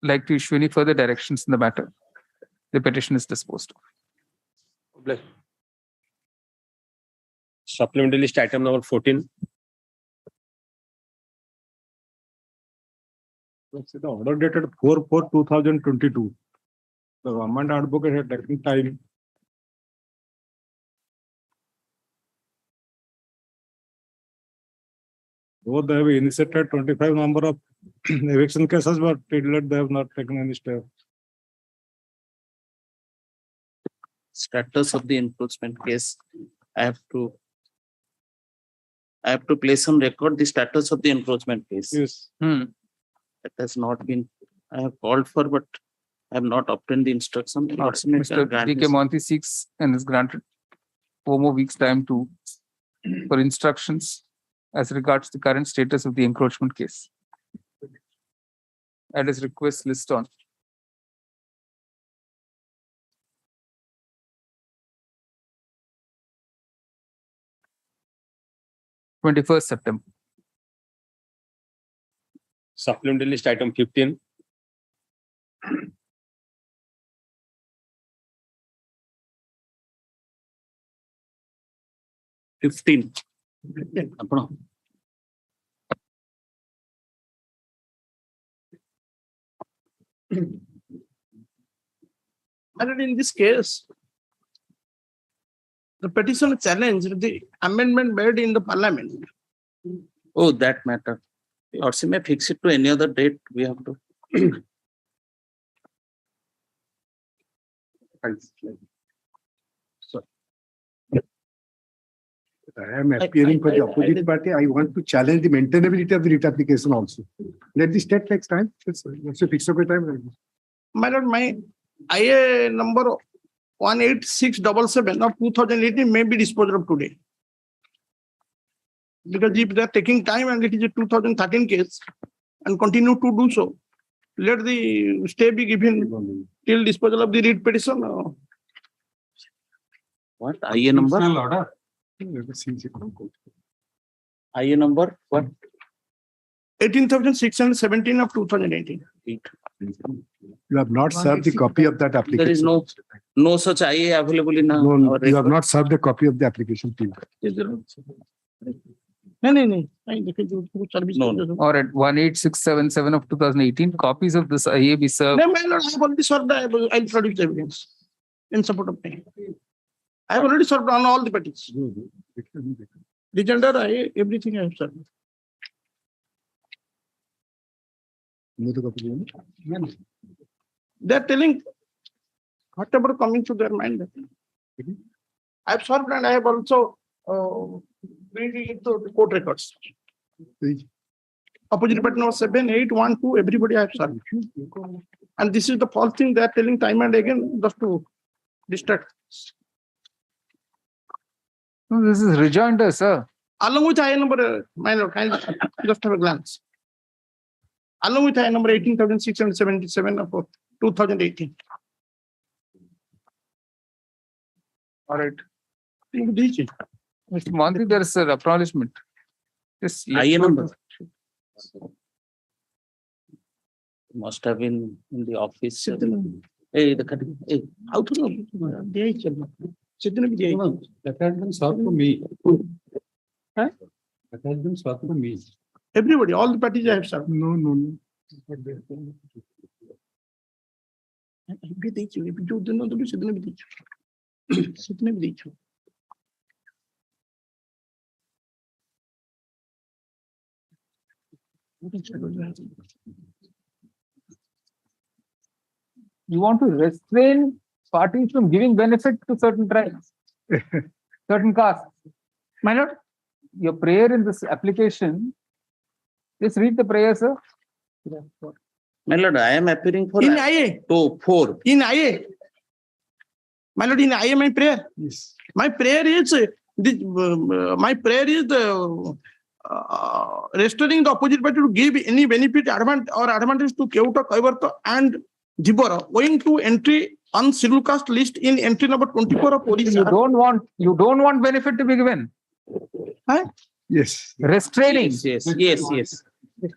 Like to issue any further directions in the matter, the petition is disposed of. Supplementary list item number 14. The order dated 4/4/2022. The government advocate had taken time. Though they have initiated 25 number of eviction cases, but till yet they have not taken any step. Status of the enforcement case. I have to place on record the status of the enforcement case. Yes. That has not been, I have called for, but I have not obtained the instruction. Mr. D.K. Manthi seeks and is granted 4 more weeks time for instructions as regards the current status of the encroachment case. At his request list on. September 21st. Supplementary list item 15. And in this case, the petitioner challenged the amendment made in the parliament. Oh, that matter. Or she may fix it to any other date. We have to. So, I am appearing for the opposite party. I want to challenge the maintainability of the writ application also. Let the state takes time. Let's fix up a time. My lord, my IA number 18677 of 2018 may be disposed of today. Because if they are taking time and it is a 2013 case and continue to do so, let the stay be given till disposal of the writ petition. What? IA number? Order. IA number? What? 18,617 of 2018. You have not served the copy of that application. There is no such IA available in No, our you have record. not served a copy of the application to you. No. All right, 18677 of 2018, copies of this IA be served. No, my lord, I have already served. I'll produce the evidence in support of me. I have already served on all the parties. Legender, everything I have served. They are telling whatever coming to their mind. I have served and I have also bringing it to the court records. Opposite party number 7, 8, 1, 2, everybody I have served. And this is the false thing they are telling time and again just to distract. No, this is rejoinder, sir. Along with IA number, my lord, kindly just have a glance. Along with IA number 18,677 of 2018. All right. Mr. Mantri, there is an acknowledgement. Yes. IA number. Must have been in the office. Hey, how to know? That has been served to me. Huh? That has been served to me. Everybody, all the parties I have served. No. You want to restrain parties from giving benefit to certain tribes, certain castes. My lord, your prayer in this application, just read the prayer, sir. My lord, I am appearing for in IA. 4. In IA. My lord, in IA, my prayer. Yes. My prayer is restoring the opposite party to give any benefit or advantage to Keuta, Kaivarta and Dhibara owing to entry on scheduled caste list in entry number 24 of Orissa. You don't want benefit to be given. Huh? Yes. Restraining. Yes.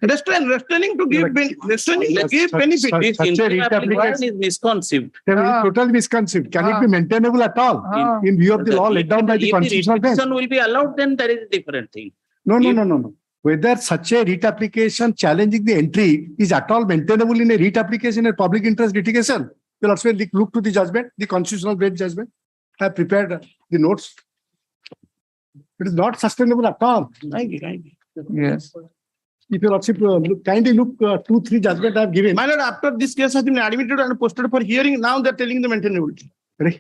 Restraining to give benefit. Such a Application is misconceived. Totally misconceived. Can it be maintainable at all in view of the law laid down by the constitutional bench? If the restriction will be allowed, then there is a different thing. No. Whether such a writ application challenging the entry is at all maintainable in a writ application and public interest litigation, we'll also look to the judgment, the constitutional bench judgment. I have prepared the notes. It is not sustainable at all. Yes. If you also kindly look 2-3 judgment I have given. My lord, after this case has been admitted and posted for hearing, now they are telling the maintainability.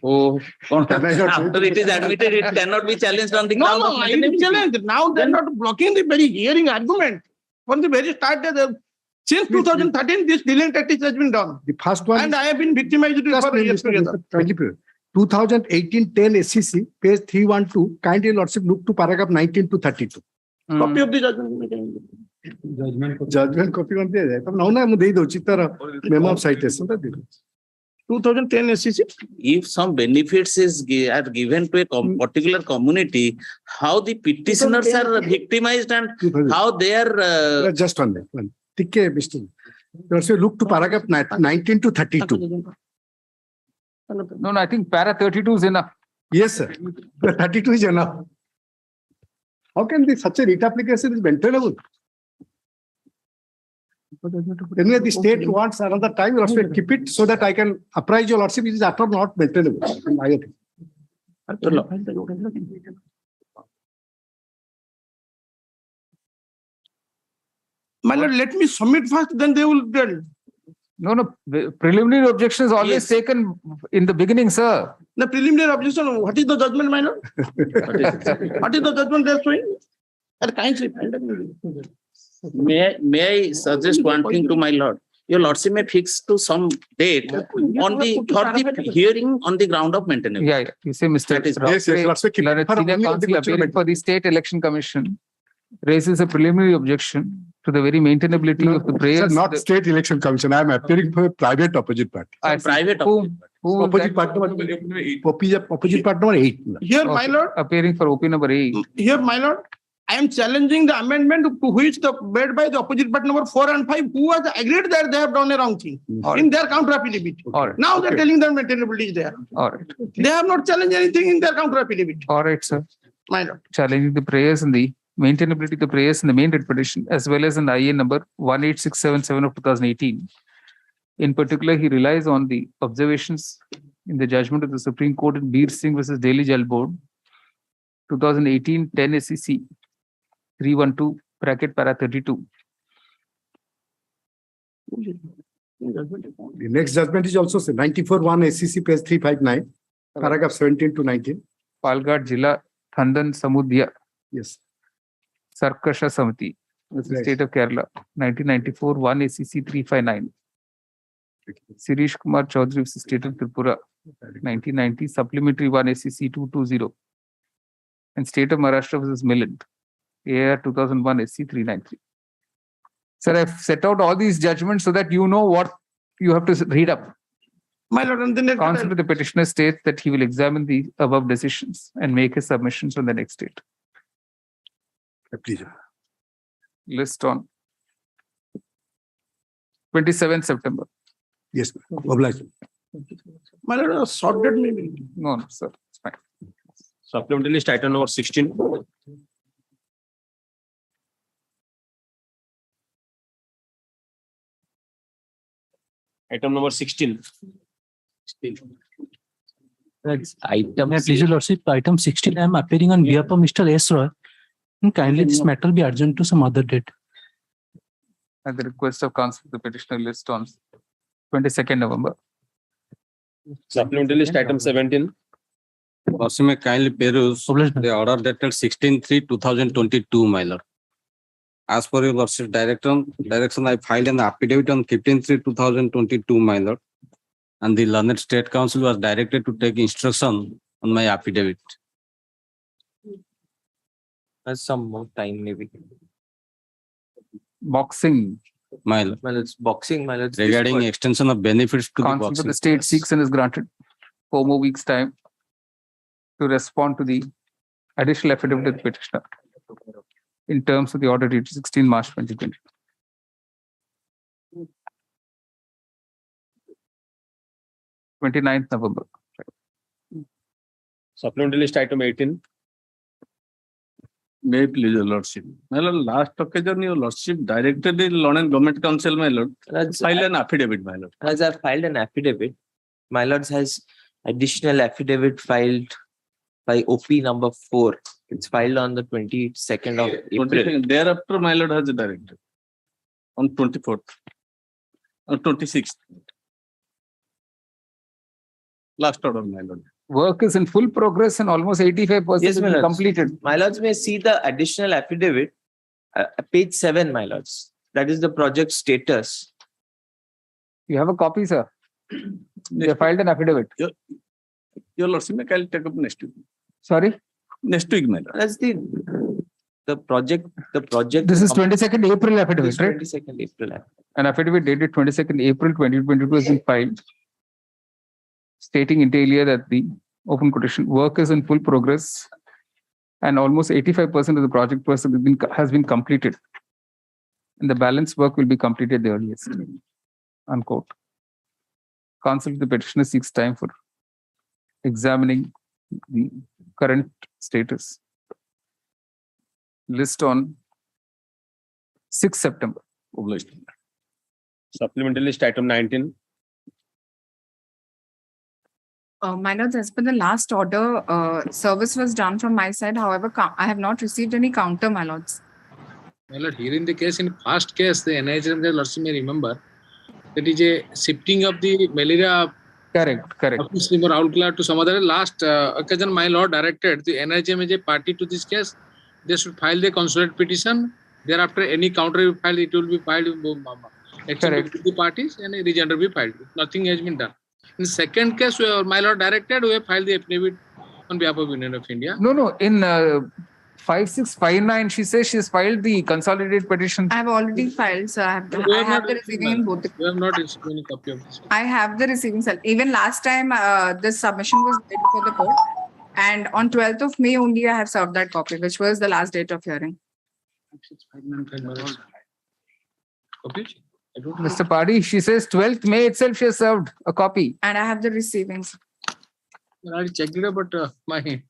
Oh, after it is admitted, it cannot be challenged on the ground of challenged. Now they are not blocking the very hearing argument. From the very start, since 2013, this delaying tactics has been done. The first one, and I have been victimized for years together. 2018-10 SCC, page 312, kindly lordship look to paragraph 19 to 32. Copy of the judgment. Judgment copy on the now I am memo of citation. 2010 SCC. If some benefits are given to a particular community, how the petitioners are victimized and how they are just one minute. Mr. Also look to paragraph 19 to 32. No, I think para 32 is enough. Yes, sir. 32 is enough. How can such a writ application is maintainable? Anyway, the state wants another time, you also keep it so that I can apprise your lordship. It is at all not maintainable. My lord, let me submit first, then they will tell. No. Preliminary objection is always taken in the beginning, sir. The preliminary objection, what is the judgment, my lord? What is the judgment they are showing? May I suggest one thing to my lord? Your lordship may fix to some date for the hearing on the ground of maintenance. Yeah. You say, Mr. Senior Counsel appearing for the State Election Commission raises a preliminary objection to the very maintainability of the prayers. Not State Election Commission. I am appearing for a private opposite party. Private opposite party. Who is Opposite that? part opposite part number 8. Here, my lord, Appearing for OP number 8. here, my lord, I am challenging the amendment to which the made by the opposite part number 4 and 5, who has agreed that they have done a wrong thing in their counter affidavit. All right. Now they're telling them maintainability is there. All right. They have not challenged anything in their counter affidavit, All right, sir. my lord. Challenging the prayers and the maintainability of the prayers in the main writ petition, as well as in the IA number 18677 of 2018. In particular, he relies on the observations in the judgment of the Supreme Court in Beer Singh versus Delhi Jal Board, 2018 10 SEC 312 bracket para 32. The next judgment is also 94-1 SEC page 359, paragraph 17 to 19. Palghat Jilla Thandan Samudya Yes. Sarkasha Samiti, Right. State of Kerala, 1994 1 SEC 359. Sirish Kumar Chaudhary, State of Tripura, 1990 Supplementary 1 SEC 220. And State of Maharashtra versus Milland, AR 2001 SC 393. Sir, I've set out all these judgments so that you know what you have to read up. My lord, and then Counsel to the petitioner states that he will examine the above decisions and make his submissions on the next date. Please. List on 27 September. Yes, obliged. my lord, short date maybe. No, no, sir. It's fine. Supplementary list item number 16. Item number 16. That's item. Please, Your Lordship, item 16, I am appearing on behalf of Mr. S. Roy. And kindly this matter be adjourned to some other date. At the request of counsel, the petitioner list on 22nd November. Supplementary list item 17. Also, may kindly peruse the order dated 16/3/2022, my lord. As per your lordship direction, I filed an affidavit on 15/3/2022, my lord. And the learned state council was directed to take instruction on my affidavit. That's some more time, maybe. Boxing. My lord. Well, it's boxing. Well, it's Regarding extension of benefits to the Counsel to boxing. the state seeks and is granted 4 more weeks' time to respond to the additional affidavit of the petitioner in terms of the order dated 16 March 2020. November. Supplementary list item 18. May it please your lordship. My lord, last occasion your lordship directed the London Government Council, my lord, file an affidavit, my lord. As I filed an affidavit, my lords has additional affidavit filed by OP number 4. It's filed on the 22nd of April. 22nd. Thereafter, my lord has directed on 24th or 26th. Last order, my lord. Work is in full progress and almost 85% Yes, is my lords. completed. My lords may see the additional affidavit, page 7, my lords. That is the project status. You have a copy, sir. They have filed an affidavit. Your lordship, may I'll take up next week. Sorry? Next week, my lord. That's the project. The project. This is 22nd April affidavit, right? 22nd April. An affidavit dated 22nd April 2022 has been filed, stating inter alia that the open quotation work is in full progress and almost 85% of the project work has been completed. And the balance work will be completed the earliest. Unquote. Counsel to the petitioner seeks time for examining the current status. List on 6 September. Supplementary list item 19. My lords, as per the last order, service was done from my side. However, I have not received any counter, my lords. My lord, here in the case, in past case, the NIHM, the lords may remember that is a shifting of the malaria. Correct. Outclass to some other. Last occasion, my lord directed the NIHM as a party to this case. They should file the consular petition. Thereafter, any counter will file, it will be filed with the parties and a rejoinder will be filed. Nothing has been done. In second case, my lord directed, we have filed the affidavit on behalf of Union of India. No. In 5659, she says she's filed the consolidated petition. I have already filed, so I have the receiving in both. We have not received any copy of this. I have the receiving cell. Even last time, this submission was made before the court. And on 12th of May only, I have served that copy, which was the last date of hearing. Mr. Padi, she says 12th May itself she has served a copy. And I have the receivings. I checked it out, but my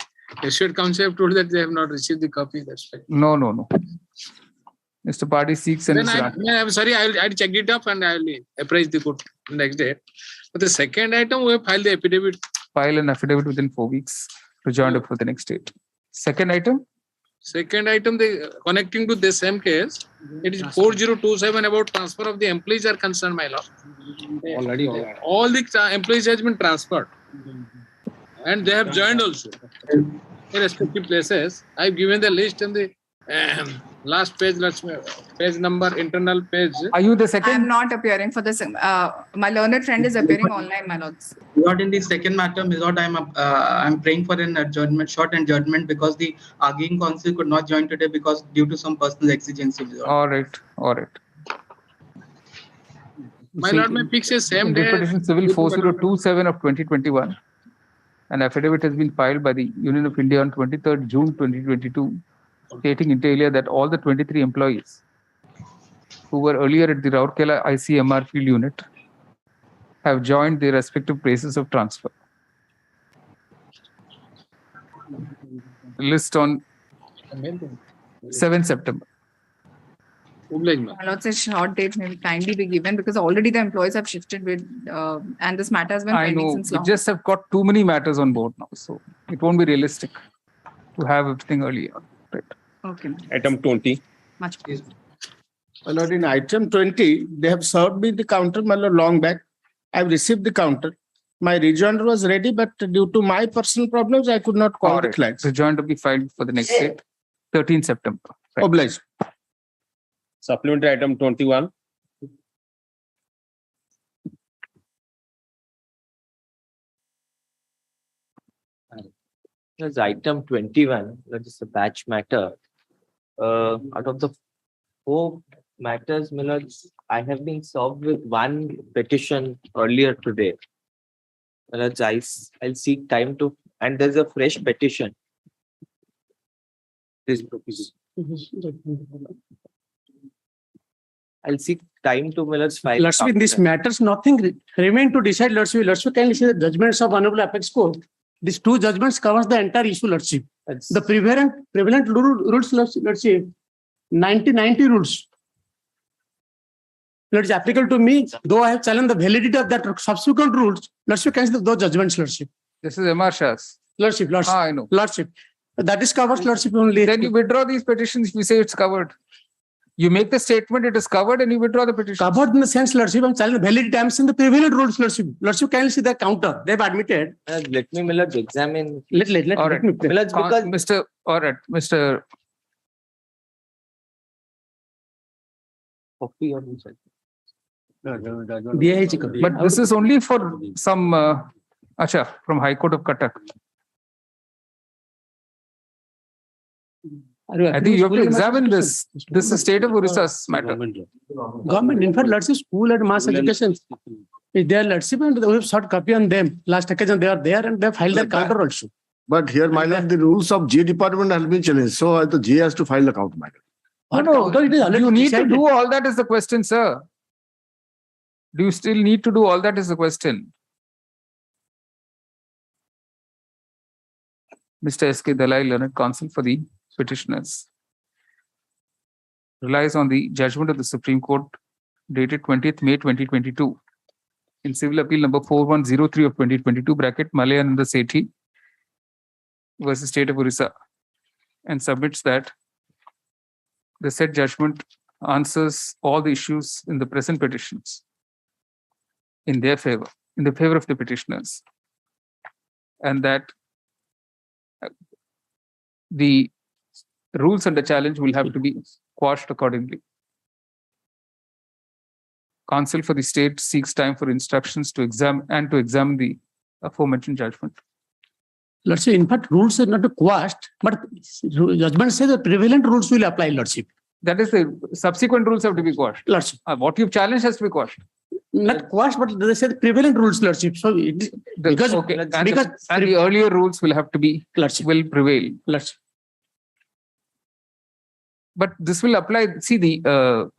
assured counsel have told that they have not received the copy. That's right. No. Mr. Padi seeks an I'm sorry, I'll check it up and I'll apprise the court next day. But the second item, we have filed the affidavit. File an affidavit within 4 weeks, rejoined up for the next date. Second item, the connecting to this same case, it is 4027 about transfer of the employees are concerned, my lord. Already. All the employees has been transferred. And they have joined also in respective places. I've given the list in the last page, page number, internal page. Are you the I second? am not appearing for this. My learned friend is appearing online, my lords. Not in the second matter, my lord, I'm praying for an adjournment, short adjournment, because the arguing counsel could not join today because due to some personal exigency. All right. My lord, may fix a same day. Petition Civil 4027 of 2021. An affidavit has been filed by the Union of India on 23rd June 2022, stating inter alia that all the 23 employees who were earlier at the Rourkela ICMR field unit have joined their respective places of transfer. List on 7 September. My lords, a short date may kindly be given because already the employees have shifted with, and this matter has been pending since long. We just have got too many matters on board now, so it won't be realistic to have everything earlier. Right. Okay. Item 20. Much please. My lord, in item 20, they have served me the counter, my lord, long back. I've received the counter. My rejoinder was ready, but due to my personal problems, I could not call the clients. Rejoinder to be filed for the next date, 13th September. Right. Obliged. Supplementary item 21. There's item 21, that is a batch matter. Out of the 4 matters, Milord, I have been served with 1 petition earlier today. Milord, I'll seek time to, and there's a fresh petition. I'll seek time to Milord's file. Lordship, in these matters, nothing remain to decide, Lordship. Lordship, can you see the judgments of Honorable Apex Court? These 2 judgments covers the entire issue, Lordship. The prevalent rules, Lordship, 1990 rules. Lordship, applicable to me, though I have challenged the validity of that subsequent rules, Lordship, can see those judgments, Lordship. This is MR Shah's. Lordship. I know. Lordship. That is covered, Lordship, only. Then you withdraw these petitions if you say it's covered. You make the statement, it is covered, and you withdraw the petition. Covered in the sense, Lordship, I'm challenging validity. I'm seeing the prevalent rules, Lordship. Lordship, can you see the counter? They've admitted. Let me, Milord, examine. Let me. Milord, because Mr. Copy of this. But this is only for some from High Court of Cuttack. I think you have to examine this. This is state of Orissa's matter. Government, in fact, Lordship, school and mass education. They are Lordship, and we have sought copy on them. Last occasion, they are there and they have filed their counter also. But here, my lord, the rules of G department have been changed. So the G has to file the counter, my lord. No, you need to do all that is the question, sir. Do you still need to do all that is the question? Mr. S.K. Dalai, learned counsel for the petitioners, relies on the judgment of the Supreme Court dated 20th May 2022 in Civil Appeal number 4103 of 2022 Malayananda Sethi versus State of Orissa, and submits that the said judgment answers all the issues in the present petitions in their favor, in the favor of the petitioners, and that the rules under challenge will have to be quashed accordingly. Counsel for the state seeks time for instructions to examine the aforementioned judgment. Lordship, in fact, rules are not quashed, but judgment says the prevalent rules will apply, Lordship. That is the subsequent rules have to be quashed. Lordship. What you've challenged has to be quashed. Not quashed, but they said prevalent rules, Lordship. So because the earlier rules will have to be will prevail. Lordship. But this will apply. See the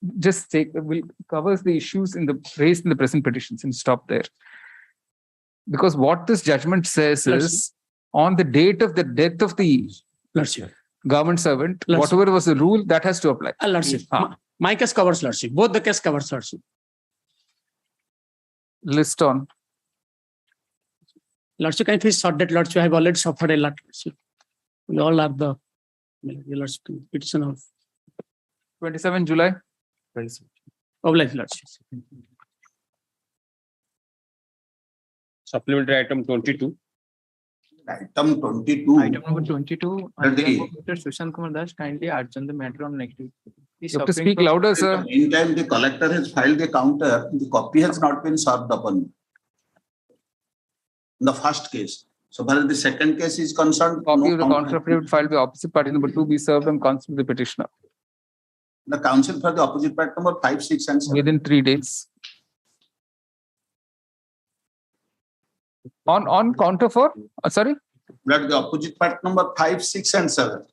will covers the issues raised in the present petitions and stop there. Because what this judgment says is on the date of the death of the government servant, whatever was the rule, that has to apply. Lordship. My case covers, Lordship. Both the case covers, Lordship. List on. Lordship, can you please sort that, Lordship? I have already suffered a lot, Lordship. We all are the Lordship petition of 27 July. 27. Lordship. Supplementary item 22. Item 22. Item number 22. Mr. Sushant Kumar Das kindly adjourn the matter on next week. You have to speak louder, sir. Meantime, the collector has filed the counter. The copy has not been served upon the first case. So far as the second case is concerned, copy of the counter affidavit filed by opposite party number 2 be served on counsel of the petitioner. The counsel for the opposite party number 5, 6, and 7. Within 3 days. On counter for? Sorry? That the opposite party number 5, 6, and 7.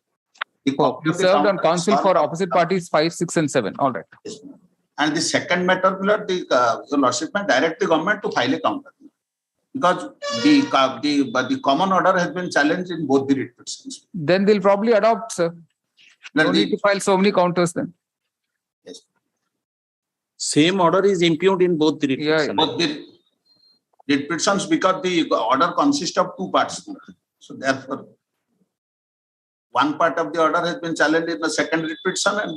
You served on counsel for opposite parties 5, 6, and 7. All right. Yes, and the second matter, the Lordship may direct the government to file a counter. Because the common order has been challenged in both the writ petitions. Then they'll probably adopt, sir. No need to file so many counters then. Yes. Same order is impugned in both the writ petitions. Both the writ petitions, because the order consists of 2 parts. So therefore, one part of the order has been challenged in the second writ petition, and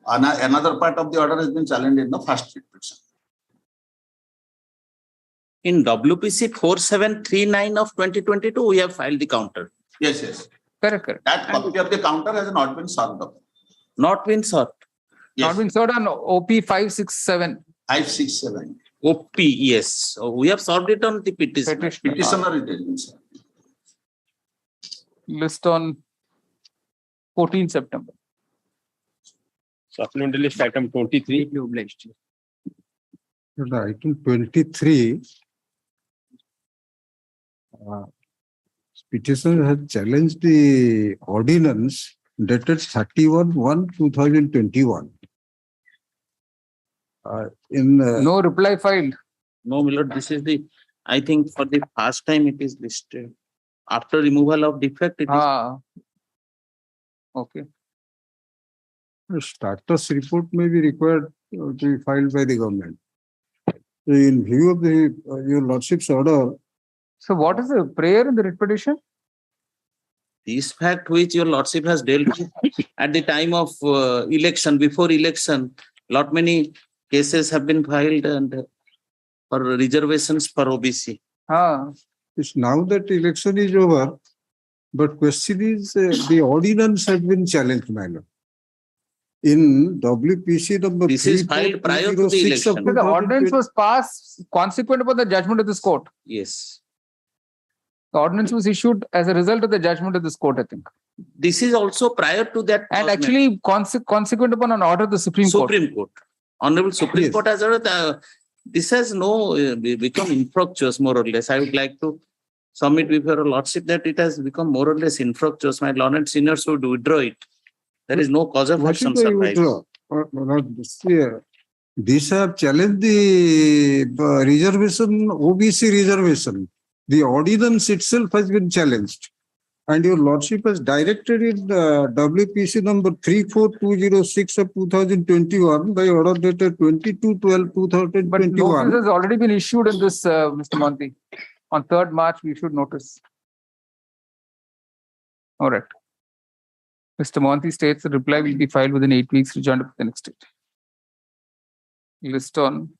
another part of the order has been challenged in the first writ petition. In WPC 4739 of 2022, we have filed the counter. Yes, yes. Correct. That copy of the counter has not been served up. Not been served. Yes. Not been served on OP 567. 567. OP, yes. So we have solved it on the petition. Petitioner intelligence. List on 14 September. Supplementary list item 23. The item 23. Petitioner has challenged the ordinance dated 31/1/2021. No reply filed. No, my lord, this is I think for the first time it is listed. After removal of defect, it is. Okay. A status report may be required to be filed by the government. In view of your Lordship's order. So what is the prayer in the writ petition? This fact which your Lordship has dealt with at the time of election, before election, lot many cases have been filed and for reservations for OBC. It's now that election is over, but question is the ordinance has been challenged, my lord. In WPC number this is filed prior to the election. The ordinance was passed consequent upon the judgment of this court. Yes. The ordinance was issued as a result of the judgment of this court, I think. This is also prior to that. And actually consequent upon an order of the Supreme Court. Honorable Supreme Court has ordered, this has become infructuous more or less. I would like to submit before your Lordship that it has become more or less infructuous. My learned seniors would withdraw it. There is no cause of action. These have challenged the reservation, OBC reservation. The ordinance itself has been challenged. And your Lordship has directed in WPC number 34206 of 2021 by order dated 22/12/2021. But notice has already been issued in this, Mr. Monty. On 3rd March, we issued notice. All right. Mr. Monty states the reply will be filed within 8 weeks, rejoined up to the next date. List on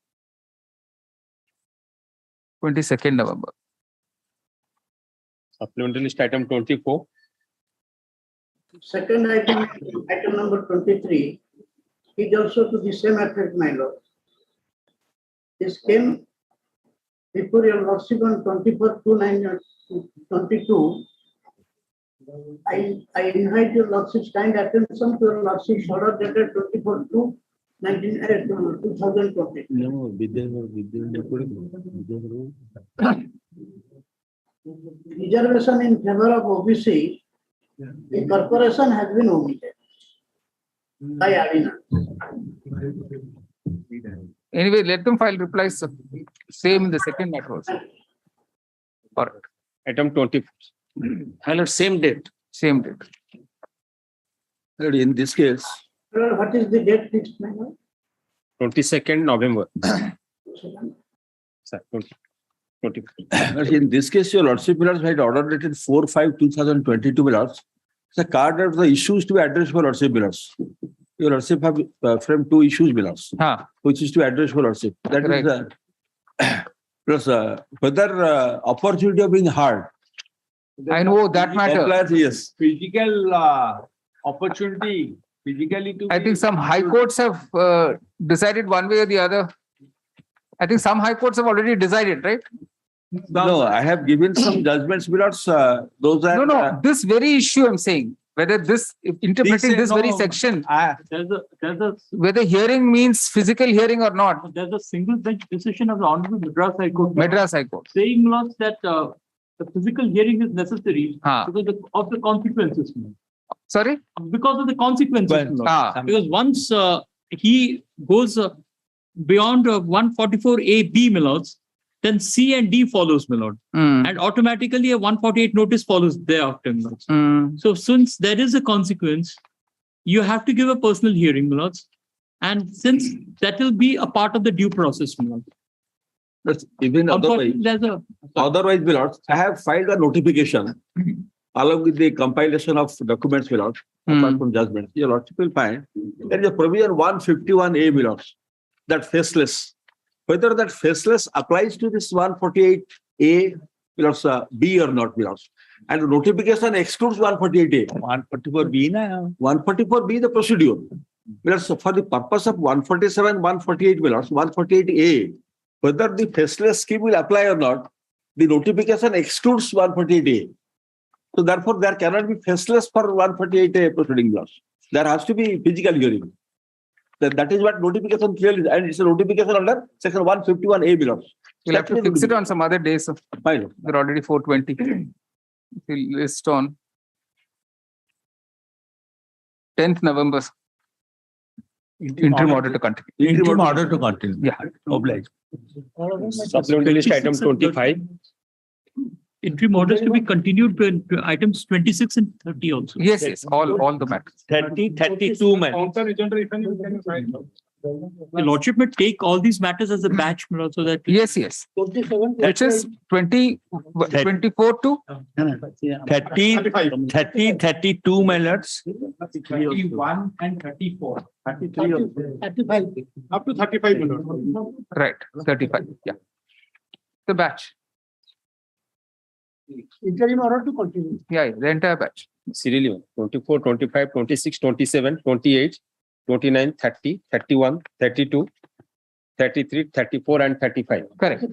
22nd November. Supplementary list item 24. Second item number 23, is also to the same effect, my lord. This came Before your lordship on 24/2/22, I invite your lordship's kind attention to your lordship's order dated 24/2/2020. Reservation in favor of OBC, the corporation has been omitted by Adina. Anyway, let them file replies. Same in the second matter also. All right. Item 20. Highlight same date. Same date. In this case, What is the date fixed, my lord? 22nd November. Sir, 20. In this case, your lordship had order dated 4/5/2022 bills. The card of the issues to be addressed for lordship bills. Your lordship have framed two issues bills, which is to address for lordship. That is plus whether opportunity of being hard. I know that matter. Yes. Physical opportunity, physically to. I think some high courts have decided one way or the other. I think some high courts have already decided, right? No, I have given some judgments because those are. No. This very issue I'm saying, whether this interpreting this very section, There's a whether hearing means physical hearing or not. there's a single bench decision of the Honorable Madras High Court. Madras High Court. Saying laws that the physical hearing is necessary because of the consequences. Sorry? Because of the consequences. Because once he goes beyond 144A/B, my lords, then C and D follows, my lord. And automatically a 148 notice follows thereafter, my lords. So since there is a consequence, you have to give a personal hearing, my lords. And since that will be a part of the due process, my lord. But even otherwise, my lords, I have filed a notification along with the compilation of documents, my lords, apart from judgment. Your lordship will find there is a provision 151A, my lords, that faceless. Whether that faceless applies to this 148A plus B or not, belongs. And the notification excludes 148A. 144B, 144B, the procedure. Because for the purpose of 147, 148 belongs, 148A, whether the faceless scheme will apply or not, the notification excludes 148A. So therefore, there cannot be faceless for 148A proceeding belongs. There has to be physical hearing. That is what notification clearly, and it's a notification under section 151A belongs. We'll have to fix it on some other days. They're already 420. We'll list on 10th November. Interim order to continue. Interim order to continue. Yeah. Obliged. Supplementary list item 25. Interim orders to be continued to items 26 and 30 also. Yes, all the matters. 30, 32 matters. The lordship may take all these matters as a batch, so that. Yes. Which is 24 to 30, 32 matters. 31 and 34. 35. Up to 35 minutes. Right, 35. Yeah. The batch. Interim order to continue. Yeah, the entire batch. Serial 24, 25, 26, 27, 28, 29, 30, 31, 32, 33, 34, and 35. Correct.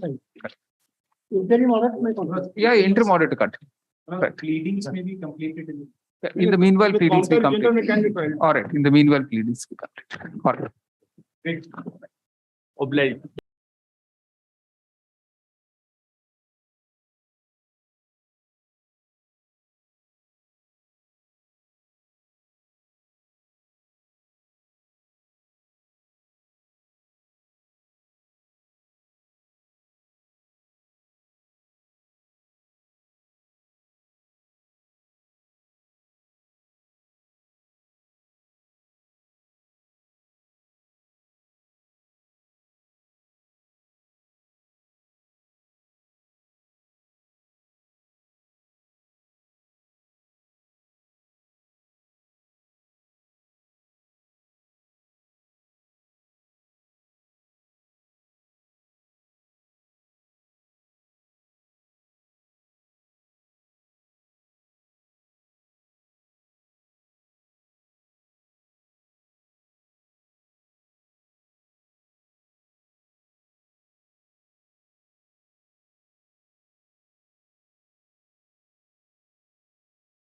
Interim order to continue. Yeah, interim order to continue. Right. Pleadings may be completed. In the meanwhile, pleadings will complete. All right. In the meanwhile, pleadings will complete. All right. Obliged.